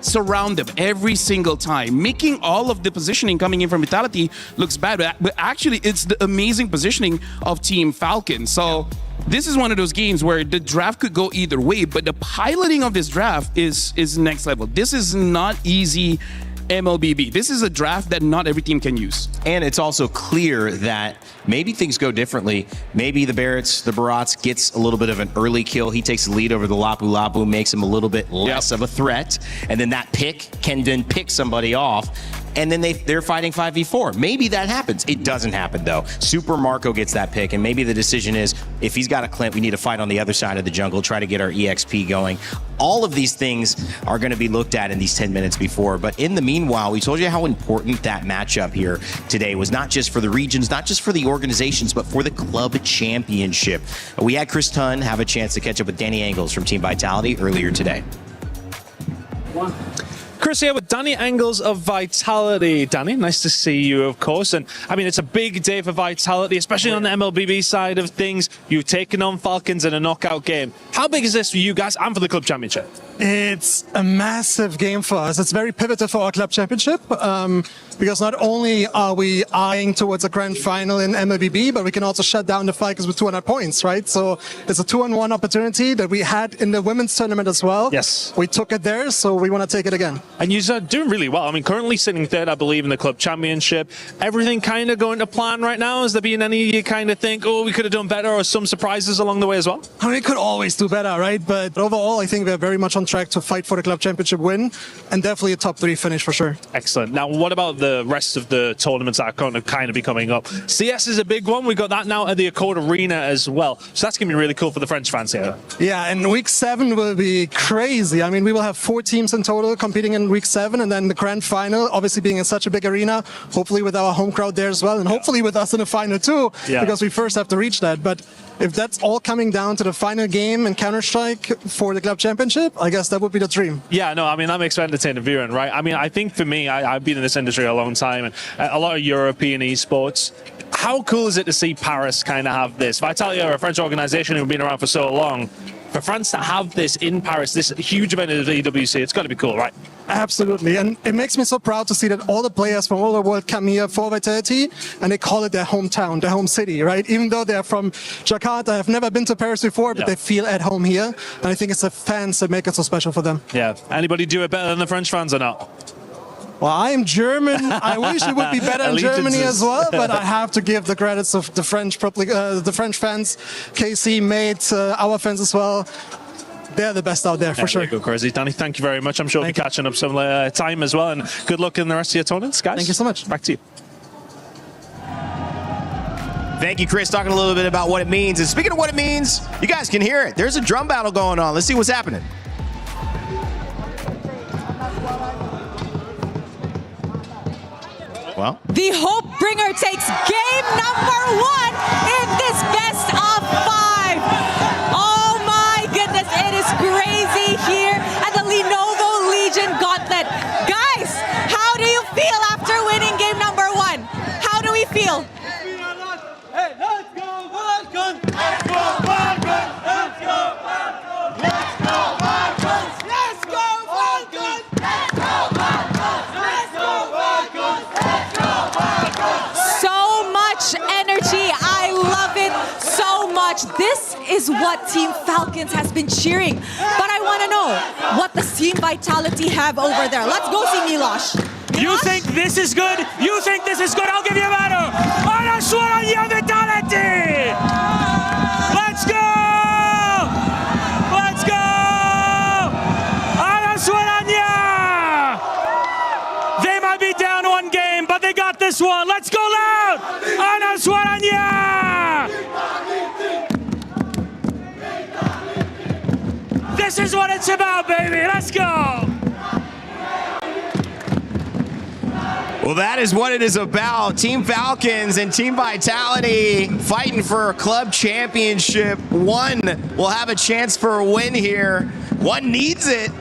H: surround them every single time, making all of the positioning coming in from Vitality looks bad, but actually it's the amazing positioning of Team Falcon. So this is one of those games where the draft could go either way, but the piloting of this draft is next level. This is not easy MLBB. This is a draft that not every team can use.
F: And it's also clear that maybe things go differently. Maybe the Barats gets a little bit of an early kill. He takes the lead over the Lapu Lapu, makes him a little bit less of a threat. And then that pick can then pick somebody off. and then they're fighting 5v4. Maybe that happens. It doesn't happen, though. Super Marco gets that pick, and maybe the decision is, if he's got a Clint, we need to fight on the other side of the jungle, try to get our EXP going. All of these things are going to be looked at in these 10 minutes before. But in the meanwhile, we told you how important that matchup here today was, not just for the regions, not just for the organizations, but for the club championship. We had Chris Tunn have a chance to catch up with Danny Angles from Team Vitality earlier today.
L: Chris here with Danny Engels of Vitality. Danny, nice to see you, of course. And I mean, it's a big day for Vitality, especially on the MLBB side of things. You've taken on Falcons in a knockout game. How big is this for you guys and for the club championship?
R: It's a massive game for us. It's very pivotal for our club championship because not only are we eyeing towards a grand final in MLBB, but we can also shut down the Falcons with 200 points, right? So it's a 2-on-1 opportunity that we had in the women's tournament as well.
L: Yes.
R: We took it there, so we want to take it again.
L: And you're doing really well. I mean, currently sitting third, I believe, in the club championship. Everything kind of going to plan right now? Has there been any you kind of think, oh, we could have done better, or some surprises along the way as well?
R: I mean, we could always do better, right? But overall, I think we're very much on track to fight for the club championship win, and definitely a top 3 finish for sure.
L: Excellent. Now, what about the rest of the tournaments that are going to kind of be coming up? CS is a big one. We got that now at the Accord Arena as well. So that's going to be really cool for the French fans here.
R: Yeah, and week 7 will be crazy. I mean, we will have 4 teams in total competing in week 7, and then the grand final, obviously being in such a big arena, hopefully with our home crowd there as well, and hopefully with us in the final too, because we first have to reach that. But if that's all coming down to the final game in Counter-Strike for the club championship, I guess that would be the dream.
L: Yeah, no, I mean, that makes for entertaining viewing, right? I mean, I think for me, I've been in this industry a long time, and a lot of European esports. How cool is it to see Paris kind of have this? Vitality are a French organization who've been around for so long. For France to have this in Paris, this huge event of the EWC, it's got to be cool, right?
R: Absolutely, and it makes me so proud to see that all the players from all over the world come here for Vitality, and they call it their hometown, their home city, right? Even though they're from Jakarta, I've never been to Paris before, but they feel at home here, and I think it's the fans that make it so special for them.
L: Yeah, anybody do it better than the French fans or not?
R: Well, I am German. I wish it would be better in Germany as well, but I have to give the credits of the French fans, KC, Mate, our fans as well. They're the best out there, for sure.
L: Go crazy. Danny, thank you very much. I'm sure we'll be catching up some time as well, and good luck in the rest of your tournaments, guys.
R: Thank you so much.
L: Back to you.
F: Thank you, Chris. Talking a little bit about what it means. And speaking of what it means, you guys can hear it. There's a drum battle going on. Let's see what's happening. Well,
K: the Hope Bringer takes game number 1 in this best of 5. Oh my goodness, it is crazy here at the Lenovo Legion Gauntlet. Guys, how do you feel after winning game number 1? How do we feel?
P: Hey, let's go, Falcons! Let's go, Falcons! Let's go, Falcons! Let's go, Falcons! Let's go, Falcons! Let's go, Falcons! Let's go, Falcons! Let's go, Falcons!
K: So much energy. I love it so much. This is what Team Falcons has been cheering. But I want to know, what does Team Vitality have over there? Let's go see Milosh.
B: You think this is good? You think this is good? I'll give you a battle. Vitality! Let's go! Let's go! They might be down 1 game, but they got this one. Let's go loud! This is what it's about, baby. Let's go!
F: well, that is what it is about. Team Falcons and Team Vitality fighting for a club championship. One will have a chance for a win here. One needs it.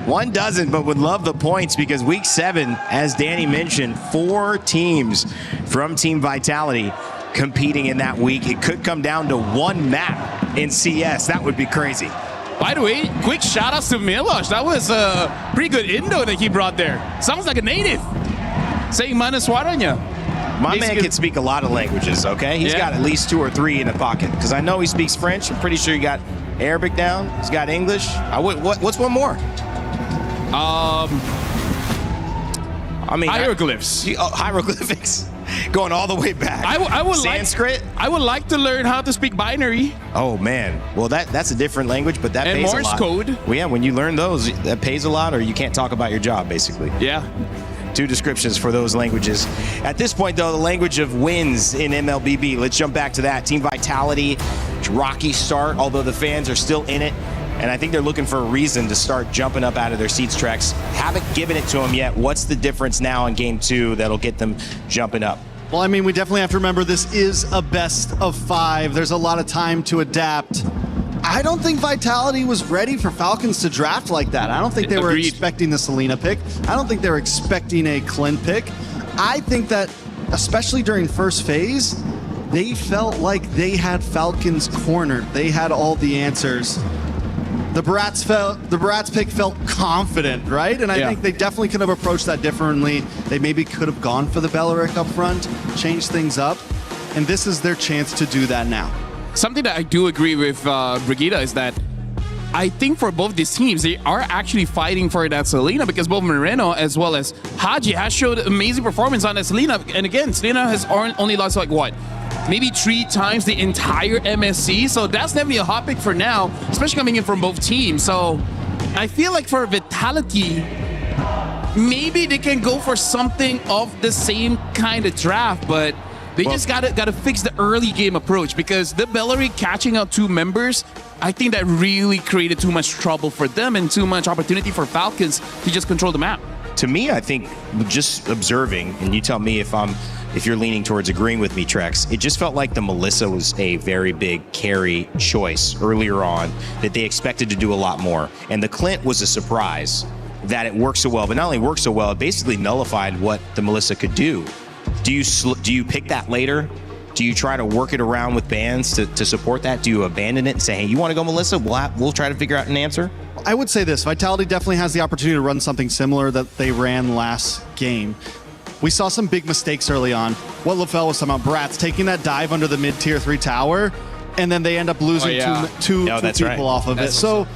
F: One doesn't, but would love the points because week 7, as Danny mentioned, 4 teams from Team Vitality competing in that week. It could come down to 1 map in CS. That would be crazy.
H: By the way, quick shout outs to Milosh. That was a pretty good Indo that he brought there. Sounds like a native. Saying mana suaranya.
F: My man can speak a lot of languages, okay? He's got at least 2 or 3 in the pocket. Because I know he speaks French. I'm pretty sure he got Arabic down. He's got English. What's one more?
H: I mean, hieroglyphs.
F: Hieroglyphics. Going all the way back.
H: I would
F: Sanskrit.
H: I would like to learn how to speak binary.
F: Oh man, well that's a different language, but that
H: and
F: pays
H: Morse
F: a lot.
H: code.
F: Well, yeah, when you learn those, that pays a lot, or you can't talk about your job, basically.
H: Yeah.
F: Two descriptions for those languages. At this point, though, the language of wins in MLBB. Let's jump back to that. Team Vitality, rocky start, although the fans are still in it. And I think they're looking for a reason to start jumping up out of their seats, Trex. Haven't given it to them yet. What's the difference now in Game 2 that'll get them jumping up?
Q: Well, I mean, we definitely have to remember this is a best of 5. There's a lot of time to adapt. I don't think Vitality was ready for Falcons to draft like that. I don't think they were expecting the Selena pick. I don't think they were expecting a Clint pick. I think that, especially during first phase, they felt like they had Falcons cornered. They had all the answers. The Barats pick felt confident, right? And I think they definitely could have approached that differently. They maybe could have gone for the Beleric up front, changed things up, and this is their chance to do that now.
H: Something that I do agree with Brigida is that I think for both these teams, they are actually fighting for that Selena because both Moreno as well as Haji has showed amazing performance on that Selena. And again, Selena has only lost like what? Maybe 3 times the entire MSC. So that's definitely a hot pick for now, especially coming in from both teams. So I feel like for Vitality, maybe they can go for something of the same kind of draft, but they just gotta fix the early game approach because the Bellery catching out 2 members, I think that really created too much trouble for them and too much opportunity for Falcons to just control the map.
F: To me, I think just observing, and you tell me if you're leaning towards agreeing with me, Trex, it just felt like the Melissa was a very big carry choice earlier on that they expected to do a lot more. And the Clint was a surprise that it worked so well, but not only worked so well, it basically nullified what the Melissa could do. Do you pick that later? Do you try to work it around with bans to support that? Do you abandon it and say, hey, you want to go Melissa? We'll try to figure out an answer?
Q: I would say this. Vitality definitely has the opportunity to run something similar that they ran last game. We saw some big mistakes early on. What LaFell was talking about, Bratz taking that dive under the mid-tier 3 tower, and then they end up losing two people off of it. So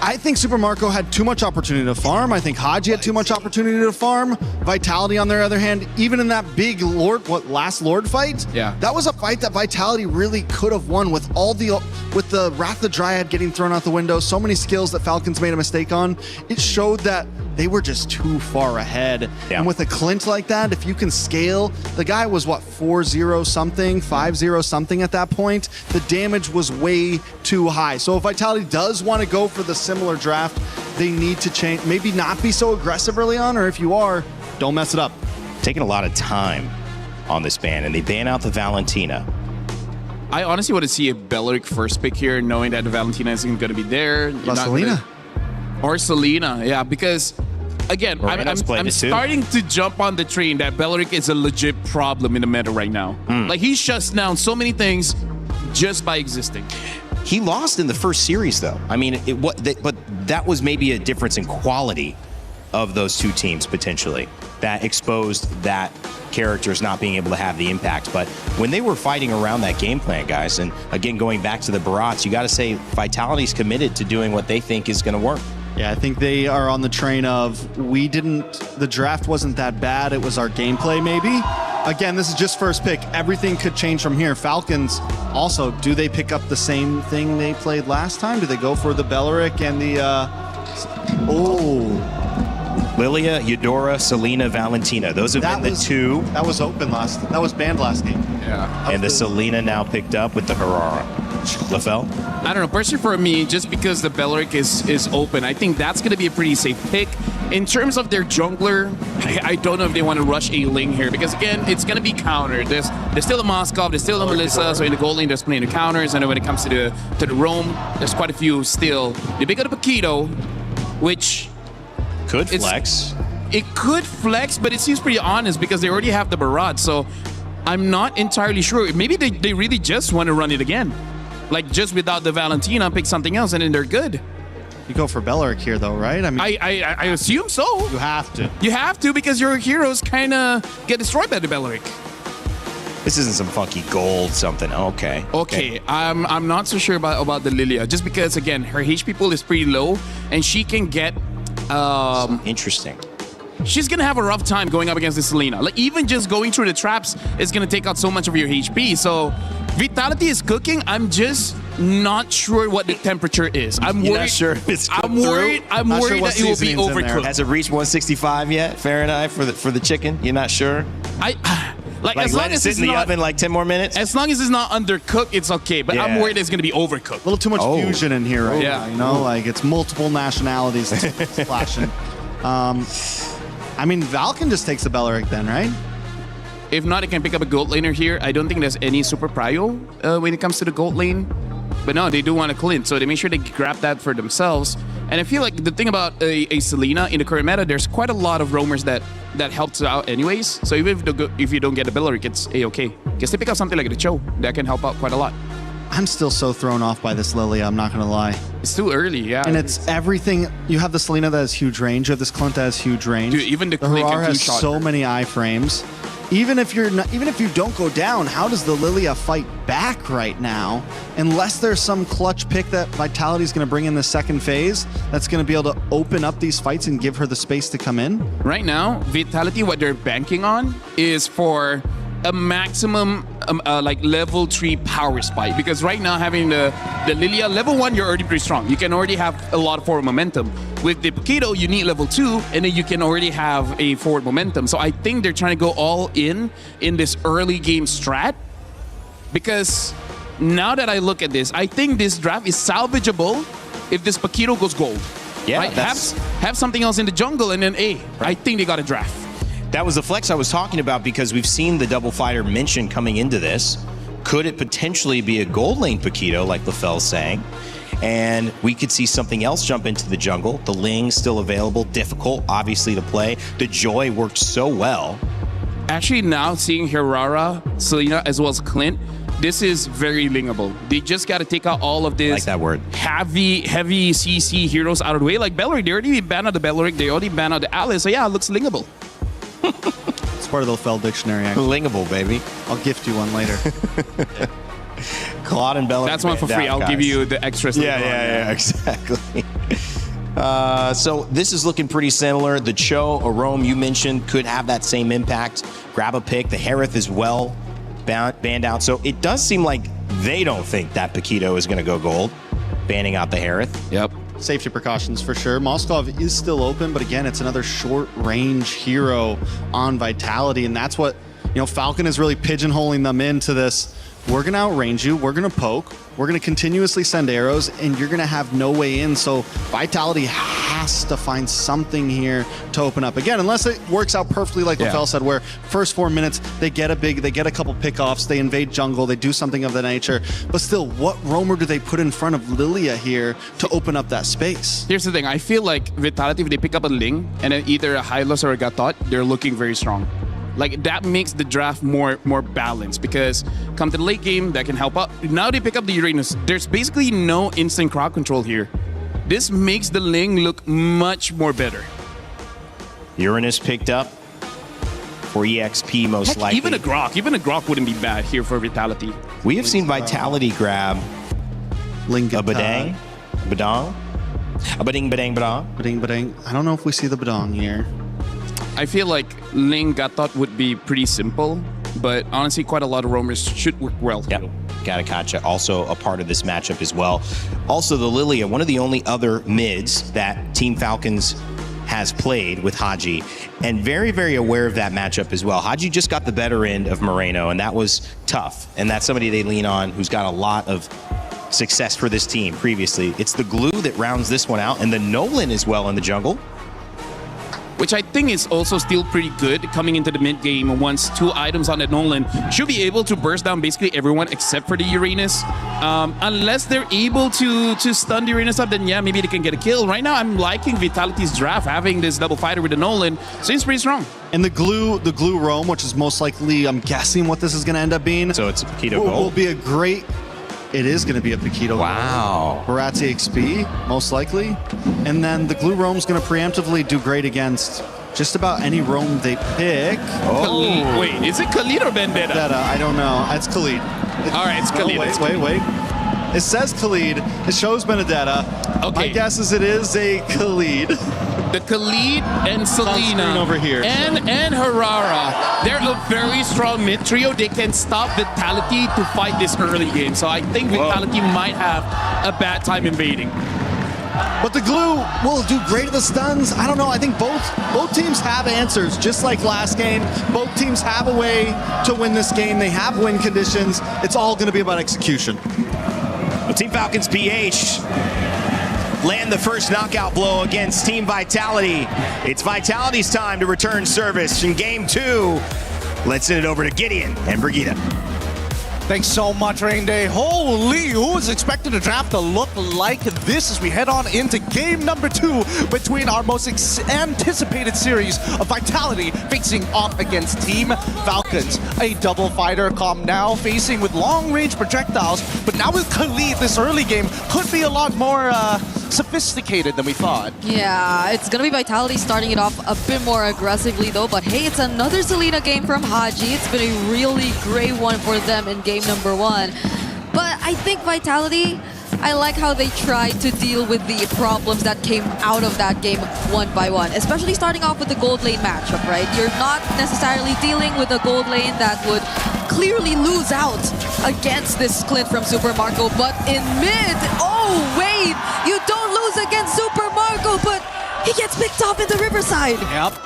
Q: I think Super Marco had too much opportunity to farm. I think Haji had too much opportunity to farm. Vitality, on their other hand, even in that big last Lord fight, that was a fight that Vitality really could have won with the Wrath of the Dryad getting thrown out the window, so many skills that Falcons made a mistake on. It showed that they were just too far ahead. And with a Clint like that, if you can scale, the guy was what, 4-0 something, 5-0 something at that point. The damage was way too high. So if Vitality does want to go for the similar draft, they need to change, maybe not be so aggressive early on, or if you are, don't mess it up.
F: Taking a lot of time on this ban, and they ban out the Valentina.
H: I honestly want to see a Belleric first pick here, knowing that the Valentina isn't going to be there.
Q: Selena.
H: Or Selena, yeah, because again, I'm starting to jump on the train that Belleric is a legit problem in the meta right now. Like, he shuts down so many things just by existing.
F: He lost in the first series, though. I mean, but that was maybe a difference in quality of those 2 teams, potentially, that exposed that characters not being able to have the impact. But when they were fighting around that game plan, guys, and again, going back to the Barats, you got to say Vitality's committed to doing what they think is going to work.
Q: Yeah, I think they are on the train of, the draft wasn't that bad, it was our gameplay maybe. Again, this is just first pick. Everything could change from here. Falcons also, do they pick up the same thing they played last time? Do they go for the Belleric and the,
F: Lilia, Eudora, Selena, Valentina. Those have been the 2.
Q: That was banned last game.
H: Yeah.
F: And the Selena now picked up with the Harara. LaFell?
H: I don't know. Personally, for me, just because the Belleric is open, I think that's going to be a pretty safe pick. In terms of their jungler, I don't know if they want to rush a Ling here because, again, it's going to be countered. There's still a Moskov, there's still a Melissa, so in the gold lane, there's plenty of counters. And then when it comes to the roam, there's quite a few still. They pick up the Paquito, which
F: could flex.
H: It could flex, but it seems pretty honest because they already have the Barat. So I'm not entirely sure. Maybe they really just want to run it again. Like, just without the Valentina, pick something else, and then they're good.
Q: You go for Belleric here, though, right? I mean,
H: I assume so.
Q: You have to.
H: You have to, because your heroes kind of get destroyed by the Belleric.
F: This isn't some funky gold something. Okay.
H: I'm not so sure about the Lilia, just because, again, her HP pool is pretty low, and she can get
F: interesting.
H: She's gonna have a rough time going up against the Selena. Like, even just going through the traps is gonna take out so much of your HP. So Vitality is cooking. I'm just not sure what the temperature is. I'm
F: You're
H: worried.
F: not sure if it's
H: I'm worried. I'm
Q: Not sure
H: worried
Q: what
H: that it will be
Q: seasoning's in there.
H: overcooked.
F: Has it reached 165 yet, Fahrenheit, for the chicken? You're not sure?
H: Like
F: Like
H: as
F: let
H: long
F: it
H: as
F: sit
H: it's
F: in the
H: not,
F: oven like 10 more minutes?
H: as long as it's not undercooked, it's okay. But I'm
F: Yeah.
H: worried it's going to be overcooked.
Q: A little too much fusion in here right
H: Yeah.
Q: now, you know? Like, it's multiple nationalities splashing. I mean, Valken just takes the Belleric then, right?
H: If not, it can pick up a gold laner here. I don't think there's any super prio when it comes to the gold lane. But no, they do want to clint, so they make sure they grab that for themselves. And I feel like the thing about a Selena in the current meta, there's quite a lot of roamers that helps out anyways. So even if you don't get a Belleric, it's a-okay. Because they pick up something like the Cho that can help out quite a lot.
Q: I'm still so thrown off by this Lilia, I'm not going to lie.
H: It's too early, yeah.
Q: And it's everything. You have the Selena that has huge range. You have this Clint that has huge range.
H: Dude, even the Clint
Q: Harar
H: can
Q: has
H: two-shot
Q: so
H: her.
Q: many iframes. Even if you don't go down, how does the Lilia fight back right now? Unless there's some clutch pick that Vitality is going to bring in the second phase, that's going to be able to open up these fights and give her the space to come in.
H: Right now, Vitality, what they're banking on is for a maximum like level 3 power spike, because right now having the Lilia level 1, you're already pretty strong. You can already have a lot of forward momentum. With the Paquito, you need level 2, and then you can already have a forward momentum. So I think they're trying to go all in this early game strat, because now that I look at this, I think this draft is salvageable if this Paquito goes gold.
F: Yeah,
H: right? Have something else in the jungle, and then I think they got a draft.
F: That was the flex I was talking about, because we've seen the double fighter mention coming into this. Could it potentially be a gold lane Paquito, like LaFell's saying? And we could see something else jump into the jungle. The Ling still available, difficult, obviously, to play. The Joy worked so well.
H: Actually, now seeing Hirara, Selena, as well as Clint, this is very lingable. They just got to take out all of this
F: Like that word.
H: heavy CC heroes out of the way. Like Belleric, they already banned out the Belleric, they already banned out the Alice, so yeah, it looks lingable.
Q: It's part of the LaFell dictionary, actually.
F: Lingable, baby.
Q: I'll gift you one later.
F: Claude and Belleric.
H: That's one for free. I'll give you the extras.
F: Yeah, exactly. So this is looking pretty similar. The Cho, Arom, you mentioned, could have that same impact. Grab a pick. The Harith as well, banned out. So it does seem like they don't think that Paquito is going to go gold, banning out the Harith.
H: Yep.
Q: Safety precautions for sure. Moskov is still open, but again, it's another short-range hero on Vitality, and that's what, Falcon is really pigeonholing them into this. We're going to outrange you, we're going to poke, we're going to continuously send arrows, and you're going to have no way in. So Vitality has to find something here to open up. Again, unless it works out perfectly like LaFell said, where first 4 minutes, they get a couple pickoffs, they invade jungle, they do something of that nature. But still, what roamer do they put in front of Lilia here to open up that space?
H: Here's the thing. I feel like Vitality, if they pick up a Ling and then either a Hylos or a Gatot, they're looking very strong. Like, that makes the draft more balanced, because come to the late game, that can help out. Now they pick up the Uranus. There's basically no instant crowd control here. This makes the Ling look much more better.
F: Uranus picked up for EXP, most
H: Heck,
F: likely.
H: Even a Grok wouldn't be bad here for Vitality.
F: We have seen Vitality grab
Q: Linga
F: a Badang, Badang, a Bading, Badang, Badang.
Q: Bading, badang. I don't know if we see the Badong here.
H: I feel like Ling Gatot would be pretty simple, but honestly, quite a lot of roamers should work well.
F: Yep. Gatakacha also a part of this matchup as well. Also, the Lilia, one of the only other mids that Team Falcons has played with Haji, and very, very aware of that matchup as well. Haji just got the better end of Moreno, and that was tough. And that's somebody they lean on who's got a lot of success for this team previously. It's the Glue that rounds this one out, and the Nolan as well in the jungle.
H: Which I think is also still pretty good coming into the mid game. Once 2 items on that Nolan, should be able to burst down basically everyone except for the Uranus. Unless they're able to stun the Uranus up, then yeah, maybe they can get a kill. Right now, I'm liking Vitality's draft, having this double fighter with the Nolan. Seems pretty strong.
Q: And the glue roam, which is most likely, I'm guessing what this is going to end up being.
F: So it's a Paquito gold.
Q: Will be a great. It is going to be a Paquito.
F: Wow.
Q: Baratzi XP, most likely. And then the glue roam's going to preemptively do great against just about any roam they pick.
H: Oh. Wait, is it Khalid or Vendetta?
Q: Vendetta, I don't know. It's Khalid.
H: All right, it's Khalid.
Q: Wait. It says Khalid. It shows Benedetta.
H: Okay.
Q: My guess is it is a Khalid.
H: the Khalid and Selena
C: over here.
H: and Harara, they're a very strong mid trio. They can stop Vitality to fight this early game. So I think Vitality might have a bad time invading.
Q: But the glue will do great at the stuns. I don't know. I think both teams have answers, just like last game. Both teams have a way to win this game. They have win conditions. It's all going to be about execution.
F: Well, Team Falcons PH land the first knockout blow against Team Vitality. It's Vitality's time to return service in game 2. Let's send it over to Gideon and Brigitte.
J: Thanks so much, Rain Day. Holy, who was expecting the draft to look like this as we head on into game number 2 between our most anticipated series of Vitality facing off against Team Falcons. A double fighter comp now facing with long-range projectiles, but now with Khalid, this early game could be a lot more sophisticated than we thought.
K: Yeah, it's gonna be Vitality starting it off a bit more aggressively though, but hey, it's another Selena game from Haji. It's been a really great one for them in game number 1. But I think Vitality, I like how they tried to deal with the problems that came out of that game one by one, especially starting off with the gold lane matchup, right? You're not necessarily dealing with a gold lane that would clearly lose out against this Clint from Super Marco, but in mid, oh wait, you don't lose against Super Marco, but he gets picked off in the Riverside.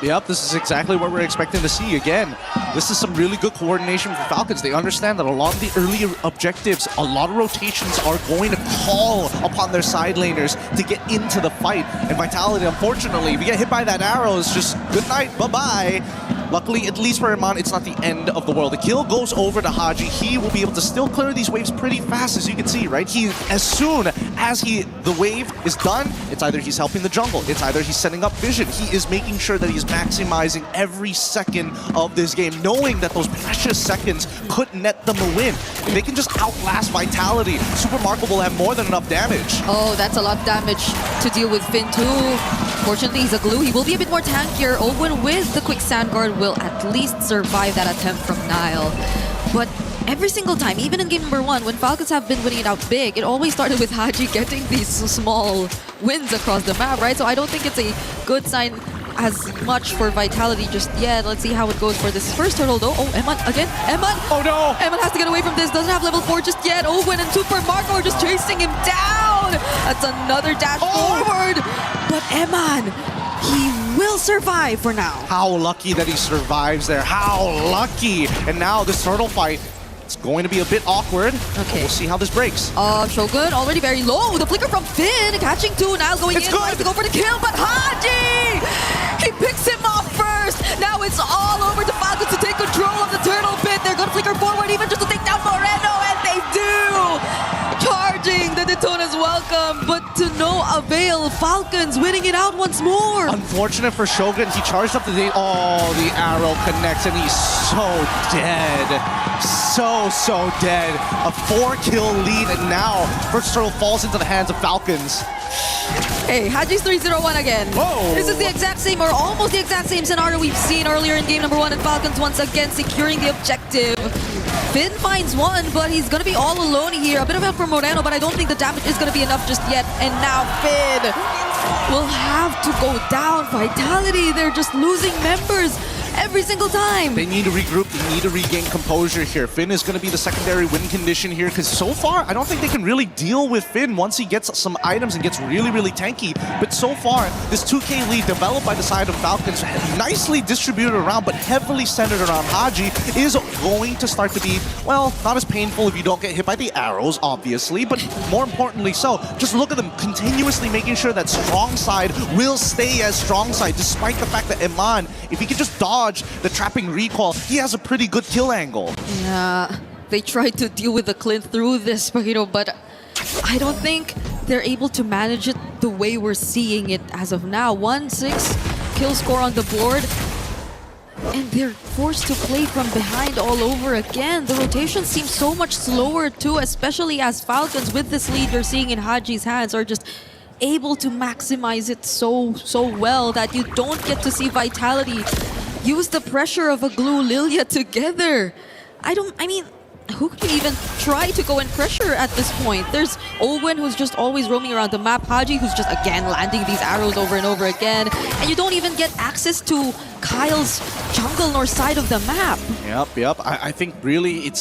J: Yep, this is exactly what we're expecting to see. Again, this is some really good coordination for Falcons. They understand that a lot of the early objectives, a lot of rotations are going to call upon their side laners to get into the fight. And Vitality, unfortunately, if you get hit by that arrow, it's just good night, bye-bye. Luckily, at least for Iman, it's not the end of the world. The kill goes over to Haji. He will be able to still clear these waves pretty fast, as you can see, right? As soon as the wave is done, it's either he's helping the jungle, it's either he's setting up vision. He is making sure that he's maximizing every second of this game, knowing that those precious seconds could net them a win. If they can just outlast Vitality, Super Marco will have more than enough damage.
K: Oh, that's a lot of damage to deal with Finn too. Fortunately, he's a glue. He will be a bit more tankier. Owen with the quick sand guard will at least survive that attempt from Nile. But every single time, even in game number 1, when Falcons have been winning it out big, it always started with Haji getting these small wins across the map, right? So I don't think it's a good sign as much for Vitality just yet. Let's see how it goes for this first turtle though. Oh, Eman again. Eman!
J: Oh no!
K: Eman has to get away from this. Doesn't have level 4 just yet. Owen and Super Marco are just chasing him down. That's another dash forward. But Eman, he will survive for now.
J: How lucky that he survives there. How lucky. And now this turtle fight, it's going to be a bit awkward. Okay. We'll see how this breaks.
K: Shogun already very low. The flicker from Finn catching 2. Now going in. Tries to go for the kill, but Haji! He picks him off first. Now it's all over to Falcons to take control of the turtle pit. They're going to flicker forward even just to take down Moreno, and they do! Charging, the Daytona's welcome, but to no avail. Falcons winning it out once more.
J: Unfortunate for Shogun, he charged up the the arrow connects and he's so dead. So dead. A 4-kill lead, and now first turtle falls into the hands of Falcons.
K: Hey, Haji's 3-0-1 again.
J: Whoa.
K: This is the exact same, or almost the exact same scenario we've seen earlier in game number 1, and Falcons once again securing the objective. Finn finds one, but he's gonna be all alone here. A bit of help from Moreno, but I don't think the damage is gonna be enough just yet. And now Finn will have to go down. Vitality, they're just losing members every single time.
J: They need to regroup, they need to regain composure here. Finn is going to be the secondary win condition here, because so far, I don't think they can really deal with Finn once he gets some items and gets really tanky. But so far, this 2K lead developed by the side of Falcons, nicely distributed around, but heavily centered around Haji, is going to start to be, well, not as painful if you don't get hit by the arrows, obviously, but more importantly so, just look at them continuously making sure that strong side will stay as strong side, despite the fact that Iman, if he can just dodge the trapping recall, he has a pretty good kill angle.
K: Yeah, they tried to deal with the Clint through this, but I don't think they're able to manage it the way we're seeing it as of now. 1-6 kill score on the board, and they're forced to play from behind all over again. The rotation seems so much slower too, especially as Falcons, with this lead you're seeing in Haji's hands, are just able to maximize it so well that you don't get to see Vitality use the pressure of a Glue Lilia together. I who could even try to go and pressure at this point? There's Owen, who's just always roaming around the map. Haji, who's just again landing these arrows over and over again. And you don't even get access to Kyle's jungle nor side of the map.
J: Yep. I think really it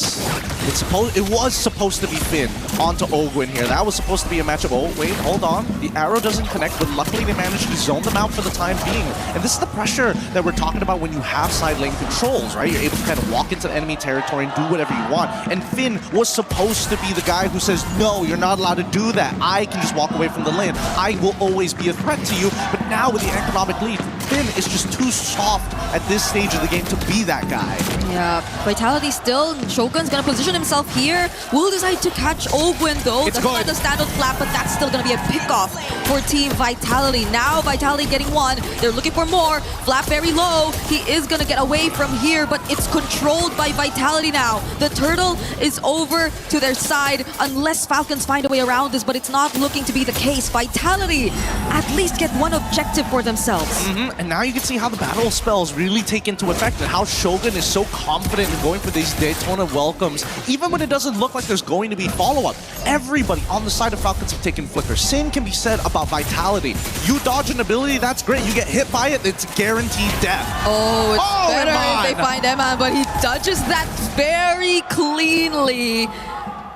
J: was supposed to be Finn onto Ogwin here. That was supposed to be a matchup. Oh, wait, hold on. The arrow doesn't connect, but luckily they managed to zone them out for the time being. And this is the pressure that we're talking about when you have side lane controls, right? You're able to kind of walk into enemy territory and do whatever you want. And Finn was supposed to be the guy who says, no, you're not allowed to do that. I can just walk away from the lane. I will always be a threat to you. But now with the economic lead, Finn is just too soft at this stage of the game to be that guy.
K: Yeah, Vitality still. Shogun's gonna position himself here. Will decide to catch Ogwin though.
J: It's
K: that's
J: good.
K: not the standard flap, but that's still gonna be a pickoff for Team Vitality. Now Vitality getting one. They're looking for more. Flap very low. He is gonna get away from here, but it's controlled by Vitality now. The turtle is over to their side unless Falcons find a way around this, but it's not looking to be the case. Vitality at least get one objective for themselves.
J: And now you can see how the battle spells really take into effect and how Shogun is so confident in going for these Daytona welcomes, even when it doesn't look like there's going to be follow-up. Everybody on the side of Falcons have taken Flicker. Same can be said about Vitality. You dodge an ability, that's great. You get hit by it, it's guaranteed death.
K: Oh, it's better
J: Eman.
K: if they find Eman, but he dodges that very cleanly.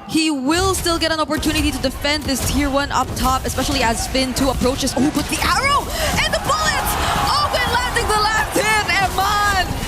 K: He will still get an opportunity to defend this tier 1 up top, especially as Finn 2 approaches. Oh, but the arrow and the bullets! Owen landing the last hit, Eman!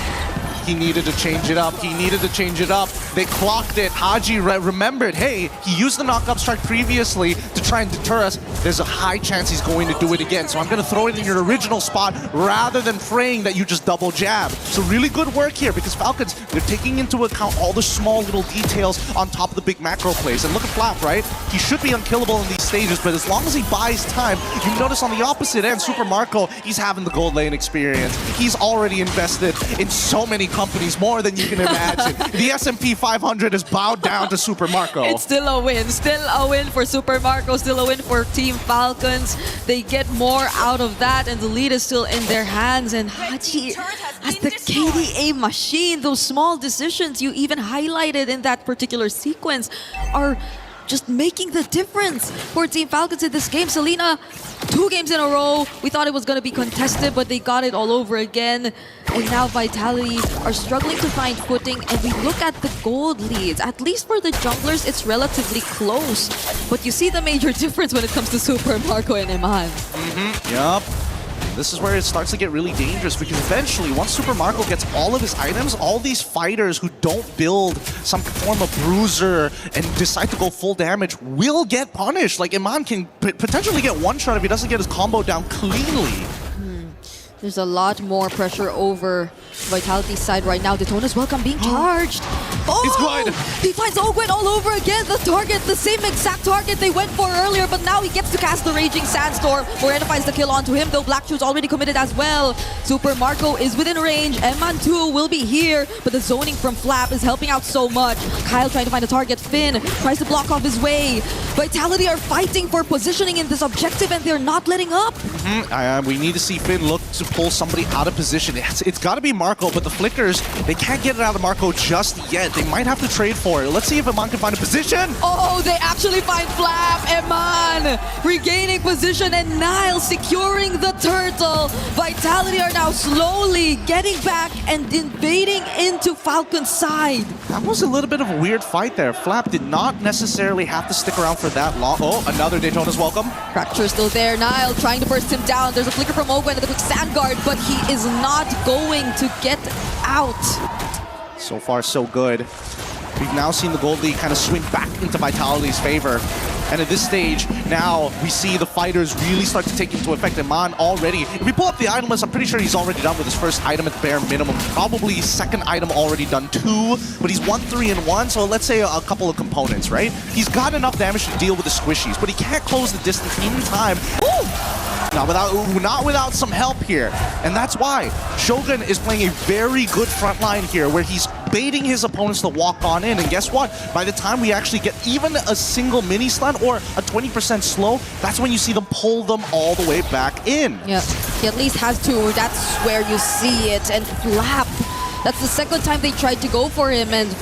J: He needed to change it up. They clocked it. Haji remembered, hey, he used the knockup strike previously to try and deter us. There's a high chance he's going to do it again. So I'm going to throw it in your original spot rather than praying that you just double jab. So really good work here because Falcons, they're taking into account all the small little details on top of the big macro plays. And look at Flap, right? He should be unkillable in these stages, but as long as he buys time, you notice on the opposite end, Super Marco, he's having the gold lane experience. He's already invested in so many companies, more than you can imagine. The S&P 500 is bowed down to Super Marco.
K: It's still a win. Still a win for Super Marco. Still a win for Team Falcons. They get more out of that, and the lead is still in their hands. And Haji, as the KDA machine, those small decisions you even highlighted in that particular sequence are just making the difference for Team Falcons in this game. Selena, 2 games in a row. We thought it was going to be contested, but they got it all over again. And now Vitality are struggling to find footing. And we look at the gold leads. At least for the junglers, it's relatively close. But you see the major difference when it comes to Super Marco and Eman.
J: Yup. This is where it starts to get really dangerous because eventually, once Super Marco gets all of his items, all these fighters who don't build some form of bruiser and decide to go full damage will get punished. Like, Eman can potentially get one shot if he doesn't get his combo down cleanly.
K: There's a lot more pressure over Vitality's side right now. Daytona's welcome being charged. Oh,
J: it's good.
K: He finds Ogwen all over again. The target, the same exact target they went for earlier, but now he gets to cast the Raging Sandstorm. Morena finds the kill onto him, though Black Shoe's already committed as well. Super Marco is within range. Eman 2 will be here, but the zoning from Flap is helping out so much. Kyle trying to find a target. Finn tries to block off his way. Vitality are fighting for positioning in this objective, and they're not letting up.
J: We need to see Finn look to pull somebody out of position. It's got to be Marco, but the Flickers, they can't get it out of Marco just yet. They might have to trade for it. Let's see if Eman can find a position.
K: Oh, they actually find Flap. Eman regaining position, and Nile securing the turtle. Vitality are now slowly getting back and invading into Falcon's side.
J: That was a little bit of a weird fight there. Flap did not necessarily have to stick around for that long. Oh, another Daytona's welcome.
K: Fracture still there. Nile trying to burst him down. There's a flicker from Ogwen and the quick sand guard, but he is not going to get out.
J: So far, so good. We've now seen the gold lead kind of swing back into Vitality's favor. And at this stage, now we see the fighters really start to take into effect. Eman already, if we pull up the item list, I'm pretty sure he's already done with his first item at the bare minimum. Probably his second item already done 2, but he's 1, 3, and 1. So let's say a couple of components, right? He's got enough damage to deal with the squishies, but he can't close the distance in time. Ooh! Not without some help here. And that's why Shogun is playing a very good front line here where he's baiting his opponents to walk on in. And guess what? By the time we actually get even a single mini stun or a 20% slow, that's when you see them pull them all the way back in.
K: Yeah, he at least has 2. That's where you see it. And Flap, that's the second time they tried to go for him. And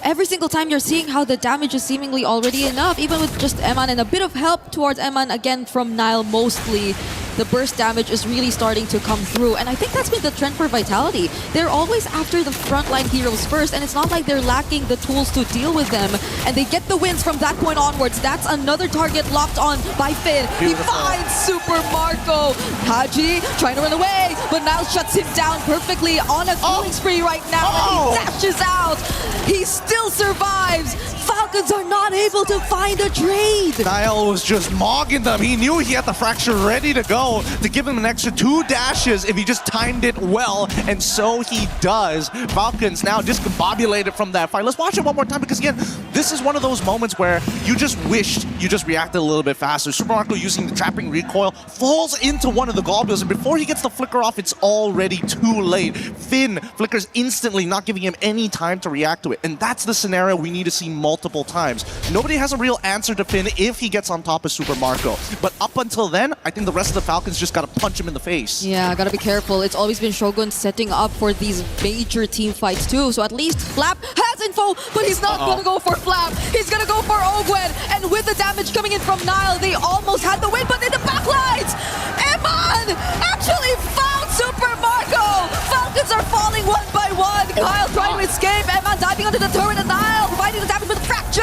K: every single time you're seeing how the damage is seemingly already enough, even with just Eman and a bit of help towards Eman again from Nile mostly. The burst damage is really starting to come through. And I think that's been the trend for Vitality. They're always after the frontline heroes first, and it's not like they're lacking the tools to deal with them. And they get the wins from that point onwards. That's another target locked on by Finn. Beautiful. He finds Super Marco. Haji trying to run away, but Nile shuts him down perfectly on a killing spree right now. And he dashes out. He still survives. Falcons are not able to find a trade.
J: Nile was just mogging them. He knew he had the fracture ready to go to give him an extra 2 dashes if he just timed it well, and so he does. Falcons now discombobulated from that fight. Let's watch it one more time because, again, this is one of those moments where you just wished you just reacted a little bit faster. Super Marco using the trapping recoil falls into one of the globules, and before he gets the flicker off, it's already too late. Finn flickers instantly, not giving him any time to react to it, and that's the scenario we need to see multiple times. Nobody has a real answer to Finn if he gets on top of Super Marco, but up until then, I think the rest of the Falcons just gotta punch him in the face.
K: Yeah, gotta be careful. It's always been Shogun setting up for these major team fights too, so at least Flap has info, but he's not gonna go for Flap. He's gonna go for Ogwen, and with the damage coming in from Nile, they almost had the win, but in the backlines, Eman actually found Super Marco! Falcons are falling one by one. Kyle trying to escape, Eman diving onto the turret, and Nile providing the damage with the fracture!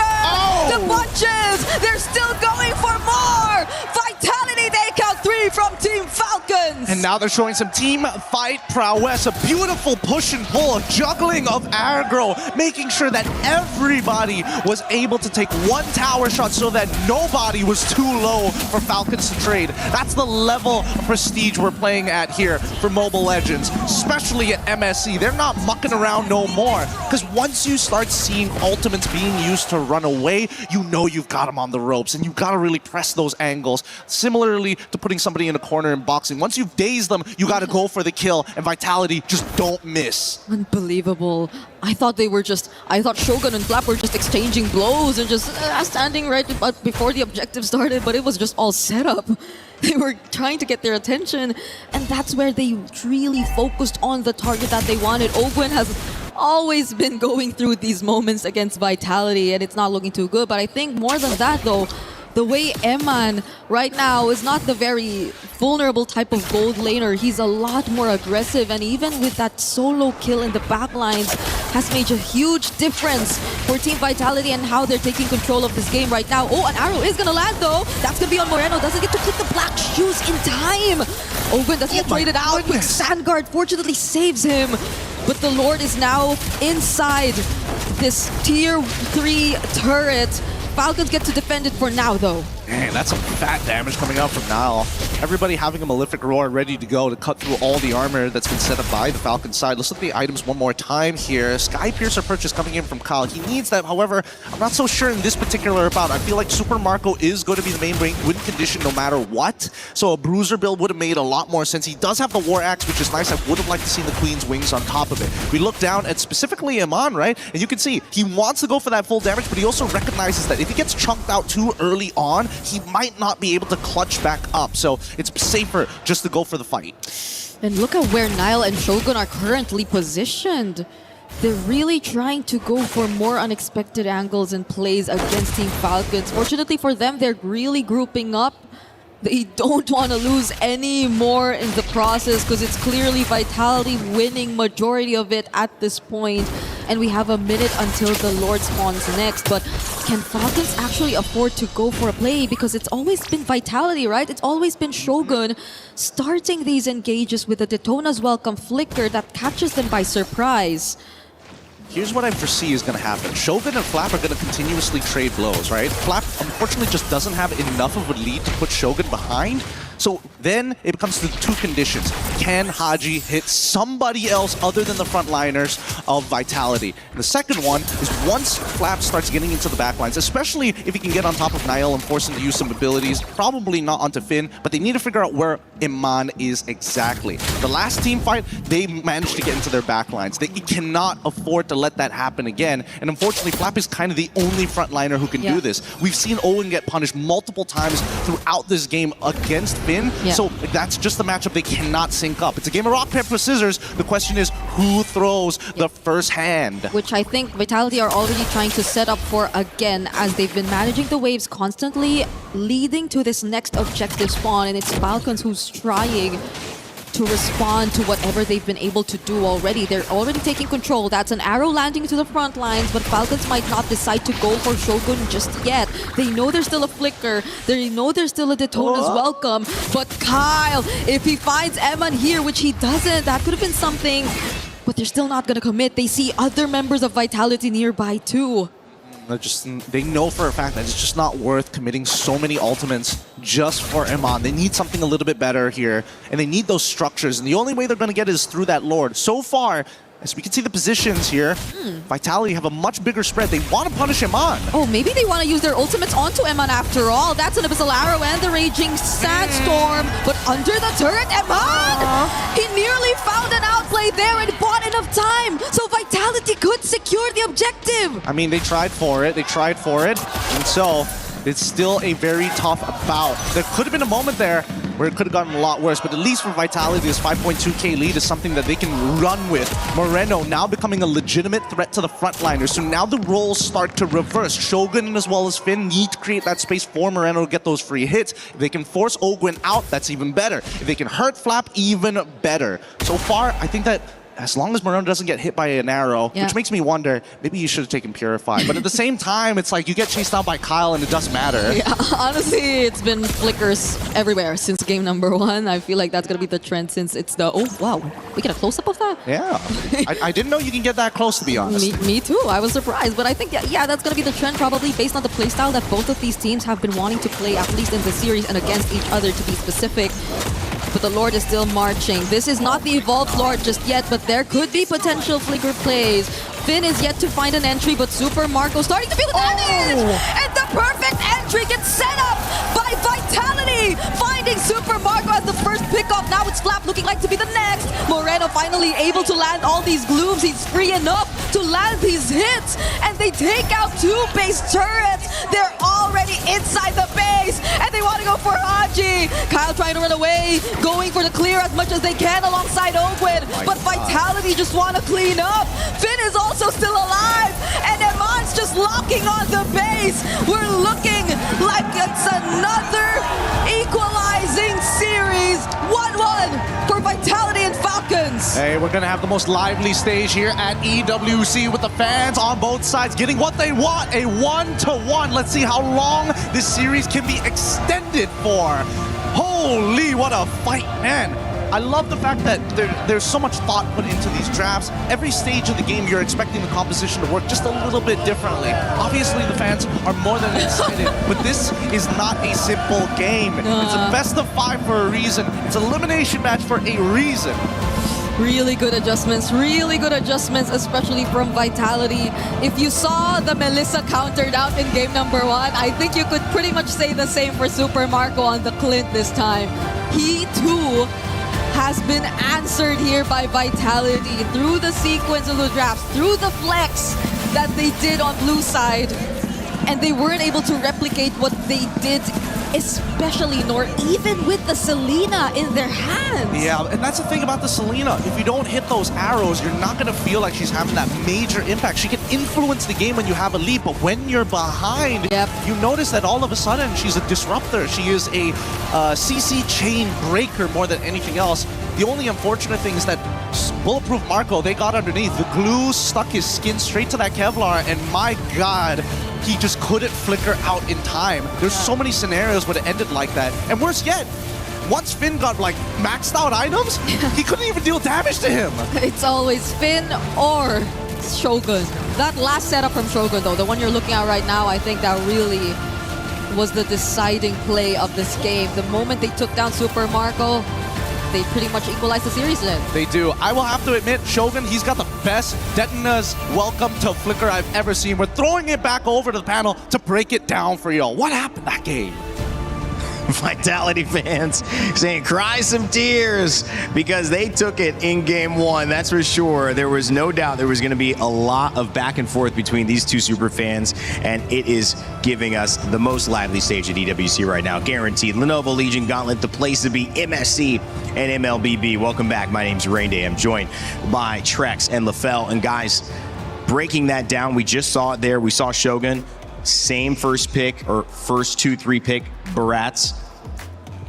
K: The punches! They're still going for more! Vitality take out 3 from Team Falcons!
J: And now they're showing some team fight prowess, a beautiful push and pull, a juggling of aggro, making sure that everybody was able to take one tower shot so that nobody was too low for Falcons to trade. That's the level of prestige we're playing at here for Mobile Legends, especially at MSC. They're not mucking around no more, because once you start seeing ultimates being used to run away, you know you've got them on the ropes, and you've got to really press those angles. Similarly to putting somebody in a corner in boxing, once you've dazed them, you got to go for the kill, and Vitality just don't miss.
K: Unbelievable. I thought Shogun and Flap were just exchanging blows and just standing right before the objective started, but it was just all set up. They were trying to get their attention, and that's where they really focused on the target that they wanted. Ogwen has always been going through these moments against Vitality, and it's not looking too good. But I think more than that, though, the way Eman right now is not the very vulnerable type of gold laner. He's a lot more aggressive, and even with that solo kill in the backlines has made a huge difference for Team Vitality and how they're taking control of this game right now. Oh, an arrow is gonna land though. That's gonna be on Moreno. Doesn't get to click the black shoes in time. Ogwen doesn't get traded out. Quick Sandguard fortunately saves him. But the Lord is now inside this tier 3 turret. Falcons get to defend it for now, though.
J: Man, that's some fat damage coming out from Nile. Everybody having a Malefic Roar ready to go to cut through all the armor that's been set up by the Falcon side. Let's look at the items one more time here. Sky Piercer purchase coming in from Kyle. He needs that, however, I'm not so sure in this particular bout. I feel like Super Marco is going to be the main win condition no matter what. So a Bruiser build would have made a lot more sense. He does have the War Axe, which is nice. I would have liked to see the Queen's Wings on top of it. We look down at specifically Eman, right? And you can see he wants to go for that full damage, but he also recognizes that if he gets chunked out too early on, he might not be able to clutch back up. So it's safer just to go for the fight.
K: And look at where Nile and Shogun are currently positioned. They're really trying to go for more unexpected angles and plays against Team Falcons. Fortunately for them, they're really grouping up. They don't want to lose any more in the process because it's clearly Vitality winning majority of it at this point. And we have a minute until the Lord spawns next. But can Falcons actually afford to go for a play? Because it's always been Vitality, right? It's always been Shogun starting these engages with a Daytona's Welcome Flicker that catches them by surprise.
J: Here's what I foresee is going to happen. Shogun and Flap are going to continuously trade blows, right? Flap, unfortunately, just doesn't have enough of a lead to put Shogun behind. So then it becomes the 2 conditions. Can Haji hit somebody else other than the frontliners of Vitality? And the second one is once Flap starts getting into the backlines, especially if he can get on top of Niall and force him to use some abilities, probably not onto Finn, but they need to figure out where Eman is exactly. The last team fight, they managed to get into their backlines. They cannot afford to let that happen again. And unfortunately, Flap is kind of the only frontliner who can do this. We've seen Owen get punished multiple times throughout this game against Finn.
K: Yeah.
J: So that's just the matchup they cannot sync up. It's a game of rock, paper, scissors. The question is who throws the first hand?
K: Which I think Vitality are already trying to set up for again, as they've been managing the waves constantly, leading to this next objective spawn, and it's Falcons who's trying to respond to whatever they've been able to do already. They're already taking control. That's an arrow landing to the front lines, but Falcons might not decide to go for Shogun just yet. They know there's still a flicker. They know there's still a Daytona's welcome. But Kyle, if he finds Eman here, which he doesn't, that could have been something. But they're still not going to commit. They see other members of Vitality nearby too.
J: They know for a fact that it's just not worth committing so many ultimates just for Eman. They need something a little bit better here, and they need those structures, and the only way they're going to get it is through that Lord. So far, as we can see the positions here, Vitality have a much bigger spread. They want to punish Eman.
K: Oh, maybe they want to use their ultimates onto Eman after all. That's an Abyssal Arrow and the Raging Sandstorm. But under the turret, Eman! He nearly found an outplay there and bought enough time. So Vitality could secure the objective.
J: I mean, they tried for it. And so it's still a very tough bout. There could have been a moment there where it could have gotten a lot worse, but at least for Vitality, this 5.2k lead is something that they can run with. Moreno now becoming a legitimate threat to the frontliners, so now the roles start to reverse. Shogun as well as Finn need to create that space for Moreno to get those free hits. If they can force Ogwin out, that's even better. If they can hurt Flap, even better. So far, I think that as long as Moreno doesn't get hit by an arrow, which makes me wonder, maybe you should have taken Purify. But at the same time, it's like you get chased out by Kyle and it doesn't matter.
K: Yeah, honestly, it's been flickers everywhere since game number 1. I feel like that's going to be the trend since it's the... Oh, wow. We get a close-up of that?
J: Yeah. I didn't know you can get that close, to be honest.
K: Me too. I was surprised. But I think, yeah, that's going to be the trend probably based on the playstyle that both of these teams have been wanting to play, at least in the series and against each other, to be specific. But the Lord is still marching. This is not the evolved Lord just yet, but there could be potential flicker plays. Finn is yet to find an entry, but Super Marco starting to feel the damage! And the perfect entry gets set up by Vitality! Finding Super Marco as the first pickup. Now it's Flap looking like to be the next. Moreno finally able to land all these glooms. He's free enough to land these hits. And they take out 2 base turrets. They're already inside the base. And they want to go for Haji. Kyle trying to run away, going for the clear as much as they can alongside Ogwin. But Vitality just want to clean up. Finn is also still alive. And Eman's just locking on the base. We're looking like it's another equalizing series. 1-1 for Vitality and Falcons.
J: Hey, we're going to have the most lively stage here at EWC with the fans on both sides getting what they want, a 1-1. Let's see how long this series can be extended for. Holy, what a fight, man. I love the fact that there's so much thought put into these drafts. Every stage of the game, you're expecting the composition to work just a little bit differently. Obviously, the fans are more than excited, but this is not a simple game. It's a best of 5 for a reason. It's an elimination match for a reason.
K: Really good adjustments, especially from Vitality. If you saw the Melissa counter down in game number 1, I think you could pretty much say the same for Super Marco on the Clint this time. He too has been answered here by Vitality through the sequence of the drafts, through the flex that they did on blue side. And they weren't able to replicate what they did, especially nor even with the Selena in their hands.
J: Yeah, and that's the thing about the Selena. If you don't hit those arrows, you're not going to feel like she's having that major impact. She can influence the game when you have a lead, but when you're behind, you notice that all of a sudden she's a disruptor. She is a CC chain breaker more than anything else. The only unfortunate thing is that Bulletproof Marco, they got underneath. The glue stuck his skin straight to that Kevlar, and my God, he just couldn't flicker out in time. There's so many scenarios where it ended like that. And worse yet, once Finn got like maxed out items, he couldn't even deal damage to him.
K: It's always Finn or Shogun. That last setup from Shogun though, the one you're looking at right now, I think that really was the deciding play of this game. The moment they took down Super Marco, they pretty much equalized the series then.
J: They do. I will have to admit, Shogun, he's got the best Detona's welcome to Flicker I've ever seen. We're throwing it back over to the panel to break it down for y'all. What happened that game?
F: Vitality fans saying cry some tears because they took it in game one. That's for sure. There was no doubt there was going to be a lot of back and forth between these two super fans, and it is giving us the most lively stage at EWC right now. Guaranteed. Lenovo Legion Gauntlet, the place to be. MSC and MLBB. Welcome back. My name's Rain Day. I'm joined by Trex and LaFell. And guys, breaking that down, we just saw it there. We saw Shogun. Same first pick, or first 2-3 pick, Barats.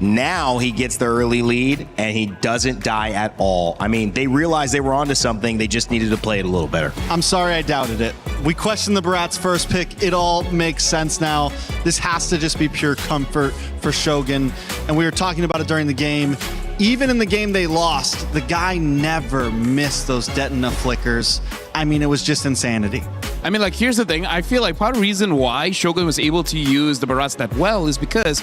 F: Now he gets the early lead, and he doesn't die at all. I mean, they realized they were onto something. They just needed to play it a little better.
Q: I'm sorry I doubted it. We questioned the Barats first pick. It all makes sense now. This has to just be pure comfort for Shogun. And we were talking about it during the game. Even in the game they lost, the guy never missed those Detona flickers. I mean, it was just insanity.
H: I mean, like, here's the thing. I feel like part of the reason why Shogun was able to use the Barats that well is because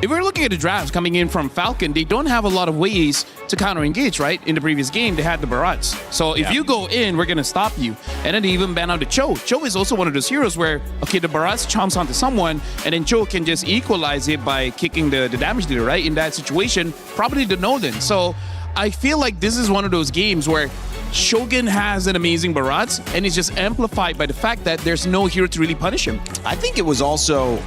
H: if we're looking at the drafts coming in from Falcon, they don't have a lot of ways to counter-engage, right? In the previous game, they had the Barats. So if you go in, we're going to stop you. And then they even ban out the Cho. Cho is also one of those heroes where, okay, the Barats chomps onto someone, and then Cho can just equalize it by kicking the damage dealer, right? In that situation, probably the Nolan. So I feel like this is one of those games where Shogun has an amazing Barats, and it's just amplified by the fact that there's no hero to really punish him.
F: I think it was also,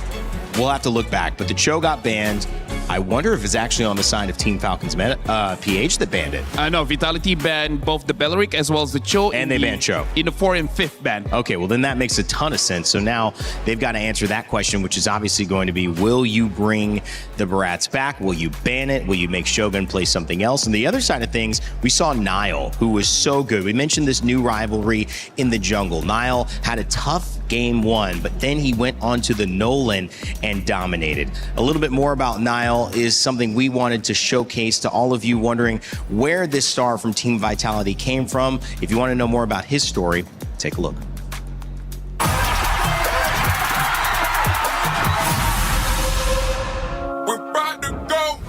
F: we'll have to look back, but the Cho got banned. I wonder if it's actually on the side of Team Falcon's PH that banned it.
H: I know, Vitality banned both the Belleric as well as the Cho.
F: And they banned Cho.
H: In the 4th and 5th ban.
F: Okay, well then that makes a ton of sense. So now they've got to answer that question, which is obviously going to be, will you bring the Barats back? Will you ban it? Will you make Shogun play something else? And the other side of things, we saw Nile, who was so good. We mentioned this new rivalry in the jungle. Nile had a tough game one, but then he went on to the Nolan and dominated. A little bit more about Nile is something we wanted to showcase to all of you wondering where this star from Team Vitality came from. If you want to know more about his story, take a look.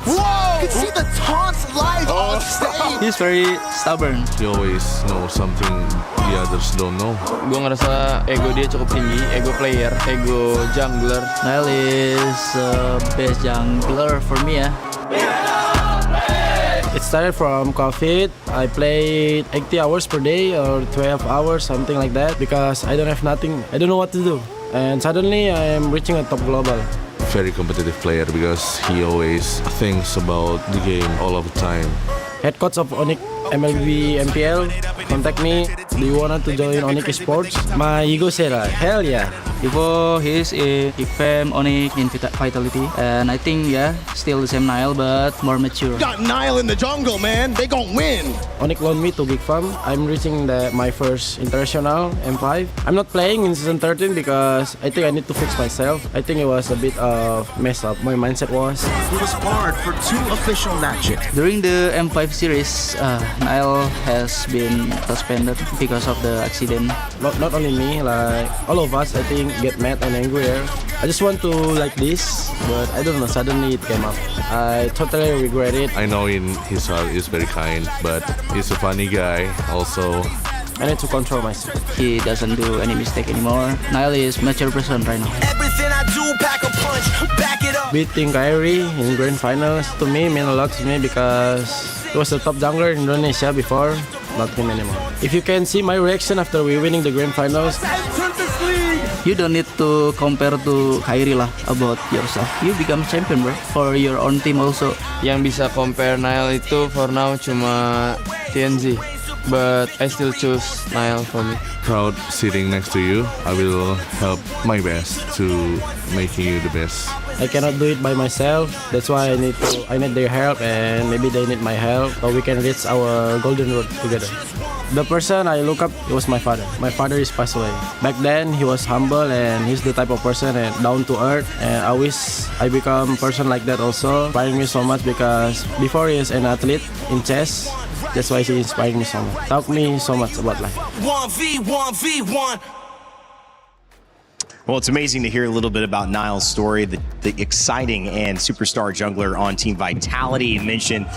P: Whoa! You can see the taunts live on stage.
E: He's very stubborn.
U: He always knows something the others don't know.
E: Gue ngerasa ego dia cukup tinggi, ego player, ego jungler. Nile is best jungler for me ya. It started from COVID. I played 80 hours per day or 12 hours, something like that, because I don't have nothing. I don't know what to do. And suddenly I am reaching a top global.
U: Very competitive player because he always thinks about the game all of the time.
E: Head coach of Onyx MLB MPL contact me. Do you want to join Onyx Sports? My ego said, hell yeah. Before he fam Onyx in Vitality, and I think still the same Nile but more mature.
P: Got Nile in the jungle, man. They gon' win.
E: Onyx loaned me to Big Farm. I'm reaching my first international M5. I'm not playing in season 13 because I think I need to fix myself. I think it was a bit of mess up. My mindset was.
P: He was barred for 2 official matches.
E: During the M5 series, Nile has been suspended because of the accident. Not only me, like all of us, I think, get mad and angry. I just want to like this, but I don't know, suddenly it came up. I totally regret it.
U: I know in his heart he's very kind, but he's a funny guy also.
E: I need to control myself. He doesn't do any mistake anymore. Nile is mature person right now.
P: Everything I do, pack a punch, back it up.
E: Beating Kyrie in grand finals to me mean a lot to me because he was the top jungler in Indonesia before, not him anymore. If you can see my reaction after we winning the grand finals, you don't need to compare to Kyrie lah about yourself. You become champion, bro, for your own team also.
V: Yang bisa compare Nile itu for now cuma TNZ, but I still choose Nile for me.
U: Proud sitting next to you. I will help my best to making you the best.
E: I cannot do it by myself. That's why I need their help, and maybe they need my help, so we can reach our golden road together. The person I look up, it was my father. My father is passed away. Back then, he was humble, and he's the type of person and down to earth. And I wish I become a person like that also. Inspiring me so much because before he is an athlete in chess, that's why he inspired me so much. Taught me so much about life.
P: 1v1v1.
F: Well, it's amazing to hear a little bit about Niall's story, the exciting and superstar jungler on Team Vitality. He mentioned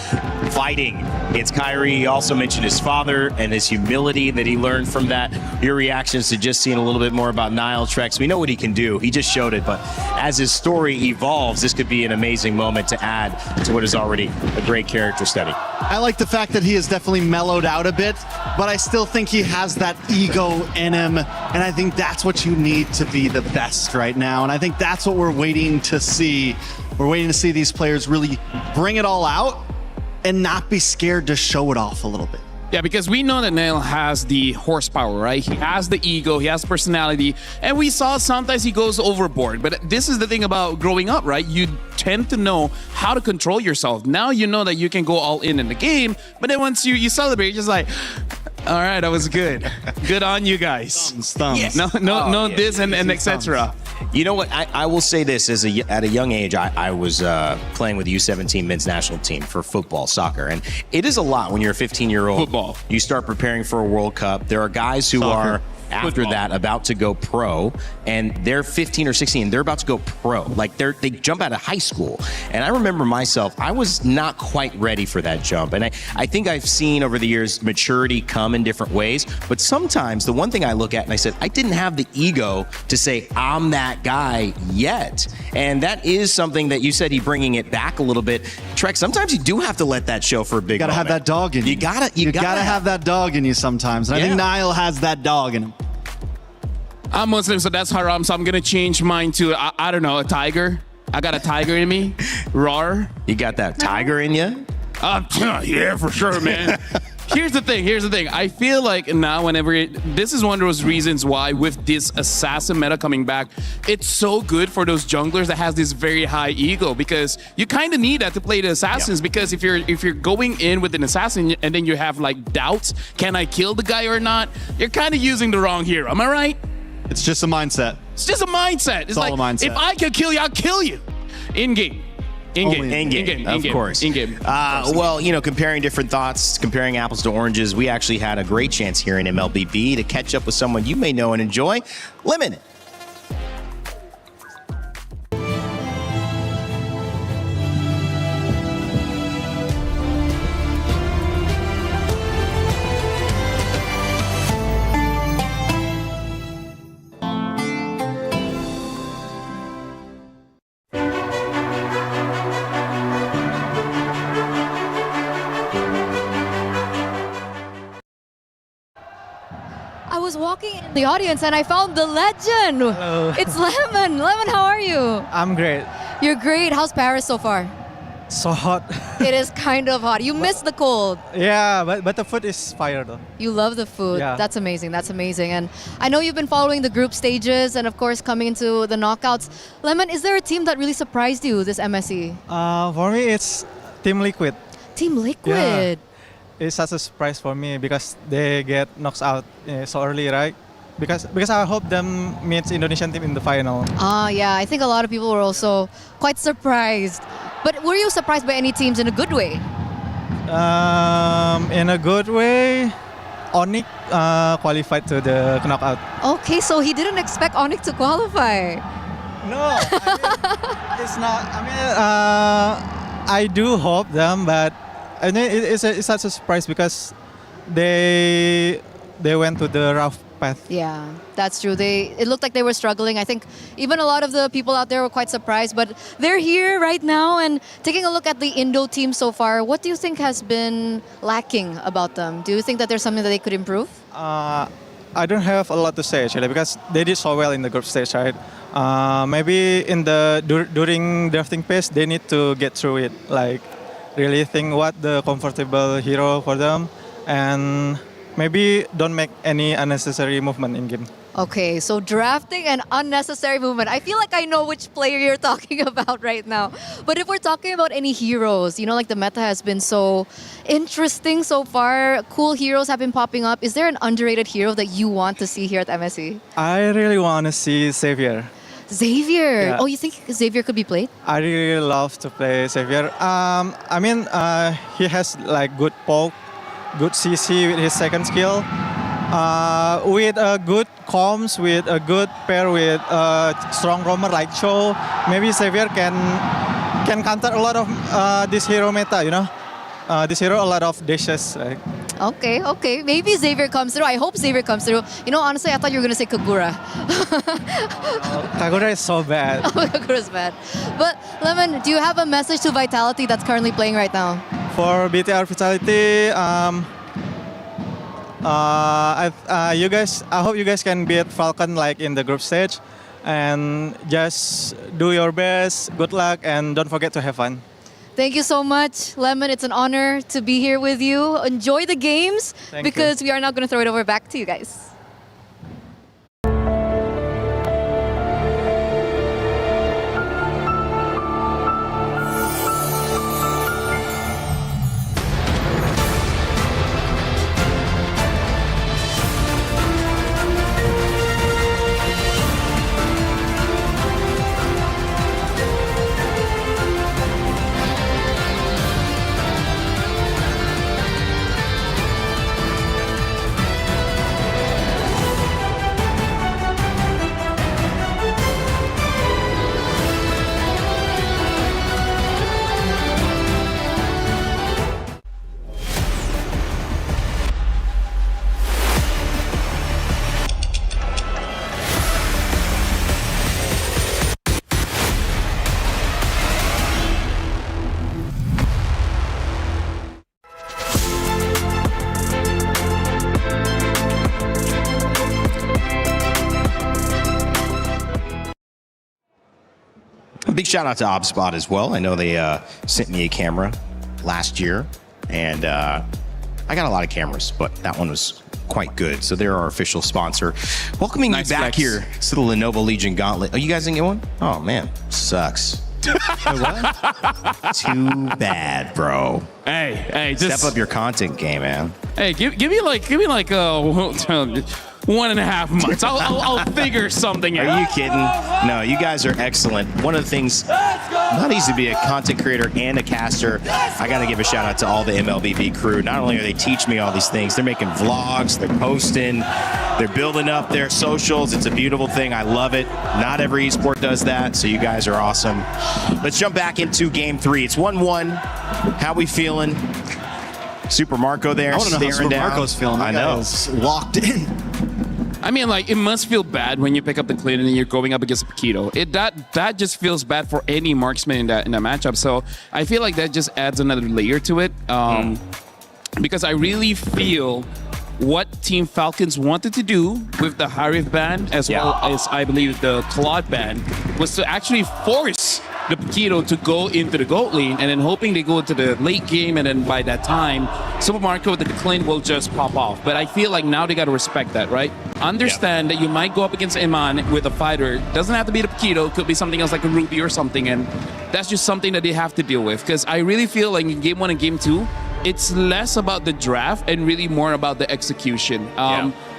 F: fighting against Kyrie. He also mentioned his father and his humility that he learned from that. Your reactions to just seeing a little bit more about Niall, Trex. We know what he can do. He just showed it. But as his story evolves, this could be an amazing moment to add to what is already a great character study.
Q: I like the fact that he has definitely mellowed out a bit, but I still think he has that ego in him, and I think that's what you need to be the best right now, and I think that's what we're waiting to see. We're waiting to see these players really bring it all out and not be scared to show it off a little bit.
H: Yeah, because we know that Niall has the horsepower, right? He has the ego, he has personality, and we saw sometimes he goes overboard. But this is the thing about growing up, right? You tend to know how to control yourself. Now you know that you can go all in the game, but then once you celebrate, you're just like, all right, that was good. Good on you guys.
Q: Thumbs.
H: Yes. No, this and etc.
F: You know what? I will say this: at a young age, I was playing with the U17 men's national team for football, soccer, and it is a lot when you're a 15-year-old.
H: Football.
F: You start preparing for a World Cup. There are guys who are after that about to go pro, and they're 15 or 16. They're about to go pro. Like they jump out of high school, and I remember myself. I was not quite ready for that jump, and I think I've seen over the years maturity come in different ways. But sometimes the one thing I look at and I said I didn't have the ego to say I'm that guy yet, and that is something that you said he bringing it back a little bit. Trek, sometimes you do have to let that show for a big.
Q: You gotta
F: moment.
Q: have that dog in you. You gotta have that dog in you sometimes, and I think Niall has that dog in him.
H: I'm Muslim, so that's haram. So I'm gonna change mine to I don't know, a tiger. I got a tiger in me. Roar.
F: You got that tiger in you?
H: Yeah, for sure, man. Here's the thing. I feel like now this is one of those reasons why with this assassin meta coming back, it's so good for those junglers that has this very high ego, because you kind of need that to play the assassins. Because if you're going in with an assassin and then you have like doubts, can I kill the guy or not? You're kind of using the wrong hero. Am I right?
Q: It's just a mindset.
H: It's just a mindset. It's
Q: all
H: like,
Q: a mindset.
H: if I can kill you, I'll kill you. In-game.
F: Of course.
H: In-game.
F: Well, comparing different thoughts, comparing apples to oranges, we actually had a great chance here in MLBB to catch up with someone you may know and enjoy, Lemon.
D: I was walking in the audience and I found the legend.
M: Hello.
D: It's Lemon. Lemon, how are you?
M: I'm great.
D: You're great. How's Paris so far?
M: So hot.
D: It is kind of hot. You miss the cold.
M: Yeah, but the food is fire though.
D: You love the food.
M: Yeah.
D: That's amazing. That's amazing. And I know you've been following the group stages and of course coming into the knockouts. Lemon, is there a team that really surprised you this MSC?
M: For me, it's Team Liquid.
D: Team Liquid.
M: Yeah. It's such a surprise for me because they get knocked out so early, right? Because I hope them meet Indonesian team in the final.
D: Yeah. I think a lot of people were also quite surprised. But were you surprised by any teams in a good way?
M: In a good way, Onyx qualified to the knockout.
D: Okay, so he didn't expect Onyx to qualify.
M: No, it's not. I do hope them, but it's such a surprise because they went to the rough path.
D: Yeah, that's true. It looked like they were struggling. I think even a lot of the people out there were quite surprised, but they're here right now. And taking a look at the Indo team so far, what do you think has been lacking about them? Do you think that there's something that they could improve?
M: I don't have a lot to say actually because they did so well in the group stage, right? Maybe in during drafting phase they need to get through it, like really think what the comfortable hero for them, and maybe don't make any unnecessary movement in game.
D: Okay, so drafting and unnecessary movement. I feel like I know which player you're talking about right now. But if we're talking about any heroes, like the meta has been so interesting so far. Cool heroes have been popping up. Is there an underrated hero that you want to see here at MSC?
M: I really want to see Xavier.
D: Xavier.
M: Yeah.
D: Oh, you think Xavier could be played?
M: I really love to play Xavier. He has like good poke, good CC with his second skill, with a good comms, with a good pair with a strong roamer like Cho, maybe Xavier can counter a lot of this hero meta, you know? This hero a lot of dishes. Like.
D: Okay. Maybe Xavier comes through. I hope Xavier comes through. You know, honestly, I thought you were going to say Kagura.
M: Kagura is so bad.
D: Kagura's bad. But, Lemon, do you have a message to Vitality that's currently playing right now?
M: For BTR Vitality, I hope you guys can beat Falcon like in the group stage. And just do your best. Good luck. And don't forget to have fun.
D: Thank you so much, Lemon. It's an honor to be here with you. Enjoy the games because we are now going to throw it over back to you guys.
F: Big shout out to ObSpot as well. I know they sent me a camera last year, and I got a lot of cameras, but that one was quite good. So they're our official sponsor. Welcoming you back here to the Lenovo Legion Gauntlet. Oh, you guys didn't get one? Oh man, sucks. Too bad, bro.
H: Hey, just
F: step up your content game, man.
H: Hey, give me like 1.5 months. I'll figure something out.
F: Are you kidding? No, you guys are excellent. One of the things, not easy to be a content creator and a caster. I got to give a shout out to all the MLBB crew. Not only are they teaching me all these things, they're making vlogs, they're posting, they're building up their socials. It's a beautiful thing. I love it. Not every esport does that, so you guys are awesome. Let's jump back into game 3. It's 1-1. How we feeling? Super Marco there.
Q: I want to know how Super
F: down.
Q: Marco's feeling.
F: I know.
Q: Locked in.
H: I mean, like, it must feel bad when you pick up the Clean and you're going up against a Paquito. That just feels bad for any marksman in that matchup. So I feel like that just adds another layer to it. Because I really feel what Team Falcons wanted to do with the Harif ban, as well as I believe the Claude ban, was to actually force the Paquito to go into the gold lane, and then hoping they go to the late game, and then by that time, Super Marco with the Decline will just pop off. But I feel like now they got to respect that, right? Understand that you might go up against Iman with a fighter. Doesn't have to be the Paquito, could be something else like a Ruby or something, and that's just something that they have to deal with. Because I really feel like in Game 1 and Game 2, it's less about the draft and really more about the execution.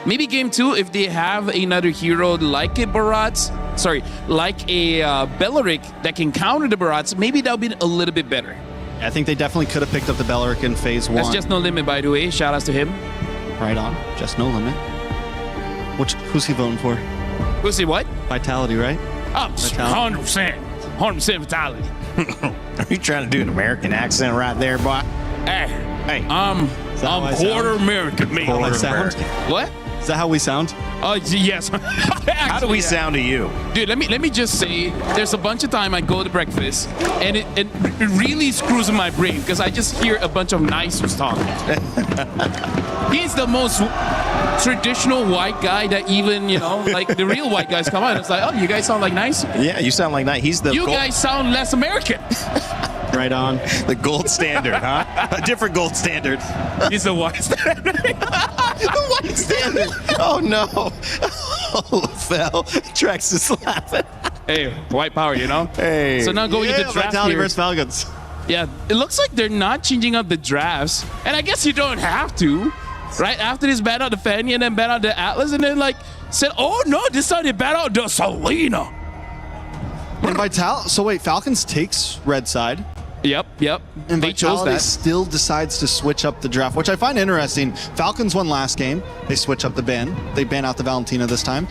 H: Maybe Game 2, if they have another hero like a Barats, like a Belleric that can counter the Barats, maybe that'll be a little bit better.
Q: I think they definitely could have picked up the Belleric in Phase 1.
H: That's Just No Limit, by the way. Shout outs to him.
Q: Right on. Just No Limit. Who's he voting for?
H: Who's he what?
Q: Vitality, right?
H: Oh, 100%. 100% Vitality.
F: Are you trying to do an American accent right there, boy?
H: Hey, I'm quarter American, me. What?
Q: Is that how we sound?
H: Yes.
F: How do we sound to you?
H: Dude, let me just say, there's a bunch of time I go to breakfast, and it really screws in my brain, because I just hear a bunch of Nicers talking. He's the most traditional white guy that even, like the real white guys come out. It's like, oh, you guys sound like nice?
F: Yeah, you sound like nice. He's the
H: You guys sound less American.
Q: Right on.
F: The gold standard, huh? A different gold standard.
H: He's the white standard.
F: The white standard. Oh, no. Oh, fell. Trex is laughing.
H: Hey, white power,
F: Hey.
H: So now going into draft
Q: Vitality
H: here.
Q: versus Falcons.
H: Yeah, it looks like they're not changing up the drafts. And I guess you don't have to. Right after this, ban out the Fanny and then ban out the Atlas, and then said, oh, no, this time they ban out the Selena.
Q: And so wait, Falcons takes red side.
H: Yep.
Q: And
H: They chose
Q: Vitality
H: that.
Q: still decides to switch up the draft, which I find interesting. Falcons won last game. They switch up the ban. They ban out the Valentina this time.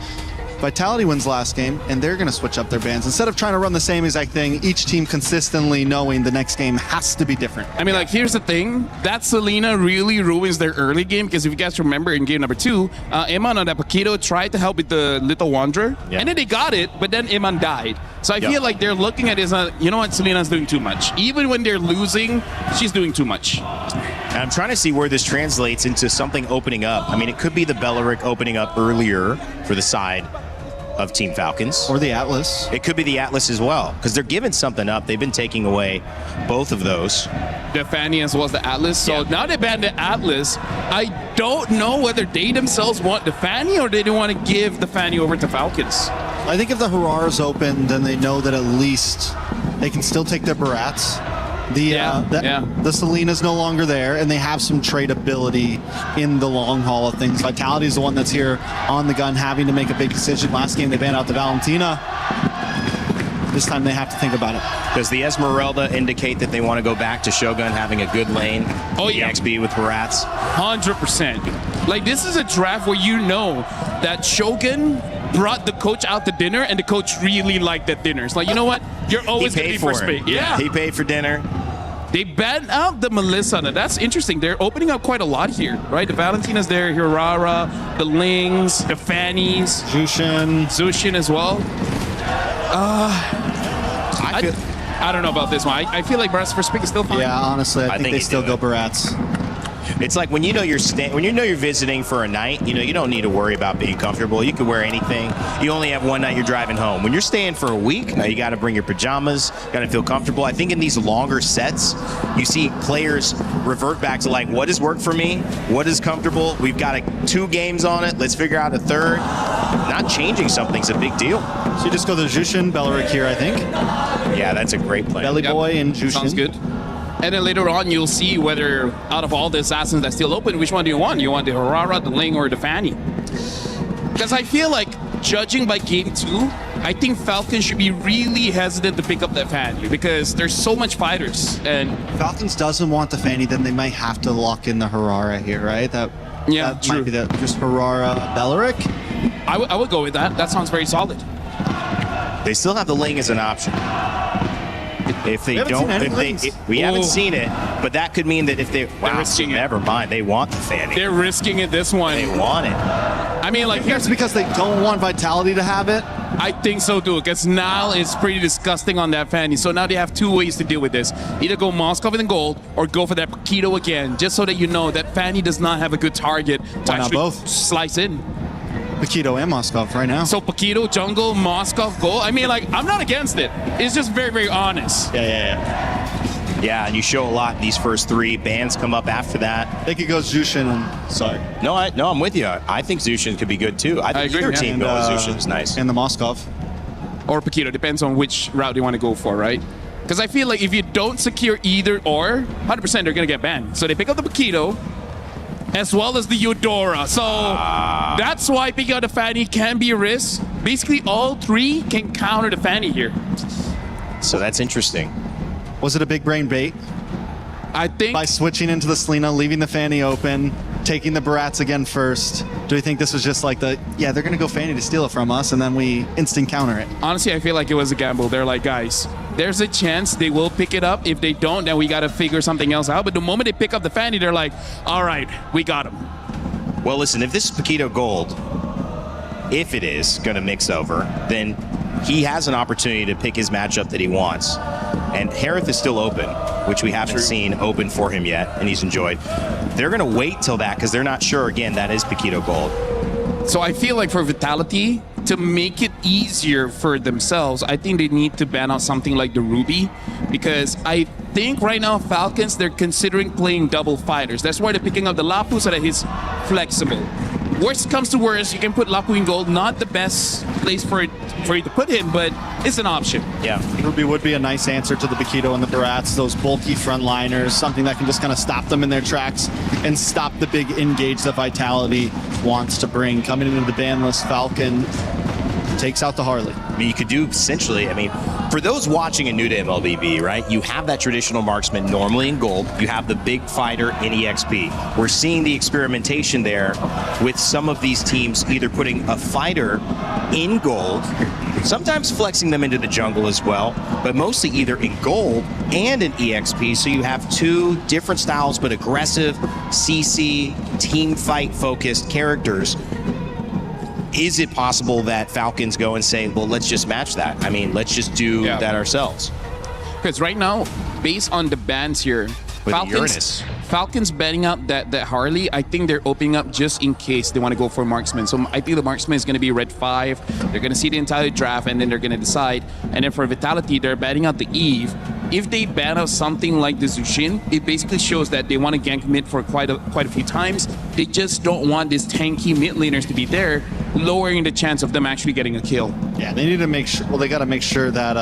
Q: Vitality wins last game, and they're going to switch up their bans. Instead of trying to run the same exact thing, each team consistently knowing the next game has to be different.
H: I mean, like, here's the thing. That Selena really ruins their early game, because if you guys remember in game number 2, Iman on that Paquito tried to help with the Little Wanderer, and then they got it, but then Iman died. So I feel like they're looking at it as, you know what, Selena's doing too much. Even when they're losing, she's doing too much.
F: And I'm trying to see where this translates into something opening up. I mean, it could be the Belleric opening up earlier for the side of Team Falcons.
Q: Or the Atlas.
F: It could be the Atlas as well, because they're giving something up. They've been taking away both of those.
H: The Fanny as well as the Atlas. So now they banned the Atlas. I don't know whether they themselves want the Fanny or they don't want to give the Fanny over to Falcons.
Q: I think if the Harara's open, then they know that at least they can still take their Barats. The Selena's no longer there, and they have some tradability in the long haul of things. Vitality is the one that's here on the gun, having to make a big decision. Last game they banned out the Valentina. This time they have to think about it.
F: Does the Esmeralda indicate that they want to go back to Shogun having a good lane?
H: Oh yeah,
F: XP with Barats.
H: 100%. Like, this is a draft where you know that Shogun brought the coach out to dinner, and the coach really liked that dinner. It's like, you know what? You're always going to be first pick. Yeah.
F: He paid for dinner.
H: They banned out the Melissa. Now, that's interesting. They're opening up quite a lot here, right? The Valentina's there, Hirara, the Lings, the Fannies. Zushin as well. I don't know about this one. I feel like Barats first pick is still fine.
Q: Yeah, honestly, I think they still go Barats.
F: It's like when you know you're visiting for a night, you don't need to worry about being comfortable. You can wear anything. You only have one night you're driving home. When you're staying for a week, you got to bring your pajamas, got to feel comfortable. I think in these longer sets, you see players revert back to like, what has worked for me? What is comfortable? We've got 2 games on it. Let's figure out a third. Not changing something's a big deal.
Q: So you just go to Jushin, Belleric here, I think.
F: Yeah, that's a great play.
Q: Belly Boy and Jushin.
H: Sounds good. And then later on, you'll see whether out of all the assassins that's still open, which one do you want? You want the Harara, the Ling, or the Fanny? Because I feel like, judging by game 2, I think Falcons should be really hesitant to pick up that Fanny because there's so much fighters. And
Q: Falcons doesn't want the Fanny, then they might have to lock in the Harara here, right? That
H: true.
Q: might be just Harara, Belleric.
H: I would go with that. That sounds very solid.
F: They still have the Ling as an option. If they don't, we haven't seen it, but that could mean that if they, never mind, they want the Fanny.
H: They're risking it this one.
F: They want it.
H: I mean, like,
Q: it's because they don't want Vitality to have it.
H: I think so too, because Nile is pretty disgusting on that Fanny. So now they have 2 ways to deal with this. Either go Moskov in gold or go for that Paquito again, just so that you know that Fanny does not have a good target to actually both slice in.
Q: Paquito and Moskov right now.
H: So Paquito, jungle, Moskov, gold. I mean, like, I'm not against it. It's just very, very honest.
F: Yeah, and you show a lot in these first 3. Bans come up after that.
Q: They could go Zushin. Sorry.
F: No, I'm with you. I think Zushin could be good too. I think
H: agree.
F: Either team go with Zushin's nice.
Q: And the Moskov.
H: Or Paquito. Depends on which route you want to go for, right? Because I feel like if you don't secure either or, 100% they're going to get banned. So they pick up the Paquito as well as the Eudora. So that's why picking out the Fanny can be a risk. Basically, all 3 can counter the Fanny here.
F: So that's interesting.
Q: Was it a big brain bait?
H: I think
Q: by switching into the Selena, leaving the Fanny open, taking the Barats again first. Do you think this was just like they're going to go Fanny to steal it from us, and then we instant counter it?
H: Honestly, I feel like it was a gamble. They're like, guys, there's a chance they will pick it up. If they don't, then we got to figure something else out. But the moment they pick up the Fanny, they're like, all right, we got him.
F: Well, listen, if this is Paquito Gold, if it is going to mix over, then he has an opportunity to pick his matchup that he wants. And Harith is still open, which we haven't seen open for him yet, and he's enjoyed. They're going to wait till that because they're not sure, again, that is Paquito Gold.
H: So I feel like for Vitality, to make it easier for themselves, I think they need to ban out something like the Ruby, because I think right now Falcons, they're considering playing double fighters. That's why they're picking up the Lapu so that he's flexible. Worst comes to worst, you can put Lapu in gold. Not the best place for you to put him, but it's an option.
F: Yeah.
Q: Ruby would be a nice answer to the Paquito and the Barats, those bulky frontliners, something that can just kind of stop them in their tracks and stop the big engage that Vitality wants to bring. Coming into the ban list, Falcon takes out the Harley.
F: I mean, you could do essentially, for those watching and new to MLBB, right? You have that traditional marksman normally in gold. You have the big fighter in EXP. We're seeing the experimentation there with some of these teams either putting a fighter in gold, sometimes flexing them into the jungle as well, but mostly either in gold and in EXP. So you have two different styles, but aggressive, CC, team fight focused characters. Is it possible that Falcons go and say, well, let's just match that? Let's just do that ourselves.
H: Because right now, based on the bans here, Falcons banning out that Harley, I think they're opening up just in case they want to go for marksman. So I think the marksman is going to be red 5. They're going to see the entire draft, and then they're going to decide. And then for Vitality, they're banning out the Eve. If they ban out something like the Zushin, it basically shows that they want to gank mid for quite a few times. They just don't want these tanky mid laners to be there, lowering the chance of them actually getting a kill.
Q: Yeah, they need to make sure. Well, they got to make sure that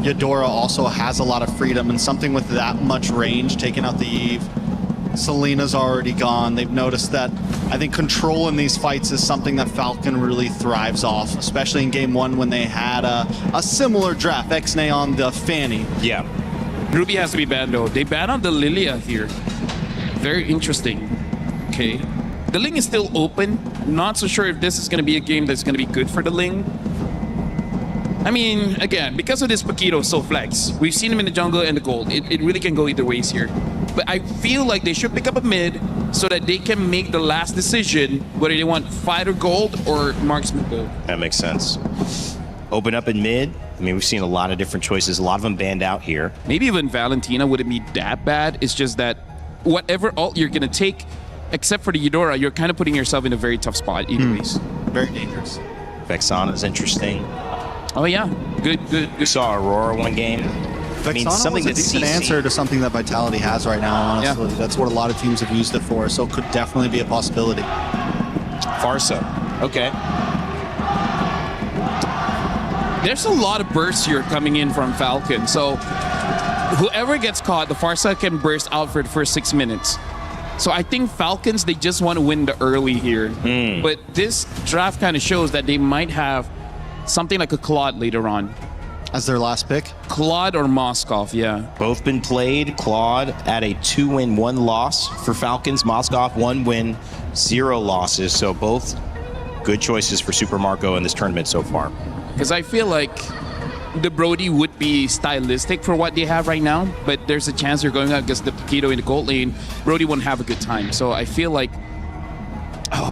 Q: Eudora also has a lot of freedom, and something with that much range, taking out the Eve. Selena's already gone. They've noticed that, I think, control in these fights is something that Falcon really thrives off, especially in game 1 when they had a similar draft. Xnay on the Fanny.
H: Yeah. Ruby has to be banned though. They banned on the Lilia here. Very interesting. Okay. The Ling is still open. Not so sure if this is going to be a game that's going to be good for the Ling. Again, because of this Paquito so flex, we've seen him in the jungle and the gold. It really can go either ways here. But I feel like they should pick up a mid so that they can make the last decision whether they want fighter gold or marksman gold.
F: That makes sense. Open up in mid. We've seen a lot of different choices. A lot of them banned out here.
H: Maybe even Valentina wouldn't be that bad. It's just that whatever ult you're going to take, except for the Eudora, you're kind of putting yourself in a very tough spot either ways.
Q: Very dangerous.
F: Vexana's interesting.
H: Oh yeah, good.
F: We saw Aurora one game.
Q: Vexana something was a decent answer to something that Vitality has right now, honestly. Yeah. That's what a lot of teams have used it for, so it could definitely be a possibility.
F: Pharsa. Okay.
H: There's a lot of bursts here coming in from Falcon, so whoever gets caught, the Pharsa can burst out for the first 6 minutes. So I think Falcons, they just want to win the early here. But this draft kind of shows that they might have something like a Claude later on.
Q: As their last pick?
H: Claude or Moskov, yeah.
F: Both been played. Claude at a 2-win, 1-loss for Falcons. Moskov 1 win, 0 losses. So both good choices for Super Marco in this tournament so far.
H: Because I feel like the Brody would be stylistic for what they have right now, but there's a chance they're going out against the Paquito in the gold lane. Brody wouldn't have a good time. So I feel like,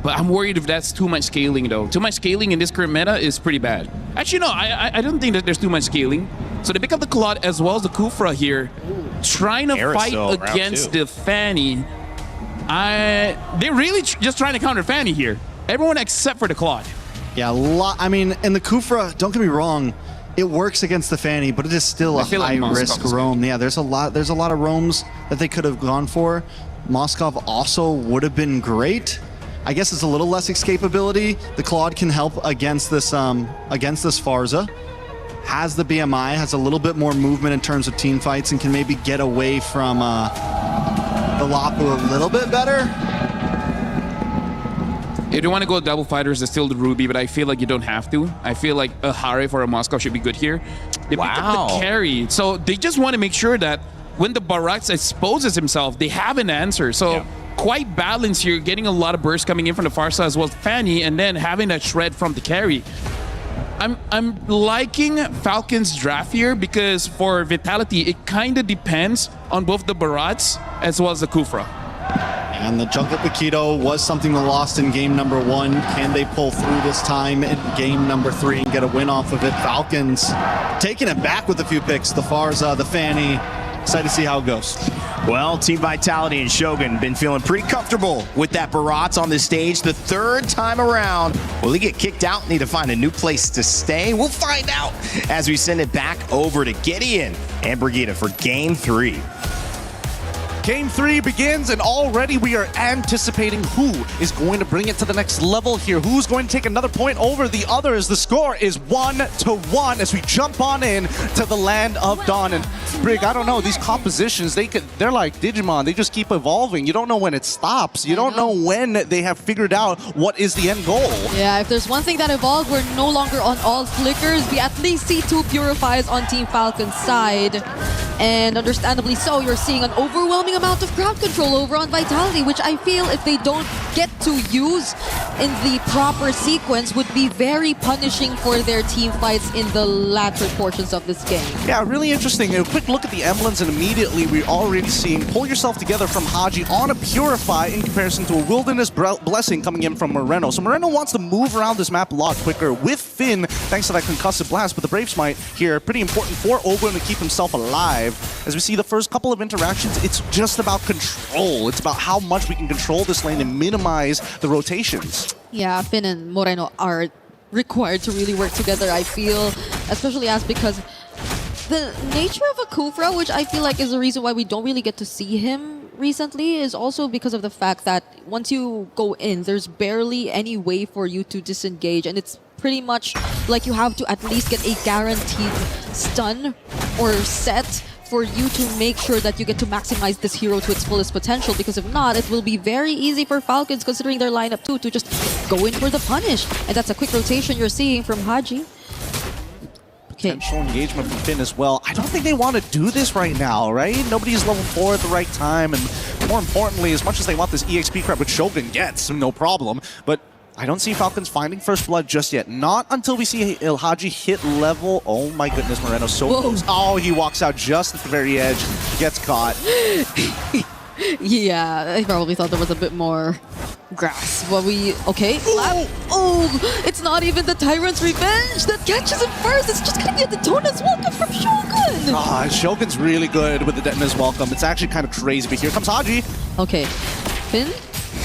H: but I'm worried if that's too much scaling though. Too much scaling in this current meta is pretty bad. Actually, no, I don't think that there's too much scaling. So they pick up the Claude as well as the Kufra here, trying to fight against the Fanny. They're really just trying to counter Fanny here. Everyone except for the Claude.
Q: Yeah, in the Kufra, don't get me wrong, it works against the Fanny, but it is still a high-risk roam. Yeah, there's a lot of roams that they could have gone for. Moskov also would have been great. I guess it's a little less escapability. The Claude can help against this Pharsa. Has the BMI, has a little bit more movement in terms of team fights, and can maybe get away from the Lapu a little bit better.
H: If you want to go double fighters, it's still the Ruby, but I feel like you don't have to. I feel like a Harif or a Moskov should be good here. They picked up the carry, so they just want to make sure that when the Barax exposes himself, they have an answer. So quite balanced here, getting a lot of bursts coming in from the Pharsa as well as Fanny, and then having that shred from the carry. I'm liking Falcon's draft here because for Vitality, it kind of depends on both the Barats as well as the Kufra.
Q: And the Jungle Paquito was something that lost in game number 1. Can they pull through this time in game number 3 and get a win off of it? Falcons taking it back with a few picks. The Pharsa, the Fanny. Excited to see how it goes.
F: Well, Team Vitality and Shogun been feeling pretty comfortable with that Barats on the stage the 3rd time around. Will he get kicked out? Need to find a new place to stay? We'll find out as we send it back over to Gideon and Brigitte for game 3.
J: Game 3 begins, and already we are anticipating who is going to bring it to the next level here. Who's going to take another point over the others? The score is 1-1 as we jump on in to the land of Dawn. And Brig, I don't know, these compositions, they're like Digimon. They just keep evolving. You don't know when it stops. You don't know when they have figured out what is the end goal.
K: Yeah, if there's one thing that evolved, we're no longer on all flickers. We at least see 2 Purifies on Team Falcon's side. And understandably so, you're seeing an overwhelming amount of crowd control over on Vitality, which I feel if they don't get to use in the proper sequence would be very punishing for their team fights in the latter portions of this game.
J: Yeah, really interesting. A quick look at the emblems, and immediately we're already seeing Pull Yourself Together from Haji on a Purify in comparison to a Wilderness Blessing coming in from Moreno. So Moreno wants to move around this map a lot quicker with Finn, thanks to that concussive blast, but the Brave Smite here, pretty important for Ogun to keep himself alive. As we see the first couple of interactions, it's just about control. It's about how much we can control this lane and minimize the rotations.
K: Yeah, Finn and Moreno are required to really work together, I feel, especially as because the nature of a Kufra, which I feel like is the reason why we don't really get to see him recently, is also because of the fact that once you go in, there's barely any way for you to disengage, and it's pretty much like you have to at least get a guaranteed stun or set for you to make sure that you get to maximize this hero to its fullest potential, because if not, it will be very easy for Falcons, considering their lineup too, to just go in for the punish. And that's a quick rotation you're seeing from Haji.
J: Potential engagement from Finn as well. I don't think they want to do this right now, right? Nobody's level 4 at the right time, and more importantly, as much as they want this EXP crap, which Shogun gets, no problem, but I don't see Falcons finding First Blood just yet. Not until we see Haji hit level. Oh my goodness, Moreno's so close. Oh, he walks out just at the very edge, gets caught.
K: Yeah, I probably thought there was a bit more grass. But okay, Flap. Oh, it's not even the Tyrant's Revenge that catches him first. It's just gonna be a Detona's Welcome from Shogun.
J: Ah, Shogun's really good with the Detona's Welcome. It's actually kind of crazy, but here comes Haji.
K: Okay, Finn,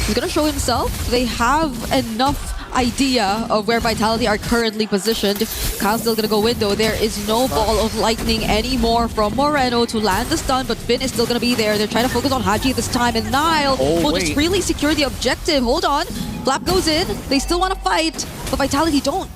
K: he's gonna show himself. They have enough idea of where Vitality are currently positioned. Kyle's still gonna go window. There is no ball of lightning anymore from Moreno to land the stun, but Finn is still gonna be there. They're trying to focus on Haji this time, and Nile will just really secure the objective. Hold on. Flap goes in. They still want to fight, but Vitality don't.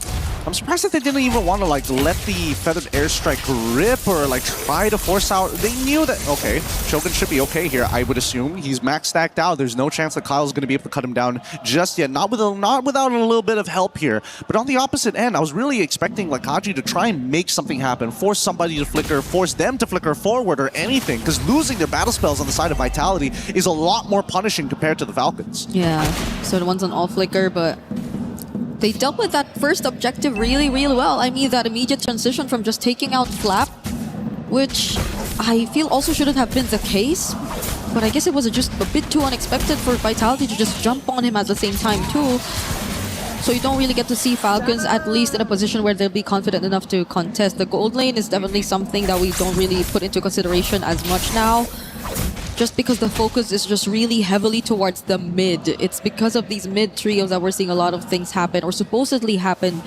J: I'm surprised that they didn't even want to let the Feathered Airstrike rip or try to force out. They knew that, okay, Shogun should be okay here, I would assume. He's max stacked out. There's no chance that Kyle's going to be able to cut him down just yet. Not without a little bit of help here. But on the opposite end, I was really expecting Haji to try and make something happen, force somebody to flicker, force them to flicker forward or anything, because losing their battle spells on the side of Vitality is a lot more punishing compared to the Falcons.
K: Yeah, so the one's on all flicker, but they dealt with that first objective really, really well. I mean, that immediate transition from just taking out Flap, which I feel also shouldn't have been the case, but I guess it was just a bit too unexpected for Vitality to just jump on him at the same time too. So you don't really get to see Falcons at least in a position where they'll be confident enough to contest. The gold lane is definitely something that we don't really put into consideration as much now, just because the focus is just really heavily towards the mid. It's because of these mid trios that we're seeing a lot of things happen, or supposedly happen,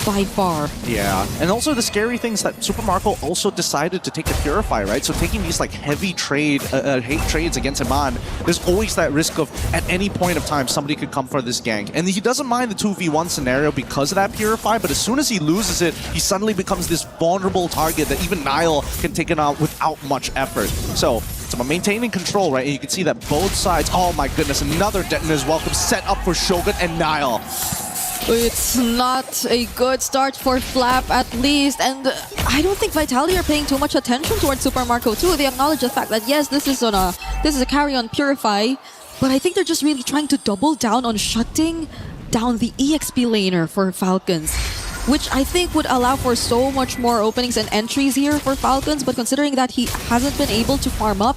K: by far.
J: Yeah, and also the scary thing is that Super Marco also decided to take the Purify, right? So taking these heavy hate trades against Iman, there's always that risk of at any point of time somebody could come for this gank. And he doesn't mind the 2v1 scenario because of that Purify, but as soon as he loses it, he suddenly becomes this vulnerable target that even Nile can take it out without much effort. So it's about maintaining control, right? And you can see that both sides, oh my goodness, another Detona's Welcome set up for Shogun and Nile.
K: It's not a good start for Flap, at least, and I don't think Vitality are paying too much attention towards Super Marco 2. They acknowledge the fact that yes, this is a carry on Purify, but I think they're just really trying to double down on shutting down the EXP laner for Falcons, which I think would allow for so much more openings and entries here for Falcons. But considering that he hasn't been able to farm up,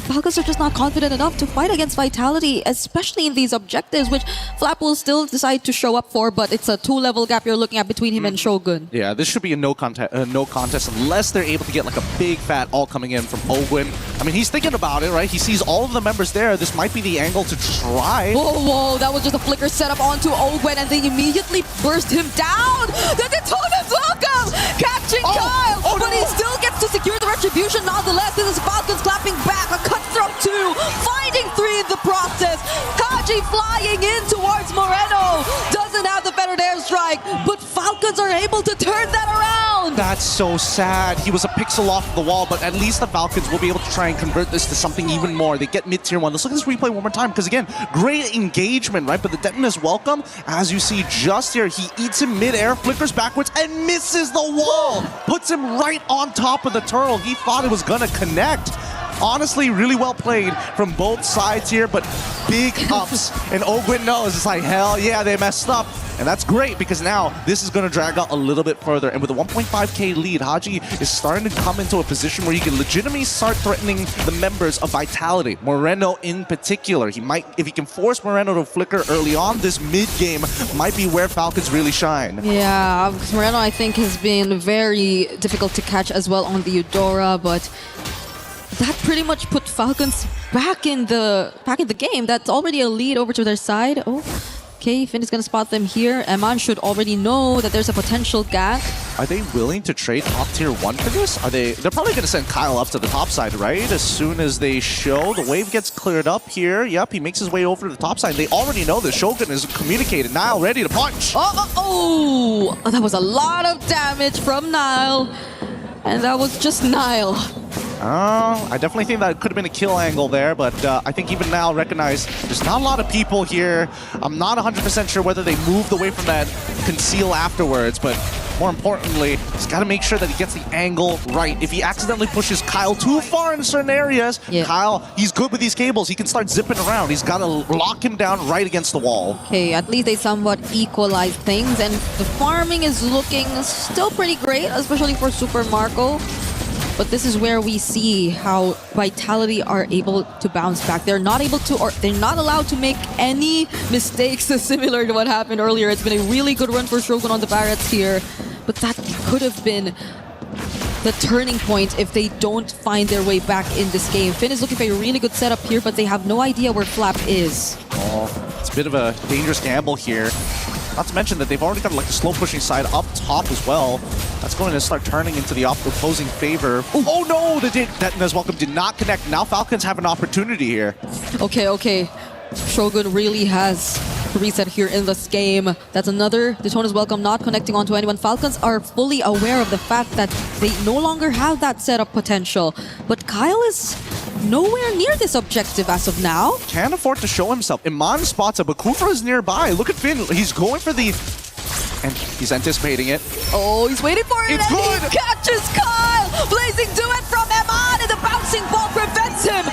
K: Falcons are just not confident enough to fight against Vitality, especially in these objectives, which Flap will still decide to show up for, but it's a 2-level gap you're looking at between him and Shogun.
J: Yeah, this should be a no contest unless they're able to get a big fat all coming in from Owen. I mean, he's thinking about it, right? He sees all of the members there. This might be the angle to try.
K: Whoa, that was just a flicker set up onto Owen, and they immediately burst him down. The Detona's Welcome! Catching Kyle, but he still gets to secure the retribution nonetheless. This is Falcons clapping back. A cut Disrupt 2, finding 3 in the process. Kaji flying in towards Moreno. Doesn't have the feathered airstrike, but Falcons are able to turn that around.
J: That's so sad. He was a pixel off the wall, but at least the Falcons will be able to try and convert this to something even more. They get mid-tier 1. Let's look at this replay one more time, because again, great engagement, right? But the Deton is welcome. As you see just here, he eats him mid-air, flickers backwards, and misses the wall. Puts him right on top of the turtle. He thought it was gonna connect. Honestly, really well played from both sides here, but big ups. And Ogwin knows, it's like, hell yeah, they messed up. And that's great, because now this is going to drag out a little bit further. And with a 1.5k lead, Haji is starting to come into a position where you can legitimately start threatening the members of Vitality. Moreno in particular. He might, if he can force Moreno to flicker early on, this mid-game might be where Falcons really shine.
K: Yeah, because Moreno, I think, has been very difficult to catch as well on the Eudora, but that pretty much put Falcons back in the game. That's already a lead over to their side. Oh, okay, Finn is gonna spot them here. Eman should already know that there's a potential gank.
J: Are they willing to trade top tier 1 for this? They're probably gonna send Kyle up to the top side, right? As soon as they show, the wave gets cleared up here. Yep, he makes his way over to the top side. They already know this. Shogun is communicated. Nile ready to punch.
K: Oh, that was a lot of damage from Nile. And that was just Nile.
J: I definitely think that could have been a kill angle there, but I think even now recognize there's not a lot of people here. I'm not 100% sure whether they moved away from that conceal afterwards, but more importantly, he's got to make sure that he gets the angle right. If he accidentally pushes Kyle too far in certain areas, Kyle, he's good with these cables. He can start zipping around. He's got to lock him down right against the wall.
K: Okay, at least they somewhat equalize things, and the farming is looking still pretty great, especially for Super Marco. But this is where we see how Vitality are able to bounce back. They're not able to, or they're not allowed to make any mistakes similar to what happened earlier. It's been a really good run for Shogun on the Barretts here, but that could have been the turning point if they don't find their way back in this game. Finn is looking for a really good setup here, but they have no idea where Flap is.
J: Oh, it's a bit of a dangerous gamble here. Not to mention that they've already got like a slow pushing side up top as well. That's going to start turning into the opposing favor. Oh no, the Deton as welcome did not connect. Now Falcons have an opportunity here.
K: Okay. Shogun really has reset here in this game. That's another Daytona's welcome not connecting onto anyone. Falcons are fully aware of the fact that they no longer have that setup potential. But Kyle is nowhere near this objective as of now.
J: Can't afford to show himself. Iman spots it, but Kufra is nearby. Look at Finn. He's going for the... And he's anticipating it.
K: Oh, he's waiting for it.
J: It's
K: and
J: good.
K: He catches Kyle. Blazing duet from Eman, and the bouncing ball prevents him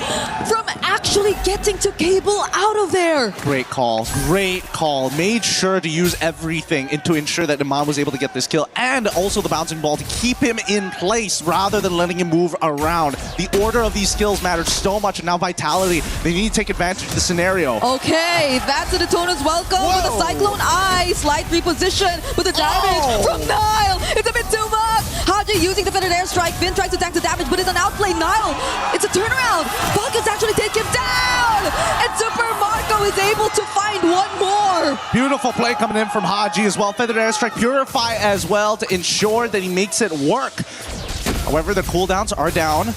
K: from actually getting to cable out of there.
J: Great call. Great call. Made sure to use everything to ensure that Iman was able to get this kill, and also the bouncing ball to keep him in place rather than letting him move around. The order of these skills matters so much, and now Vitality, they need to take advantage of the scenario.
K: Okay, that's the Daytona's welcome with the Cyclone Eye. Slight reposition, but the damage from Nile, it's a bit too much. Haji using the feathered airstrike. Finn tries to tank the damage, but it's an outplay. Nile, it's a turnaround. Falcons actually take him down, and Super Marco is able to find one more.
J: Beautiful play coming in from Haji as well. Feathered airstrike, Purify as well to ensure that he makes it work. However, the cooldowns are down.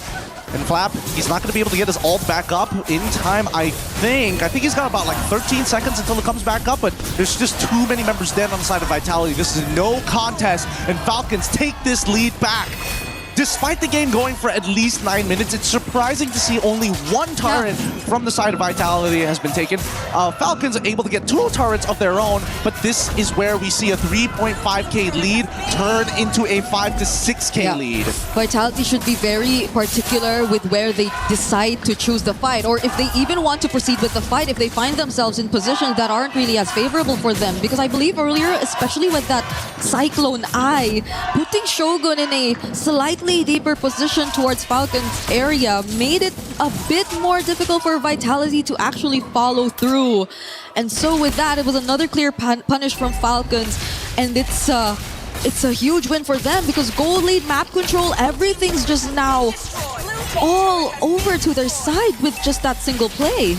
J: And Flap, he's not going to be able to get his ult back up in time, I think. I think he's got about like 13 seconds until it comes back up, but there's just too many members dead on the side of Vitality. This is no contest, and Falcons take this lead back. Despite the game going for at least 9 minutes, it's surprising to see only one turret from the side of Vitality has been taken. Falcons are able to get 2 turrets of their own, but this is where we see a 3.5k lead turn into a 5 to 6k lead.
K: Vitality should be very particular with where they decide to choose the fight, or if they even want to proceed with the fight, if they find themselves in positions that aren't really as favorable for them. Because I believe earlier, especially with that Cyclone Eye, putting Shogun in a slightly deeper position towards Falcon's area made it a bit more difficult for Vitality to actually follow through. And so with that, it was another clear punish from Falcons, and it's a huge win for them because gold lead, map control, everything's just now all over to their side with just that single play.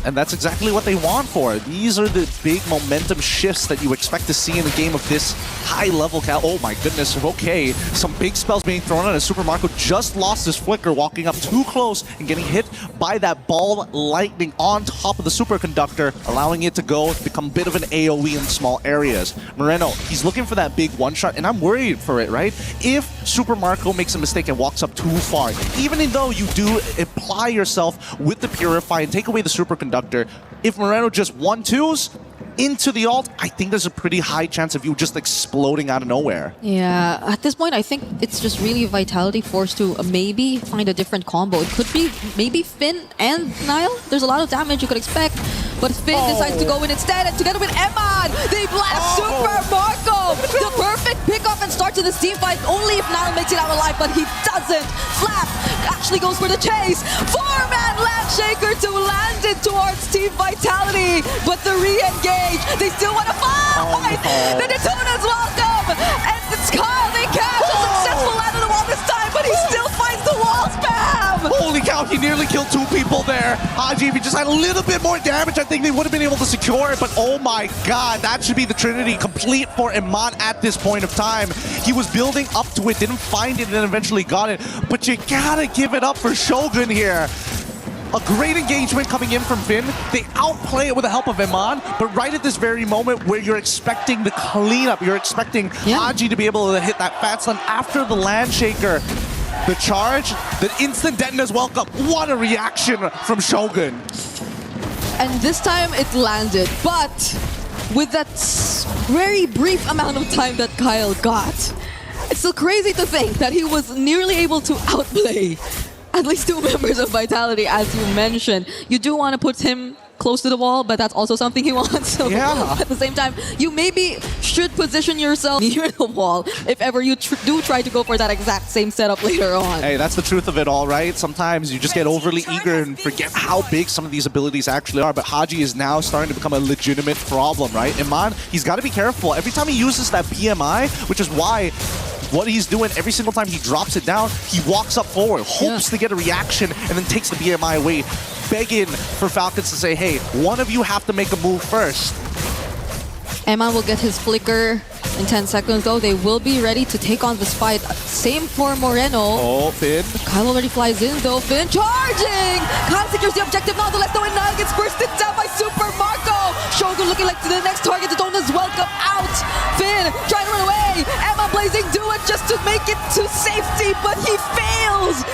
J: And that's exactly what they want for it. These are the big momentum shifts that you expect to see in a game of this high level. Oh my goodness, okay. Some big spells being thrown at, and Super Marco just lost his flicker, walking up too close and getting hit by that ball lightning on top of the superconductor, allowing it to go become a bit of an AoE in small areas. Moreno, he's looking for that big one shot, and I'm worried for it, right? If Super Marco makes a mistake and walks up too far, even though you do apply yourself with the Purify and take away the superconductor, if Moreno just 1-2s into the ult, I think there's a pretty high chance of you just exploding out of nowhere.
K: Yeah, at this point, I think it's just really Vitality forced to maybe find a different combo. It could be maybe Finn and Niall. There's a lot of damage you could expect, but Finn decides to go in instead, and together with Emman, they blast Super Marco! The perfect pickoff and start to this team fight, only if Niall makes it out alive, but he doesn't. Flap actually goes for the chase. 4-man Landshaker to land it towards Team Vitality, but the re-engage, they still want to fight! The Daytona's welcome! And it's Kyle, they catch a successful out of the wall this time, but he still finds the wall spam!
J: Holy cow, he nearly killed 2 people there. Haji, if he just had a little bit more damage, I think they would have been able to secure it, but oh my god, that should be the Trinity complete for Emman at this point of time. He was building up to it, didn't find it, and then eventually got it, but you gotta give it up for Shogun here. A great engagement coming in from Finn. They outplay it with the help of Emman, but right at this very moment where you're expecting the cleanup, you're expecting Haji to be able to hit that fat stun after the Landshaker. The charge, the instant Detona's welcome. What a reaction from Shogun.
K: And this time it landed, but with that very brief amount of time that Kyle got, it's still crazy to think that he was nearly able to outplay at least 2 members of Vitality, as you mentioned. You do want to put him close to the wall, but that's also something he wants. So at the same time, you maybe should position yourself near the wall if ever you do try to go for that exact same setup later on.
J: Hey, that's the truth of it all, right? Sometimes you just get overly eager and forget how big some of these abilities actually are, but Haji is now starting to become a legitimate problem, right? Emman, he's got to be careful. Every time he uses that BMI, which is why what he's doing every single time he drops it down, he walks up forward, hopes to get a reaction, and then takes the BMI away, begging for Falcons to say, hey, one of you have to make a move first.
K: Emman will get his flicker in 10 seconds, though. They will be ready to take on this fight. Same for Moreno.
J: Oh, Finn.
K: Kyle already flies in, though. Finn charging! Kyle secures the objective nonetheless, though, and Niall gets bursted down by Super Marco. Shogun looking like the next target. Daytona's welcome out. Finn trying to run away. Emman blazing, do it just to make it to safety, but he fails.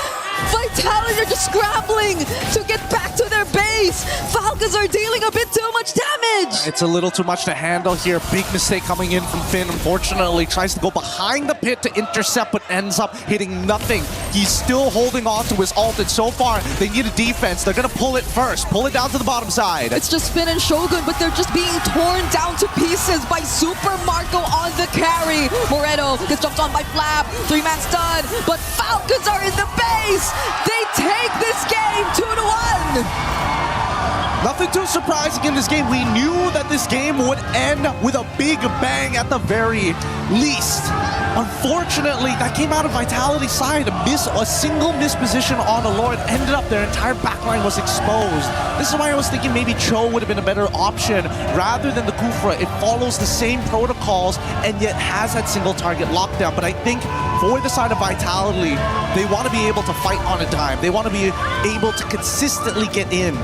K: Vitality are just scrambling to get back to their base. Falcons are dealing a bit too much damage.
J: It's a little too much to handle here. Big mistake coming in from Finn. Unfortunately, tries to go behind the pit to intercept, but ends up hitting nothing. He's still holding on to his ult, and so far, they need a defense. They're going to pull it first. Pull it down to the bottom side.
K: It's just Finn and Shogun, but they're just being torn down to pieces by Super Marco on the carry. Moreno gets jumped on by Flap. 3-man stun, but Falcons are in the base. They take this game 2-1.
J: Nothing too surprising in this game. We knew that this game would end with a big bang at the very least. Unfortunately, that came out of Vitality's side. A single misposition on the Lord ended up their entire backline was exposed. This is why I was thinking maybe Cho would have been a better option rather than the Kufra. It follows the same protocols and yet has that single target lockdown. But I think for the side of Vitality, they want to be able to fight on a dime. They want to be able to consistently get in.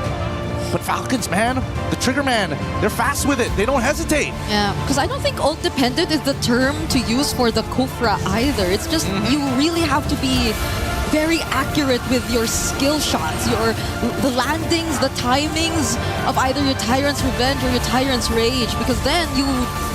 J: But Falcons, man, the trigger man, they're fast with it. They don't hesitate.
K: Yeah, because I don't think ult dependent is the term to use for the Kufra either. It's just you really have to be very accurate with your skill shots, the landings, the timings of either your Tyrant's Revenge or your Tyrant's Rage, because then you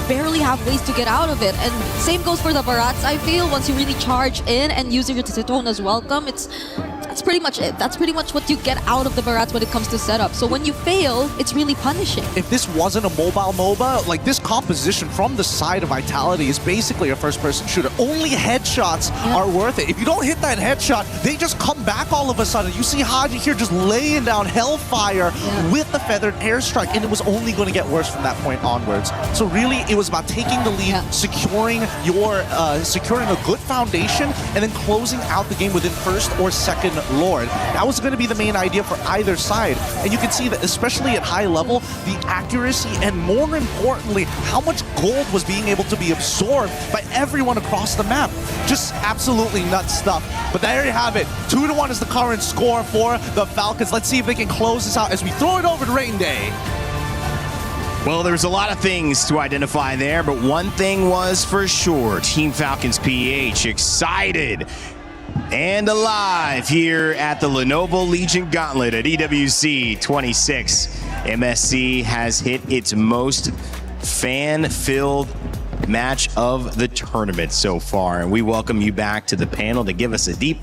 K: barely have ways to get out of it. And same goes for the Barats, I feel. Once you really charge in and use your Daytona's welcome, that's pretty much it. That's pretty much what you get out of the Barats when it comes to setup. So when you fail, it's really punishing.
J: If this wasn't a mobile MOBA, like this composition from the side of Vitality is basically a first-person shooter. Only headshots are worth it. If you don't hit that headshot, they just come back all of a sudden. You see Haji here just laying down hellfire with the feathered airstrike, and it was only going to get worse from that point onwards. So really, it was about taking the lead, securing a good foundation, and then closing out the game within first or second Lord. That was going to be the main idea for either side. And you can see that, especially at high level, the accuracy and more importantly, how much gold was being able to be absorbed by everyone across the map. Just absolutely nuts stuff. But there you have it. 2-1 is the current score for the Falcons. Let's see if they can close this out as we throw it over to Rain Day.
F: Well, there's a lot of things to identify there, but one thing was for sure. Team Falcons PH excited and alive here at the Lenovo Legion Gauntlet at EWC 26. MSC has hit its most fan-filled match of the tournament so far. And we welcome you back to the panel to give us a deep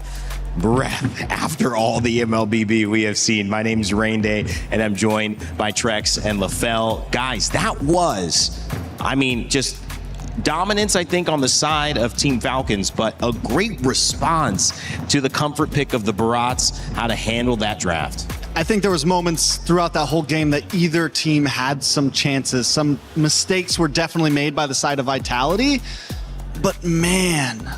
F: breath after all the MLBB we have seen. My name's Rain Day, and I'm joined by Trex and LaFell. Guys, that was, I mean, just dominance, I think, on the side of Team Falcons, but a great response to the comfort pick of the Barats, how to handle that draft.
Q: I think there was moments throughout that whole game that either team had some chances. Some mistakes were definitely made by the side of Vitality, but man,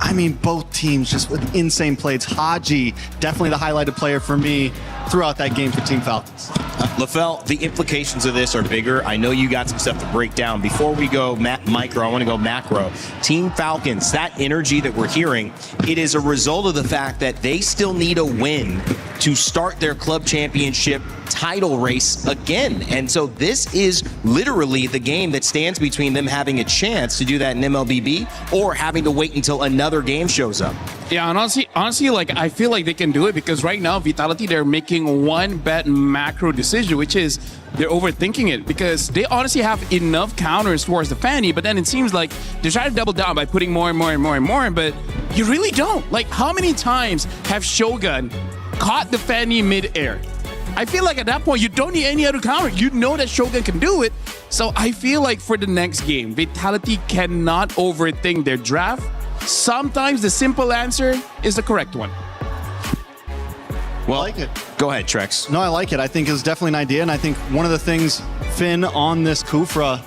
Q: I mean, both teams just with insane plays. Haji, definitely the highlighted player for me throughout that game for Team Falcons.
F: LaFell, the implications of this are bigger. I know you got some stuff to break down. Before we go micro, I want to go macro. Team Falcons, that energy that we're hearing, it is a result of the fact that they still need a win to start their club championship title race again. And so this is literally the game that stands between them having a chance to do that in MLBB or having to wait until another game shows up.
H: Yeah, and honestly, like, I feel like they can do it because right now, Vitality, they're making one bad macro decision, which is they're overthinking it because they honestly have enough counters towards the Fanny, but then it seems like they're trying to double down by putting more and more and more and more, but you really don't. Like, how many times have Shogun caught the Fanny mid-air? I feel like at that point, you don't need any other counter. You know that Shogun can do it. So I feel like for the next game, Vitality cannot overthink their draft. Sometimes the simple answer is the correct one.
F: Well,
Q: I like it.
F: Go ahead, Trex.
Q: No, I like it. I think it's definitely an idea, and I think one of the things, Finn, on this Kufra,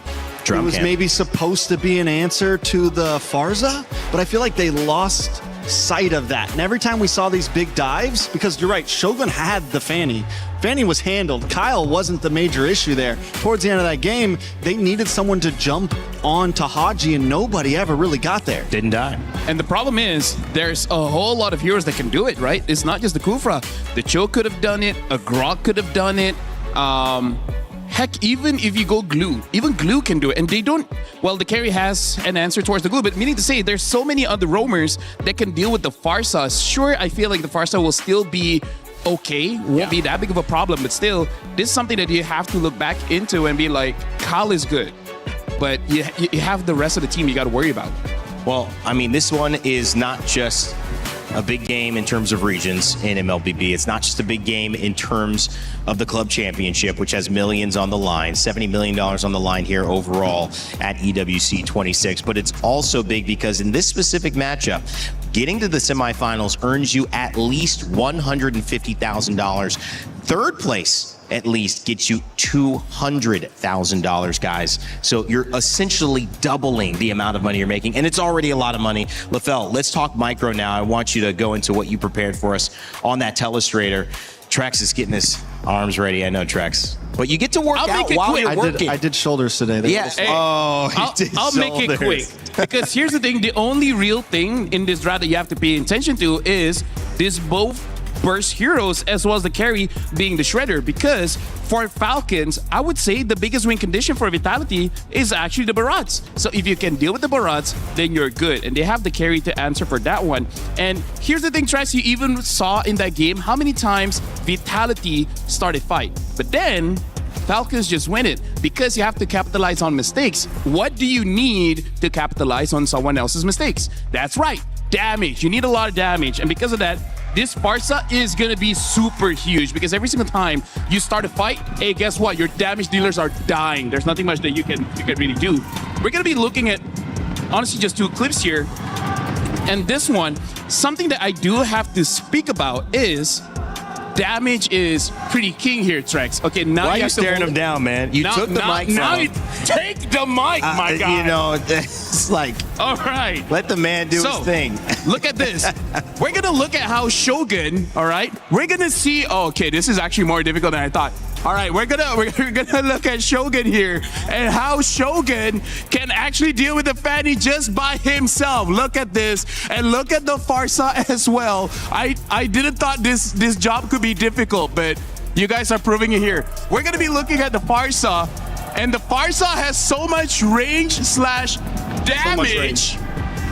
Q: it was maybe supposed to be an answer to the Farza, but I feel like they lost sight of that. And every time we saw these big dives, because you're right, Shogun had the Fanny. Fanny was handled. Kyle wasn't the major issue there. Towards the end of that game, they needed someone to jump on to Haji, and nobody ever really got there.
F: Didn't die.
H: And the problem is, there's a whole lot of heroes that can do it, right? It's not just the Kufra. The Cho could have done it. A Grok could have done it. Heck, even if you go Glue, even Glue can do it. And they don't, well, the carry has an answer towards the Glue, but meaning to say there's so many other roamers that can deal with the Farsa. Sure, I feel like the Farsa will still be okay, won't be that big of a problem, but still, this is something that you have to look back into and be like, Kyle is good, but you have the rest of the team you got to worry about.
F: Well, I mean, this one is not just a big game in terms of regions in MLBB. It's not just a big game in terms of the club championship, which has millions on the line, $70 million on the line here overall at EWC 26. But it's also big because in this specific matchup, getting to the semifinals earns you at least $150,000. Third place at least gets you $200,000, guys. So you're essentially doubling the amount of money you're making, and it's already a lot of money. LaFell, let's talk micro now. I want you to go into what you prepared for us on that telestrator. Trex is getting his arms ready. I know, Trex. But you get to work out while you're working.
Q: I did shoulders today.
F: Yeah.
H: I'll make it quick. Because here's the thing. The only real thing in this draft that you have to pay attention to is this both burst heroes as well as the carry being the Shredder, because for Falcons, I would say the biggest win condition for Vitality is actually the Barats. So if you can deal with the Barats, then you're good. And they have the carry to answer for that one. And here's the thing, Trace, you even saw in that game how many times Vitality started fight. But then Falcons just win it because you have to capitalize on mistakes. What do you need to capitalize on someone else's mistakes? That's right, damage. You need a lot of damage. And because of that, this Farsa is going to be super huge because every single time you start a fight, hey, guess what? Your damage dealers are dying. There's nothing much that you can really do. We're going to be looking at, honestly, just two clips here. And this one, something that I do have to speak about is damage is pretty king here, Trex. Okay, now
F: why are you staring him down, man? You took the mic.
H: Now you take the mic, my guy.
F: You know, just like,
H: all right,
F: let the man do his thing.
H: Look at this. We're gonna look at how Shogun, all right, we're gonna see, oh, okay, this is actually more difficult than I thought. All right, we're gonna look at Shogun here and how Shogun can actually deal with the Fanny just by himself. Look at this, and look at the Farsa as well. I didn't thought this job could be difficult, but you guys are proving it here. We're gonna be looking at the Farsa, and the Farsa has so much range / damage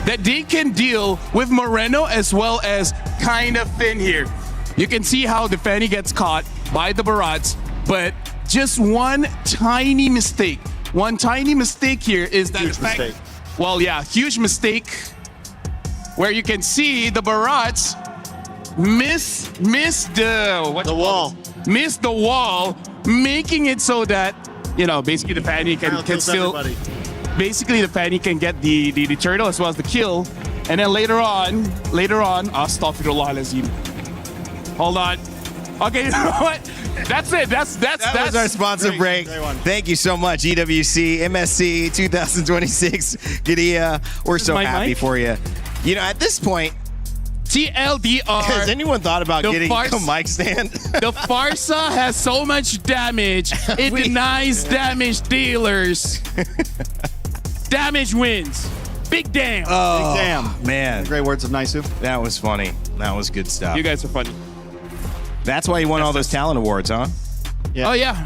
H: that they can deal with Moreno as well as kind of Finn here. You can see how the Fanny gets caught by the Barats. But just one tiny mistake. One tiny mistake here is that
Q: Huge mistake.
H: Well, yeah, huge mistake. Where you can see the Barats miss the wall. Miss the wall, making it so that, you know, basically the Fanny can still basically the Fanny can get the turtle as well as the kill. And then later on, astaghfirullah alazim. Hold on. Okay, you know what? That's it. That's
F: was our sponsor break. Thank you so much, EWC, MSC 2026. Gidia, we're so happy
H: mic?
F: for you. You know, at this point,
H: TLDR.
F: has anyone thought about getting a
H: Farsa-
F: mic stand?
H: The Farsa has so much damage, it denies damage dealers. Damage wins. Big damn.
F: Oh,
Q: Big damn.
F: Man.
Q: Great words of Naisu.
F: That was funny. That was good stuff.
H: You guys are funny.
F: That's why you won all those talent awards, huh?
Q: Yeah.
H: Oh yeah.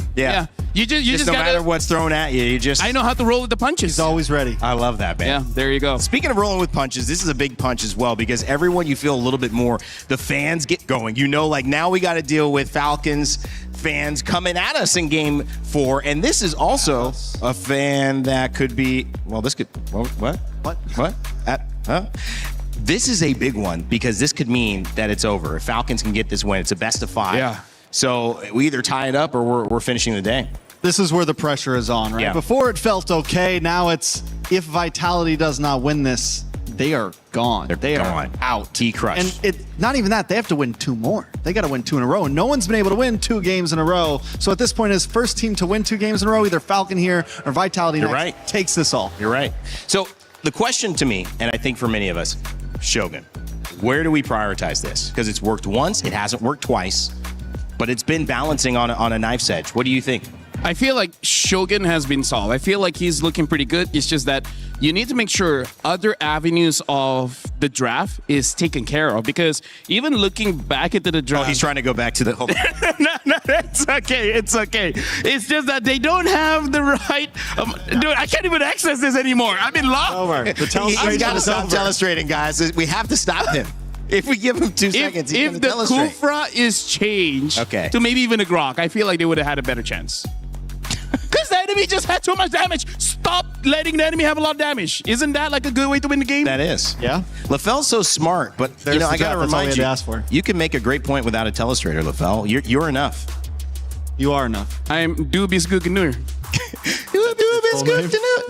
H: You just
F: no
H: gotta,
F: matter what's thrown at you, you just.
H: I know how to roll with the punches.
Q: He's always ready.
F: I love that, man.
H: Yeah, there you go.
F: Speaking of rolling with punches, this is a big punch as well because everyone you feel a little bit more, the fans get going. You know, like now we got to deal with Falcons fans coming at us in game 4. And this is also a fan that could be, well, this could, what? This is a big one because this could mean that it's over. If Falcons can get this win, it's a best of 5.
H: Yeah.
F: So we either tie it up or we're finishing the day.
Q: This is where the pressure is on, right?
F: Yeah.
Q: Before it felt okay. Now it's, if Vitality does not win this, they are gone.
F: They
Q: are
F: gone.
Q: out.
F: T-Crush.
Q: And it not even that. They have to win 2 more. They got to win 2 in a row. And no one's been able to win 2 games in a row. So at this point, it's first team to win 2 games in a row, either Falcon here or Vitality
F: You're
Q: next,
F: right.
Q: takes this all.
F: You're right. So the question to me, and I think for many of us, Shogun, where do we prioritize this? Because it's worked once, it hasn't worked twice, but it's been balancing on a knife's edge. What do you think?
H: I feel like Shogun has been solved. I feel like he's looking pretty good. It's just that you need to make sure other avenues of the draft is taken care of because even looking back into the draft.
F: Oh, he's trying to go back to the.
H: No, it's okay. It's okay. It's just that they don't have the right. Dude, I can't even access this anymore. I'm in love.
Q: Over. The
F: He's got to stop telestrating, guys. We have to stop him. If we give him 2 seconds, he's
H: if
F: going
H: the
F: to telestrate.
H: Kufra is changed
F: Okay.
H: to maybe even a Grok, I feel like they would have had a better chance. Because the enemy just had too much damage. Stop letting the enemy have a lot of damage. Isn't that like a good way to win the game?
F: That is.
Q: Yeah.
F: LaFell's so smart, but
Q: There's
F: you know,
Q: the
F: I got to
Q: draft. That's all we
F: remind
Q: had
F: you,
Q: to ask for.
F: you can make a great point without a telestrator, LaFell. You're enough.
Q: You are enough.
H: I'm Dubis Guganur.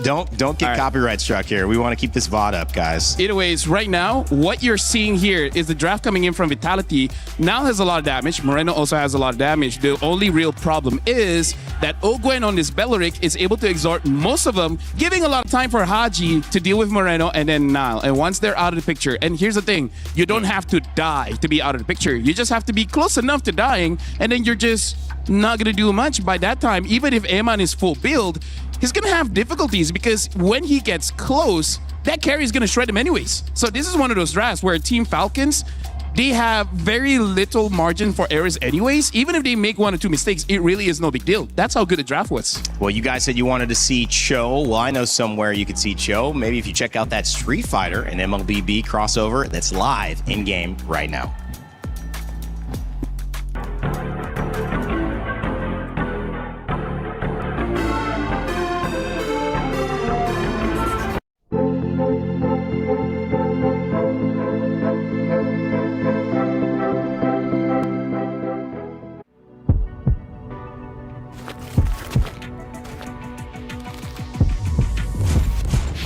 F: Don't get copyright struck here. We want to keep this VOD up, guys.
H: Either ways, right now, what you're seeing here is the draft coming in from Vitality now has a lot of damage. Moreno also has a lot of damage. The only real problem is that Ogwen on this Belleric is able to exhort most of them, giving a lot of time for Haji to deal with Moreno and then Nile. And once they're out of the picture, and here's the thing, you don't have to die to be out of the picture. You just have to be close enough to dying, and then you're just not going to do much by that time. Even if Eman is full build, he's going to have difficulties because when he gets close, that carry is going to shred him anyways. So this is one of those drafts where Team Falcons, they have very little margin for errors anyways. Even if they make 1 or 2 mistakes, it really is no big deal. That's how good the draft was.
F: Well, you guys said you wanted to see Cho. Well, I know somewhere you could see Cho. Maybe if you check out that Street Fighter and MLBB crossover that's live in-game right now.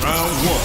P: Round 1.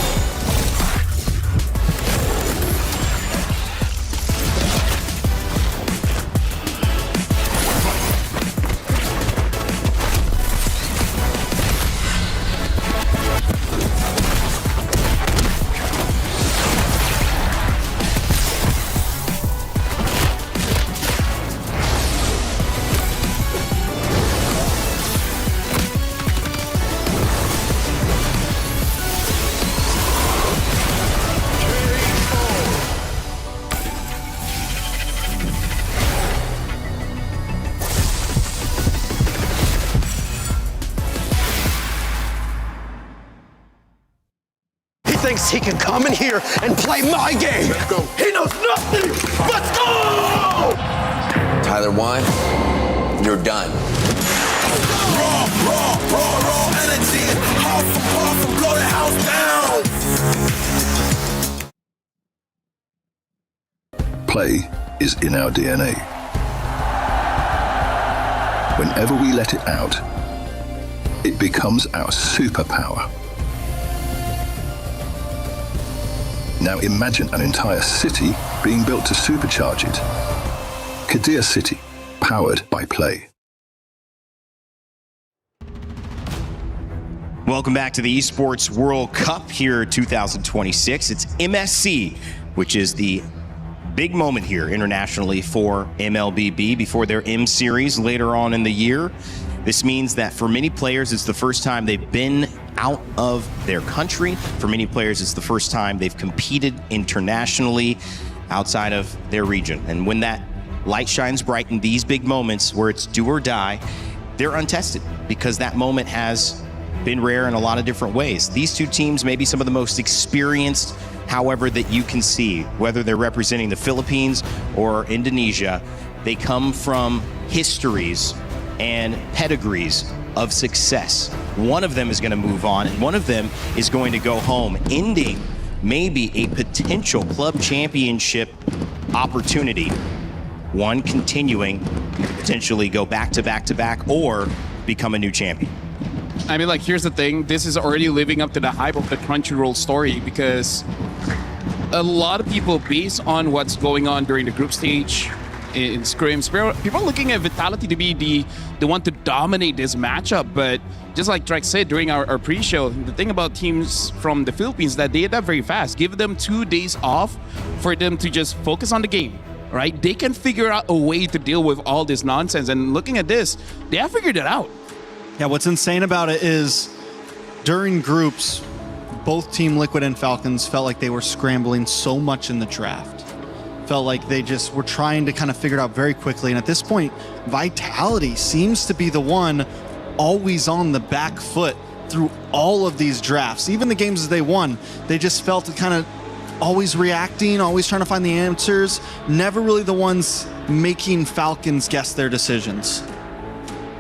I: can come in here and play my game. He knows nothing. Let's go!
O: Tyler Wine, you're done.
I: Raw energy. Half for half and blow the house down.
S: Play is in our DNA. Whenever we let it out, it becomes our superpower. Now imagine an entire city being built to supercharge it. Kadir City, powered by Play.
F: Welcome back to the Esports World Cup here 2026. It's MSC, which is the big moment here internationally for MLBB before their M Series later on in the year. This means that for many players, it's the first time they've been out of their country. For many players, it's the first time they've competed internationally outside of their region. And when that light shines bright in these big moments where it's do or die, they're untested because that moment has been rare in a lot of different ways. These two teams may be some of the most experienced, however, that you can see, whether they're representing the Philippines or Indonesia. They come from histories and pedigrees of success. One of them is going to move on, and one of them is going to go home, ending maybe a potential club championship opportunity. One continuing, potentially go back to back to back, or become a new champion.
H: I mean, like, here's the thing. This is already living up to the hype of the Crunchyroll story because a lot of people, based on what's going on during the group stage in scrims, people are looking at Vitality to be the one to dominate this matchup. But just like Drake said during our pre-show, the thing about teams from the Philippines is that they adapt very fast. Give them 2 days off for them to just focus on the game, right? They can figure out a way to deal with all this nonsense. And looking at this, they have figured it out.
Q: Yeah, what's insane about it is during groups, both Team Liquid and Falcons felt like they were scrambling so much in the draft. Felt like they just were trying to kind of figure it out very quickly. And at this point, Vitality seems to be the one always on the back foot through all of these drafts. Even the games that they won, they just felt kind of always reacting, always trying to find the answers, never really the ones making Falcons guess their decisions.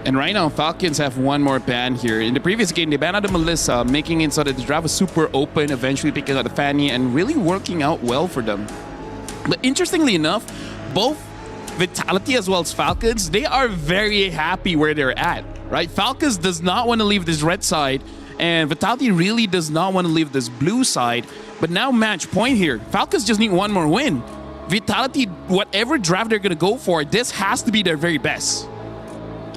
H: And right now, Falcons have one more ban here. In the previous game, they banned out the Melissa, making it so that the draft was super open, eventually picking out the Fanny, and really working out well for them. But interestingly enough, both Vitality as well as Falcons, they are very happy where they're at, right? Falcons does not want to leave this red side, and Vitality really does not want to leave this blue side. But now match point here. Falcons just need one more win. Vitality, whatever draft they're going to go for, this has to be their very best.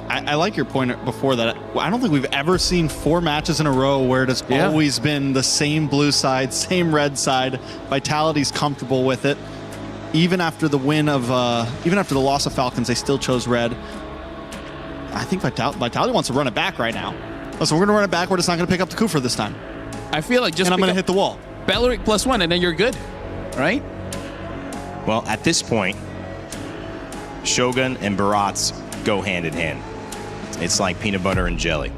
Q: I like your point before that. I don't think we've ever seen 4 matches in a row where it has always been the same blue side, same red side. Vitality's comfortable with it. Even after the win of, even after the loss of Falcons, they still chose red. I think Vitality wants to run it back right now. So we're going to run it back. We're just not going to pick up the Kufra this time.
H: I feel like just
Q: and I'm going to hit the wall.
H: Belleric +1, and then you're good, right?
F: Well, at this point, Shogun and Barats go hand in hand. It's like peanut butter and jelly.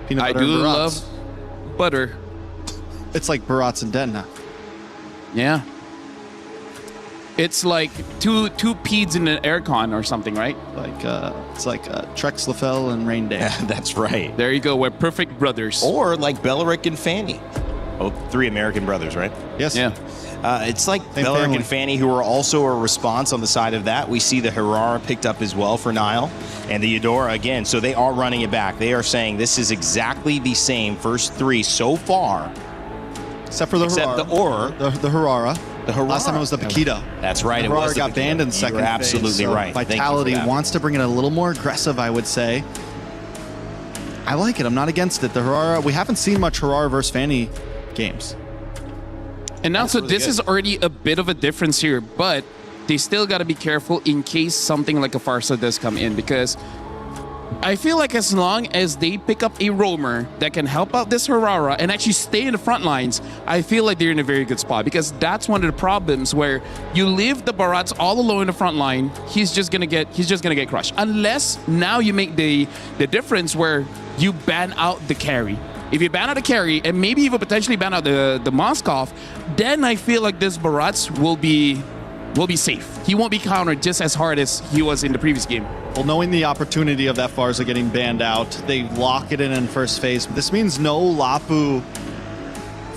Q: Peanut butter
H: I do
Q: and Barats.
H: love butter.
Q: It's like Barats and Denna.
H: Yeah. It's like two peds in an aircon or something, right?
Q: Like it's like Trex Lafell and Rain Day.
F: That's right.
H: There you go. We're perfect brothers.
F: Or like Belleric and Fanny. Oh, 3 American brothers, right?
Q: Yes.
H: Yeah.
F: It's like
Q: Same
F: Belleric
Q: family.
F: and Fanny, who are also a response on the side of that. We see the Herrera picked up as well for Nile, and the Eudora again. So they are running it back. They are saying this is exactly the same first 3 so far.
Q: Except for the Herrera. The Herrera.
F: The Herrera.
Q: Last time it was the Paquita.
F: That's right.
Q: The
F: It
Q: Herrera
F: was the
Q: got
F: Paquita.
Q: banned in
F: You
Q: second
F: were
Q: phase,
F: absolutely
Q: so
F: right. Thank you for
Q: Vitality
F: that.
Q: wants to bring it a little more aggressive, I would say. I like it. I'm not against it. The Herrera, we haven't seen much Herrera versus Fanny games.
H: And now, so this is already a bit of a difference here, but they still got to be careful in case something like a Farsa does come in, because I feel like as long as they pick up a roamer that can help out this Herrera and actually stay in the front lines, I feel like they're in a very good spot, because that's one of the problems where you leave the Barats all alone in the front line, he's just gonna get crushed. Unless now you make the difference where you ban out the carry. if you ban out the carry and maybe even potentially ban out the Moskov, then I feel like this Barats will be safe. He won't be countered just as hard as he was in the previous game.
Q: Well, knowing the opportunity of that Farza getting banned out, they lock it in first phase. This means no Lapu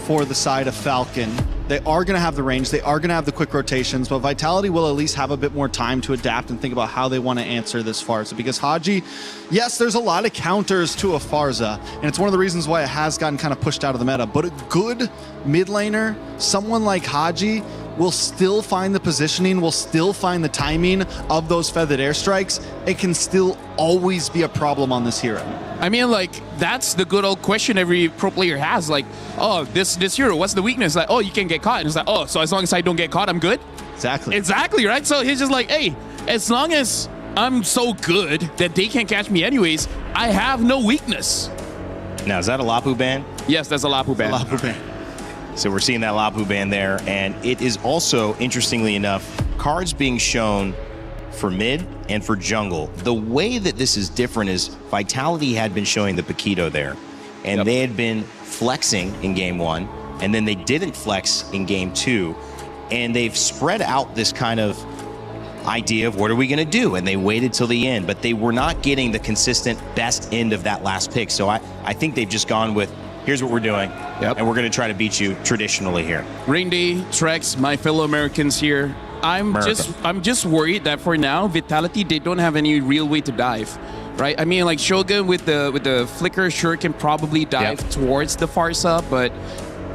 Q: for the side of Falcon. They are going to have the range, they are going to have the quick rotations, but Vitality will at least have a bit more time to adapt and think about how they want to answer this Farza. Because Haji, yes, there's a lot of counters to a Farza, and it's one of the reasons why it has gotten kind of pushed out of the meta, but a good mid laner, someone like Haji, will still find the positioning, will still find the timing of those feathered airstrikes. It can still always be a problem on this hero.
H: I mean, like, that's the good old question every pro player has. Like, oh, this hero, what's the weakness? Like, oh, you can get caught. And it's like, oh, so as long as I don't get caught, I'm good?
Q: Exactly.
H: Exactly, right? So he's just like, hey, as long as I'm so good that they can't catch me anyways, I have no weakness.
F: Now, is that a Lapu ban?
H: Yes, that's a Lapu ban.
Q: Lapu ban.
F: So we're seeing that Lapu ban there, and it is also, interestingly enough, cards being shown for mid and for jungle. The way that this is different is Vitality had been showing the Paquito there, and they had been flexing in game 1, and then they didn't flex in game 2, and they've spread out this kind of idea of what are we going to do, and they waited till the end, but they were not getting the consistent best end of that last pick. So I think they've just gone with, here's what we're doing, and we're going to try to beat you traditionally here.
H: Rain Day, Trex, my fellow Americans here. I'm just worried that for now, Vitality, they don't have any real way to dive, right? I mean, like Shogun with the flicker sure can probably dive towards the Farsa, but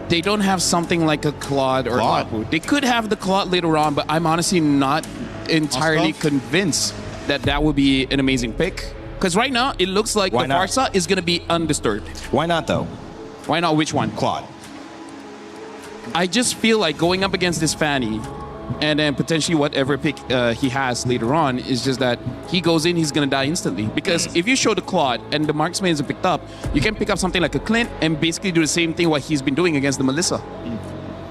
H: they don't have something like a Claude or Lapu. They could have the Claude later on, but I'm honestly not entirely convinced that that would be an amazing pick. Because right now, it looks like the Farsa is going to be undisturbed.
F: Why not, though?
H: Why not? Which one?
F: Claude.
H: I just feel like going up against this Fanny and then potentially whatever pick he has later on is just that he goes in, he's going to die instantly. Because if you show the Claude and the marksman isn't picked up, you can pick up something like a Clint and basically do the same thing what he's been doing against the Melissa.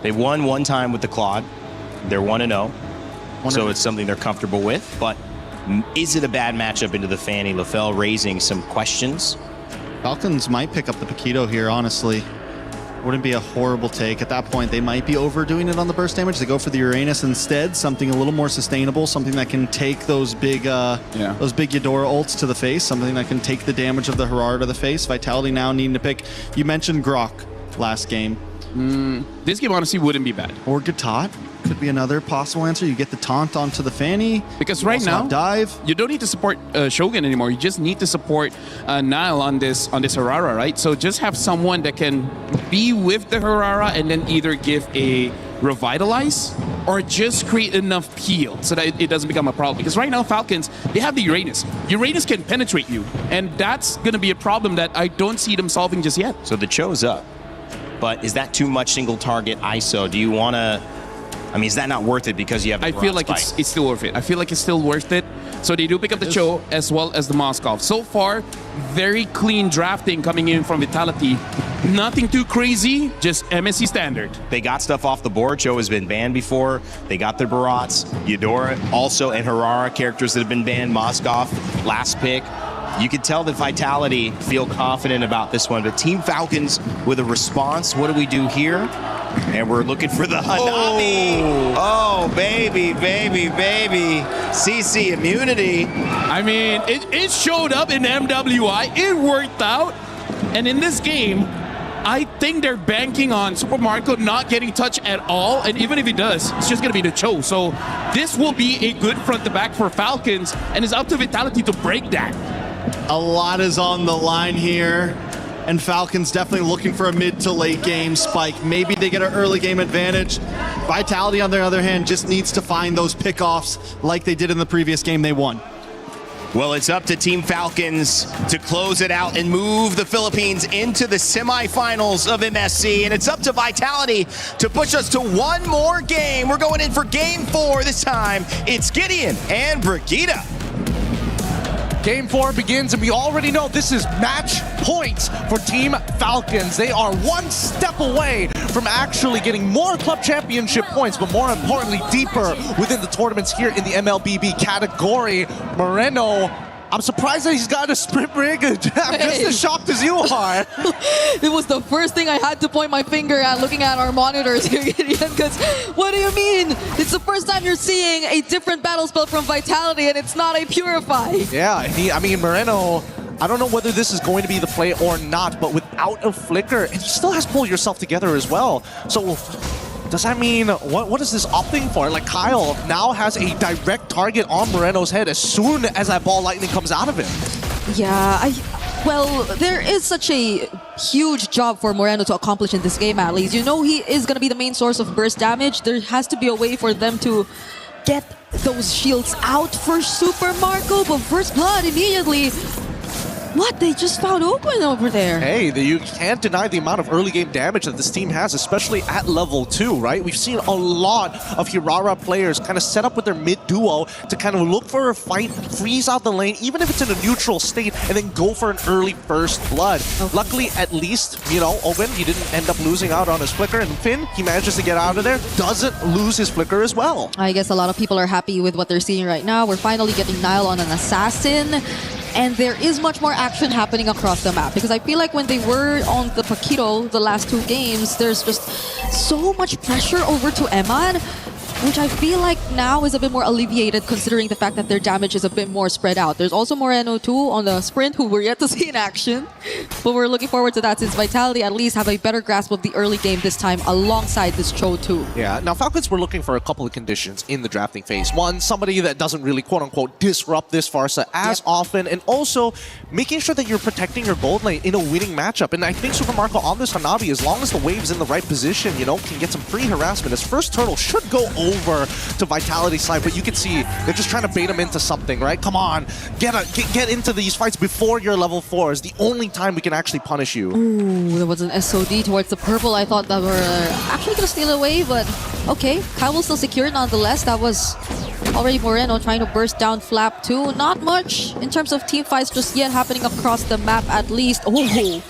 F: They won one time with the Claude. They're 1-0. So it's something they're comfortable with. But is it a bad matchup into the Fanny? LaFell raising some questions.
Q: Falcons might pick up the Paquito here, honestly. Wouldn't be a horrible take. At that point, they might be overdoing it on the burst damage. They go for the Uranus instead, something a little more sustainable, something that can take those big Eudora ults to the face, something that can take the damage of the Herard to the face. Vitality now needing to pick. You mentioned Grok last game.
H: This game honestly wouldn't be bad.
Q: Or Gatot could be another possible answer. You get the taunt onto the Fanny.
H: Because right now,
Q: dive.
H: You don't need to support Shogun anymore. You just need to support Nile on this Harara, right? So just have someone that can be with the Harara and then either give a revitalize or just create enough peel so that it doesn't become a problem. Because right now, Falcons, they have the Uranus. Uranus can penetrate you, and that's going to be a problem that I don't see them solving just yet.
F: So the Cho's up. But is that too much single target ISO? Do you want to... I mean, is that not worth it because you have the
H: I feel like it's still worth it. I feel like it's still worth it. So they do pick up the Cho as well as the Moskov. So far, very clean drafting coming in from Vitality. Nothing too crazy, just MSC standard.
F: They got stuff off the board. Cho has been banned before. They got their Barats, Eudora, also, and Harara, characters that have been banned. Moskov, last pick. You can tell that Vitality feel confident about this one, but Team Falcons with a response. What do we do here? And we're looking for the Hanami. Oh, baby, baby, baby. CC immunity.
H: I mean, it showed up in MWI. It worked out. And in this game, I think they're banking on Super Marco not getting touched at all. And even if he does, it's just going to be the Cho. So this will be a good front to back for Falcons. And it's up to Vitality to break that.
Q: A lot is on the line here, and Falcons definitely looking for a mid to late game spike. Maybe they get an early game advantage. Vitality, on the other hand, just needs to find those pickoffs like they did in the previous game they won.
F: Well, it's up to Team Falcons to close it out and move the Philippines into the semifinals of MSC. And it's up to Vitality to push us to one more game. We're going in for game 4 this time. It's Gideon and Brigitte.
J: Game 4 begins, and we already know this is match points for Team Falcons. They are one step away from actually getting more club championship points, but more importantly, deeper within the tournaments here in the MLBB category. Moreno I'm surprised that he's got a sprint break. I'm just as shocked as you are.
K: It was the first thing I had to point my finger at looking at our monitors here, because what do you mean? It's the first time you're seeing a different battle spell from Vitality and it's not a Purify.
J: Yeah, I mean, Moreno, I don't know whether this is going to be the play or not, but without a flicker, and he still has to pull yourself together as well. So does that mean, what is this opting for? Like, Kyle now has a direct target on Moreno's head as soon as that ball lightning comes out of him.
K: Yeah, well, there is such a huge job for Moreno to accomplish in this game, at least. You know he is going to be the main source of burst damage. There has to be a way for them to get those shields out for Super Marco, but First Blood immediately... What? They just found Open over there.
J: Hey, you can't deny the amount of early game damage that this team has, especially at level 2, right? We've seen a lot of Hirara players kind of set up with their mid duo to kind of look for a fight, freeze out the lane, even if it's in a neutral state, and then go for an early First Blood. Okay. Luckily, at least, you know, Owen, he didn't end up losing out on his flicker, and Finn, he manages to get out of there, doesn't lose his flicker as well.
K: I guess a lot of people are happy with what they're seeing right now. We're finally getting Nile on an Assassin. And there is much more action happening across the map, because I feel like when they were on the Paquito the last 2 games, there's just so much pressure over to Eman, which I feel like now is a bit more alleviated considering the fact that their damage is a bit more spread out. There's also Moreno too on the sprint, who we're yet to see in action. But we're looking forward to that, since Vitality at least have a better grasp of the early game this time alongside this Cho too.
J: Yeah, now Falcons were looking for a couple of conditions in the drafting phase. One, somebody that doesn't really quote-unquote disrupt this Pharsa as often, and also making sure that you're protecting your gold lane in a winning matchup. And I think Super Marco on this Hanabi, as long as the wave's in the right position, you know, can get some free harassment. His first turtle should go over to Vitality's side, but you can see they're just trying to bait him into something, right? Come on, get into these fights before you're level 4 is the only time we can actually punish you.
K: Ooh, there was an SOD towards the purple. I thought that were actually gonna steal away, but okay. Kyle will still secure it nonetheless. That was already Moreno trying to burst down Flap too. Not much in terms of team fights just yet happening across the map, at least. Oh,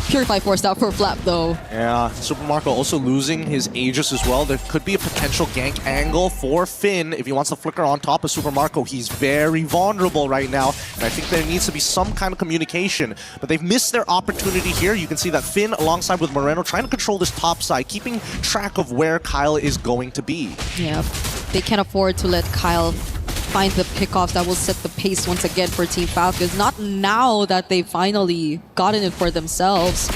K: Purify forced out for Flap though.
J: Yeah, Super Marco also losing his Aegis as well. There could be a potential gank angle for Finn if he wants to flicker on top of Super Marco. He's very vulnerable right now, and I think there needs to be some kind of communication. But they've missed their opportunity here. You can see that Finn alongside with Moreno trying to control this top side, keeping track of where Kyle is going to be.
K: Yeah, they can't afford to let Kyle find the pickoffs that will set the pace once again for Team Falcons. Not now that they've finally gotten it for themselves.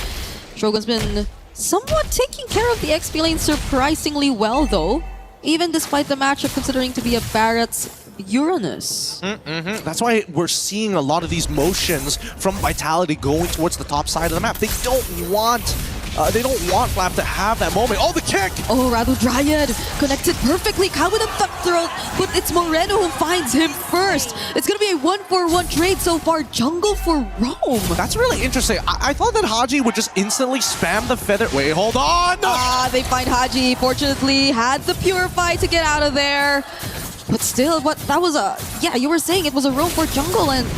K: Shogun's been somewhat taking care of the XP lane surprisingly well though, even despite the matchup considering to be a Barrett's Uranus.
J: That's why we're seeing a lot of these motions from Vitality going towards the top side of the map. They don't want Flap to have that moment. Oh, the kick!
K: Oh, Radu Dryad connected perfectly. Kyle with a thumb throw, but it's Moreno who finds him first. It's going to be a 1-for-1 trade so far. Jungle for Rome.
J: That's really interesting. I thought that Haji would just instantly spam the feather. Wait, hold on!
K: They find Haji. Fortunately, had the Purify to get out of there. But still, that was a... Yeah, you were saying it was a roam for jungle, and...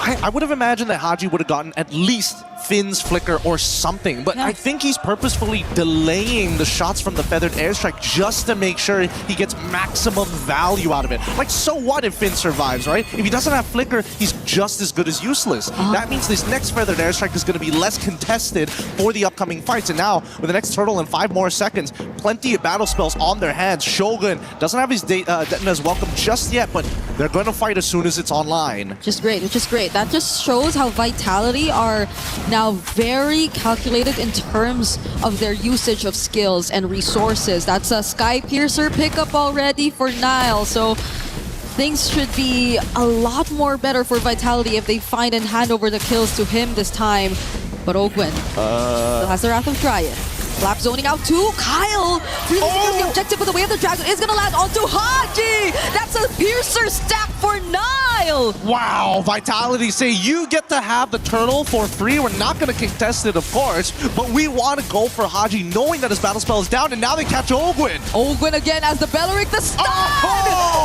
J: I would have imagined that Haji would have gotten at least Finn's flicker or something, but I think he's purposefully delaying the shots from the feathered airstrike just to make sure he gets maximum value out of it. Like, so what if Finn survives, right? If he doesn't have flicker, he's just as good as useless. That means this next feathered airstrike is going to be less contested for the upcoming fights, and now with the next turtle in 5 more seconds, plenty of battle spells on their hands. Shogun doesn't have his Detna's welcome just yet, but they're going to fight as soon as it's online.
K: Which is great. That just shows how Vitality are now very calculated in terms of their usage of skills and resources. That's a Sky Piercer pickup already for Nile, so things should be a lot more better for Vitality if they find and hand over the kills to him this time. But Ogwen still has the Wrath of Dryad. Flap zoning out to Kyle. Really the objective, but the way of the dragon is gonna land onto Haji. That's a Piercer stack for Nile.
J: Wow, Vitality say you get to have the turtle for free. We're not gonna contest it, of course, but we want to go for Haji, knowing that his battle spell is down, and now they catch Ogwen.
K: Ogwen again as the Belleric, the stun.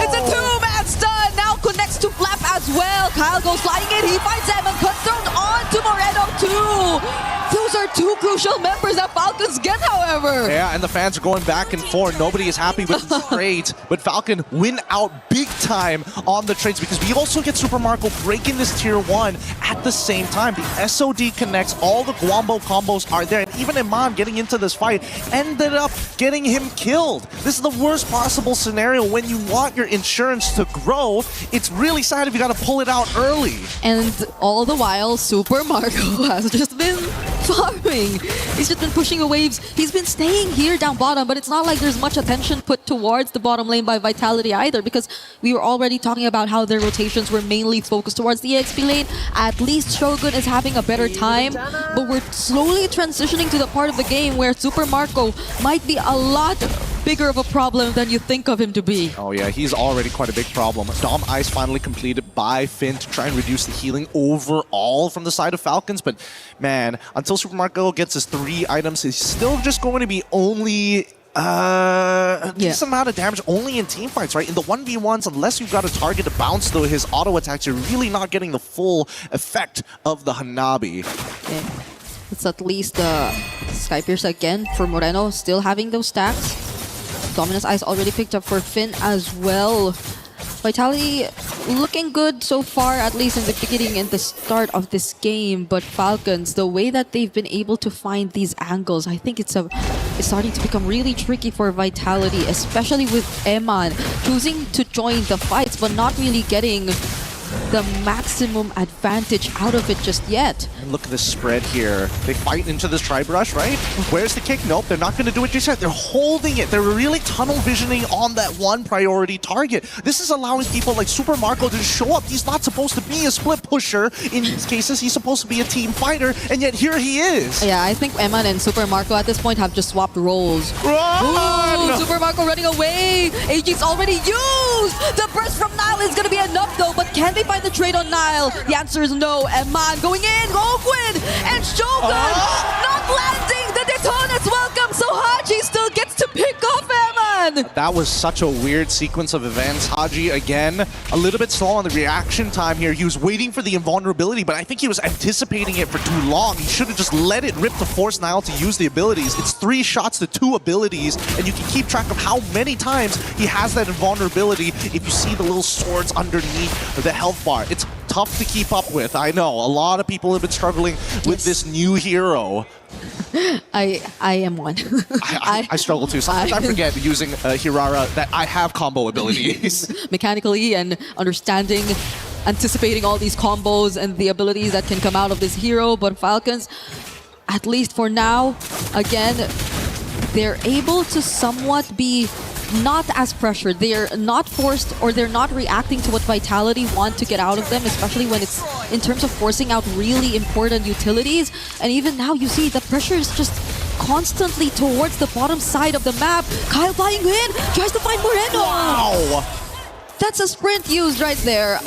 K: It's a 2-man stun. Now connects to Flap as well. Kyle goes flying in. He finds them and cuts down onto Moreno too. Those are two crucial members that Falcons get, however.
J: Yeah, and the fans are going back and forth. Nobody is happy with these trades, but Falcon win out big time on the trades because we also get Super Marco breaking this tier 1 at the same time. The SOD connects, all the Guambo combos are there, and even Iman getting into this fight ended up getting him killed. This is the worst possible scenario when you want your insurance to grow. It's really sad if you got to pull it out early.
K: And all the while, Super Marco has just been farming. He's just been pushing the waves. He's been staying here down bottom, but it's not like there's much attention put towards the bottom lane by Vitality either, because we were already talking about how their rotations were mainly focused towards the XP lane. At least Shogun is having a better time, but we're slowly transitioning to the part of the game where Super Marco might be a lot bigger of a problem than you think of him to be.
J: Oh yeah, he's already quite a big problem. Dom Ice finally completed by Finn to try and reduce the healing overall from the side of Falcons, but man, until Super Marco gets his 3 items, he's still just going to be only a decent amount of damage only in team fights, right? In the 1v1s, unless you've got a target to bounce though his auto attacks, you're really not getting the full effect of the Hanabi.
K: Okay. It's at least Sky Pierce again for Moreno, still having those stacks. Dominus Ice already picked up for Finn as well. Vitality looking good so far, at least in the beginning and the start of this game. But Falcons, the way that they've been able to find these angles, I think it's starting to become really tricky for Vitality, especially with Eman choosing to join the fights but not really getting the maximum advantage out of it just yet.
J: And look at this spread here. They fight into this Tri-Brush, right? Where's the kick? Nope, they're not going to do it just yet. They're holding it. They're really tunnel visioning on that one priority target. This is allowing people like Super Marco to show up. He's not supposed to be a split pusher. In these cases, he's supposed to be a team fighter, and yet here he is.
K: Yeah, I think Eman and Super Marco at this point have just swapped roles.
J: Run!
K: Ooh, Super Marco running away. AG's already used. The burst from Nile is going to be enough though, but can they find the trade on Nile? The answer is no. Eman going in, Gogwin, and Shogun not landing. The Daytona's welcome, so Haji still gets to pick off Eman.
J: That was such a weird sequence of events. Haji, again, a little bit slow on the reaction time here. He was waiting for the invulnerability, but I think he was anticipating it for too long. He should have just let it rip to force Nile to use the abilities. It's 3 shots to 2 abilities, and you can keep track of how many times he has that invulnerability if you see the little swords underneath the health bar. It's tough to keep up with. I know, a lot of people have been struggling with this new hero.
K: I am one.
J: I struggle too. Sometimes I forget using Hirara that I have combo abilities.
K: Mechanically and understanding, anticipating all these combos and the abilities that can come out of this hero. But Falcons, at least for now, again, they're able to somewhat be not as pressured. They're not forced, or they're not reacting to what Vitality want to get out of them, especially when it's in terms of forcing out really important utilities. And even now you see the pressure is just constantly towards the bottom side of the map. Kyle flying in, tries to find Moreno.
J: Wow!
K: That's a sprint used right there.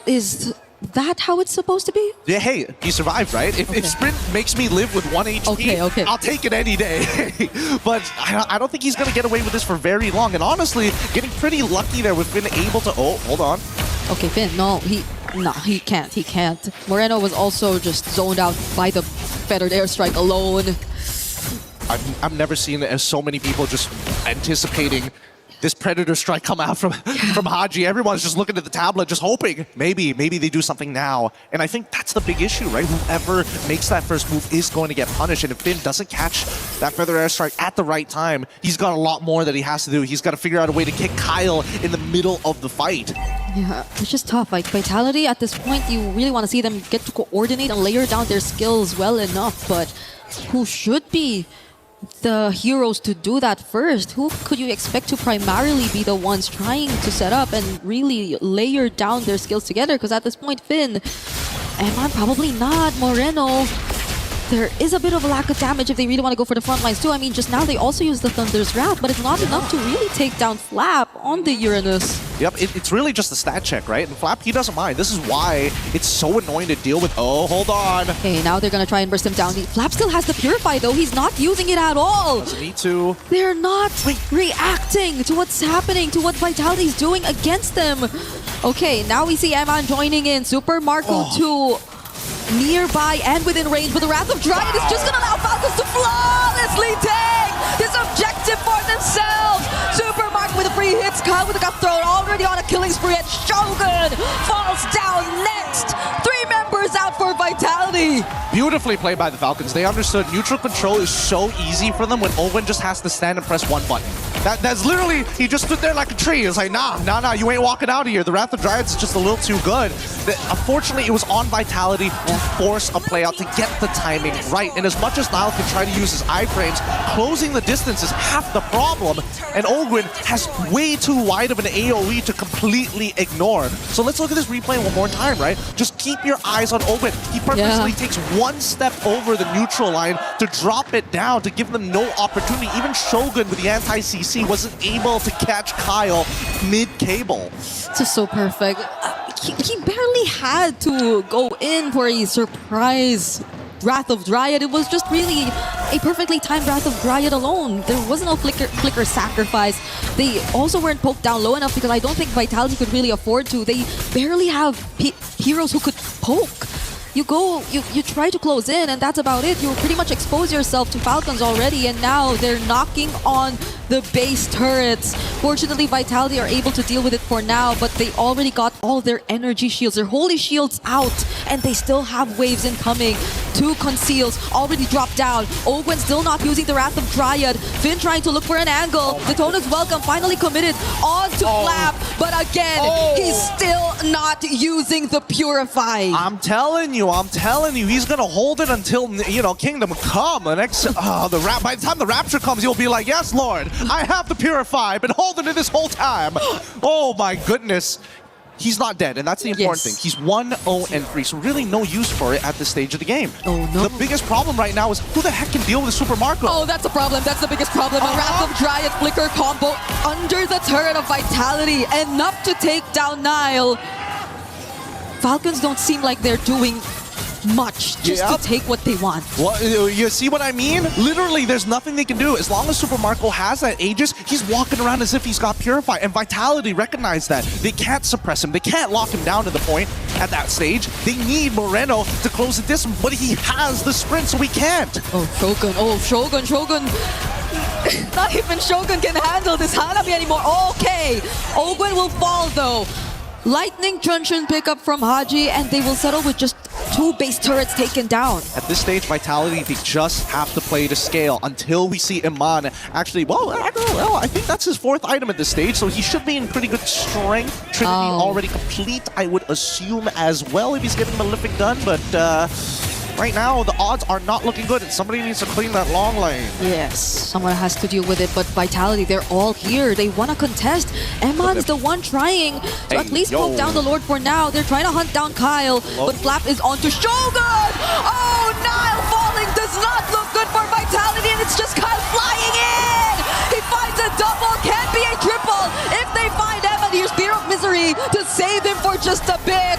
K: Is that how it's supposed to be?
J: Yeah, hey, he survived, right? If sprint makes me live with 1 HP, I'll take it any day. But I don't think he's going to get away with this for very long. And honestly, getting pretty lucky there with Finn able to... Oh, hold on.
K: Okay, Finn, no, he can't. He can't. Moreno was also just zoned out by the fettered airstrike alone.
J: I've never seen so many people just anticipating this Predator strike come out from Haji. Everyone's just looking at the tablet, just hoping maybe they do something now. And I think that's the big issue, right? Whoever makes that first move is going to get punished. And if Finn doesn't catch that Feather Airstrike at the right time, he's got a lot more that he has to do. He's got to figure out a way to kick Kyle in the middle of the fight.
K: Yeah, it's just tough. Like, Vitality, at this point, you really want to see them get to coordinate and layer down their skills well enough. But who should be the heroes to do that first? Who could you expect to primarily be the ones trying to set up and really layer down their skills together? Because at this point, Finn, Eman probably not. Moreno, there is a bit of a lack of damage if they really want to go for the front lines too. I mean, just now they also use the Thunder's Wrath, but it's not enough to really take down Flap on the Uranus.
J: Yep, it's really just a stat check, right? And Flap, he doesn't mind. This is why it's so annoying to deal with. Oh, hold on.
K: Okay, now they're going to try and burst him down. Flap still has the Purify, though. He's not using it at all.
J: Doesn't need to.
K: They're not reacting to what's happening, to what Vitality's doing against them. Okay, now we see Eman joining in. Super Marco 2 nearby and within range, but the Wrath of Dryad is just going to allow Falcons to flawlessly take this objective for themselves. Super Marco with a free hit, Sky with a gut thrown, already on a killing spree, and Shogun falls down next. 3 members out for Vitality.
J: Beautifully played by the Falcons. They understood neutral control is so easy for them when Owen just has to stand and press one button. That's literally, he just stood there like a tree. It's like, nah, you ain't walking out of here. The Wrath of Dryads is just a little too good. Unfortunately, it was on Vitality to force a play out to get the timing right. And as much as Niall can try to use his iframes, closing the distance is half the problem. And Ogwin has way too wide of an AoE to completely ignore. So let's look at this replay one more time, right? Just keep your eyes on Ogwin. He purposely takes one step over the neutral line to drop it down, to give them no opportunity. Even Shogun with the anti-CC wasn't able to catch Kyle mid-cable.
K: Just so perfect. He barely had to go in for a surprise Wrath of Dryad. It was just really a perfectly timed Wrath of Dryad alone. There was no flicker sacrifice. They also weren't poked down low enough because I don't think Vitality could really afford to. They barely have heroes who could poke. You try to close in, and that's about it. You pretty much expose yourself to Falcons already, and now they're knocking on the base turrets. Fortunately, Vitality are able to deal with it for now, but they already got all their energy shields, their holy shields out, and they still have waves incoming. 2 conceals already dropped down. Ogwen still not using the Wrath of Dryad. Finn trying to look for an angle. Daytona's welcome, finally committed onto Flap, but again, he's still not using the Purify.
J: I'm telling you, he's gonna hold it until, you know, Kingdom Come. The next, by the time the Rapture comes, you'll be like, yes, Lord, I have the Purify. I've been holding it this whole time. Oh my goodness. He's not dead, and that's the important thing. He's 1-0-3, so really no use for it at this stage of the game.
K: Oh no.
J: The biggest problem right now is who the heck can deal with the Super Marco?
K: Oh, that's a problem. That's the biggest problem. A Wrath of Dryad flicker combo under the turret of Vitality, enough to take down Niall. Falcons don't seem like they're doing much just to take what they want.
J: Well, you see what I mean? Literally, there's nothing they can do. As long as Super Marco has that Aegis, he's walking around as if he's got Purify, and Vitality recognize that. They can't suppress him. They can't lock him down to the point at that stage. They need Moreno to close the distance, but he has the sprint, so he can't.
K: Oh, Shogun. Not even Shogun can handle this Hanabi anymore. Okay, Ogwen will fall though. Lightning Truncheon pickup from Haji, and they will settle with just 2 base turrets taken down.
J: At this stage, Vitality, they just have to play to scale until we see Iman actually, I think that's his 4th item at this stage, so he should be in pretty good strength. Trinity already complete, I would assume, as well, if he's getting a Malefic done, but right now, the odds are not looking good, and somebody needs to clean that long lane.
K: Yes, someone has to deal with it, but Vitality, they're all here. They want to contest. Eman's the one trying to at least poke down the Lord for now. They're trying to hunt down Kyle, but Flap is onto Shogun! Oh, Niall falling does not look good for Vitality, and it's just Kyle flying in! He finds a double, can be a triple if they find Eman. Here's Spear of Misery to save him for just a bit,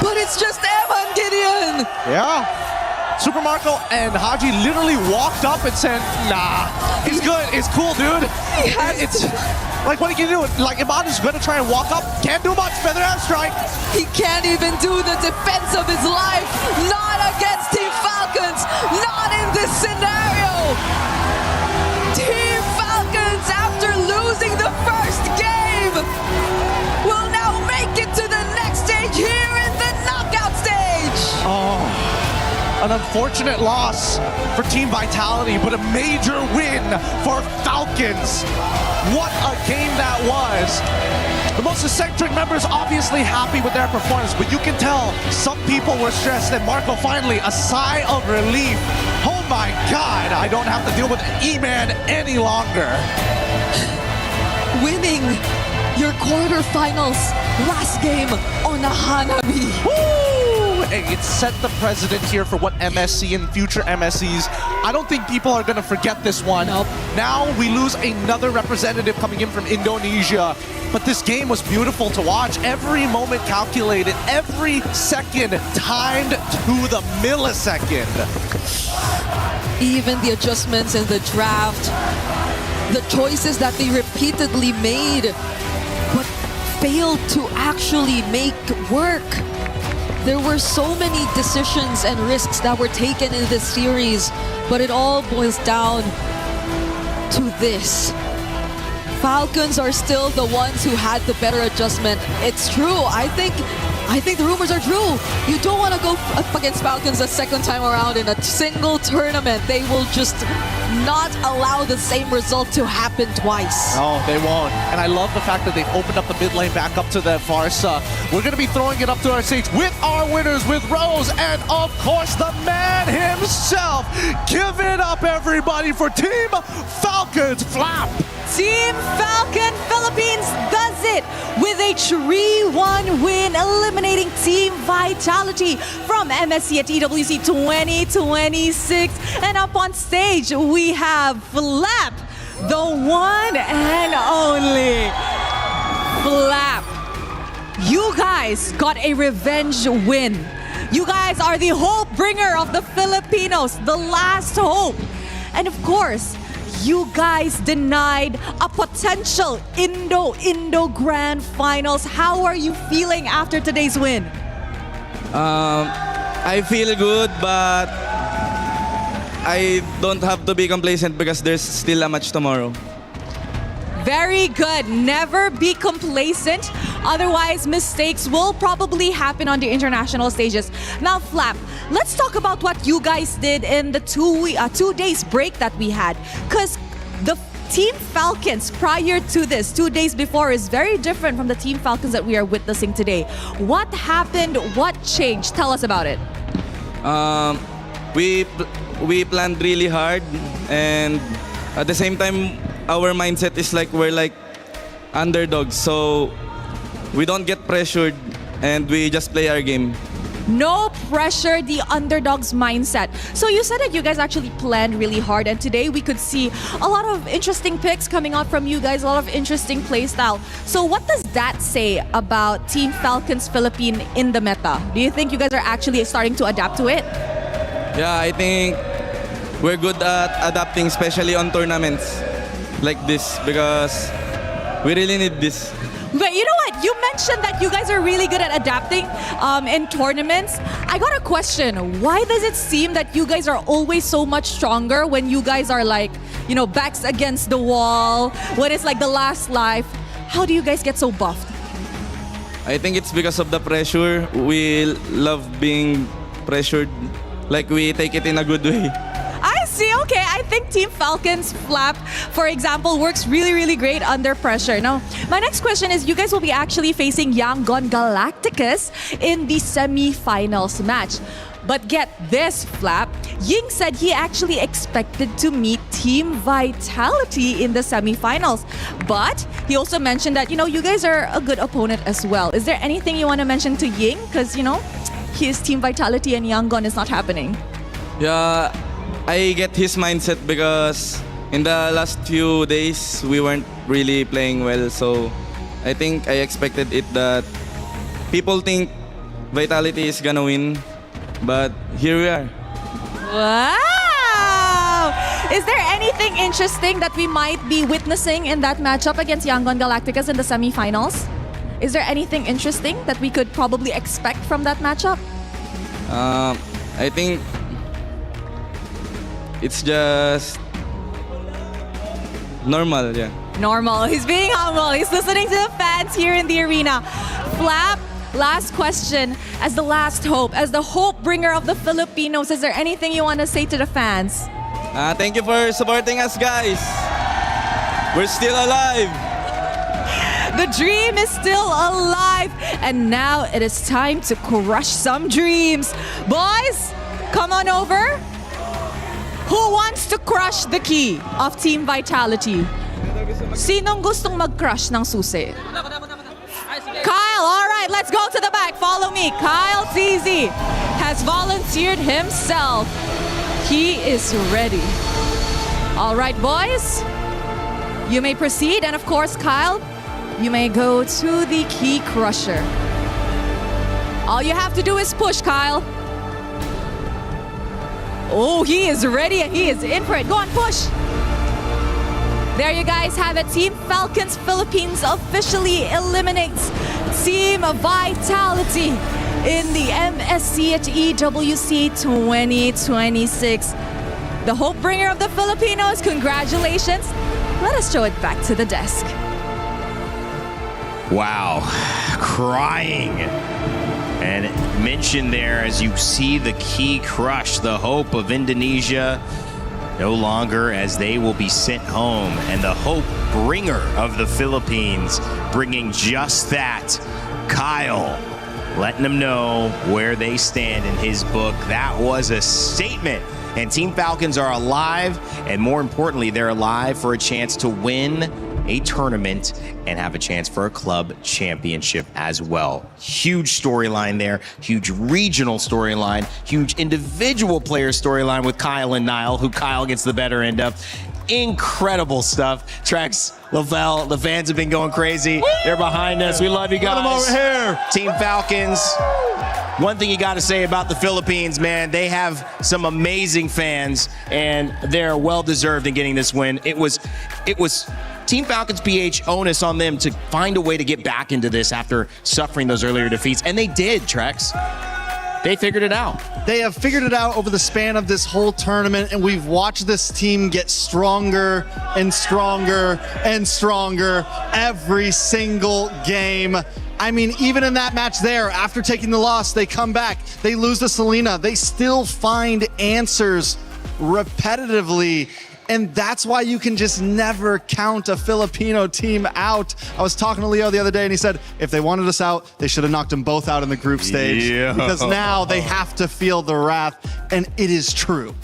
K: but it's just Eman, Gideon!
J: Yeah. Super Marco and Haji literally walked up and said, nah, he's good, it's cool, dude. It's like, what can you do? Like, Iman is gonna try and walk up, can't do much, Feather Air Strike.
K: He can't even do the defense of his life. Not against Team Falcons, not in this scenario. Team Falcons, after losing the first game, will now make it to the next stage here in the knockout stage.
J: An unfortunate loss for Team Vitality, but a major win for Falcons. What a game that was. The most eccentric members obviously happy with their performance, but you can tell some people were stressed, and Marco finally, a sigh of relief. Oh my God, I don't have to deal with E-Man any longer.
K: Winning your quarterfinals last game on a Hanabi.
J: It set the precedent here for what MSC and future MSCs. I don't think people are going to forget this one.
K: Nope.
J: Now we lose another representative coming in from Indonesia. But this game was beautiful to watch. Every moment calculated, every second timed to the millisecond.
K: Even the adjustments in the draft, the choices that they repeatedly made. But failed to actually make work. There were so many decisions and risks that were taken in this series, but it all boils down to this. Falcons are still the ones who had the better adjustment. It's true. I think the rumors are true. You don't want to go up against Falcons a second time around in a single tournament. They will just not allow the same result to happen twice.
J: No, they won't. And I love the fact that they've opened up the mid lane back up to the Varsa. We're going to be throwing it up to our stage with our winners, with Rose, and of course the man himself. Give it up, everybody, for Team Falcons. Flap!
K: Team Falcon Philippines does it with a 3-1 win, eliminating Team Vitality from MSC at EWC 2026. And up on stage, we have Flap, the one and only Flap. You guys got a revenge win. You guys are the hope bringer of the Filipinos, the last hope. And of course, you guys denied a potential Indo Grand Finals. How are you feeling after today's win?
V: I feel good, but I don't have to be complacent because there's still a match tomorrow.
K: Very good. Never be complacent. Otherwise, mistakes will probably happen on the international stages. Now, Flap, let's talk about what you guys did in the 2 days break that we had. Because the Team Falcons prior to this, 2 days before, is very different from the Team Falcons that we are witnessing today. What happened? What changed? Tell us about it.
V: We planned really hard, and at the same time, our mindset is like we're like underdogs, so we don't get pressured and we just play our game.
K: No pressure, the underdog's mindset. So you said that you guys actually planned really hard, and today we could see a lot of interesting picks coming out from you guys, a lot of interesting play style. So what does that say about Team Falcons Philippine in the meta? Do you think you guys are actually starting to adapt to it?
V: Yeah, I think we're good at adapting, especially on tournaments like this, because we really need this.
K: But you know what? You mentioned that you guys are really good at adapting in tournaments. I got a question. Why does it seem that you guys are always so much stronger when you guys are like, you know, backs against the wall, when it's like the last life? How do you guys get so buffed?
V: I think it's because of the pressure. We love being pressured. Like, we take it in a good way.
K: I see. Okay, I think Team Falcons Flap, for example, works really, really great under pressure. Now, my next question is, you guys will be actually facing Yangon Galacticus in the semi-finals match. But get this, Flap. Ying said he actually expected to meet Team Vitality in the semi-finals. But he also mentioned that, you know, you guys are a good opponent as well. Is there anything you want to mention to Ying? Because, you know, his Team Vitality and Yangon is not happening.
V: Yeah, I get his mindset because in the last few days, we weren't really playing well. So I think I expected it that people think Vitality is gonna win. But here we are.
K: Wow! Is there anything interesting that we might be witnessing in that matchup against Yangon Galacticus in the semifinals? Is there anything interesting that we could probably expect from that matchup?
V: I think it's just normal, yeah.
K: Normal. He's being humble. He's listening to the fans here in the arena. Flap, last question. As the last hope, as the hope bringer of the Filipinos, is there anything you want to say to the fans?
V: Thank you for supporting us, guys. We're still alive.
K: The dream is still alive. And now it is time to crush some dreams. Boys, come on over. Who wants to crush the key of Team Vitality? Sinong gustong mag-crush ng susi? Kyle, all right, let's go to the back. Follow me. Kyle TZ has volunteered himself. He is ready. All right, boys, you may proceed. And of course, Kyle, you may go to the key crusher. All you have to do is push, Kyle. Oh, he is ready and he is in for it. Go on, push. There you guys have it. Team Falcons Philippines officially eliminates Team Vitality in the MSC at EWC 2026. The hope bringer of the Filipinos, congratulations. Let us show it back to the desk.
F: Wow, crying. And mentioned there as you see the key crush, the hope of Indonesia no longer, as they will be sent home. And the hope bringer of the Philippines bringing just that, Kyle, letting them know where they stand in his book. That was a statement. And Team Falcons are alive, and more importantly, they're alive for a chance to win a tournament and have a chance for a club championship as well. Huge storyline there, huge regional storyline, huge individual player storyline with Kyle and Niall, who Kyle gets the better end of. Incredible stuff. Trex, Lavelle, the fans have been going crazy. They're behind us. We love you guys.
C: Put them over here.
F: Team Falcons. One thing you got to say about the Philippines, man, they have some amazing fans, and they're well-deserved in getting this win. It was Team Falcons PH onus on them to find a way to get back into this after suffering those earlier defeats, and they did, Trex. They figured it out.
Q: They have figured it out over the span of this whole tournament, and we've watched this team get stronger and stronger and stronger every single game. I mean, even in that match there, after taking the loss, they come back, they lose to Selena, they still find answers repetitively. And that's why you can just never count a Filipino team out. I was talking to Leo the other day, and he said, if they wanted us out, they should have knocked them both out in the group stage.
H: Yeah.
Q: Because now they have to feel the wrath, and it is true.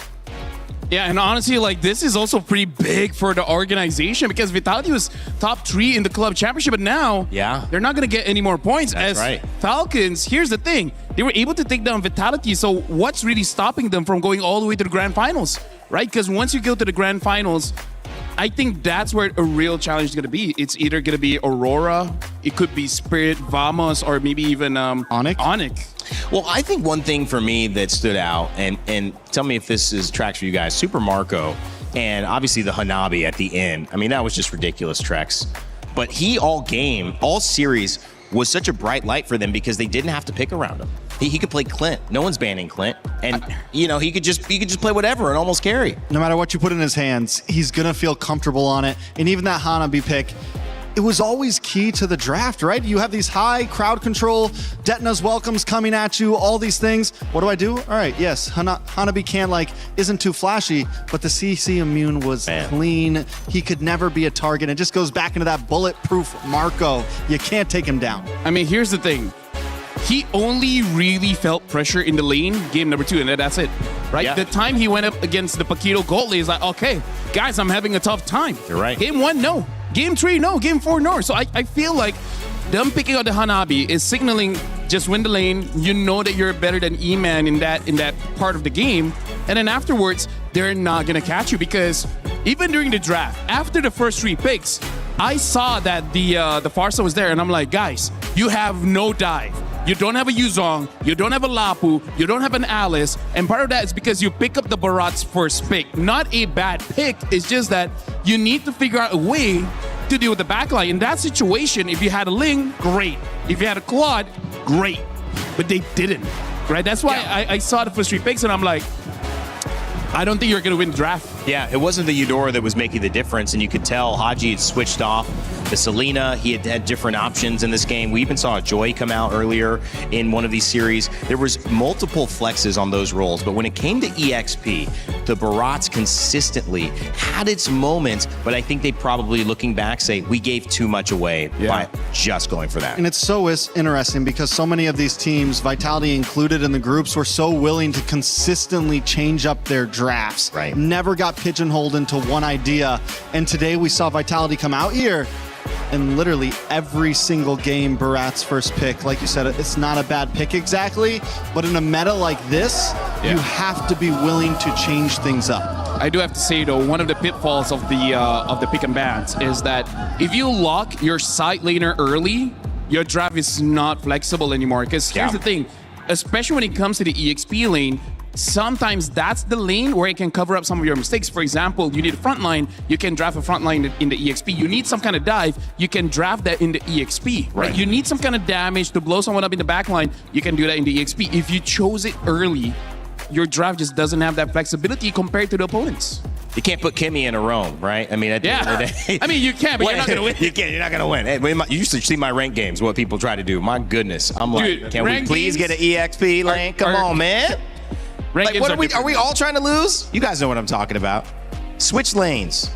H: Yeah, and honestly, like, this is also pretty big for the organization because Vitality was top 3 in the club championship, but now they're not going to get any more points.
F: That's right.
H: Falcons, here's the thing. They were able to take down Vitality, so what's really stopping them from going all the way to the grand finals, right? Because once you go to the grand finals, I think that's where a real challenge is going to be. It's either going to be Aurora, it could be Spirit, Vamos, or maybe even Onyx.
F: Well, I think one thing for me that stood out, and tell me if this is tracks for you guys, Super Marco, and obviously the Hanabi at the end. I mean, that was just ridiculous, Trex. But he all game, all series, was such a bright light for them because they didn't have to pick around him. He could play Clint. No one's banning Clint. And, you know, he could just play whatever and almost carry.
Q: No matter what you put in his hands, he's going to feel comfortable on it. And even that Hanabi pick, it was always key to the draft, right? You have these high crowd control, Detna's welcomes coming at you, all these things. What do? All right, yes, Hanabi isn't too flashy, but the CC immune was clean. He could never be a target. It just goes back into that bulletproof Marco. You can't take him down.
H: I mean, here's the thing. He only really felt pressure in the lane game number 2, and that's it, right?
F: Yeah.
H: The time he went up against the Paquito goalie is like, okay, guys, I'm having a tough time.
F: You're right.
H: Game 1, no. Game 3, no. Game 4, no. So I feel like them picking out the Hanabi is signaling just win the lane. You know that you're better than E-Man in that part of the game. And then afterwards, they're not going to catch you because even during the draft, after the first 3 picks, I saw that the Farsa was there, and I'm like, guys, you have no dive. You don't have a Yuzong, you don't have a Lapu, you don't have an Alice, and part of that is because you pick up the Barat's first pick. Not a bad pick, it's just that you need to figure out a way to deal with the backline. In that situation, if you had a Ling, great. If you had a Claude, great. But they didn't, right? That's why I saw the first 3 picks, and I'm like, I don't think you're going to win the draft.
F: Yeah, it wasn't the Eudora that was making the difference, and you could tell Haji had switched off the Selena. He had different options in this game. We even saw Joy come out earlier in one of these series. There was multiple flexes on those roles, but when it came to EXP, the Barats consistently had its moments, but I think they probably, looking back, say, we gave too much away by just going for that.
Q: And it's so interesting because so many of these teams, Vitality included in the groups, were so willing to consistently change up their drafts.
F: Right.
Q: Never got pigeonholed into one idea. And today we saw Vitality come out here and literally every single game, Barat's first pick, like you said, it's not a bad pick exactly, but in a meta like this, you have to be willing to change things up.
H: I do have to say though, one of the pitfalls of the pick and bans is that if you lock your side laner early, your draft is not flexible anymore. Because here's the thing, especially when it comes to the EXP lane, sometimes that's the lane where it can cover up some of your mistakes. For example, you need a front line, you can draft a front line in the EXP. You need some kind of dive, you can draft that in the EXP. Right? You need some kind of damage to blow someone up in the back line, you can do that in the EXP. If you chose it early, your draft just doesn't have that flexibility compared to the opponents.
F: You can't put Kimmy in a roam, right? I mean, at the end of the day,
H: I mean, you can, but you're not going to win.
F: You can't. You're not going to win. Hey, you used to see my rank games, what people try to do. My goodness. I'm like,
H: Dude,
F: can we please get an EXP lane? Come on, man. Like, what are we all trying to lose? You guys know what I'm talking about. Switch lanes.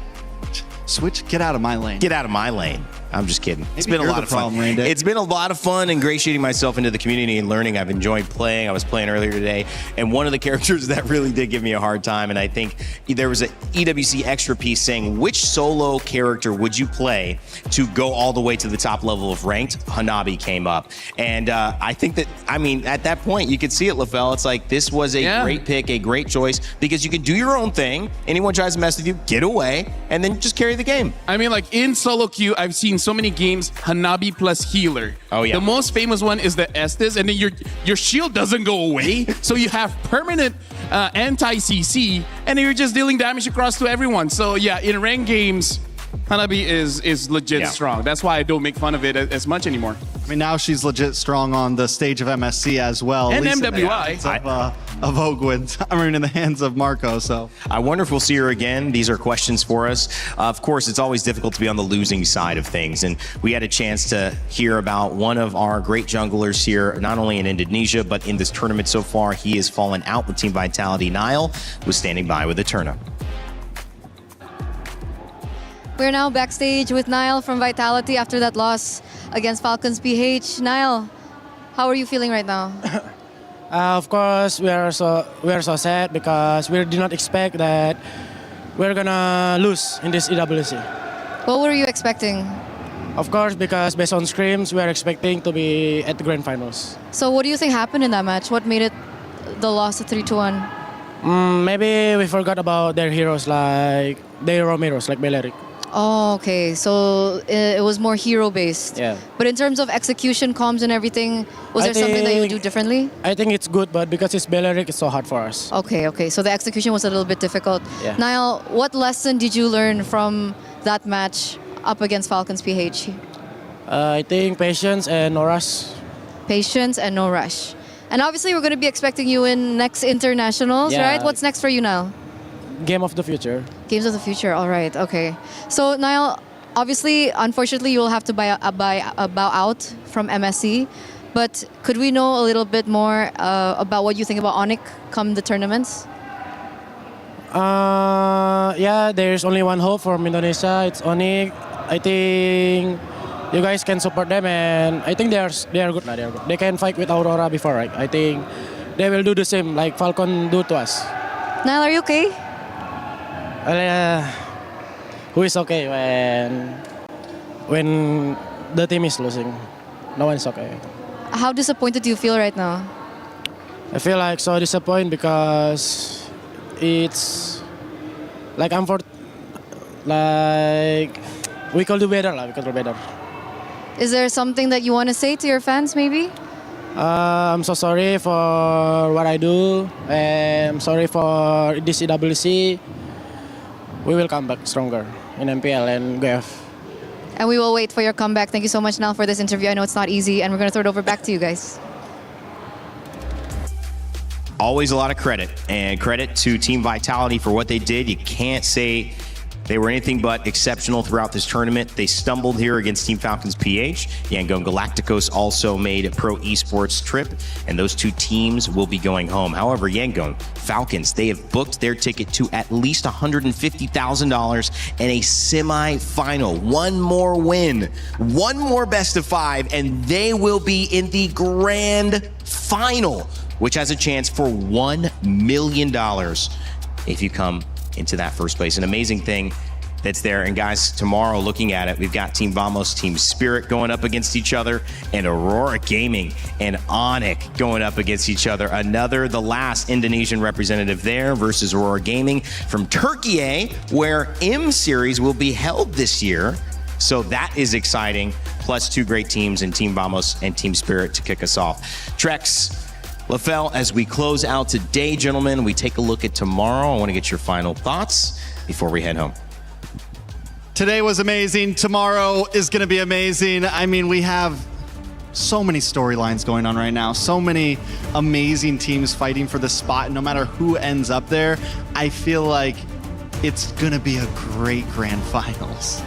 Q: Switch, get out of my lane.
F: Get out of my lane. I'm just kidding. It's
Q: Maybe
F: been a
Q: you're
F: lot
Q: the
F: of fun.
Q: problem, Randy.
F: It's been a lot of fun ingratiating myself into the community and learning. I've enjoyed playing. I was playing earlier today, and one of the characters that really did give me a hard time, and I think there was an EWC extra piece saying, which solo character would you play to go all the way to the top level of ranked? Hanabi came up. And I think that, I mean, at that point, you could see it, LaFell. It's like, this was a great pick, a great choice, because you can do your own thing. Anyone tries to mess with you, get away, and then just carry the game.
H: I mean, like in solo queue, I've seen so many games, Hanabi plus healer.
F: Oh, yeah.
H: The most famous one is the Estes, and then your shield doesn't go away, so you have permanent anti-CC, and then you're just dealing damage across to everyone. So yeah, in ranked games, Hanabi is legit strong. That's why I don't make fun of it as much anymore.
Q: I mean, now she's legit strong on the stage of MSC as well.
H: And
Q: at least
H: MWI.
Q: Of Ogwin. I mean, in the hands of Marco, so.
F: I wonder if we'll see her again. These are questions for us. Of course, it's always difficult to be on the losing side of things. And we had a chance to hear about one of our great junglers here, not only in Indonesia, but in this tournament so far. He has fallen out with Team Vitality. Niall was standing by with a turnip.
D: We're now backstage with Niall from Vitality after that loss against Falcons PH. Niall, how are you feeling right now?
E: Of course, we are so sad because we did not expect that we're gonna lose in this EWC.
D: What were you expecting?
E: Of course, because based on scrims, we are expecting to be at the grand finals.
D: So what do you think happened in that match? What made it the loss of 3-1?
E: Maybe we forgot about their heroes, like their Romeros, like Beleric.
D: Oh, okay. So it was more hero-based.
E: Yeah.
D: But in terms of execution, comms and everything, was there something that you would do differently?
E: I think it's good, but because it's Beleric, it's so hard for us.
D: Okay. So the execution was a little bit difficult.
E: Yeah.
D: Niall, what lesson did you learn from that match up against Falcons PH?
E: I think patience and no rush.
D: Patience and no rush. And obviously, we're going to be expecting you in next internationals, right? What's next for you now?
E: Game of the future.
D: Games of the future. All right. Okay. So Niall, obviously, unfortunately, you will have to bow out from MSC. But could we know a little bit more about what you think about Onyx come the tournaments?
E: Yeah, there's only one hope from Indonesia. It's Onyx. I think you guys can support them, and I think they are good. They are good. They can fight with Aurora before, right? I think they will do the same like Falcon do to us.
D: Niall, are you okay?
E: Who is okay when the team is losing? No one's okay.
D: How disappointed do you feel right now?
E: I feel like so disappointed because it's like we could do better. We could do better.
D: Is there something that you want to say to your fans, maybe?
E: I'm so sorry for what I do. I'm sorry for this EWC. We will come back stronger in MPL and GF.
D: And we will wait for your comeback. Thank you so much, Niall, for this interview. I know it's not easy, and we're going to throw it over back to you guys.
F: Always a lot of credit, and credit to Team Vitality for what they did. You can't say they were anything but exceptional throughout this tournament. They stumbled here against Team Falcons PH. Yangon Galacticos also made a pro esports trip, and those two teams will be going home. However, Yangon Falcons, they have booked their ticket to at least $150,000 and a semi-final. One more win, one more best of 5, and they will be in the grand final, which has a chance for $1 million if you come into that first place. An amazing thing that's there. And guys, tomorrow looking at it, we've got Team Vamos, Team Spirit going up against each other, and Aurora Gaming and Onyx going up against each other. The last Indonesian representative there versus Aurora Gaming from Turkey, where M Series will be held this year. So that is exciting. Plus 2 great teams in Team Vamos and Team Spirit to kick us off. Trex, LaFell, as we close out today, gentlemen, we take a look at tomorrow. I want to get your final thoughts before we head home.
Q: Today was amazing. Tomorrow is going to be amazing. I mean, we have so many storylines going on right now. So many amazing teams fighting for the spot. And no matter who ends up there, I feel like it's going to be a great grand finals.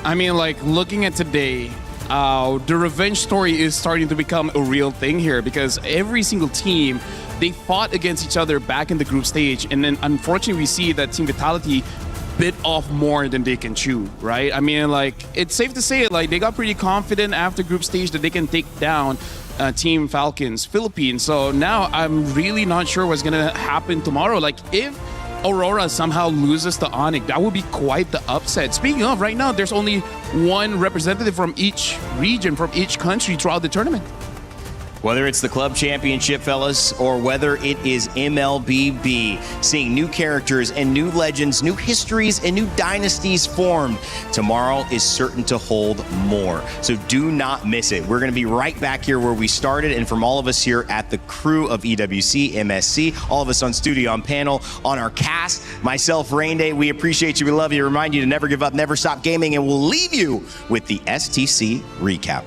H: I mean, like, looking at today, the revenge story is starting to become a real thing here because every single team, they fought against each other back in the group stage. And then unfortunately, we see that Team Vitality bit off more than they can chew, right? I mean, like, it's safe to say, like, they got pretty confident after group stage that they can take down Team Falcons, Philippines. So now I'm really not sure what's gonna happen tomorrow. Like, if Aurora somehow loses to Onyx, that would be quite the upset. Speaking of, right now, there's only one representative from each region, from each country throughout the tournament.
F: Whether it's the club championship, fellas, or whether it is MLBB, seeing new characters and new legends, new histories and new dynasties formed, tomorrow is certain to hold more. So do not miss it. We're going to be right back here where we started, and from all of us here at the crew of EWC, MSC, all of us on studio, on panel, on our cast, myself, Rain Day, we appreciate you, we love you, remind you to never give up, never stop gaming, and we'll leave you with the STC recap.